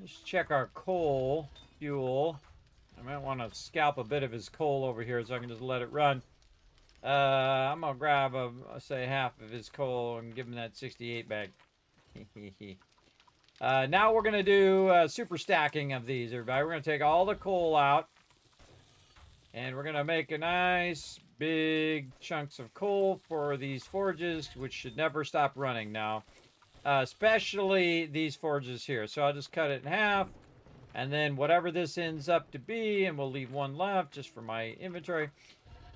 Let's check our coal fuel. I might want to scalp a bit of his coal over here so I can just let it run. I'm going to grab, say, half of his coal and give him that 68 bag. Now we're going to do super stacking of these, everybody. We're going to take all the coal out. And we're going to make a nice big chunks of coal for these forges, which should never stop running now. Especially these forges here. So I'll just cut it in half. And then whatever this ends up to be, and we'll leave one left just for my inventory.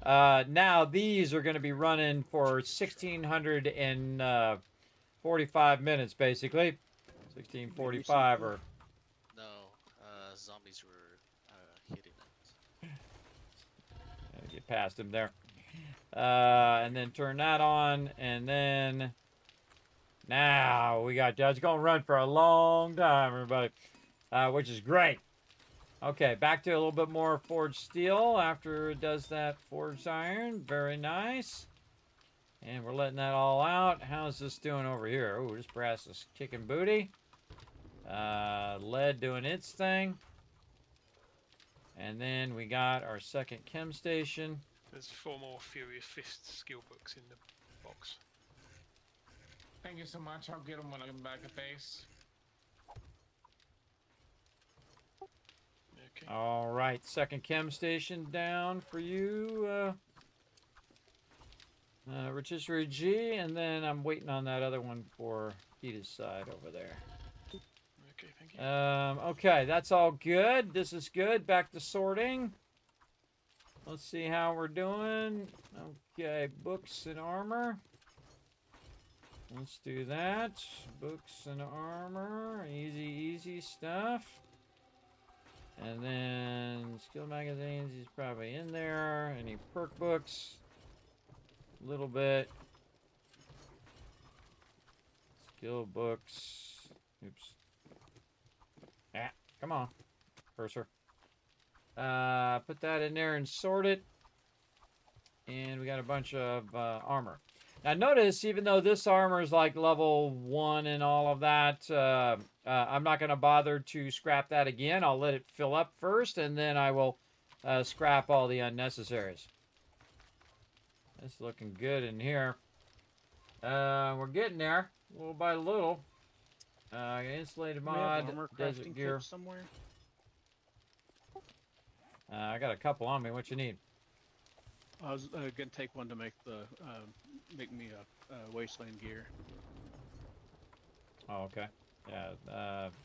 Now these are going to be running for 1,645 minutes, basically. 1645 or... No, zombies past him there. And then turn that on, and then now we got that's gonna run for a long time, everybody, which is great. Okay, back to a little bit more forged steel after it does that forged iron. Very nice. And we're letting that all out. How's this doing over here? Oh, this brass is kicking booty. Lead doing its thing. And then we got our second chem station. There's 4 more Furious Fist skill books in the box. Thank you so much. I'll get them when I come back at base. Okay. All right, second chem station down for you, Rotisserie G, and then I'm waiting on that other one for Peter's side over there. Okay, thank you. Okay, that's all good. This is good. Back to sorting. Let's see how we're doing. Okay, books and armor. Let's do that. Books and armor. Easy, easy stuff. And then skill magazines, he's probably in there. Any perk books? A little bit. Skill books. Oops. Ah, come on. Cursor. Put that in there and sort it. And we got a bunch of armor. Now notice, even though this armor is like level 1 and all of that, I'm not going to bother to scrap that again. I'll let it fill up first, and then I will scrap all the unnecessaries. It's looking good in here. We're getting there, little by little. Insulated mod, desert gear. Somewhere. I got a couple on me. What you need? I was gonna take one to make the make me a wasteland gear. Oh, okay.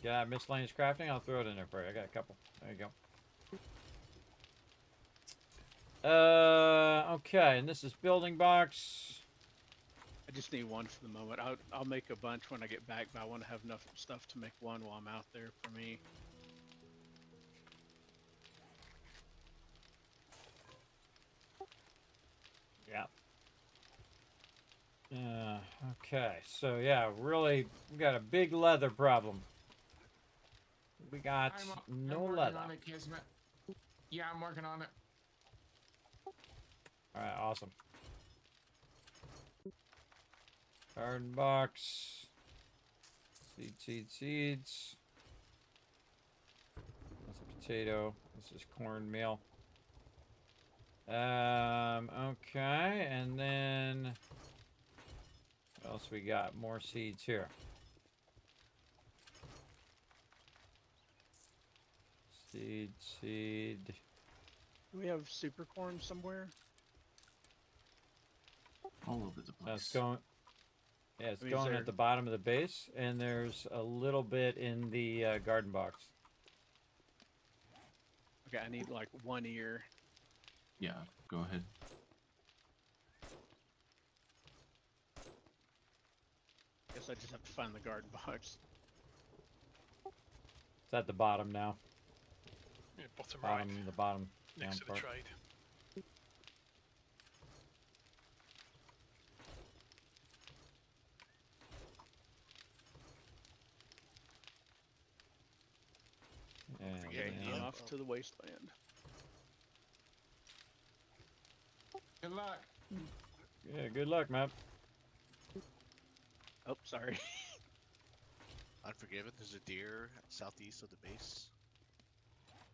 Yeah, miscellaneous crafting. I'll throw it in there for you. I got a couple. There you go. Okay, and this is building box. I just need one for the moment. I'll make a bunch when I get back, but I want to have enough stuff to make one while I'm out there for me. Yeah. Okay, so yeah, really, we got a big leather problem. We got no I'm leather. working on it, Kismet. Yeah, I'm working on it. Alright, awesome. Garden box. Seeds. That's a potato. This is cornmeal. Okay, and then what else we got? More seeds here. Seed. Do we have super corn somewhere? All over the place. That's going. Yeah, it's I mean, going at the bottom of the base, and there's a little bit in the garden box. Okay, I need like 1 ear. Yeah, go ahead. Guess I just have to find the garden box. It's at the bottom now. Yeah, bottom right, The bottom. next to down the part. trade. And Forget then- the Off to the wasteland. Good luck. yeah, good luck, man. Oh, sorry. Unforgiven, there's a deer southeast of the base.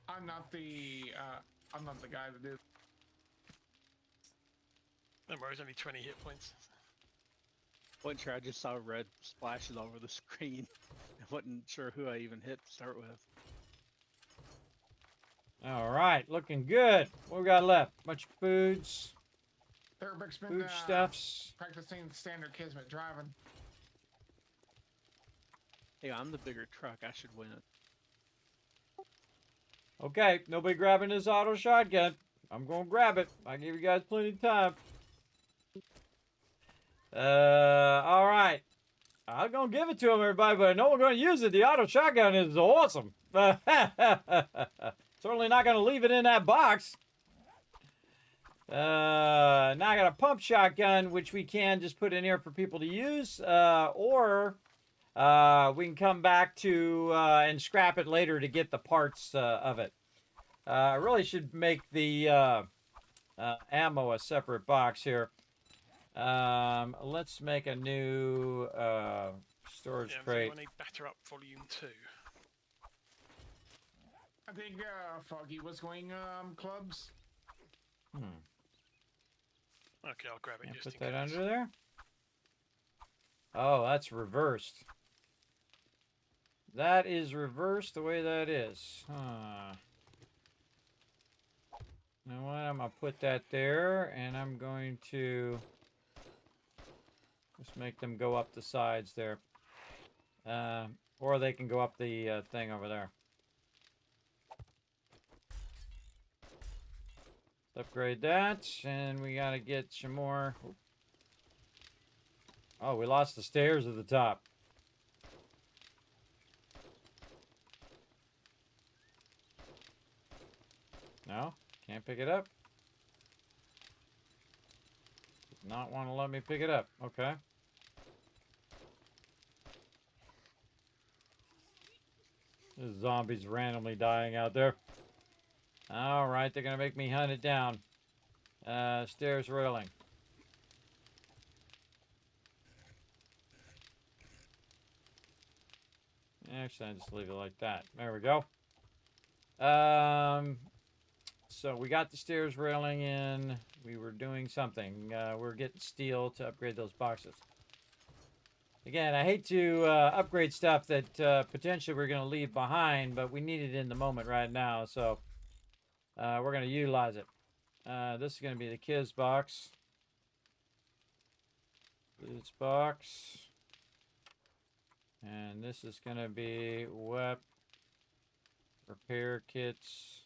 I'm not the guy to do. Don't worry, it's only 20 hit points. Wasn't sure. I just saw red splashes all over the screen. I wasn't sure who I even hit to start with. All right, looking good. What we got left? Bunch of foods, Thurberg's been foodstuffs. practicing standard Kismet driving. Hey, I'm the bigger truck. I should win. Okay, nobody grabbing this auto shotgun. I'm gonna grab it. I give you guys plenty of time. All right. I'm gonna give it to him, everybody, but I know we're gonna use it. The auto shotgun is awesome. Certainly not gonna leave it in that box. Now I got a pump shotgun, which we can just put in here for people to use, or we can come back to and scrap it later to get the parts of it. I really should make the ammo a separate box here. Let's make a new storage crate. I need Batter Up Volume 2. I think Foggy was going clubs. Okay, I'll grab it just Put in that case. under there. Oh, that's reversed. That is reversed the way that is. Huh. You know what? I'm going to put that there, and I'm going to just make them go up the sides there. Or they can go up the thing over there. Let's upgrade that, and we got to get some more. Oh, we lost the stairs at the top. No? Can't pick it up? Does not want to let me pick it up. Okay. There's zombies randomly dying out there. Alright, they're going to make me hunt it down. Stairs railing. Actually, I just leave it like that. There we go. So we got the stairs railing in. We were doing something. We're getting steel to upgrade those boxes. Again, I hate to upgrade stuff that potentially we're going to leave behind, but we need it in the moment right now, so we're going to utilize it. This is going to be the kids box. Boots box. And this is going to be repair kits.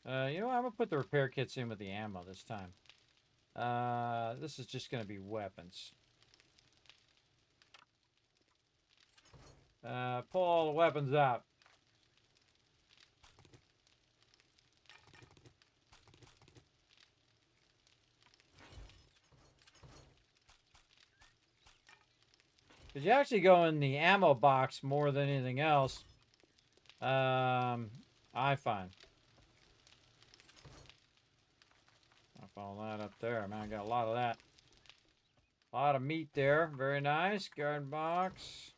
You know what? I'm going to put the repair kits in with the ammo this time. This is just going to be weapons. Pull all the weapons out. Because you actually go in the ammo box more than anything else. I find. I'll follow that up there. Man, I got a lot of that. A lot of meat there. Very nice. Garden box.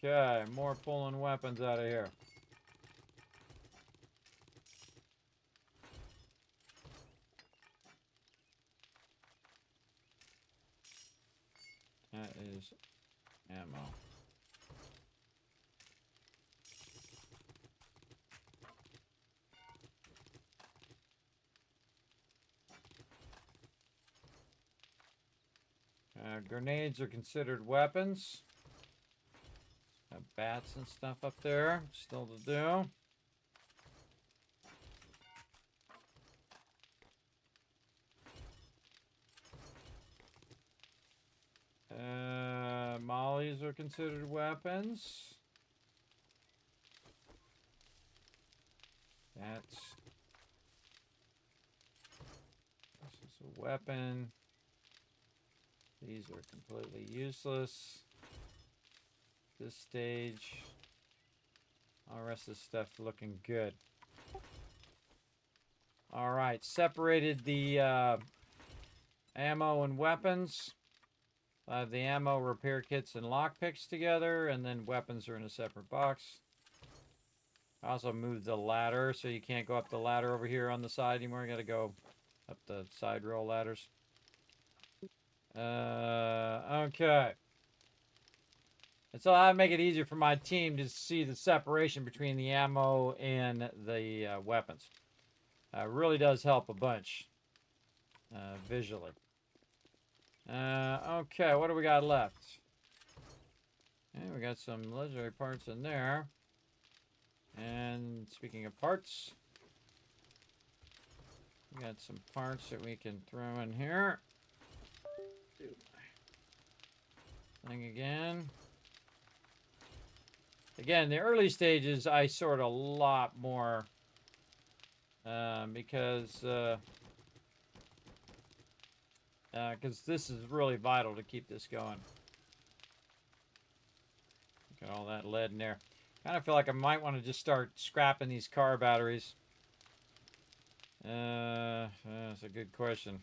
Okay, more pulling weapons out of here. That is ammo. Grenades are considered weapons. Got bats and stuff up there. Still to do. Mollies are considered weapons. This is a weapon. These are completely useless. This stage. All the rest of the stuff looking good. All right, separated the ammo and weapons. I have the ammo, repair kits, and lockpicks together, and then weapons are in a separate box. I also moved the ladder, so you can't go up the ladder over here on the side anymore. You gotta go up the side row ladders. Okay. And so I make it easier for my team to see the separation between the ammo and the weapons. Really does help a bunch visually. Okay, what do we got left? Okay, we got some legendary parts in there. And speaking of parts, we got some parts that we can throw in here. Do my thing again. Again, the early stages, I sort a lot more because this is really vital to keep this going. Look at all that lead in there. Kind of feel like I might want to just start scrapping these car batteries. That's a good question.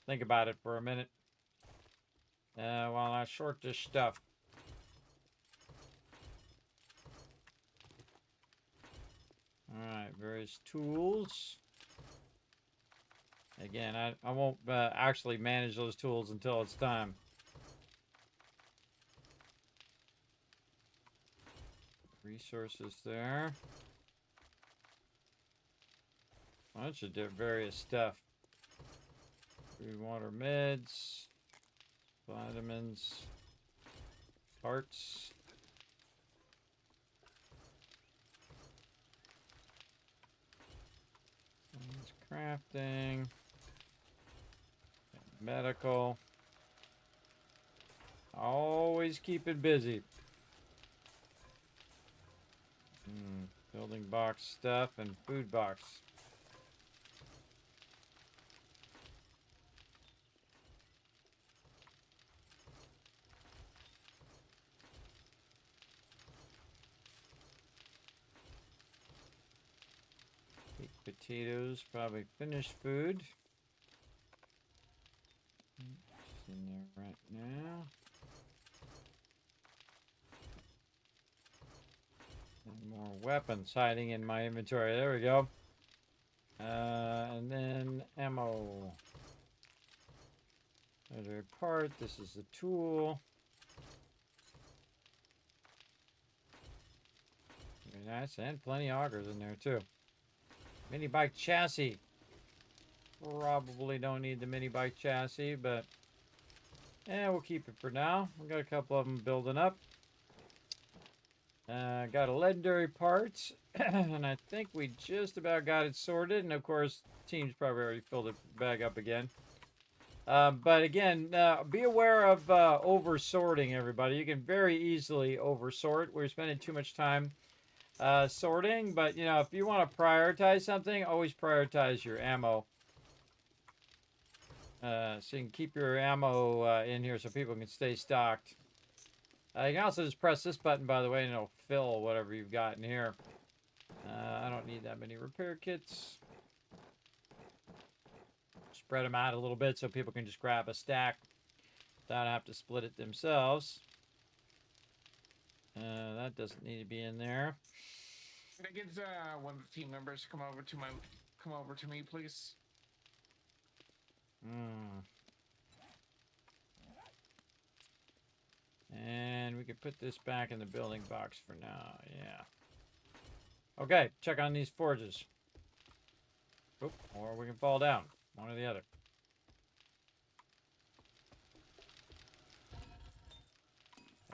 Think about it for a minute. While I sort this stuff. Alright, various tools. Again, I won't actually manage those tools until it's time. Resources there. Bunch of various stuff. Food, water, meds, vitamins, parts. Crafting, medical. Always keep it busy. Building box stuff and food box. Potatoes, probably finished food. It's in there right now. And more weapons hiding in my inventory. There we go. And then ammo. Another part. This is the tool. Very nice, and plenty of augers in there too. Mini bike chassis. Probably don't need the mini bike chassis, but yeah, we'll keep it for now. We got a couple of them building up. Got a legendary parts, and I think we just about got it sorted. And of course, the team's probably already filled it back up again. But again, be aware of over sorting, everybody. You can very easily over sort. We're spending too much time sorting, but you know, if you want to prioritize something, always prioritize your ammo. So you can keep your ammo in here so people can stay stocked. You can also just press this button, by the way, and it'll fill whatever you've got in here. I don't need that many repair kits. Spread them out a little bit so people can just grab a stack without having to split it themselves. That doesn't need to be in there. Can I get one of the team members to come over to me, please? And we can put this back in the building box for now. Yeah. Okay, check on these forges. Oop, or we can fall down. One or the other.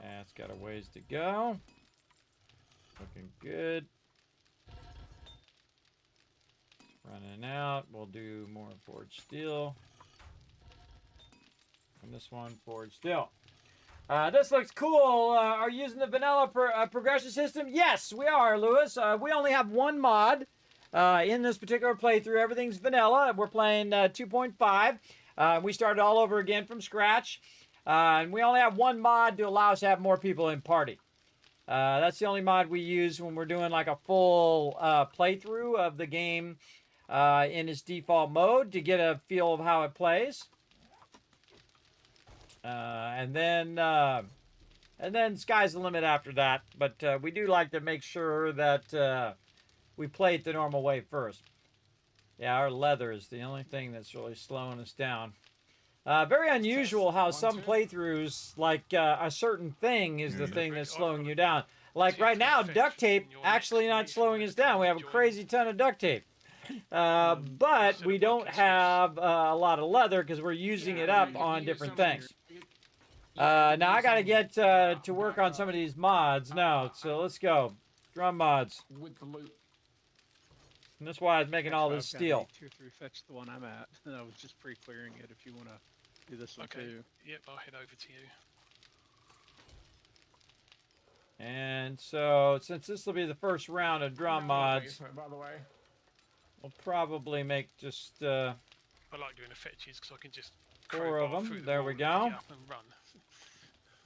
That's got a ways to go. Looking good. Running out. We'll do more forged steel. And this one, forged steel. This looks cool. Are you using the vanilla progression system? Yes, we are, Lewis. We only have one mod in this particular playthrough. Everything's vanilla. We're playing 2.5. We started all over again from scratch. And we only have one mod to allow us to have more people in party. That's the only mod we use when we're doing like a full playthrough of the game in its default mode to get a feel of how it plays. And then sky's the limit after that. But we do like to make sure that we play it the normal way first. Yeah, our leather is the only thing that's really slowing us down. Very unusual how some playthroughs, like a certain thing is the thing that's slowing you down. Like right now, duct tape actually not slowing us down. We have a crazy ton of duct tape. But we don't have a lot of leather because we're using it up on different things. Now I got to get to work on some of these mods now. So let's go. Drum mods. With the loot. And that's why I was making all this steel. 2 or 3 fetch the one I'm at. And I was just pre-clearing it if you want to do this one too. Yep, I'll head over to you. And so, since this will be the first round of drum mods, Basement, by the way. we'll probably make just I like doing the fetches because I can just 4 of crowbar them. through the There wall we and pick go. it up and run.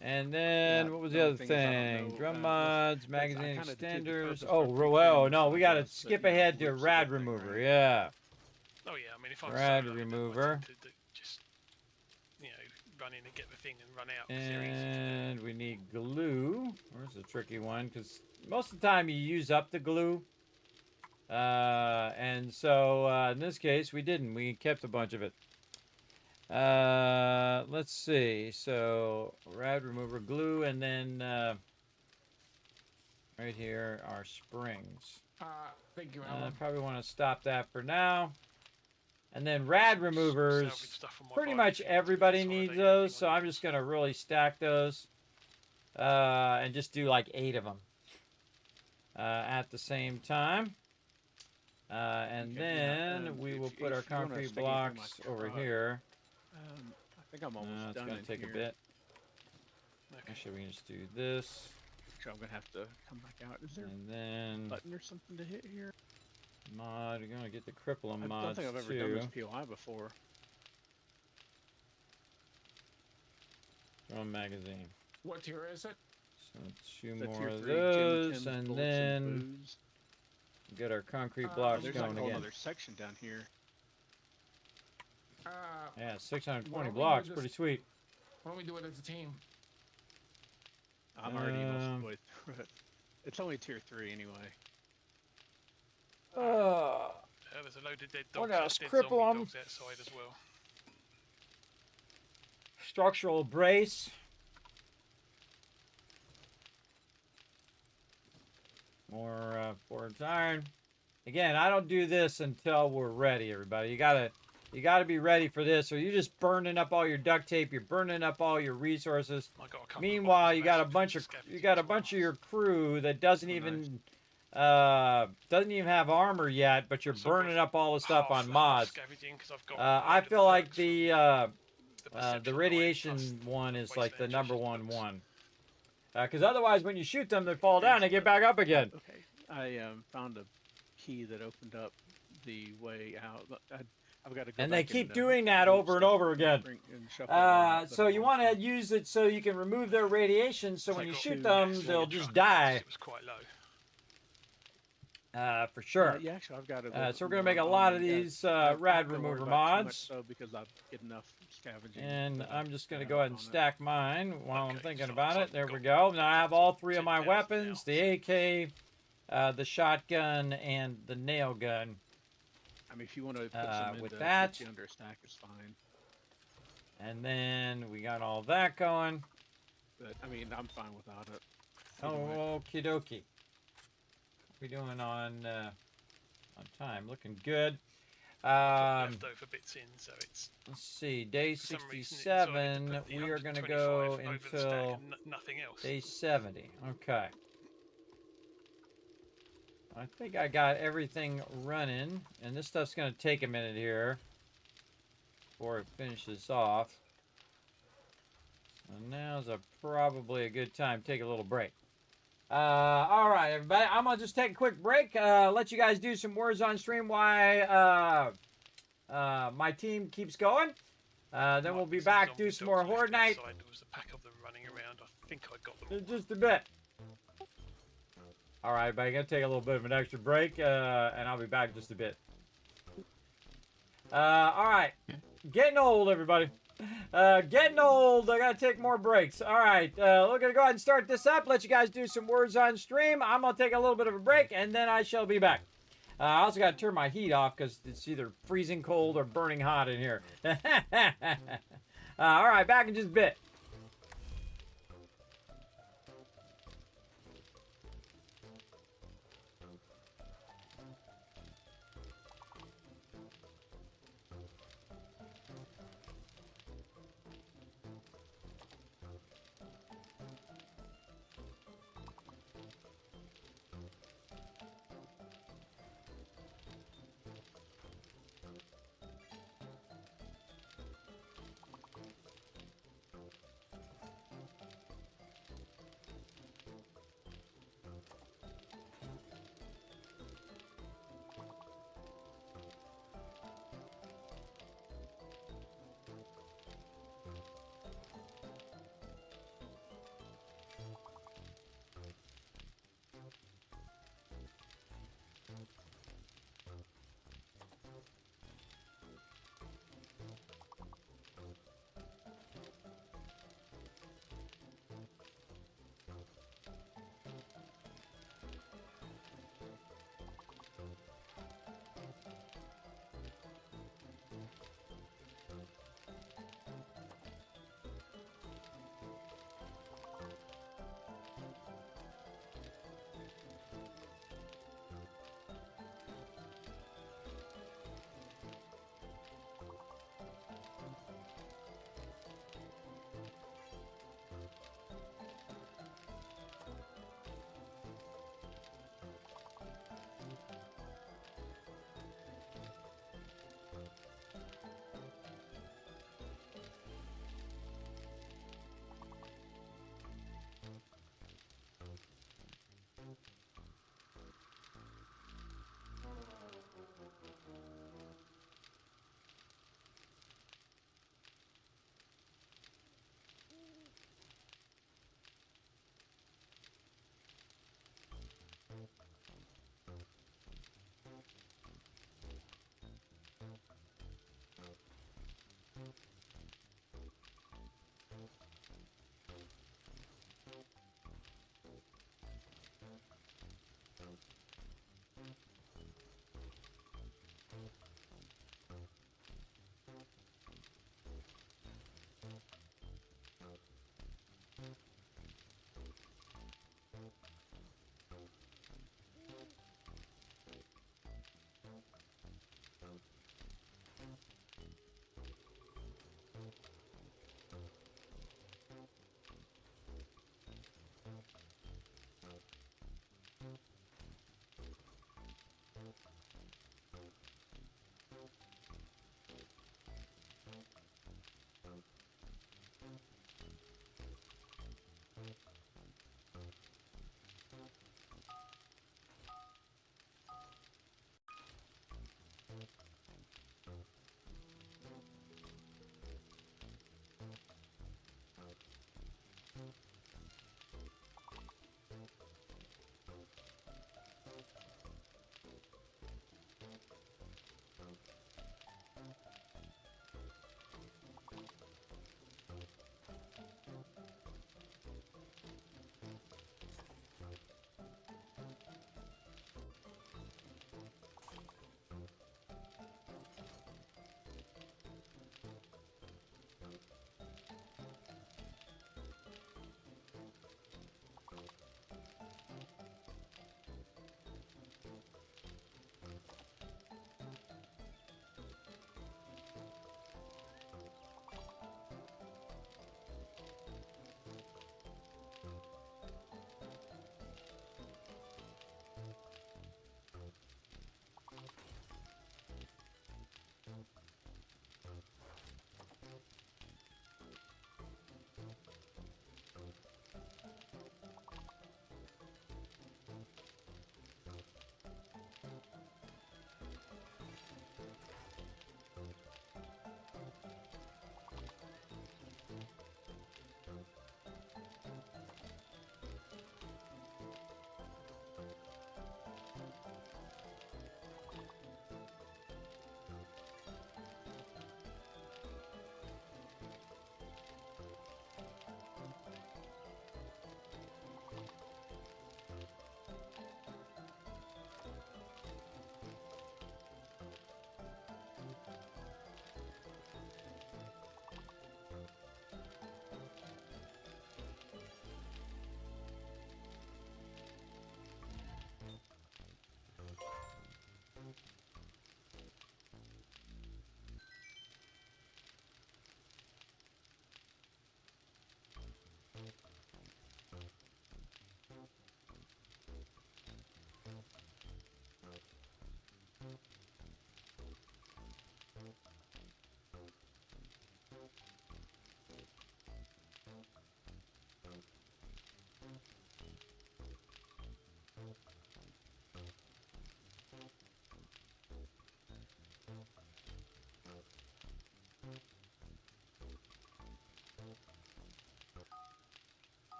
And then, Yeah, what was the the only other thing is I don't thing? know, Drum this- mods, I magazine kinda defeated the extenders. purpose Oh, for three oh, cameras, no, I we gotta guess, skip but, you know, ahead to loops of rad the thing, remover. right? Yeah. Oh yeah, I mean if I'm Rad solo, remover. I tend to just run in and get the thing and run out. 'Cause they're easy to do. And we need glue. Where's the tricky one? Because most of the time you use up the glue. And so in this case, we didn't. We kept a bunch of it. Let's see. So rad remover, glue, and then right here are springs. Thank you, Alan. Probably want to stop that for now. And then rad removers. Salvage stuff on my Pretty bike much if you want to everybody consolidate needs those, anything so on I'm it. just gonna really stack those. And just do like 8 of them at the same time. And Okay, yeah, then we will if put our you wanna concrete stick anything like blocks that, over here. I think I'm almost It's done gonna in take here. a bit. Okay. Actually, we can just do this, Actually, I'm gonna have to come back out. Is there and a then button or something to hit here? mod. We're gonna get the crippling I mods don't think I've ever done too. this POI before. Drum magazine. What tier is it? So 2 The more tier of 3 gem those, Tim's and bullets then booze. get our concrete blocks There's going like a whole again. other section down here. Yeah, Why 620 don't we do blocks, this- pretty sweet. Why don't we do it as a team? I'm already most of Um, the way through it. It's only tier 3 anyway. There's a load of dead We're dogs, gonna dead cripple 'em. zombie dogs outside as well. Structural brace. More forged iron. Again, I don't do this until we're ready, everybody. You gotta be ready for this, or you're just burning up all your duct tape. You're burning up all your resources. I got a couple of Meanwhile, boxes you of got a acid bunch of scavenging as well. your crew that doesn't even have armor yet, but you're I've sort of burning up all the stuff half on mods. scavenging 'cause I've got I a load feel of like perks the from perception the light radiation plus one is like the wasteland number treasures one books. one. Because otherwise, when you shoot them, they fall down and get back up again. Okay, I found a key that opened up the way out. I've got to go And they back keep and, doing that move over and stuff over again. and shuffle around, but So I you want to want use it so you can remove their radiation. So So when I you got shoot two them, small they'll truck just because die. It was quite low. For sure. Yeah, actually, I've got to. So we're gonna make a lot of these rad remover mods. So because I get enough scavenging. And that I'm just going to add go up ahead and on it. stack mine while I'm Okay, thinking so about I've it. There we got go. Now I have all 3 of my 10,000 weapons, now. the AK, the shotgun, and the nail gun. I mean, if you want to put some with into that- get you under a stack, it's fine. And then we got all that going. But I mean, I'm fine without it. Either way. Oh, okie dokie. We doing on time? Looking good. Leftover bits in, so it's Let's see. Day for some reason it's 67. decided to put the We are going to 125 go over the stack until and nothing else. day 70. Okay. I think I got everything running, and this stuff's going to take a minute here before it finishes off. And now's probably a good time to take a little break. All right, everybody. I'm going to just take a quick break. Let you guys do some words on stream while my team keeps going. Then we'll be Some back, zombie do some dogs more left Horde Night outside. There was a pack of them running around. I think I got them all. in just a bit. All right, everybody, gonna take a little bit of an extra break, and I'll be back in just a bit. All right, getting old, everybody. Getting old. I gotta take more breaks. All right, we're gonna go ahead and start this up. Let you guys do some words on stream. I'm gonna take a little bit of a break, and then I shall be back. I also gotta turn my heat off because it's either freezing cold or burning hot in here. All right, back in just a bit.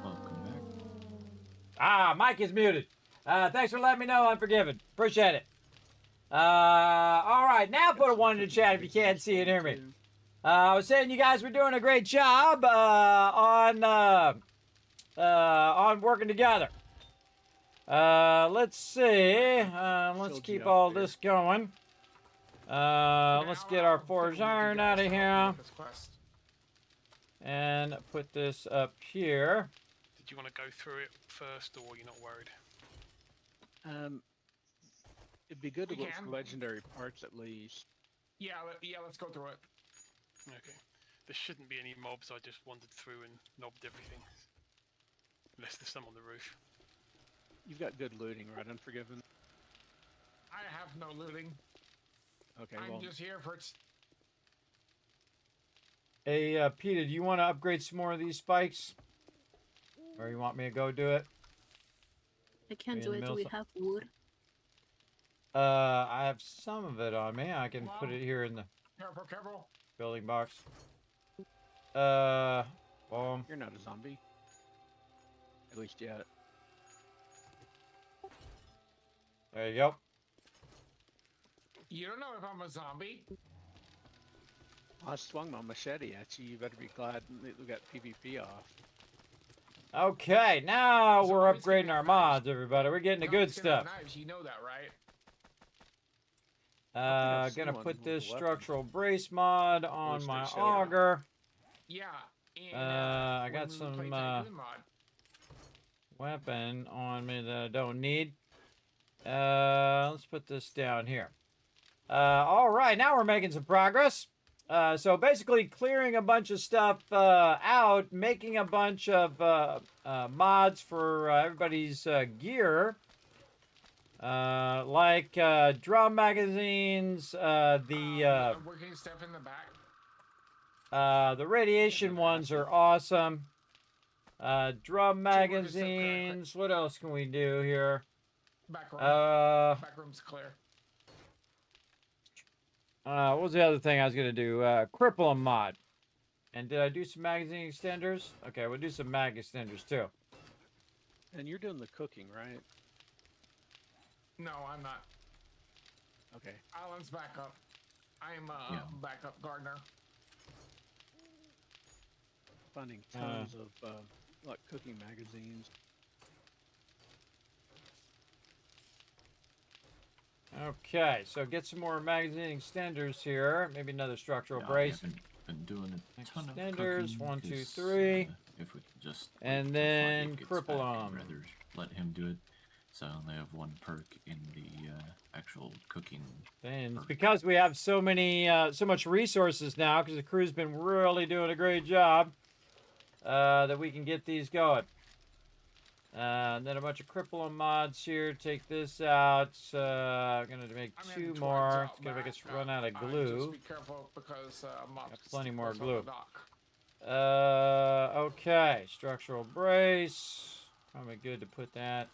Welcome back. Ah, mic is muted. Thanks for letting me know, Unforgiven. Appreciate it. All right, now put a one in the chat if you can't see and hear me. I was saying you guys were doing a great job on working together. Let's see. Let's keep all this going. Let's get our forged iron out of here and put this up here. Did you want to go through it first, or you're not worried? It'd be good to We look can. for legendary parts at least. Yeah, let's go through it. Okay. There shouldn't be any mobs. I just wandered through and knobbed everything. Unless there's some on the roof. You've got good looting, right? Unforgiven. I have no looting. Okay, I'm well, just here for it. Hey, Peter, do you want to upgrade some more of these spikes? Or you want me to go do it? I can't in do the it. Do middle we some- have wood? I have some of it on me. I can put it here in the Careful. building box. Boom. you're not a zombie. At least yet. There you go. You don't know if I'm a zombie. I swung my machete at you. You better be glad that we got PvP off. Okay, now we're Zombies can upgrading have our knives. mods, everybody. We're getting the good Zombies can have stuff. Knives, you know that, right? I've seen Gonna one put with this a weapon. structural brace mod on least my they show it. auger. Yeah. And, I when got we some played Tycoon mod, weapon on me that I don't need. Let's put this down here. All right, now we're making some progress. So basically clearing a bunch of stuff out, making a bunch of mods for everybody's gear. Like drum magazines, I'm working stuff in the back. the radiation ones are awesome. Drum Teamwork is so magazines. What else can we do here? Back room. Back room's clear. What was the other thing I was gonna do? Cripple 'em mod. And did I do some magazine extenders? Okay, we'll do some mag extenders too. And you're doing the cooking, right? No, I'm not. Okay. Alan's back up. I'm Yeah. backup gardener. Finding tons of like cooking magazines. Okay, so get some more magazine extenders here. Maybe another structural Yeah, brace. I haven't been doing a ton of Extenders, cooking 1, 2, 'cause, 3. if we could just And wait till then Friday gets cripple back, I'd 'em. rather let him do it. So I only have one perk in the actual cooking. And it's because we have so many, so much resources now, because the crew's been really doing a great job, that we can get these going. And then a bunch of cripple 'em mods here. Take this out. I'm gonna make I'm 2 heading more. towards It's gonna make us back. run out of Just glue. be careful because mobs Got can plenty stick more us on glue. the dock. Okay. Structural brace. Probably good to put that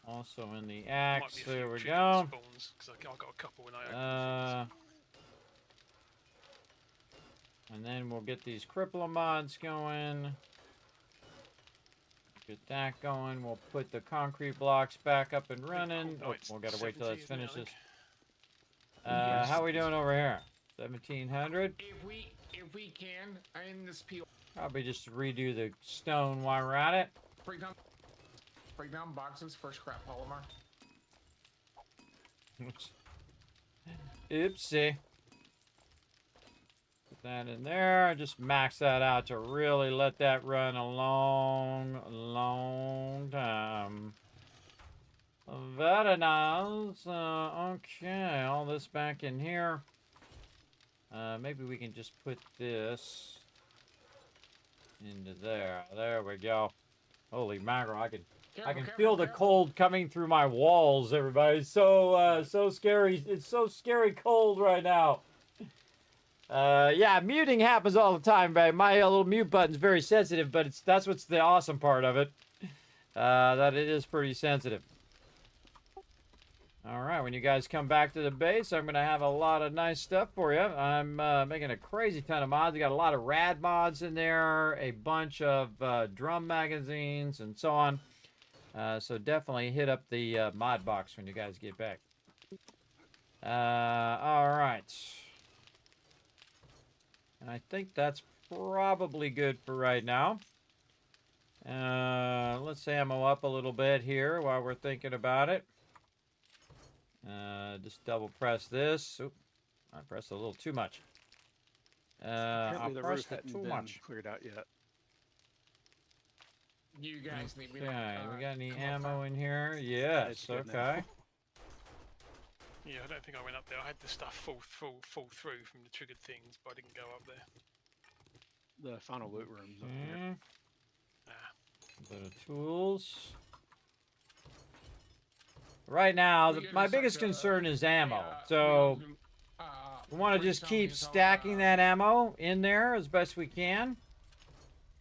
also in the Might axe. be a There few we chicken go. spawns, because I got a couple when I opened. And then we'll get these cripple mods going. Get that going. We'll put the concrete blocks back up and running. Oh, Oh, it's we'll gotta wait till 70, that isn't it, I finishes. think? How are we doing over here? 1700. If we can, in this peel, Probably just redo the stone while we're at it. break down boxes for scrap polymer. Oopsie. Put that in there. Just max that out to really let that run a long time. Very nice. Okay, all this back in here. Maybe we can just put this into there. There we go. Holy mackerel! I can feel the cold coming through my walls. Everybody, it's so scary. It's so scary cold right now. Yeah, muting happens all the time, but my little mute button's very sensitive. But that's what's the awesome part of it. That it is pretty sensitive. All right, when you guys come back to the base, I'm going to have a lot of nice stuff for you. I'm making a crazy ton of mods. I got a lot of rad mods in there, a bunch of drum magazines, and so on. So definitely hit up the mod box when you guys get back. All right. And I think that's probably good for right now. Let's ammo up a little bit here while we're thinking about it. Just double press this. Oop, I pressed a little too much. I'll Apparently the press roof that hadn't too been much. cleared out yet. You guys need me to Okay, we got any come up ammo there? in here? Yes, It's good now. okay. Yeah, I don't think I went up there. I had the stuff fall through from the triggered things, but I didn't go up there. The final loot room's up here. Okay. Ah. A bit of tools. Right now, We my just biggest have to, concern is ammo. we So have we want to bring just some keep of these, stacking that ammo in there as best we can.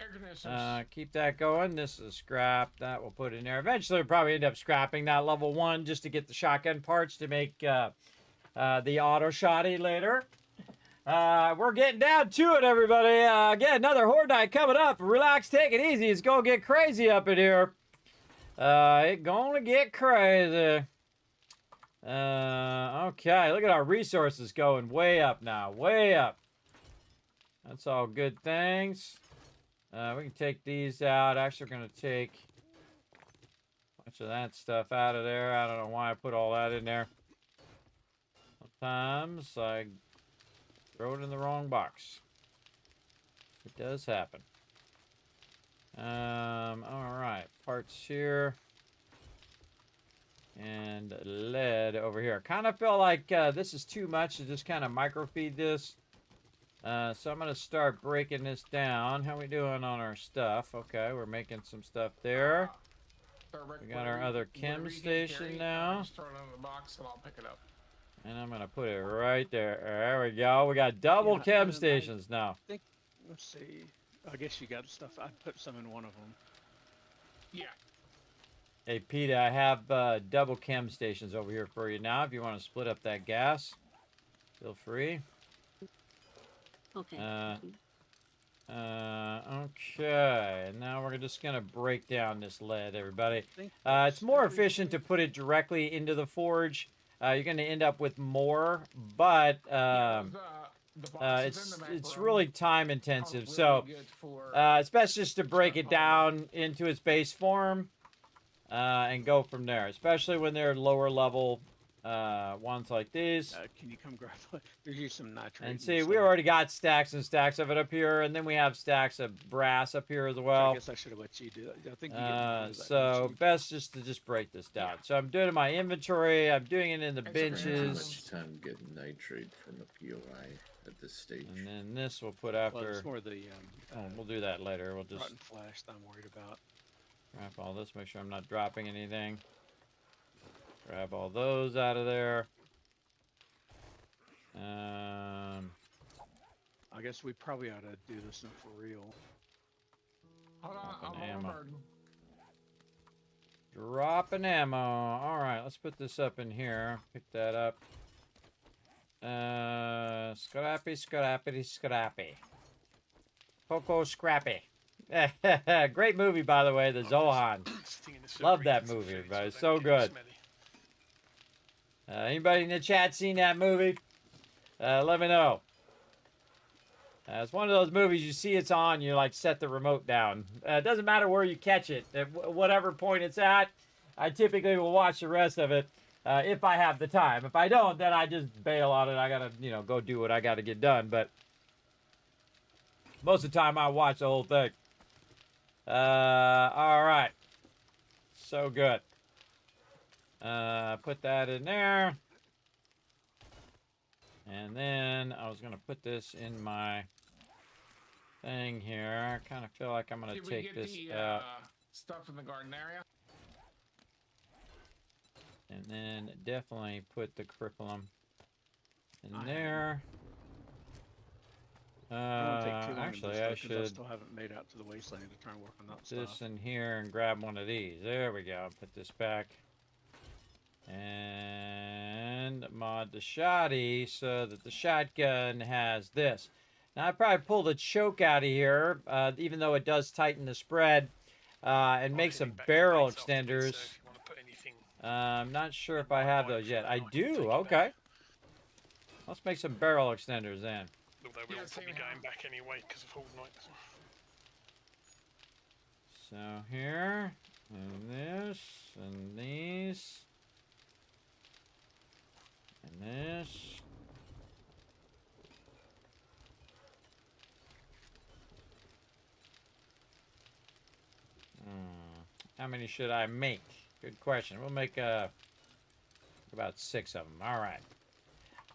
air conditioners. Keep that going. This is scrap. That we'll put in there. Eventually, we'll probably end up scrapping that level 1 just to get the shotgun parts to make the auto shotty later. We're getting down to it, everybody. Again, another Horde night coming up. Relax, take it easy. It's going to get crazy up in here. It's going to get crazy. Okay, look at our resources going way up now. Way up. That's all good things. We can take these out. Actually, we're going to take a bunch of that stuff out of there. I don't know why I put all that in there. Sometimes I throw it in the wrong box. It does happen. All right. Parts here. And lead over here. Kind of feel like this is too much to just kind of microfeed this. So I'm going to start breaking this down. How we doing on our stuff? Okay, we're making some stuff there. We got our other chem station now. Just throw it in the box and I'll pick it up. And I'm going to put it right there. There we go. We got double chem and stations now. Let's see. I guess you got stuff. I put some in one of them. Yeah. Hey, Peter, I have double chem stations over here for you now. If you want to split up that gas, feel free. Okay. Okay, and now we're just going to break down this lead, everybody. It's more efficient to put it directly into the forge. You're going to end up with more, but it's really time intensive. So it's best just to break it down into its base form and go from there, especially when they're lower level ones like these. Can you come grab? There's you some nitrate. And see, we already got stacks and stacks of it up here, and then we have stacks of brass up here as well. I guess I should have let you do that. I think you get so best just to break this down. So I'm doing it in my inventory. I'm doing it in the benches. Much time getting nitrate from a POI at this stage. And then this we'll put after. Well, it's more the we'll do that later. We'll just rotten flash that I'm worried about. wrap all this. Make sure I'm not dropping anything. Grab all those out of there. I guess we probably ought to do this one for real. Hold on, Dropping I'm ammo. overburdened. Dropping ammo. All right, let's put this up in here. Pick that up. Scrappy, scrappy, scrappy. Coco Scrappy. Great movie, by the way, the Zohan. Love that movie, everybody. It's so good. Anybody in the chat seen that movie? Let me know. It's one of those movies you see it's on, you like set the remote down. It doesn't matter where you catch it, at whatever point it's at. I typically will watch the rest of it if I have the time. If I don't, then I just bail on it. I gotta, go do what I gotta get done. But most of the time, I watch the whole thing. All right, so good. Put that in there. And then I was going to put this in my thing here. I kind of feel like I'm going to take this out. Stuff in the garden area. And then definitely put the curriculum in there. Actually, I should still haven't made out to the wasteland to try and work on that put this stuff. in here and grab one of these. There we go. Put this back. And mod the shotty so that the shotgun has this. Now I probably pulled a choke out of here, even though it does tighten the spread, and make some barrel extenders. If you want to put anything, I'm not sure if I have those yet. I do. Okay. Let's make some barrel extenders then. although we'll probably be going back anyway because of Horde Night. So here, and this, and these, and this. How many should I make? Good question. We'll make about 6 of them. All right.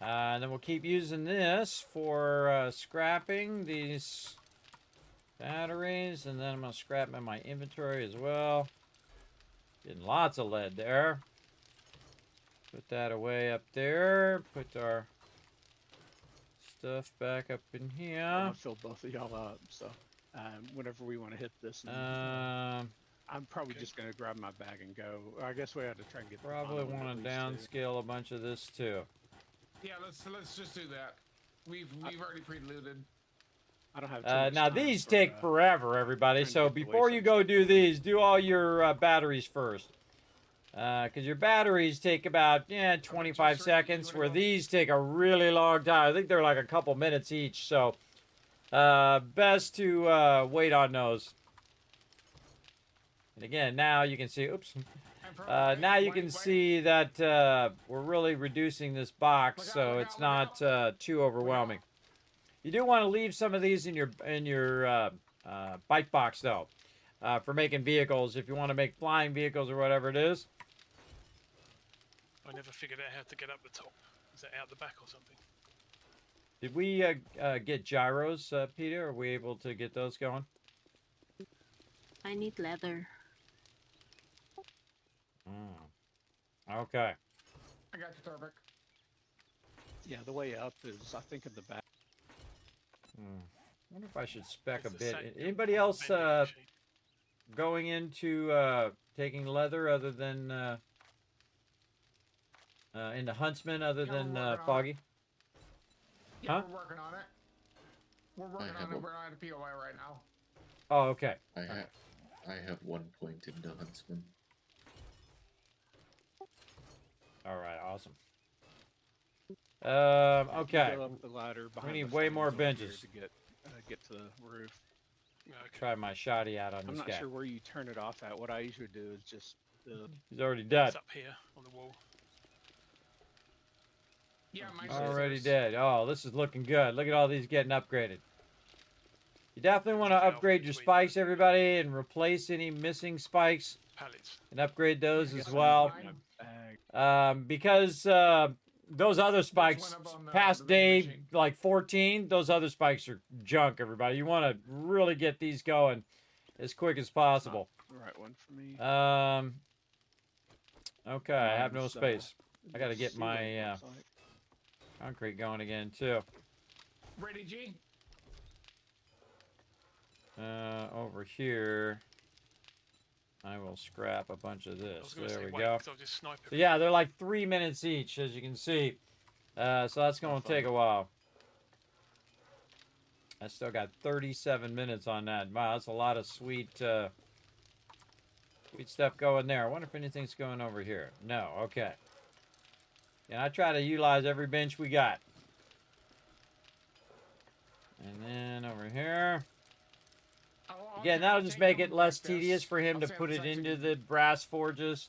And then we'll keep using this for scrapping these batteries, and then I'm going to scrap them in my inventory as well. Getting lots of lead there. Put that away up there. Put our stuff back up in here. I'll fill both of y'all up, so whenever we want to hit this. I'm probably just going to grab my bag and go. I guess we have to try and get probably want to downscale a bunch of this too. Yeah, let's just do that. We've already pre-looted. I don't have now these take forever, everybody. So before you go do these, do all your batteries first. Because your batteries take about 25 seconds, where these take a really long time. I think they're like a couple minutes each. So best to wait on those. And again, now you can see, oops. Now you can see that we're really reducing this box, so it's not too overwhelming. You do want to leave some of these in your bike box, though, for making vehicles. If you want to make flying vehicles or whatever it is. I never figured out how to get up the top. Is that out the back or something? Did we get gyros, Peter? Are we able to get those going? I need leather. Okay. I got you, Torvik. Yeah, the way up is, I think, in the back. I wonder if I should spec a bit. Anybody else going into taking leather other than into Huntsman other than Foggy? Yeah, huh? we're working on it. We're working on it. We're on a POI right now. Oh, okay. I have 1 point into Huntsman. All right, awesome. Okay. Go up the ladder We behind need the way stones more over here benches. to get to the roof. Try my shotty out on I'm this not guy. sure where you turn it off at. What I usually do is just. He's already dead. It's up here on the wall. Yeah, mine's Already dead. Oh, this is looking good. Look at all these getting upgraded. You definitely want to upgrade your spikes, everybody, and replace any missing spikes. Pallets. And upgrade those as well. Because those other spikes, past day like 14, those other spikes are junk, everybody. You want to really get these going as quick as possible. The right one for me. Okay, I have no space. I got to get my concrete going again, too. Ready, G? Over here, I will scrap a bunch of this. There we wait, go. 'cause I'll just snipe So yeah, they're like 3 minutes each, as you can see. So that's going to take a while. I still got 37 minutes on that. Wow, that's a lot of sweet stuff going there. I wonder if anything's going over here. No, okay. And I try to utilize every bench we got. And then over here. Again, that'll just make it less tedious for him to put it into the brass forges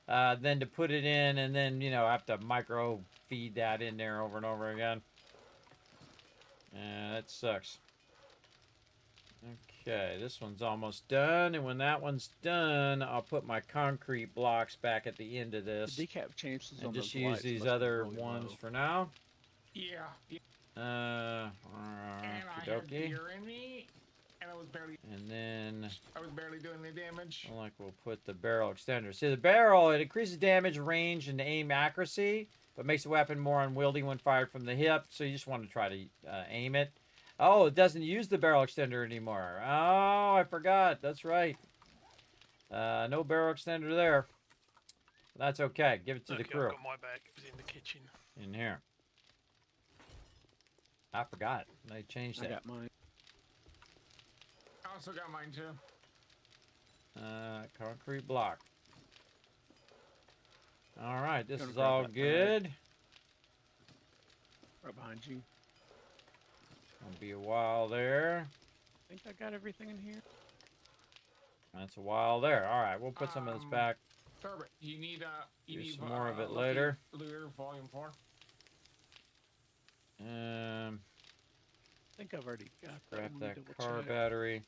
than to put it in and then, have to micro feed that in there over and over again. That sucks. Okay, this one's almost done, and when that one's done, I'll put my concrete blocks back at the end of this. The decap changes and on just those use lights these must be other really ones low. for now. Yeah. And I had Okey-dokey. gear in me, and I was barely doing any damage. Like we'll put the barrel extender. See, the barrel, it increases damage, range, and aim accuracy, but makes the weapon more unwieldy when fired from the hip. So you just want to try to aim it. Oh, it doesn't use the barrel extender anymore. Oh, I forgot. That's right. No barrel extender there. That's okay. Give it to the Okay, crew. I've got my bag. It was in the kitchen. In here. I forgot. They changed I that. got mine. I also got mine too. Concrete block. All right, this Gonna is grab all that bag. good. Right behind you. Gonna be a while there. I think I got everything in here. That's a while there. All right, we'll put some of this back. Turbot, you need you Do need some more of it Lucky later. Looter Volume 4. I think I've already got that. Grab Let me that double car check. battery.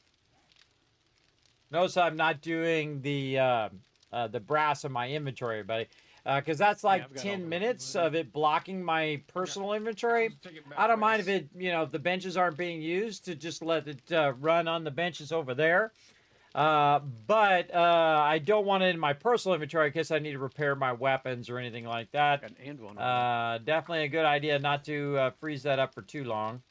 Notice I'm not doing the brass in my inventory, buddy, because that's like I've got all 10 the minutes wood. of it blocking my personal inventory. I don't mind if it, if the benches aren't being used, to just let it run on the benches over there. But I don't want it in my personal inventory in case I need to repair my weapons or anything like that. Got an anvil on it. Definitely a good idea not to freeze that up for too long.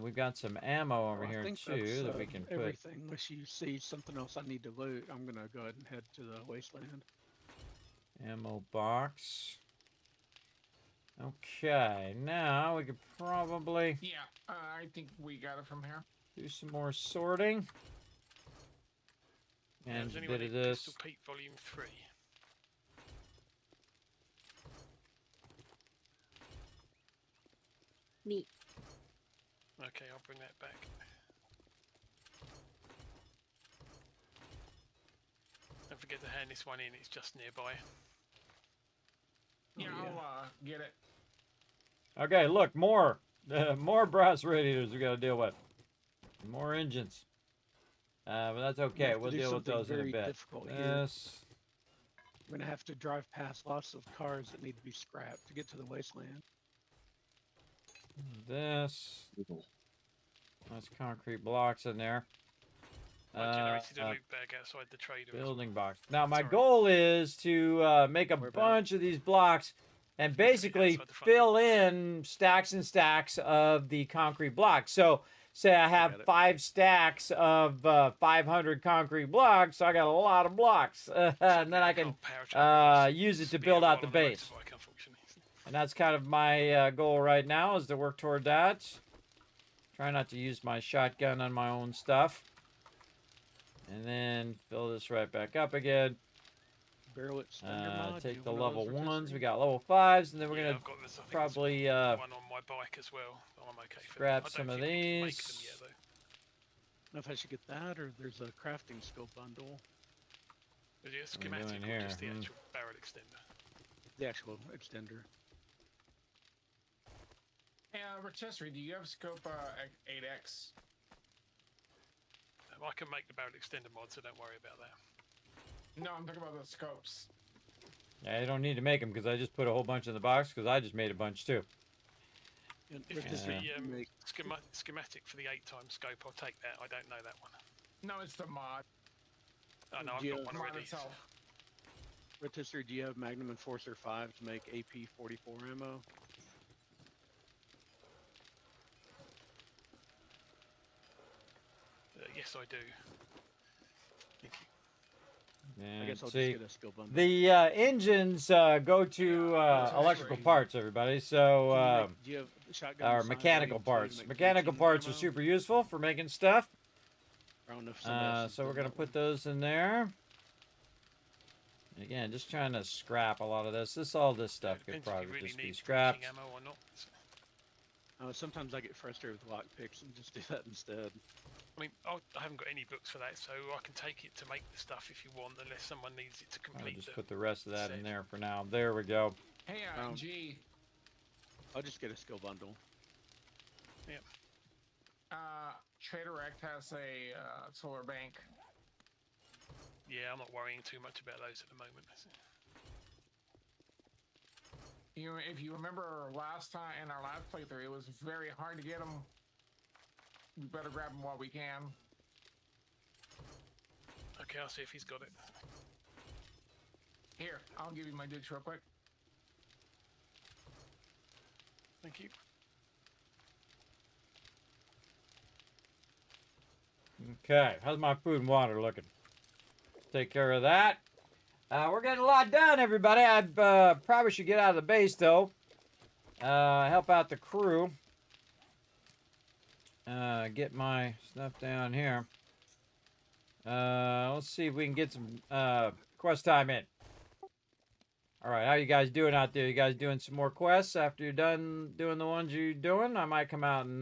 We've got some ammo over I here think too that's, that we can put. everything. Unless you see something else I need to loot, I'm gonna go ahead and head to the wasteland. Ammo box. Okay, now we could probably Yeah, I think we got it from here. do some more sorting. And Does a anyone bit of need this. Pistol Pete Volume 3? Me. Okay, I'll bring that back. Don't forget to hand this one in, it's just nearby. Yeah, yeah. I'll get it. Okay, look, more brass radiators we gotta deal with. More engines. But that's okay. have to We'll do deal with something those in a very bit. difficult here. This. I'm gonna have to drive past lots of cars that need to be scrapped to get to the wasteland. This. Little. That's concrete blocks in there. I generated a loot bag outside the trader. as well. Building box. Now my Sorry. goal is to make a Where about? bunch of these blocks and basically outside the front fill door. in stacks and stacks of the concrete blocks. So say I have got it. 5 stacks of 500 concrete blocks, so I got a lot of blocks, and then I can use it to build out the base. And that's kind of my goal right now, is to work toward that. Try not to use my shotgun on my own stuff. And then fill this right back up again. Barrel extender mod. Do you Take the have one of level those, 1s. rotisserie? We got level 5s, and then we're Yeah, gonna I've got this, I think probably there's one on my bike as well. I'm okay for grab that. I some don't of think we can make these. them yet, though. I don't know if I should get that or there's a crafting skill bundle. Is it a we schematic doing or here? just the actual barrel extender? The actual extender. Hey, Rotisserie, do you have scope 8X? I can make the barrel extender mod, so don't worry about that. No, I'm talking about the scopes. Yeah, you don't need to make them because I just put a whole bunch in the box because I just made a bunch too. And If it's rotisserie, the you make- schematic for the 8x scope, I'll take that. I don't know that one. No, it's the mod. Oh no, I've Do you got have one The mod already. itself. rotisserie, do you have Magnum Enforcer 5 to make AP-44 ammo? Yes, I do. Thank you. I And guess I'll see, just get a skill bundle. the engines go to electrical parts, everybody. So Do you have shotgun or size mechanical range, parts. to make Mechanical 18 parts are ammo? super useful for making stuff. I don't know if somebody else has So we're done gonna that put one. those in there. Again, just trying to scrap a lot of this. All this stuff could Depends if you probably really just be need scrapped. breaching ammo or not. Sometimes I get frustrated with lockpicks and just do that instead. I mean, I haven't got any books for that, so I can take it to make the stuff if you want, unless someone needs it to I'll complete just the... put the rest of that in set. there for now. There we go. Hey, Um, G. I'll just get a skill bundle. Trader Rect has a solar bank. Yeah, I'm not worrying too much about those at the moment. If you remember last time in our last playthrough, it was very hard to get them. We better grab them while we can. Okay, I'll see if he's got it. Here, I'll give you my ditch real quick. Thank you. Okay, how's my food and water looking? Take care of that. We're getting a lot done, everybody. I probably should get out of the base, though. Help out the crew. Get my stuff down here. Let's see if we can get some quest time in. All right, how you guys doing out there? You guys doing some more quests after you're done doing the ones you're doing? I might come out and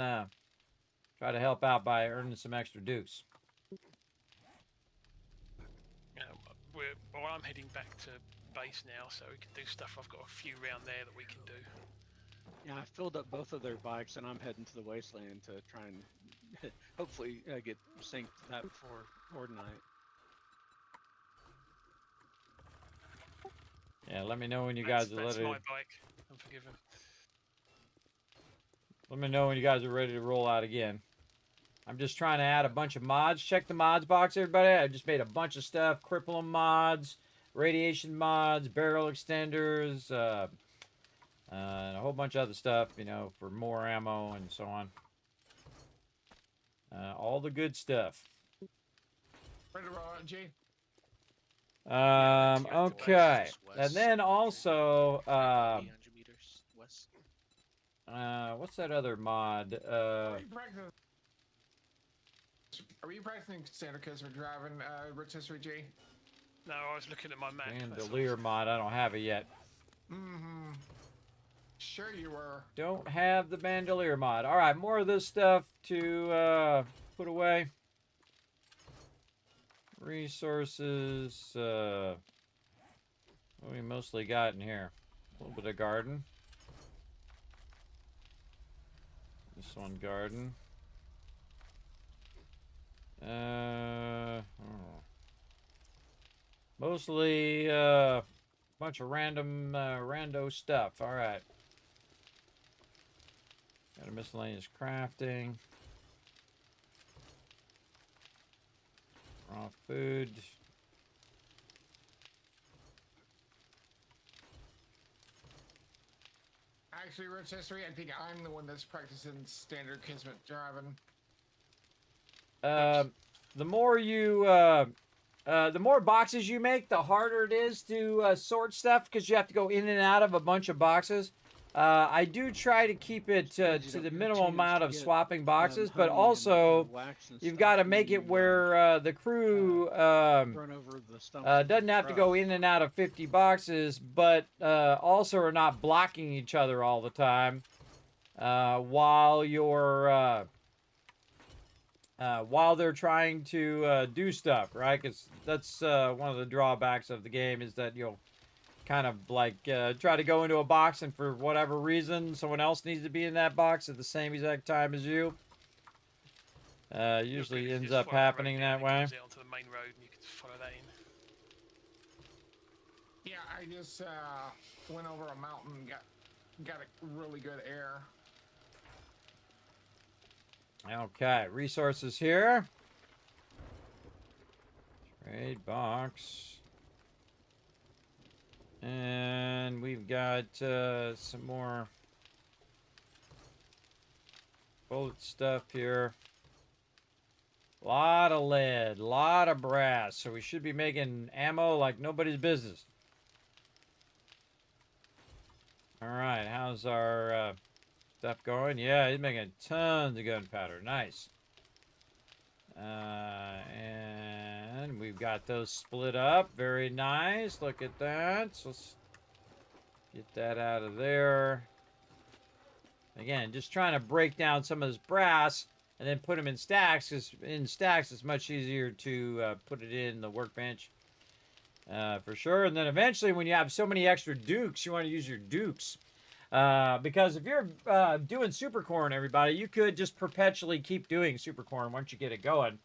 try to help out by earning some extra dukes. Well, I'm heading back to base now, so we can do stuff. I've got a few around there that we can do. Yeah, I filled up both of their bikes, and I'm heading to the wasteland to try and hopefully get synced to that before night. Yeah, let me know when you guys are ready. That's my bike. I'm forgiven. Let me know when you guys are ready to roll out again. I'm just trying to add a bunch of mods. Check the mods box, everybody. I just made a bunch of stuff. Cripplum mods, radiation mods, barrel extenders, and a whole bunch of other stuff, you know, for more ammo and so on. All the good stuff. Ready to roll out, G? Okay. And then also, 800 meters west. what's that other mod? Are you practicing standard Kismet driving, rotisserie G? No, I was looking at my map. Bandolier mod. I don't have it yet. Mm-hmm. Sure you were. Don't have the bandolier mod. All right, more of this stuff to put away. Resources. What we mostly got in here? A little bit of garden. This one garden. Mostly bunch of random rando stuff. All right. Got a miscellaneous crafting. Raw food. Actually, rotisserie, I think I'm the one that's practicing standard Kismet driving. The more you, the more boxes you make, the harder it is to sort stuff because you have to go in and out of a bunch of boxes. I do try to keep it to the minimal amount of swapping boxes, but also you've got to make it where the crew doesn't have to go in and out of 50 boxes, but also are not blocking each other all the time while you're while they're trying to do stuff, right? Because that's one of the drawbacks of the game is that you'll kind of like try to go into a box and for whatever reason someone else needs to be in that box at the same exact time as you. Usually ends up happening that way. Onto the main road and you can just follow that in. Yeah, I just went over a mountain, got a really good air. Okay, resources here. Trade box. And we've got some more bullet stuff here. A lot of lead, a lot of brass. So we should be making ammo like nobody's business. All right, how's our stuff going? Yeah, he's making tons of gunpowder. Nice. And we've got those split up. Very nice. Look at that. So let's get that out of there. Again, just trying to break down some of this brass and then put them in stacks. Because in stacks, it's much easier to put it in the workbench for sure. And then eventually, when you have so many extra dukes, you want to use your dukes. Because if you're doing supercorn, everybody, you could just perpetually keep doing supercorn once you get it going.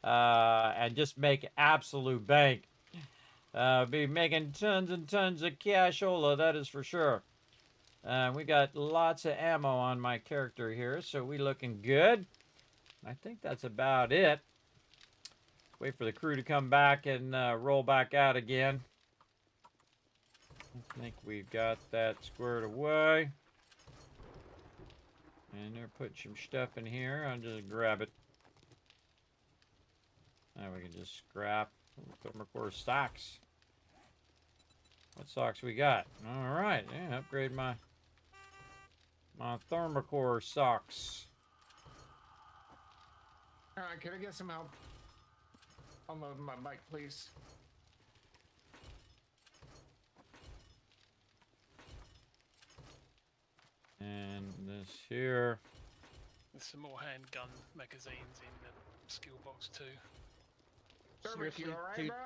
And just make absolute bank. Be making tons and tons of cashola, that is for sure. We got lots of ammo on my character here, so we looking good. I think that's about it. Wait for the crew to come back and roll back out again. I think we've got that squared away. And they're putting some stuff in here. I'll just grab it. Now we can just scrap. Put them, of course, stocks. What socks we got? All right, yeah, upgrade my thermocore socks. Alright, can I get some help? Unloading my bike, please. And this here. There's some more handgun magazines in the skill box too. Cerberus, you alright, two, bro?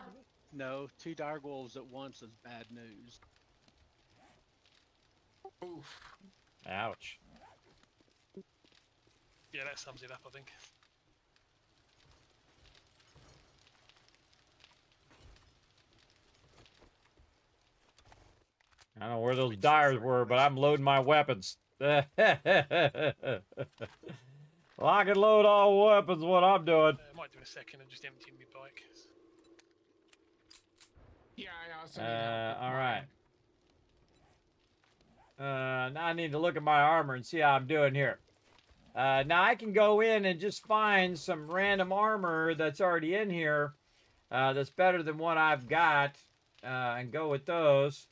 no, 2 dire wolves at once is bad news. Oof. Ouch. Yeah, that sums it up, I think. I don't know where those dyers were, but I'm loading my weapons. Well, I can load all weapons what I'm doing. I might do in a second. I'm just emptying my bike. Yeah, I also need help with All mine. right. Now I need to look at my armor and see how I'm doing here. Now I can go in and just find some random armor that's already in here that's better than what I've got and go with those.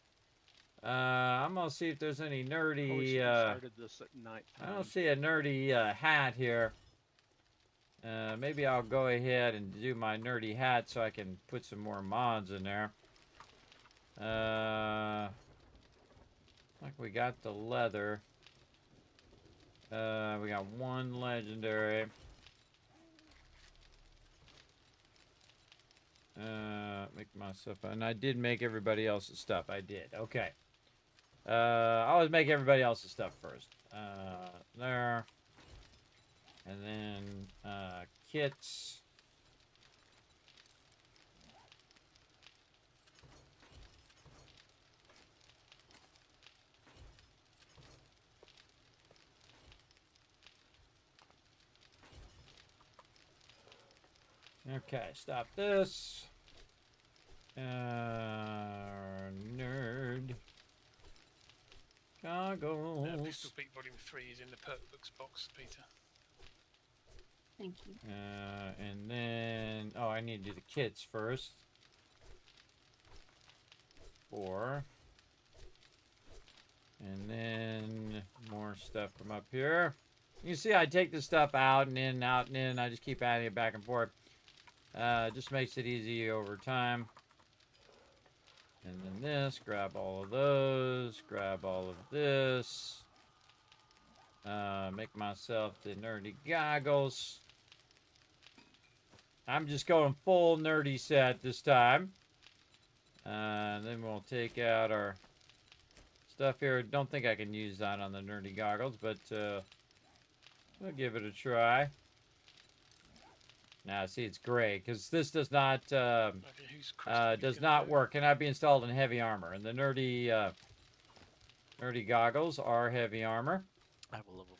I'm gonna see if there's any nerdy. Probably should have started this at night I don't time. see a nerdy hat here. Maybe I'll go ahead and do my nerdy hat so I can put some more mods in there. Like we got the leather. We got 1 legendary. Make myself, and I did make everybody else's stuff. I did. Okay. I always make everybody else's stuff first. There. And then, kits. Okay, stop this. Nerd. Goggles. Pistol Pete Volume 3 is in the perk books box, Peter. Thank you. And then, oh, I need to do the kits first. 4. And then more stuff from up here. You can see I take this stuff out and in, out and in. I just keep adding it back and forth. Just makes it easy over time. And then this, grab all of those, grab all of this. Make myself the nerdy goggles. I'm just going full nerdy set this time. And then we'll take out our stuff here. Don't think I can use that on the nerdy goggles, but we'll give it a try. Now, see, it's gray because this does not work. Cannot be installed in heavy armor. And the nerdy goggles are heavy armor. I have a level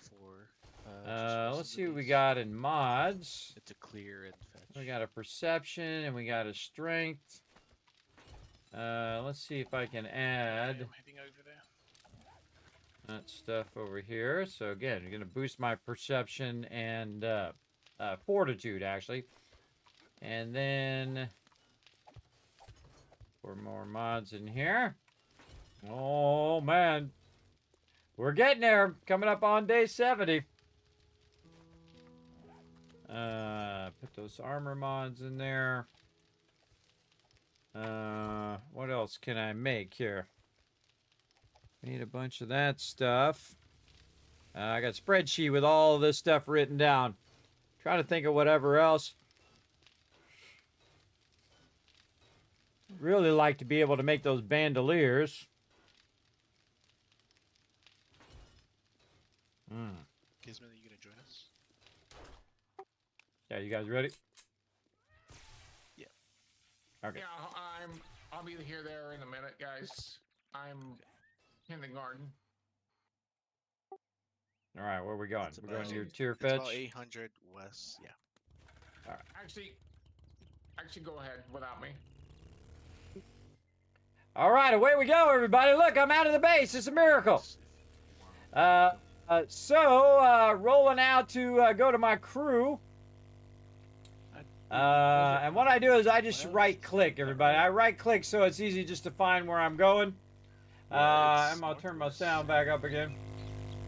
4. Let's see what we got in mods. It's a clear and fetch. We got a perception and we got a strength. Let's see if I can add I'm heading over there. that stuff over here. So again, you're gonna boost my perception and fortitude actually, and then 4 more mods in here. Oh man, we're getting there. Coming up on day 70. Put those armor mods in there. What else can I make here? Need a bunch of that stuff. I got a spreadsheet with all of this stuff written down. Trying to think of whatever else. Really like to be able to make those bandoliers. Kismet, are you gonna join us? Yeah, you guys ready? Yeah. Okay. Yeah, I'll be here there in a minute, guys. I'm in the garden. All right, where are we going? It's We're going to your about- tier It's fetch. about 800 west. Yeah. Actually, go ahead without me. All right, away we go, everybody. Look, I'm out of the base. It's a miracle. Rolling out to go to my crew. And what I do is I just right-click, everybody. I right-click so it's easy just to find where I'm going. And I'll turn my sound back up again.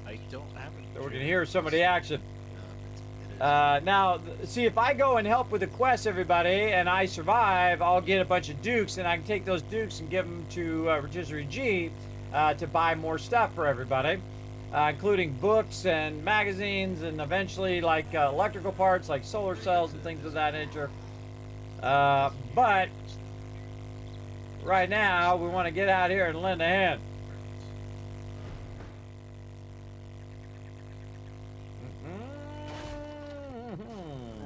I don't have it. So we can hear some of the action. No, Now, see, if I go and help with the quest, everybody, and I survive, I'll get a bunch of dukes, and I can take those dukes and give them to Rotisserie G to buy more stuff for everybody, including books and magazines, and eventually, like, electrical parts, like solar cells and things of that nature. But right now, we want to get out here and lend a hand.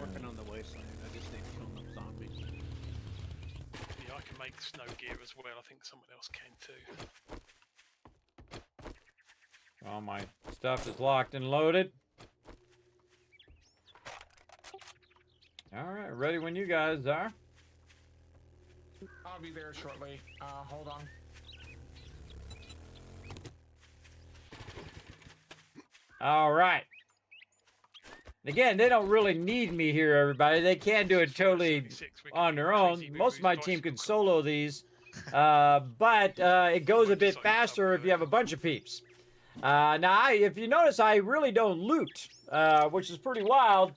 Working on the wasteland. I just need to kill enough zombies. Yeah, I can make snow gear as well. I think someone else can too. All my stuff is locked and loaded. All right, ready when you guys are. I'll be there shortly. Hold on. All right. Again, they don't really need me here, everybody. They can do it totally on their own. Most of my team can solo these, but it goes a bit faster if you have a bunch of peeps. Now, if you notice, I really don't loot, which is pretty wild,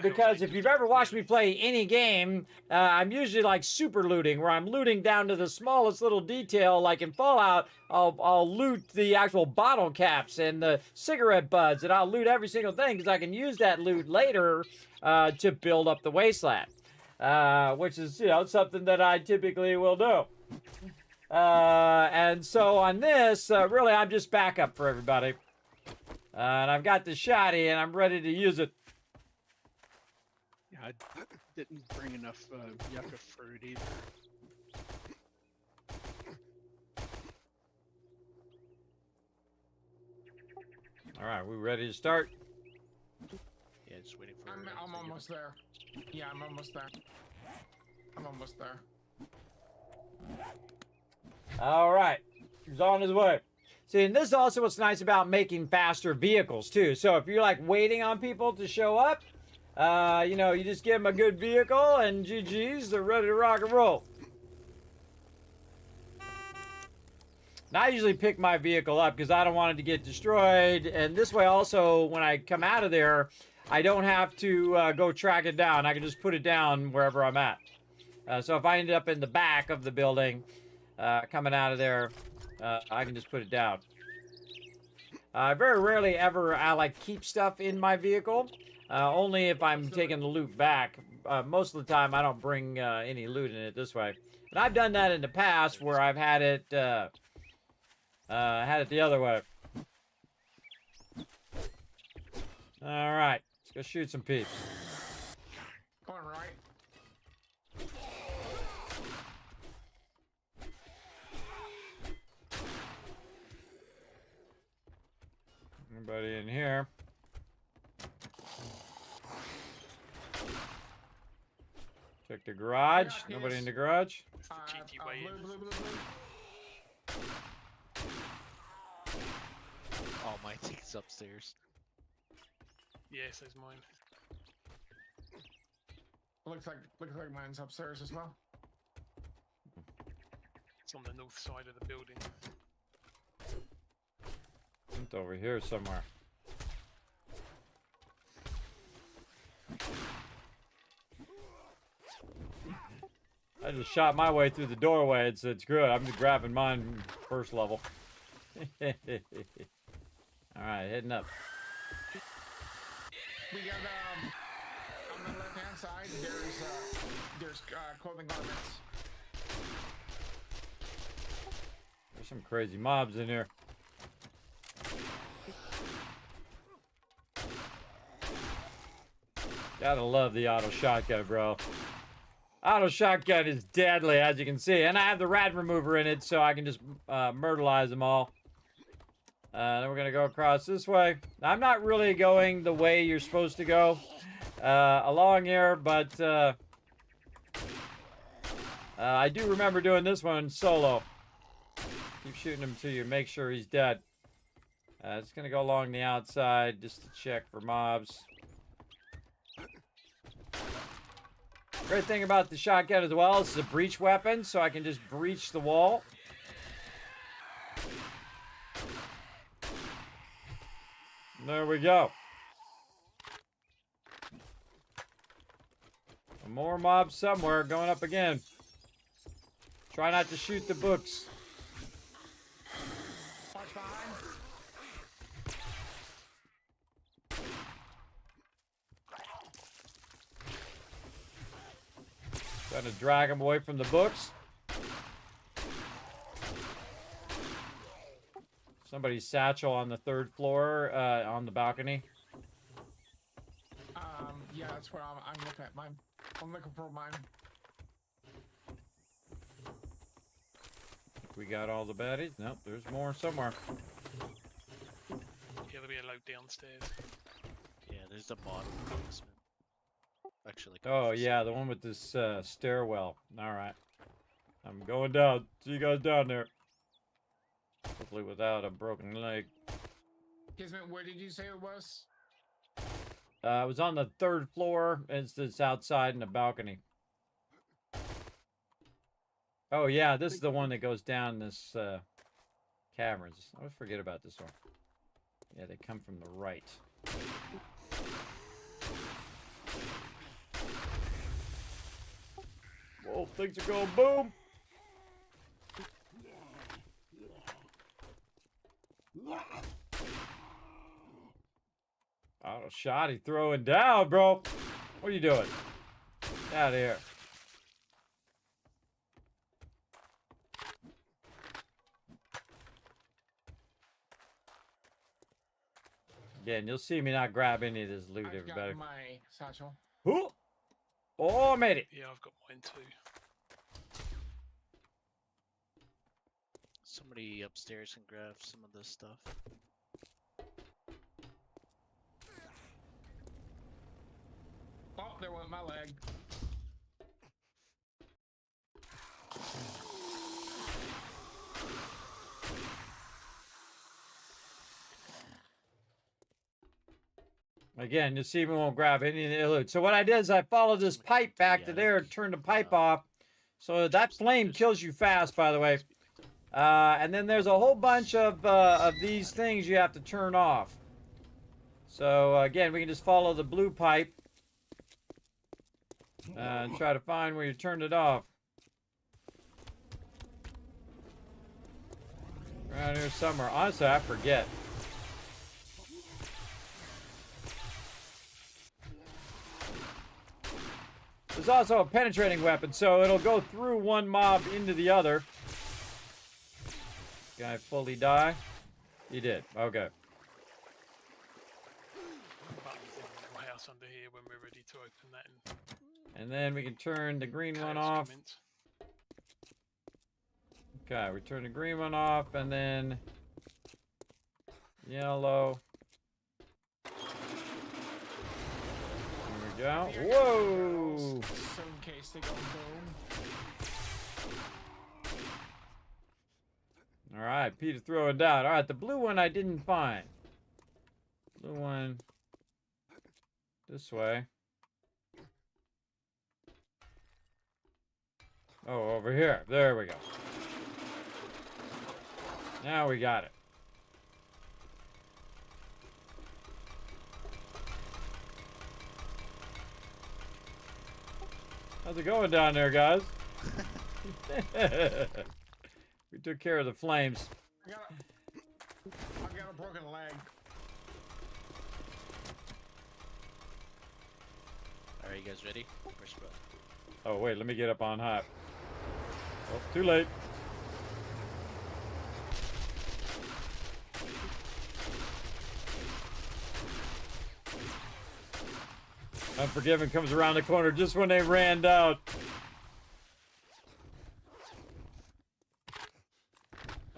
because if you've ever watched me play any game, I'm usually like super looting, where I'm looting down to the smallest little detail. Like in Fallout, I'll loot the actual bottle caps and the cigarette butts, and I'll loot every single thing because I can use that loot later to build up the wasteland, which is, you know, something that I typically will do. And so on this, really, I'm just backup for everybody. And I've got the shotty, and I'm ready to use it. Yeah, I didn't bring enough yucca fruit either. All right, we ready to start? Yeah, just waiting for. I'm almost there. Yeah, I'm almost there. I'm almost there. All right, he's on his way. See, and this is also what's nice about making faster vehicles, too. So if you're, like, waiting on people to show up, you know, you just give them a good vehicle, and GG's, they're ready to rock and roll. Now, I usually pick my vehicle up because I don't want it to get destroyed. And this way, also, when I come out of there, I don't have to go track it down. I can just put it down wherever I'm at. So if I ended up in the back of the building, coming out of there, I can just put it down. Very rarely ever I like keep stuff in my vehicle, only if I'm taking the loot back. Most of the time I don't bring any loot in it this way. And I've done that in the past where I've had it the other way. All right, let's go shoot some peeps. Going right. Anybody in here? Check the garage. Yeah, Nobody yes. in the garage? It's the cheaty way in. Blue. Oh, my ticket's upstairs. Yes, there's mine. Looks like mine's upstairs as well. It's on the north side of the building. It's over here somewhere. I just shot my way through the doorway. It's good. I'm just grabbing mine first level. All right, heading up. We got on the left-hand side. There's clothing garments. There's some crazy mobs in here. Gotta love the auto shotgun, bro. Auto shotgun is deadly, as you can see. And I have the rat remover in it, so I can just myrtleize them all. Then we're going to go across this way. I'm not really going the way you're supposed to go along here, but I do remember doing this one solo. Keep shooting him till you make sure he's dead. Just going to go along the outside just to check for mobs. Great thing about the shotgun as well is it's a breach weapon, so I can just breach the wall. There we go. More mobs somewhere going up again. Try not to shoot the books. Watch behind. Trying to drag them away from the books. Somebody's satchel on the 3rd floor on the balcony. Yeah, that's what I'm looking at. Mine. I'm looking for mine. We got all the baddies. Nope, there's more somewhere. Yeah, there'll be a load downstairs. Yeah, there's the bottom basement. Actually. Oh yeah, the one with this stairwell. All right, I'm going down. See you guys down there. Hopefully without a broken leg. Kismet, where did you say it was? I was on the 3rd floor. It's outside in the balcony. Oh yeah, this is the one that goes down this caverns. I always forget about this one. Yeah, they come from the right. Whoa, things are going boom. Oh, shoddy throwing down, bro. What are you doing? Get out of here. Again, you'll see me not grab any of this loot, everybody. Got my satchel. Ooh. Oh, I made it. Yeah, I've got mine too. Somebody upstairs can grab some of this stuff. Oh, there went my leg. Again, you'll see me won't grab any of the loot. So what I did is I followed this pipe back to there, turned the pipe off. So that flame kills you fast, by the way. And then there's a whole bunch of these things you have to turn off. So again, we can just follow the blue pipe and try to find where you turned it off. Around here somewhere. Honestly, I forget. There's also a penetrating weapon, so it'll go through one mob into the other. Guy fully die? He did. Okay. Buttons in the little house under here when we're ready to open that. And then we can turn the green one chaos off. commence. Okay, we turn the green one off, and then yellow. There we go. Whoa! So in case they go boom. All right, Peter throwing down. All right, the blue one I didn't find. Blue one this way. Oh, over here. There we go. Now we got it. How's it going down there, guys? We took care of the flames. I got a broken leg. Alright, you guys ready? First bro. Oh, wait, let me get up on high. Oh, too late. Unforgiven comes around the corner just when they ran out.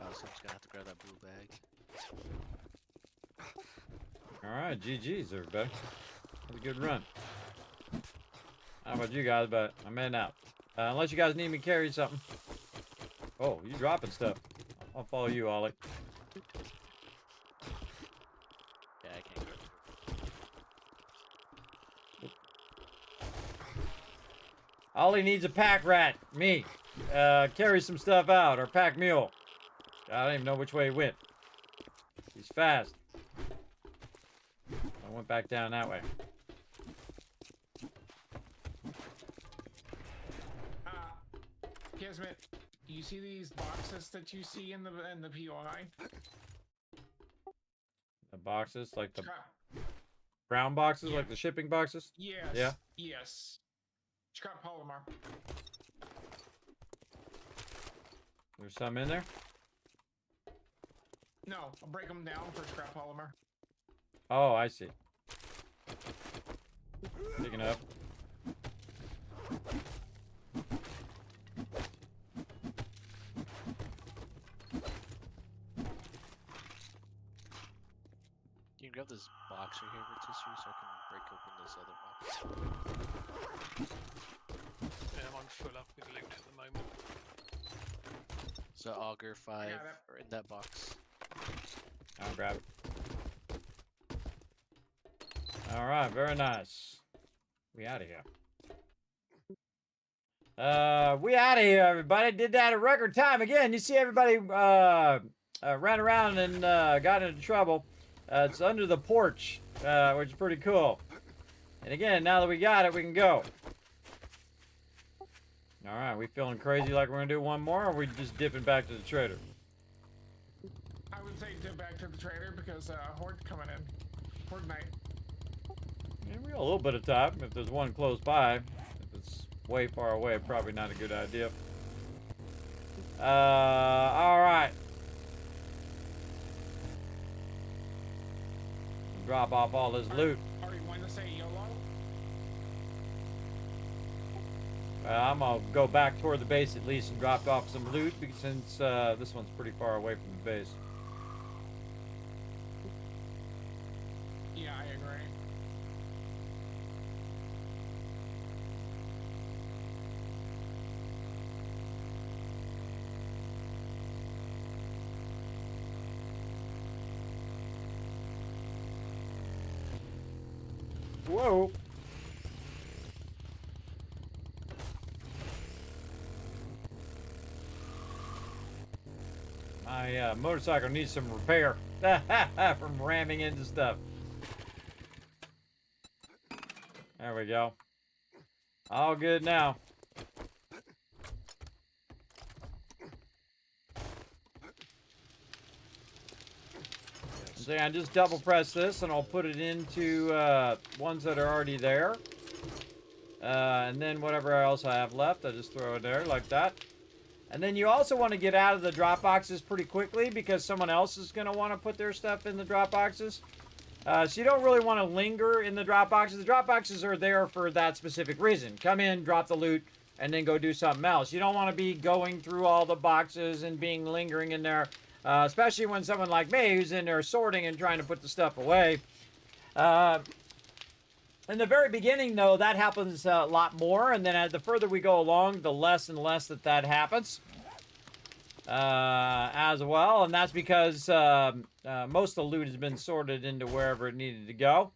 Oh, so I'm just gonna have to grab that blue bag. Alright, GG's, everybody. Had a good run. I don't know about you guys, but I'm heading out. Unless you guys need me to carry something. Oh, you dropping stuff. I'll follow you, Ollie. Yeah, I can't grab it. All he needs a pack rat. Me. Carry some stuff out, or pack mule. I don't even know which way he went. He's fast. I went back down that way. Kismet, you see these boxes that you see in the POI? The boxes, like the Scrap. brown boxes, like the shipping boxes? Yes. Yeah. Yes. Scrap polymer. There's some in there? No, I'll break them down for scrap polymer. Oh, I see. Picking up. You can grab this box right here, rotisserie, so I can break open this other box. Yeah, I'm full up with loot at the moment. So auger 5 are in that box. I'll grab it. Alright, very nice. We out of here. We out of here, everybody. Did that in record time. Again, you see everybody ran around and got into trouble. It's under the porch, which is pretty cool. And again, now that we got it, we can go. Alright, we feeling crazy like we're going to do one more, or are we just dipping back to the trader? I would say dip back to the trader because Horde coming in. Horde night. Yeah, we got a little bit of time. If there's one close by, if it's way far away, probably not a good idea. Alright. Drop off all this loot. Are you wanting to say YOLO? I'm gonna go back toward the base at least and drop off some loot since this one's pretty far away from the base. Yeah, I agree. Whoa. My motorcycle needs some repair from ramming into stuff. There we go. All good now. So I just double press this and I'll put it into ones that are already there. And then whatever else I have left, I just throw it there like that. And then you also want to get out of the drop boxes pretty quickly because someone else is going to want to put their stuff in the drop boxes. So you don't really want to linger in the drop boxes. The drop boxes are there for that specific reason. Come in, drop the loot, and then go do something else. You don't want to be going through all the boxes and being lingering in there, especially when someone like me who's in there sorting and trying to put the stuff away. In the very beginning, though, that happens a lot more, and then the further we go along, the less and less that happens as well, and that's because most of the loot has been sorted into wherever it needed to go.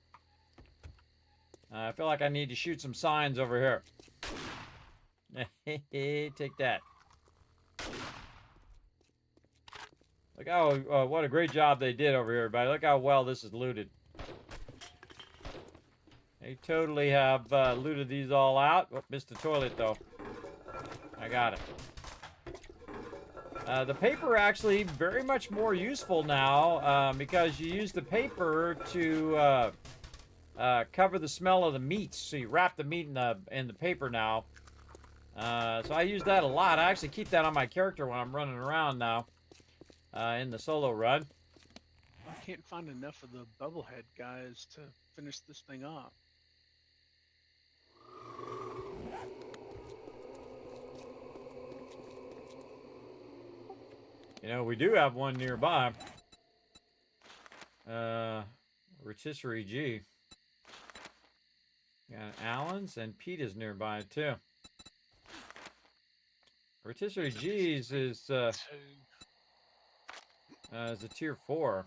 I feel like I need to shoot some signs over here. Take that. Look how, what a great job they did over here, everybody. Look how well this is looted. They totally have looted these all out. Oh, missed the toilet, though. I got it. The paper actually very much more useful now because you use the paper to cover the smell of the meats. So you wrap the meat in the paper now. So I use that a lot. I actually keep that on my character when I'm running around now in the solo run. I can't find enough of the bubblehead guys to finish this thing up. You know, we do have one nearby. Rotisserie G. Got Allen's and Peta's nearby too. Rotisserie G's is a tier 4.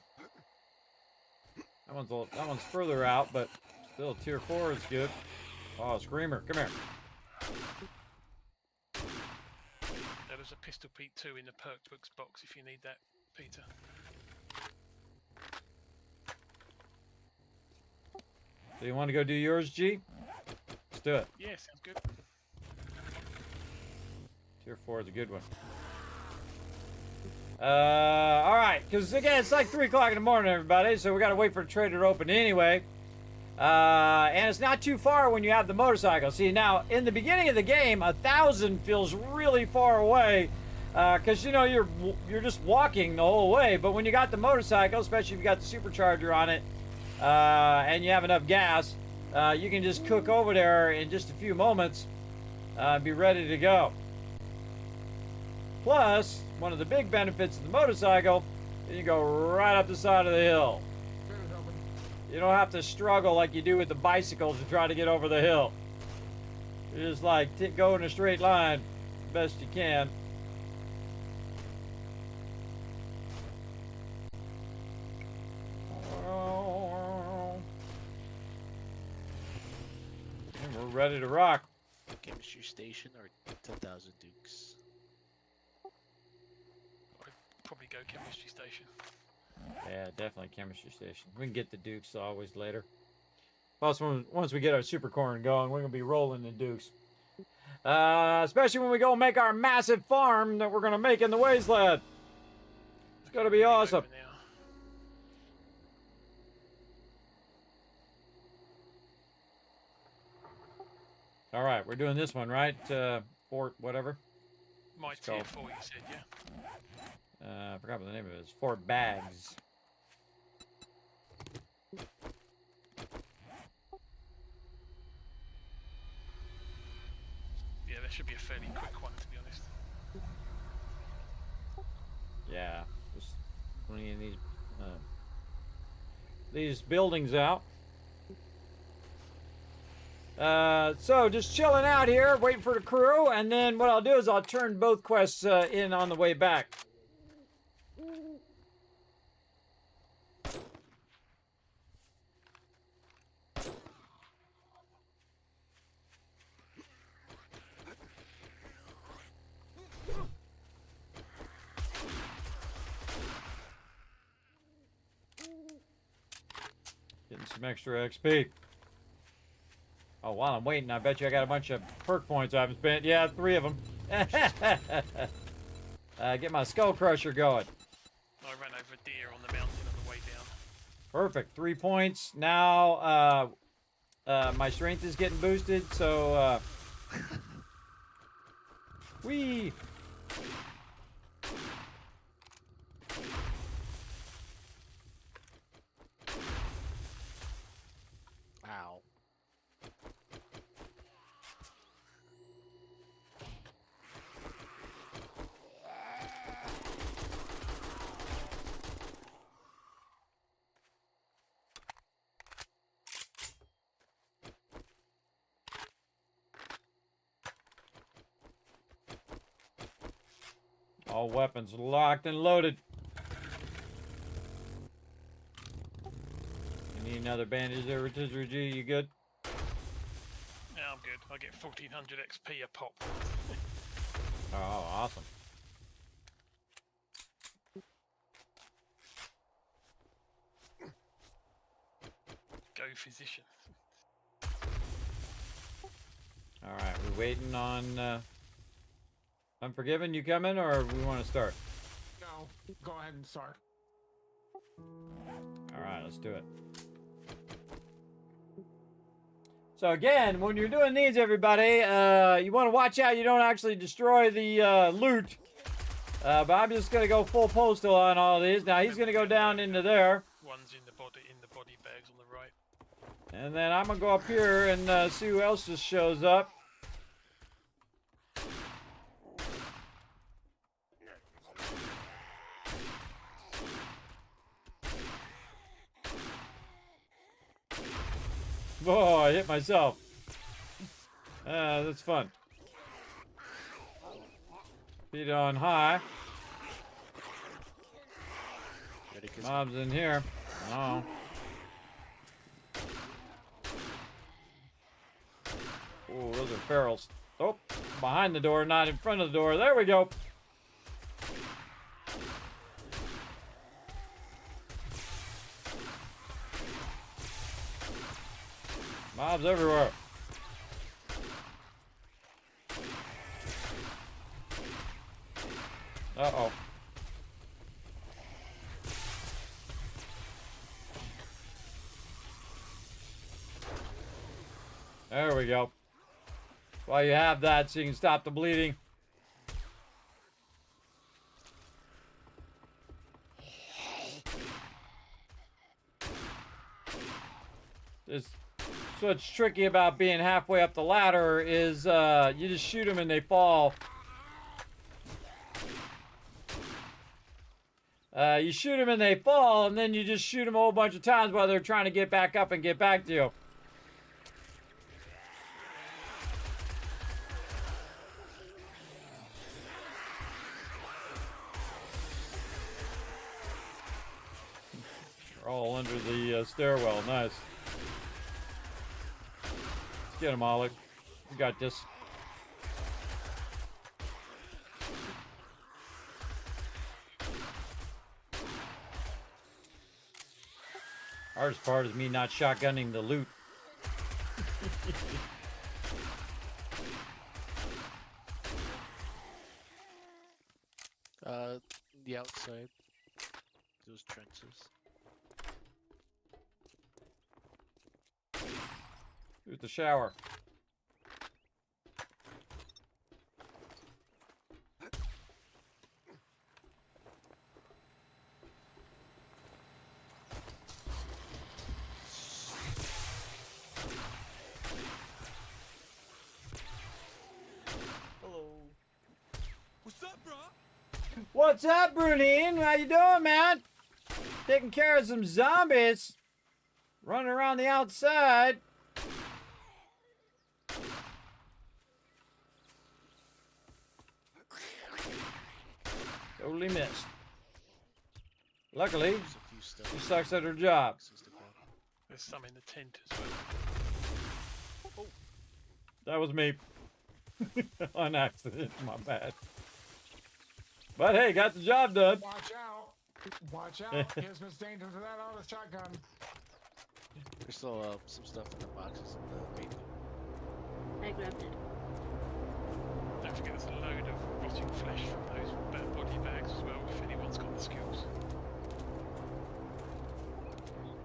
That one's further out, but still tier 4 is good. Oh, Screamer, come here. Pistol Pete 2 in the perk books box if you need that, Peter. So you want to go do yours, G? Let's do it. Yeah, sounds good. Tier 4 is a good one. All right, because again, it's like 3 o'clock in the morning, everybody, so we got to wait for the trader to open anyway. And it's not too far when you have the motorcycle. See, now, in the beginning of the game, 1,000 feels really far away, because, you know, you're just walking the whole way. But when you got the motorcycle, especially if you got the supercharger on it, and you have enough gas, you can just cook over there in just a few moments, be ready to go. Plus, one of the big benefits of the motorcycle is you go right up the side of the hill. You don't have to struggle like you do with the bicycles to try to get over the hill. You just like go in a straight line best you can. And we're ready to rock. Chemistry station or 10,000 dukes? Probably go chemistry station. Yeah, definitely chemistry station. We can get the dukes always later. Plus, once we get our super corn going, we're gonna be rolling the dukes. Especially when we go make our massive farm that we're gonna make in the wasteland. It's gonna be awesome. All right, we're doing this one, right? Fort whatever. My tier 4, you said, yeah. I forgot what the name of it is. Fort Bags. Yeah, that should be a fairly quick one, to be honest. Yeah, just cleaning these buildings out. So just chilling out here, waiting for the crew, and then what I'll do is I'll turn both quests in on the way back. Getting some extra XP. Oh, while I'm waiting, I bet you I got a bunch of perk points I haven't spent. Yeah, 3 of them. Get my skull crusher going. I ran over a deer on the mountain on the way down. Perfect. 3 points. Now, my strength is getting boosted, so, whee! Ow. All weapons locked and loaded. You need another bandage there, Rotisserie G. You good? Yeah, I'm good. I get 1400 XP a pop. Oh, awesome. Go physician. All right, we're waiting on Unforgiven. You coming, or we want to start? No, go ahead and start. All right, let's do it. So again, when you're doing these, everybody, you want to watch out you don't actually destroy the loot. But I'm just gonna go full postal on all these. Now he's gonna go down into there. One's in the body bags on the right. And then I'm gonna go up here and see who else just shows up. Oh, I hit myself. That's fun. Feet on high. Mobs in here. Oh. Oh, those are ferals. Oh, behind the door, not in front of the door. There we go. Mobs everywhere. Uh-oh. There we go. Well, you have that so you can stop the bleeding. It's what's tricky about being halfway up the ladder is you just shoot them and they fall. You shoot them and they fall, and then you just shoot them a whole bunch of times while they're trying to get back up and get back to you. They're all under the stairwell. Nice. Let's get him, Ollie. You got this. Hardest part is me not shotgunning the loot. The outside. Those trenches. Here's the shower. What's up, Brunine? How you doing, man? Taking care of some zombies. Running around the outside. Totally missed. Luckily, she sucks at her job. There's some in the tent as well. That was me. On accident, my bad. But hey, got the job done. Watch out! Watch out! Kismet's dangerous with that auto shotgun. There's still some stuff in the boxes in the main. I grabbed it. Don't forget there's a load of rotting flesh from those body bags as well, if anyone's got the skills.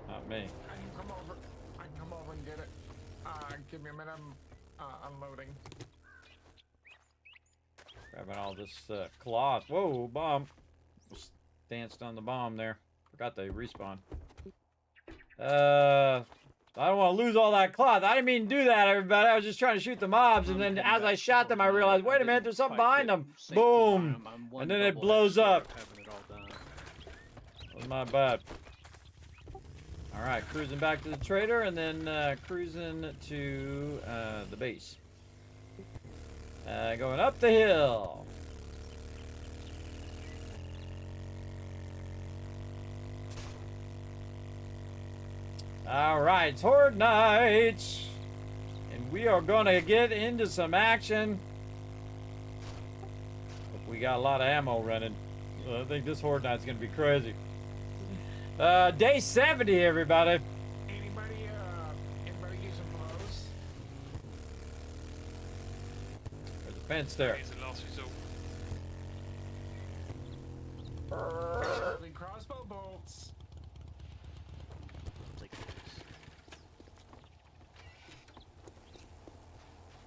Not me. I can come over. I can come over and get it. Give me a minute. I'm unloading. Grabbing all this cloth. Whoa, bomb. Just danced on the bomb there. Forgot they respawn. I don't want to lose all that cloth. I didn't mean to do that, everybody. I was just trying to shoot the mobs, and then as I shot them, I realized, wait a minute, there's something behind them. Boom! And then it blows up. That was my bad. All right, cruising back to the trader, and then cruising to the base. Going up the hill. All right, it's Horde Night, and we are gonna get into some action. We got a lot of ammo running. I think this Horde Night's gonna be crazy. Day 70, everybody. Anybody using blows? There's a fence there. Here's the last resort. Preferably crossbow bolts. Take those.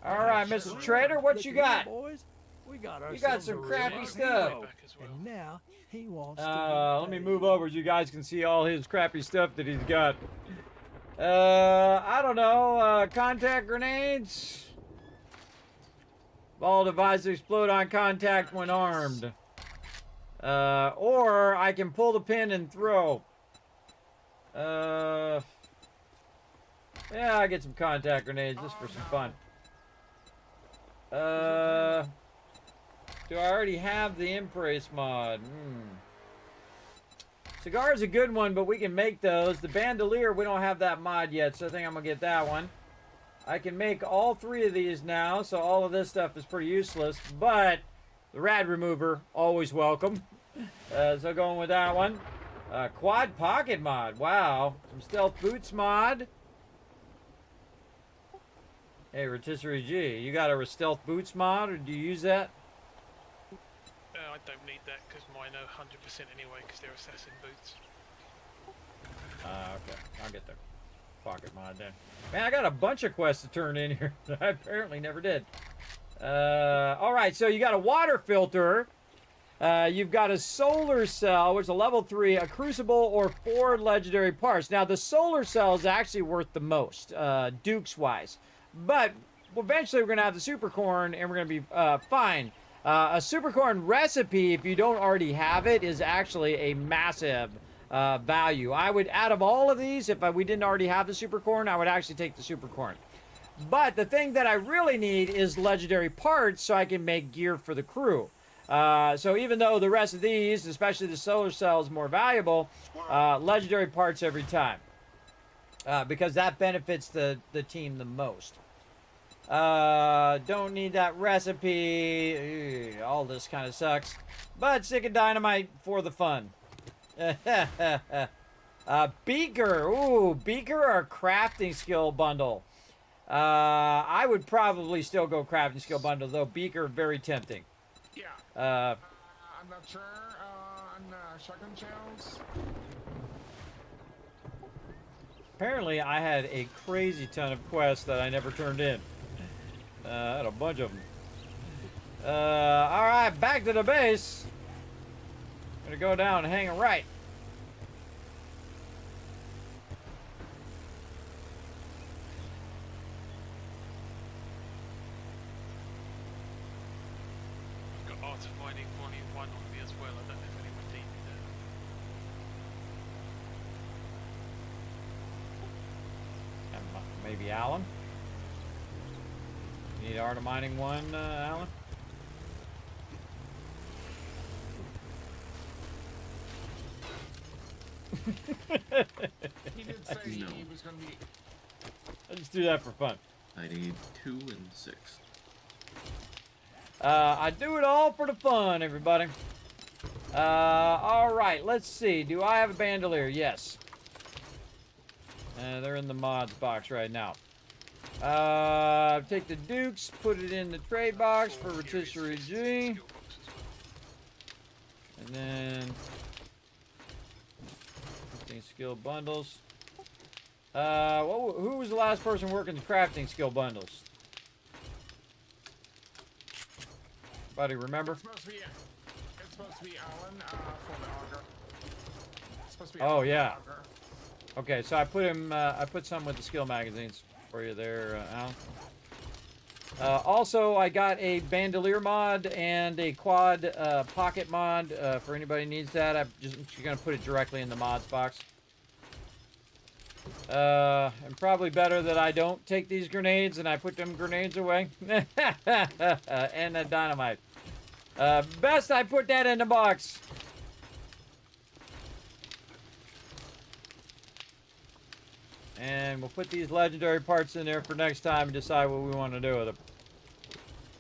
All right, Mr. Trader, what you got? Boys, we got You got some crappy stuff. Back as well. And now he wants to Let me move over so you guys can see all his crappy stuff that he's got. I don't know, contact grenades. All devices explode on contact when armed. Or I can pull the pin and throw. Yeah, I get some contact grenades just for some fun. Do I already have the Embrace mod? Cigar is a good one, but we can make those. The Bandolier, we don't have that mod yet, so I think I'm going to get that one. I can make all three of these now, so all of this stuff is pretty useless, but the Rad Remover, always welcome. So going with that one. Quad Pocket mod, wow. Some Stealth Boots mod. Hey, Rotisserie G, you got a stealth boots mod, or do you use that? I don't need that because mine are 100% anyway because they're assassin boots. Okay. I'll get the pocket mod then. Man, I got a bunch of quests to turn in here that I apparently never did. Alright, so you got a water filter. You've got a solar cell, which is a level 3, a crucible, or 4 legendary parts. Now, the solar cell is actually worth the most, dukes-wise. But eventually we're going to have the supercorn, and we're going to be fine. A supercorn recipe, if you don't already have it, is actually a massive value. I would, out of all of these, if we didn't already have the supercorn, I would actually take the supercorn. But the thing that I really need is legendary parts so I can make gear for the crew. So even though the rest of these, especially the solar cell, is more valuable, legendary parts every time. Because that benefits the team the most. Don't need that recipe. All this kind of sucks. But stick of dynamite for the fun. Beaker. Ooh, beaker or crafting skill bundle. I would probably still go crafting skill bundle, though beaker very tempting. Yeah. I'm not sure on shotgun shells. Apparently, I had a crazy ton of quests that I never turned in. I had a bunch of them. Alright, back to the base. Gonna go down and hang a right. I've got Art of Mining Volume 1 on me as well. I don't know if anyone needed that. And maybe Alan? You need Art of Mining 1, Alan? He did say No. he was going to be... I just do that for fun. I need 2 and 6. I do it all for the fun, everybody. Alright, let's see. Do I have a bandolier? Yes. They're in the mods box right now. Take the dukes, put it in the trade box for Rotisserie G. And then... skill bundles. Who was the last person working the crafting skill bundles? Anybody remember? It's supposed to be Alan for the auger. It's supposed to be Oh, Alan yeah. for the auger. Okay, so I put him. I put some with the skill magazines for you there, Alan. Also, I got a bandolier mod and a quad pocket mod for anybody who needs that. I'm just gonna put it directly in the mods box. And probably better that I don't take these grenades and I put them grenades away. And the dynamite. Best I put that in the box. And we'll put these legendary parts in there for next time and decide what we want to do with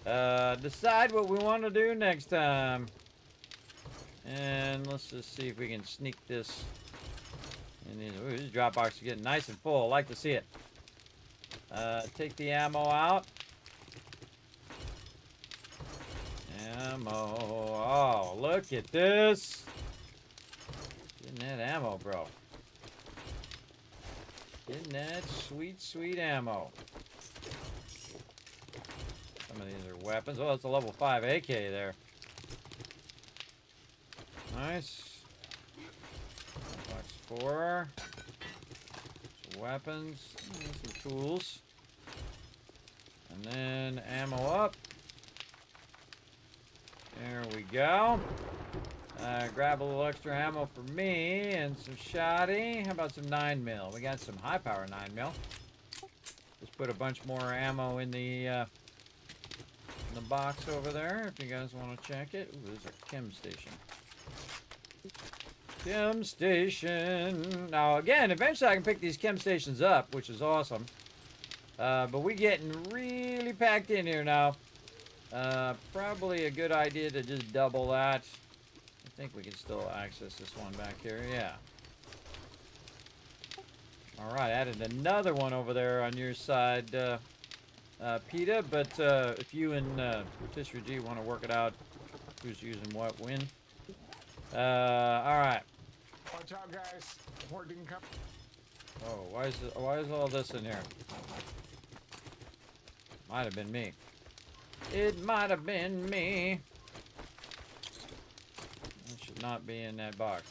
them. Decide what we want to do next time. And let's just see if we can sneak this. Ooh, this drop box is getting nice and full. I like to see it. Take the ammo out. Ammo. Oh, look at this. Getting that ammo, bro. Getting that sweet, sweet ammo. Some of these are weapons. Oh, it's a level 5 AK there. Nice. Box 4. Some weapons. Some tools. And then ammo up. There we go. Grab a little extra ammo for me and some shoddy. How about some 9mm? We got some high power 9mm. Just put a bunch more ammo in the box over there if you guys want to check it. Ooh, there's a chem station. Chem station. Now again, eventually I can pick these chem stations up, which is awesome. But we getting really packed in here now. Probably a good idea to just double that. I think we can still access this one back here. Yeah. Alright, added another one over there on your side, PETA, but if you and Rotisserie G want to work it out, who's using what when. All right. Watch out, guys. Horde didn't come. Oh, why is all this in here? Might have been me. It might have been me. It should not be in that box.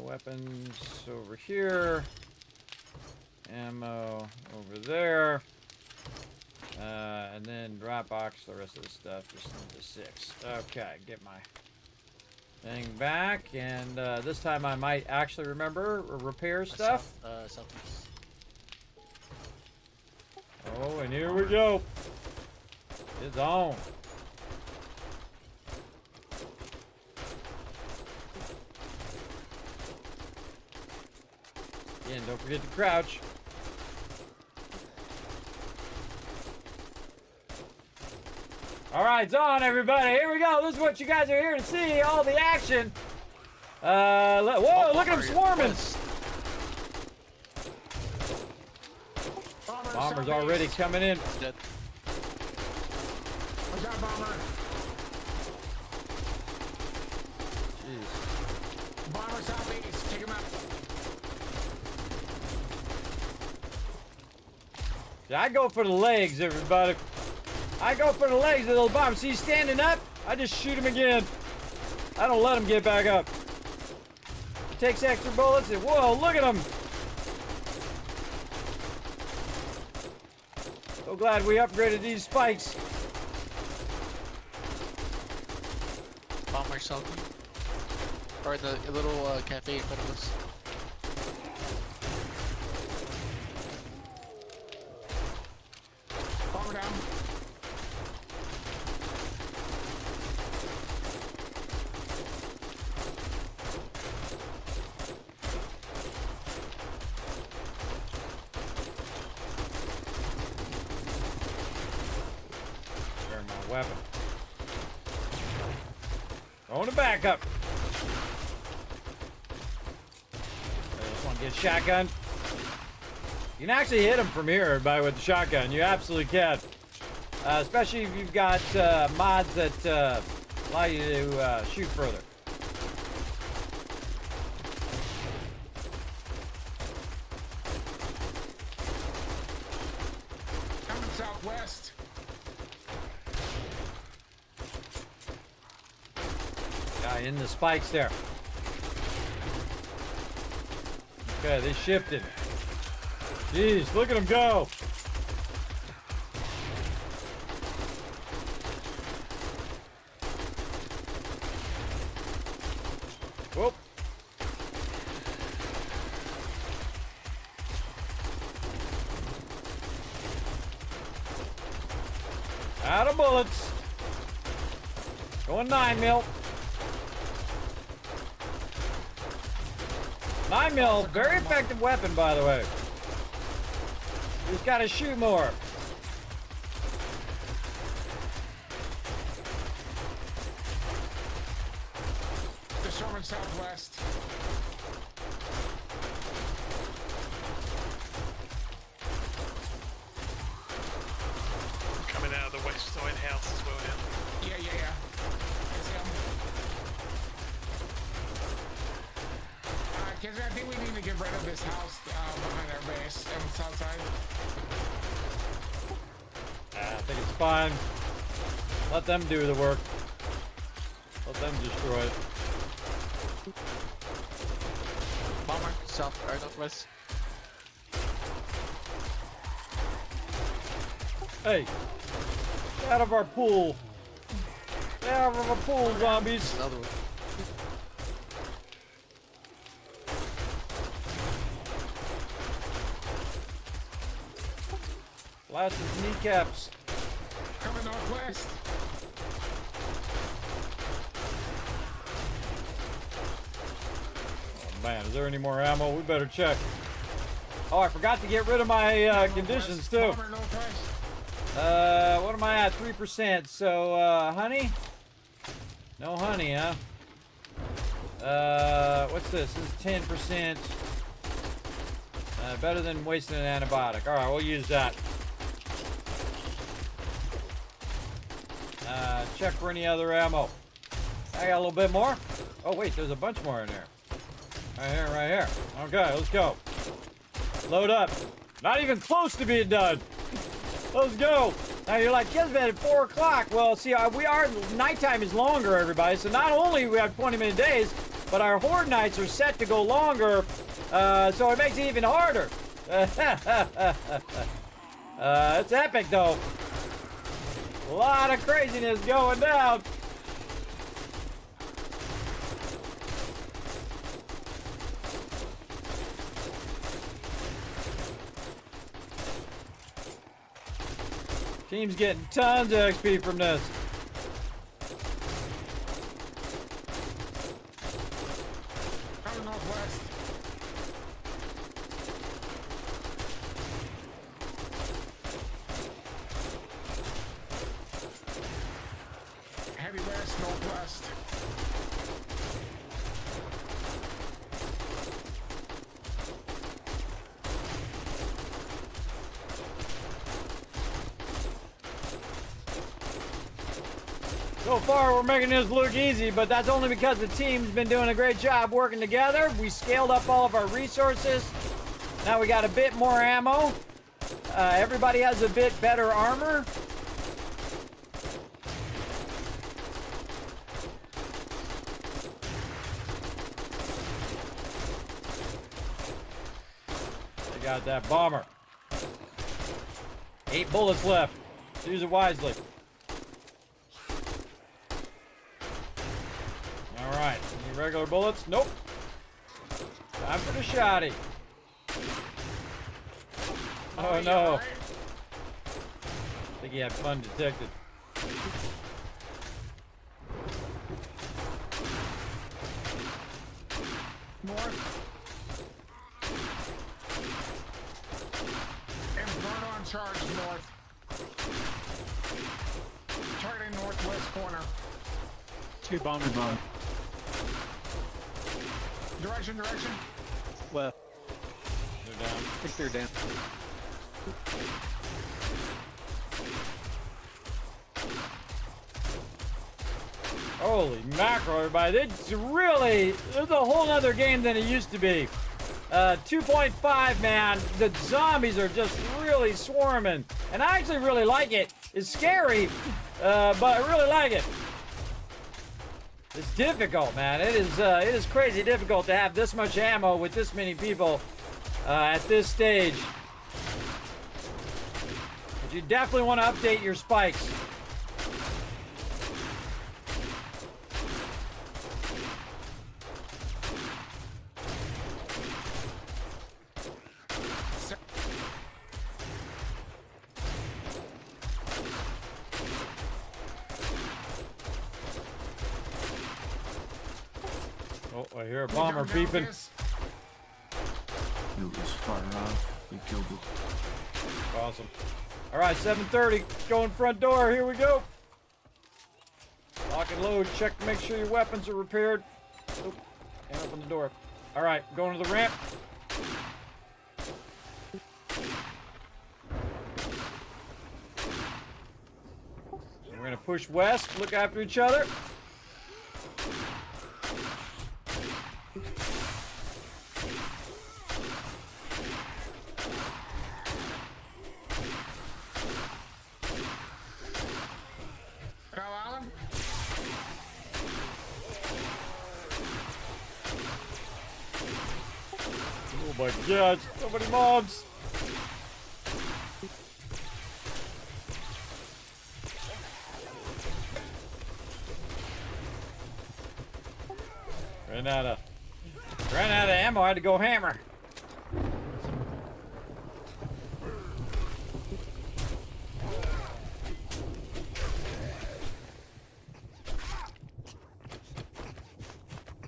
Weapons over here. Ammo over there. And then drop box, the rest of the stuff, just into 6. Okay, get my thing back, and this time I might actually remember or repair stuff. Southeast. Oh, and here we go. It's on. Again, don't forget to crouch. All right, it's on, everybody. Here we go. This is what you guys are here to see. All the action. Whoa, look at them swarming. Bomber's already coming in. Watch out, Bomber. Jeez. Bomber southeast. Take him out. Yeah, I go for the legs, everybody. I go for the legs of the bomber. See, he's standing up. I just shoot him again. I don't let him get back up. He takes extra bullets and whoa, look at him. So glad we upgraded these spikes. Bomber something. Or the little cafe in front of us. Bomber down. Weapon. Going to backup. I just want to get a shotgun. You can actually hit him from here, everybody, with the shotgun. You absolutely can. Especially if you've got mods that allow you to shoot further. Coming southwest. Guy in the spikes there. Okay, they shifted. Jeez, look at them go. Whoop. Out of bullets. Going 9 mil. 9 mil, very effective weapon, by the way. You just gotta shoot more. The Sherman southwest. Coming out of the west side house as well now. Yeah. It's him. Kids, I think we need to get rid of this house behind our base on the south side. I think it's fine. Let them do the work. Let them destroy it. Bomber, south or northwest. Hey, get out of our pool. Get out of our pool, zombies. Another one. Blast his kneecaps. Coming northwest. Oh man, is there any more ammo? We better check. Oh, I forgot to get rid of my conditions too. Bomber northwest. What am I at? 3%. So, honey? No honey, huh? What's this? This is 10%. Better than wasting an antibiotic. All right, we'll use that. Check for any other ammo. I got a little bit more. Oh, wait, there's a bunch more in there. Right here, right here. Okay, let's go. Load up. Not even close to being done. Let's go. Now you're like, Kismet at 4 o'clock. Well, see, nighttime is longer, everybody. So not only we have 20-minute days, but our horde nights are set to go longer. So it makes it even harder. It's epic, though. A lot of craziness going down. Team's getting tons of XP from this. Coming northwest. Heavy west, northwest. So far, we're making this look easy, but that's only because the team's been doing a great job working together. We scaled up all of our resources. Now we got a bit more ammo. Everybody has a bit better armor. They got that bomber. 8 bullets left. Use it wisely. Alright, any regular bullets? Nope. Time for the shotty. Oh no. I think he had fun detected. North. Inferno on charge north. Targeting northwest corner. 2 bombers bomb. Direction. Left. They're down. I think they're down. Holy mackerel, everybody. It's a whole other game than it used to be. 2.5, man. The zombies are just really swarming. And I actually really like it. It's scary, but I really like it. It's difficult, man. It is crazy difficult to have this much ammo with this many people at this stage. But you definitely want to update your spikes. Oh, I hear a bomber beeping. It was far off. We killed it. Awesome. All right, 7:30. Going front door. Here we go. Lock and load. Check to make sure your weapons are repaired. Oh, and open the door. All right, going to the ramp. We're gonna push west. Look after each other. Oh my god, so many mobs! Ran out of ammo, I had to go hammer.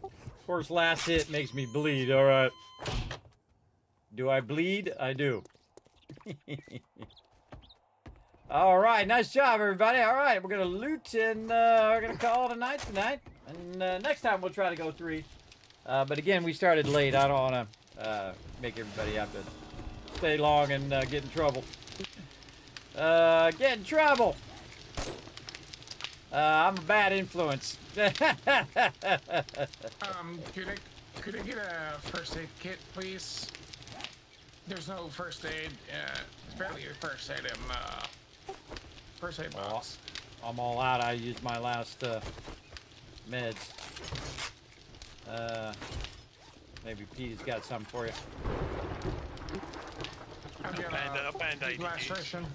Of course, last hit makes me bleed, alright. Do I bleed? I do. All right, nice job, everybody. All right, we're gonna loot and we're gonna call it a night tonight. And next time we'll try to go 3. But again, we started late. I don't want to make everybody have to stay long and get in trouble. Get in trouble. I'm a bad influence. Could I get a first aid kit, please? There's no first aid. It's barely your first aid in first aid box. I'm all out. I used my last meds. Maybe Pete's got something for you. I've got a band-aid. lacerations.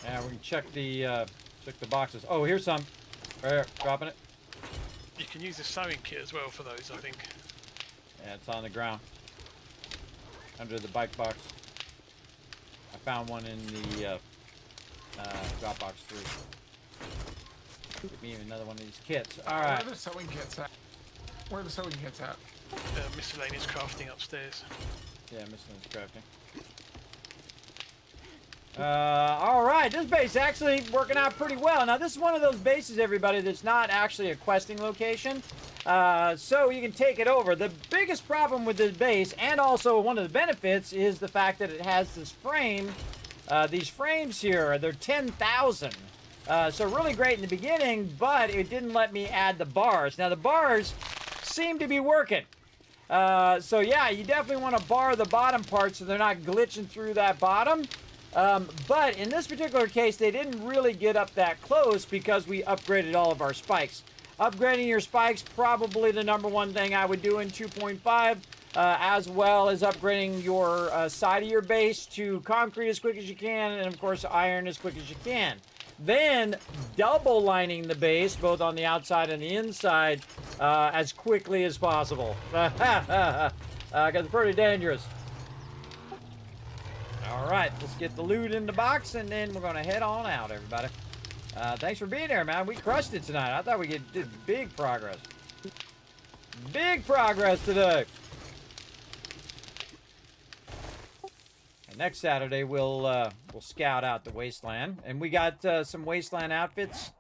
Yeah, we can check the boxes. Oh, here's some. Right here, dropping it. You can use the sewing kit as well for those, I think. Yeah, it's on the ground. Under the bike box. I found one in the Dropbox 3. Give me another one of these kits. Alright. Where are the sewing kits at? Where are the sewing kits at? Miscellaneous crafting upstairs. Yeah, miscellaneous crafting. Alright, this base is actually working out pretty well. Now, this is one of those bases, everybody, that's not actually a questing location. So you can take it over. The biggest problem with this base, and also one of the benefits, is the fact that it has this frame. These frames here, they're 10,000. So really great in the beginning, but it didn't let me add the bars. Now, the bars seem to be working. So yeah, you definitely want to bar the bottom part so they're not glitching through that bottom. But in this particular case, they didn't really get up that close because we upgraded all of our spikes. Upgrading your spikes, probably the #1 thing I would do in 2.5, as well as upgrading your side of your base to concrete as quick as you can, and of course iron as quick as you can. Then double lining the base, both on the outside and the inside, as quickly as possible. Because it's pretty dangerous. All right, let's get the loot in the box, and then we're going to head on out, everybody. Thanks for being here, man. We crushed it tonight. I thought we did big progress. Big progress today. And next Saturday, we'll scout out the wasteland. And we got some wasteland outfits.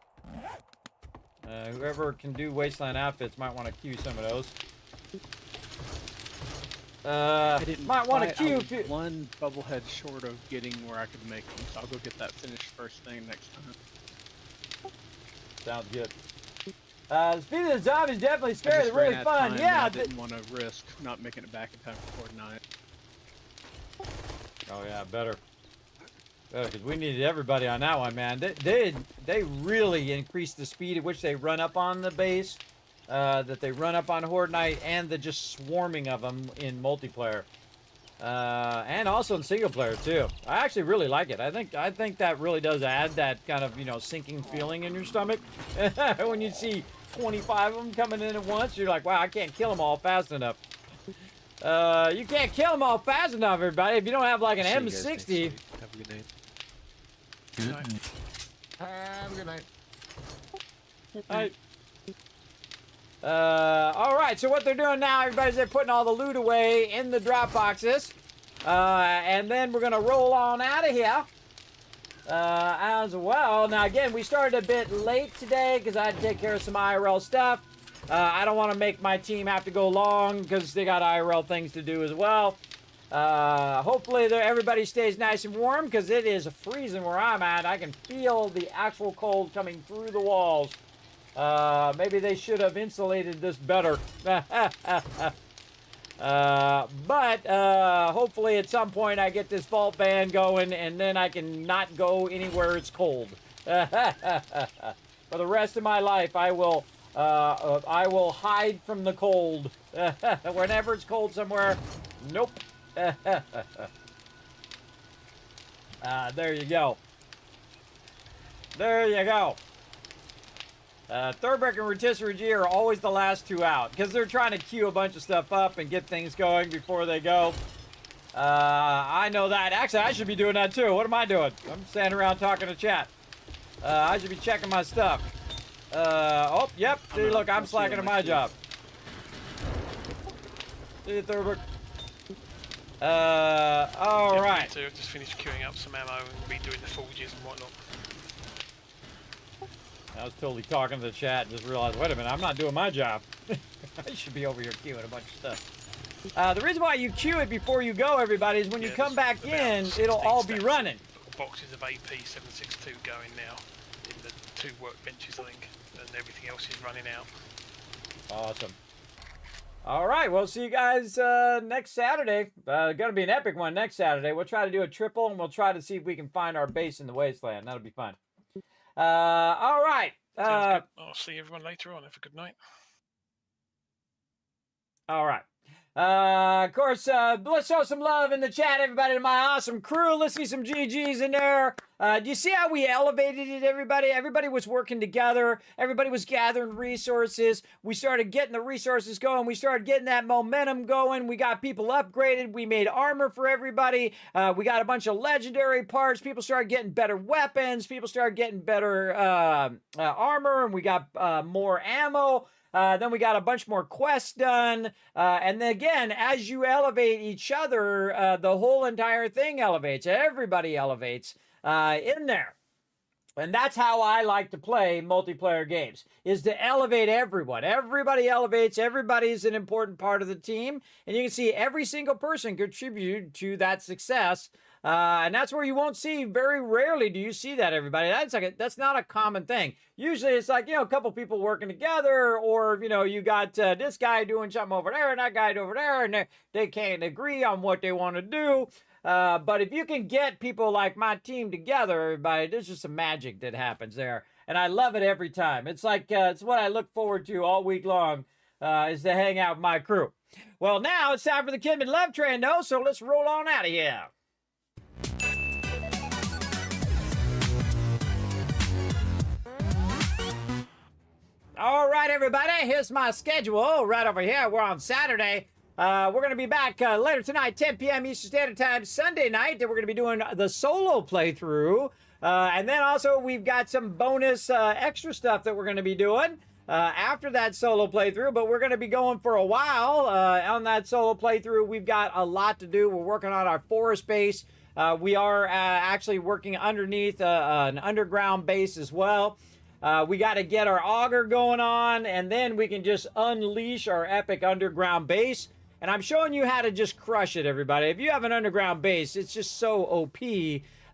Whoever can do wasteland outfits might want to queue some of those. Might want to queue one bubblehead short of getting where I could make them, so I'll go get that finished first thing next time. Sounds good. Speaking of the zombies, definitely scary. They're really fun. Yeah. I didn't want to risk not making it back in time for Fortnite. Oh yeah, better. Because we needed everybody on that one, man. They really increased the speed at which they run up on the base. That they run up on Horde Night, and the just swarming of them in multiplayer, and also in single player too. I actually really like it. I think that really does add that kind of, you know, sinking feeling in your stomach when you see 25 of them coming in at once. You're like, wow, I can't kill them all fast enough. You can't kill them all fast enough, everybody. If you don't have like an M60. Have a good night. Good night. Have a good night. Good night. All right, so what they're doing now, everybody, is they're putting all the loot away in the drop boxes. And then we're going to roll on out of here as well. Now, again, we started a bit late today because I had to take care of some IRL stuff. I don't want to make my team have to go long because they got IRL things to do as well. Hopefully everybody stays nice and warm because it is freezing where I'm at. I can feel the actual cold coming through the walls. Maybe they should have insulated this better. But hopefully at some point I get this vault van going and then I can not go anywhere it's cold. For the rest of my life, I will hide from the cold. Whenever it's cold somewhere, nope. There you go. There you go. Thoroughbred and Rotisserie G are always the last two out because they're trying to queue a bunch of stuff up and get things going before they go. I know that. Actually, I should be doing that too. What am I doing? I'm standing around talking to chat. I should be checking my stuff. Oh, yep. See, look, I'm slacking at my job. See you, Thoroughbred. All right. Me too. I've just finished queuing up some ammo and redoing the forges and whatnot. I was totally talking to the chat and just realized, wait a minute, I'm not doing my job. I should be over here queuing a bunch of stuff. The reason why you queue it before you go, everybody, is when you come back in, it'll all be running. Boxes of AP 762 going now in the 2 workbenches, I think, and everything else is running out. Awesome. All right, we'll see you guys next Saturday. Gonna be an epic one next Saturday. We'll try to do a triple, and we'll try to see if we can find our base in the wasteland. That'll be fun. All right. Sounds good. I'll see everyone later on. Have a good night. All right. Of course, let's show some love in the chat, everybody, to my awesome crew. Let's see some GGs in there. Do you see how we elevated it, everybody? Everybody was working together. Everybody was gathering resources. We started getting the resources going. We started getting that momentum going. We got people upgraded. We made armor for everybody. We got a bunch of legendary parts. People started getting better weapons. People started getting better armor, and we got more ammo. Then we got a bunch more quests done. And then again, as you elevate each other, the whole entire thing elevates. Everybody elevates in there. And that's how I like to play multiplayer games, is to elevate everyone. Everybody elevates. Everybody's an important part of the team. And you can see every single person contribute to that success. And that's where you won't see, very rarely do you see that, everybody. That's not a common thing. Usually it's like, a couple people working together, or, you got this guy doing something over there and that guy over there, and they can't agree on what they want to do. But if you can get people like my team together, everybody, there's just some magic that happens there. And I love it every time. It's like, it's what I look forward to all week long, is to hang out with my crew. Well, now it's time for the Kismet Love Train, though, so let's roll on out of here. All right, everybody, here's my schedule right over here. We're on Saturday. We're going to be back later tonight, 10 p.m. Eastern Standard Time, Sunday night. We're going to be doing the solo playthrough. And then also we've got some bonus extra stuff that we're going to be doing after that solo playthrough. But we're going to be going for a while on that solo playthrough. We've got a lot to do. We're working on our forest base. We are actually working underneath an underground base as well. We got to get our auger going on, and then we can just unleash our epic underground base. And I'm showing you how to just crush it, everybody. If you have an underground base, it's just so OP.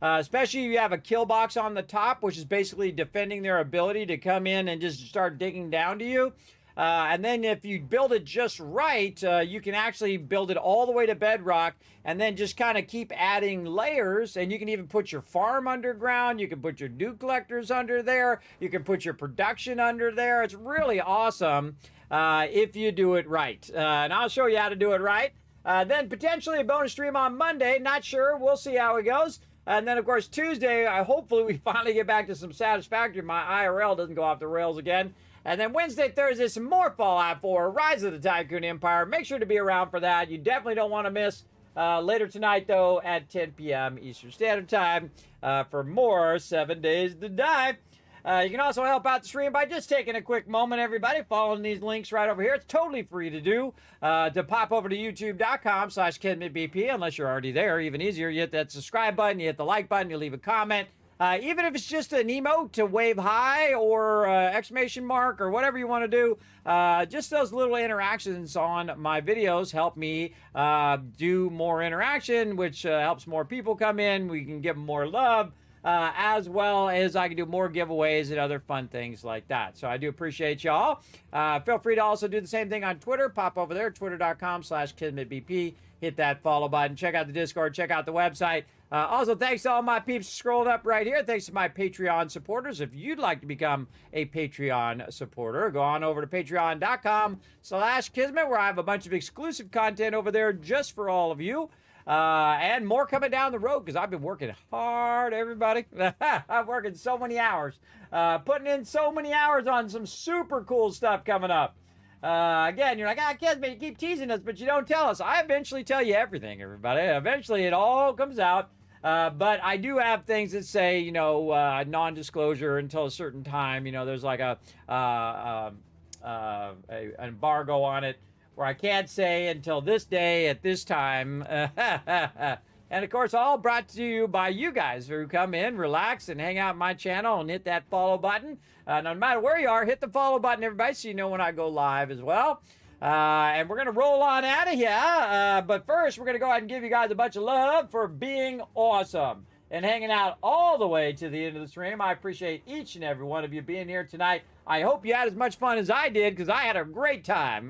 Especially if you have a kill box on the top, which is basically defending their ability to come in and just start digging down to you. And then if you build it just right, you can actually build it all the way to bedrock, and then just kind of keep adding layers. And you can even put your farm underground. You can put your dew collectors under there. You can put your production under there. It's really awesome if you do it right. And I'll show you how to do it right. Then potentially a bonus stream on Monday. Not sure. We'll see how it goes. And then, of course, Tuesday, hopefully we finally get back to some satisfactory. My IRL doesn't go off the rails again. And then Wednesday, Thursday, some more Fallout 4, Rise of the Tycoon Empire. Make sure to be around for that. You definitely don't want to miss. Later tonight, though, at 10 p.m. Eastern Standard Time for more 7 Days to Die. You can also help out the stream by just taking a quick moment, everybody, following these links right over here. It's totally free to do. To pop over to youtube.com/KismetBP, unless you're already there. Even easier, you hit that subscribe button, you hit the like button, you leave a comment. Even if it's just an emote to wave hi or exclamation mark or whatever you want to do, just those little interactions on my videos help me do more interaction, which helps more people come in. We can give them more love, as well as I can do more giveaways and other fun things like that. So I do appreciate y'all. Feel free to also do the same thing on Twitter. Pop over there, twitter.com/KismetBP. Hit that follow button. Check out the Discord. Check out the website. Also, thanks to all my peeps scrolling up right here. Thanks to my Patreon supporters. If you'd like to become a Patreon supporter, go on over to patreon.com/Kismet, where I have a bunch of exclusive content over there just for all of you. And more coming down the road, because I've been working hard, everybody. I'm working so many hours. Putting in so many hours on some super cool stuff coming up. Again, you're like, Kismet, you keep teasing us, but you don't tell us. I eventually tell you everything, everybody. Eventually, it all comes out. But I do have things that say, non-disclosure until a certain time. There's like an embargo on it where I can't say until this day at this time. And of course, all brought to you by you guys who come in, relax, and hang out on my channel and hit that follow button. No matter where you are, hit the follow button, everybody, so you know when I go live as well. And we're going to roll on out of here. But first, we're going to go ahead and give you guys a bunch of love for being awesome and hanging out all the way to the end of the stream. I appreciate each and every one of you being here tonight. I hope you had as much fun as I did, because I had a great time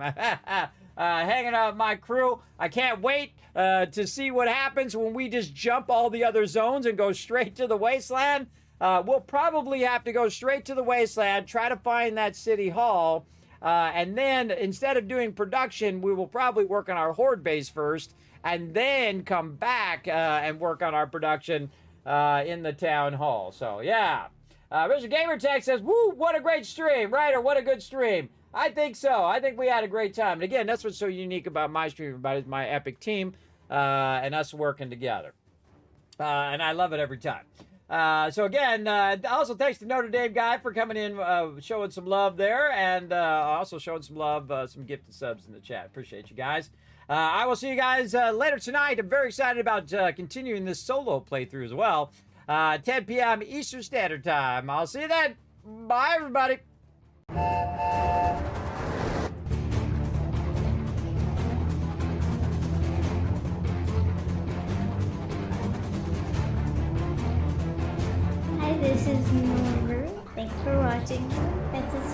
hanging out with my crew. I can't wait to see what happens when we just jump all the other zones and go straight to the wasteland. We'll probably have to go straight to the wasteland, try to find that city hall, and then instead of doing production, we will probably work on our horde base first, and then come back and work on our production in the town hall. So yeah. Mr. Gamertech says, woo, what a great stream, right? Or what a good stream. I think so. I think we had a great time. And again, that's what's so unique about my stream, everybody, is my epic team and us working together. And I love it every time. So again, also thanks to Notre Dame guy for coming in, showing some love there, and also showing some love, some gifted subs in the chat. Appreciate you guys. I will see you guys later tonight. I'm very excited about continuing this solo playthrough as well. 10 p.m. Eastern Standard Time. I'll see you then. Bye, everybody. Hi, this is Norbert. Thanks for watching. That's a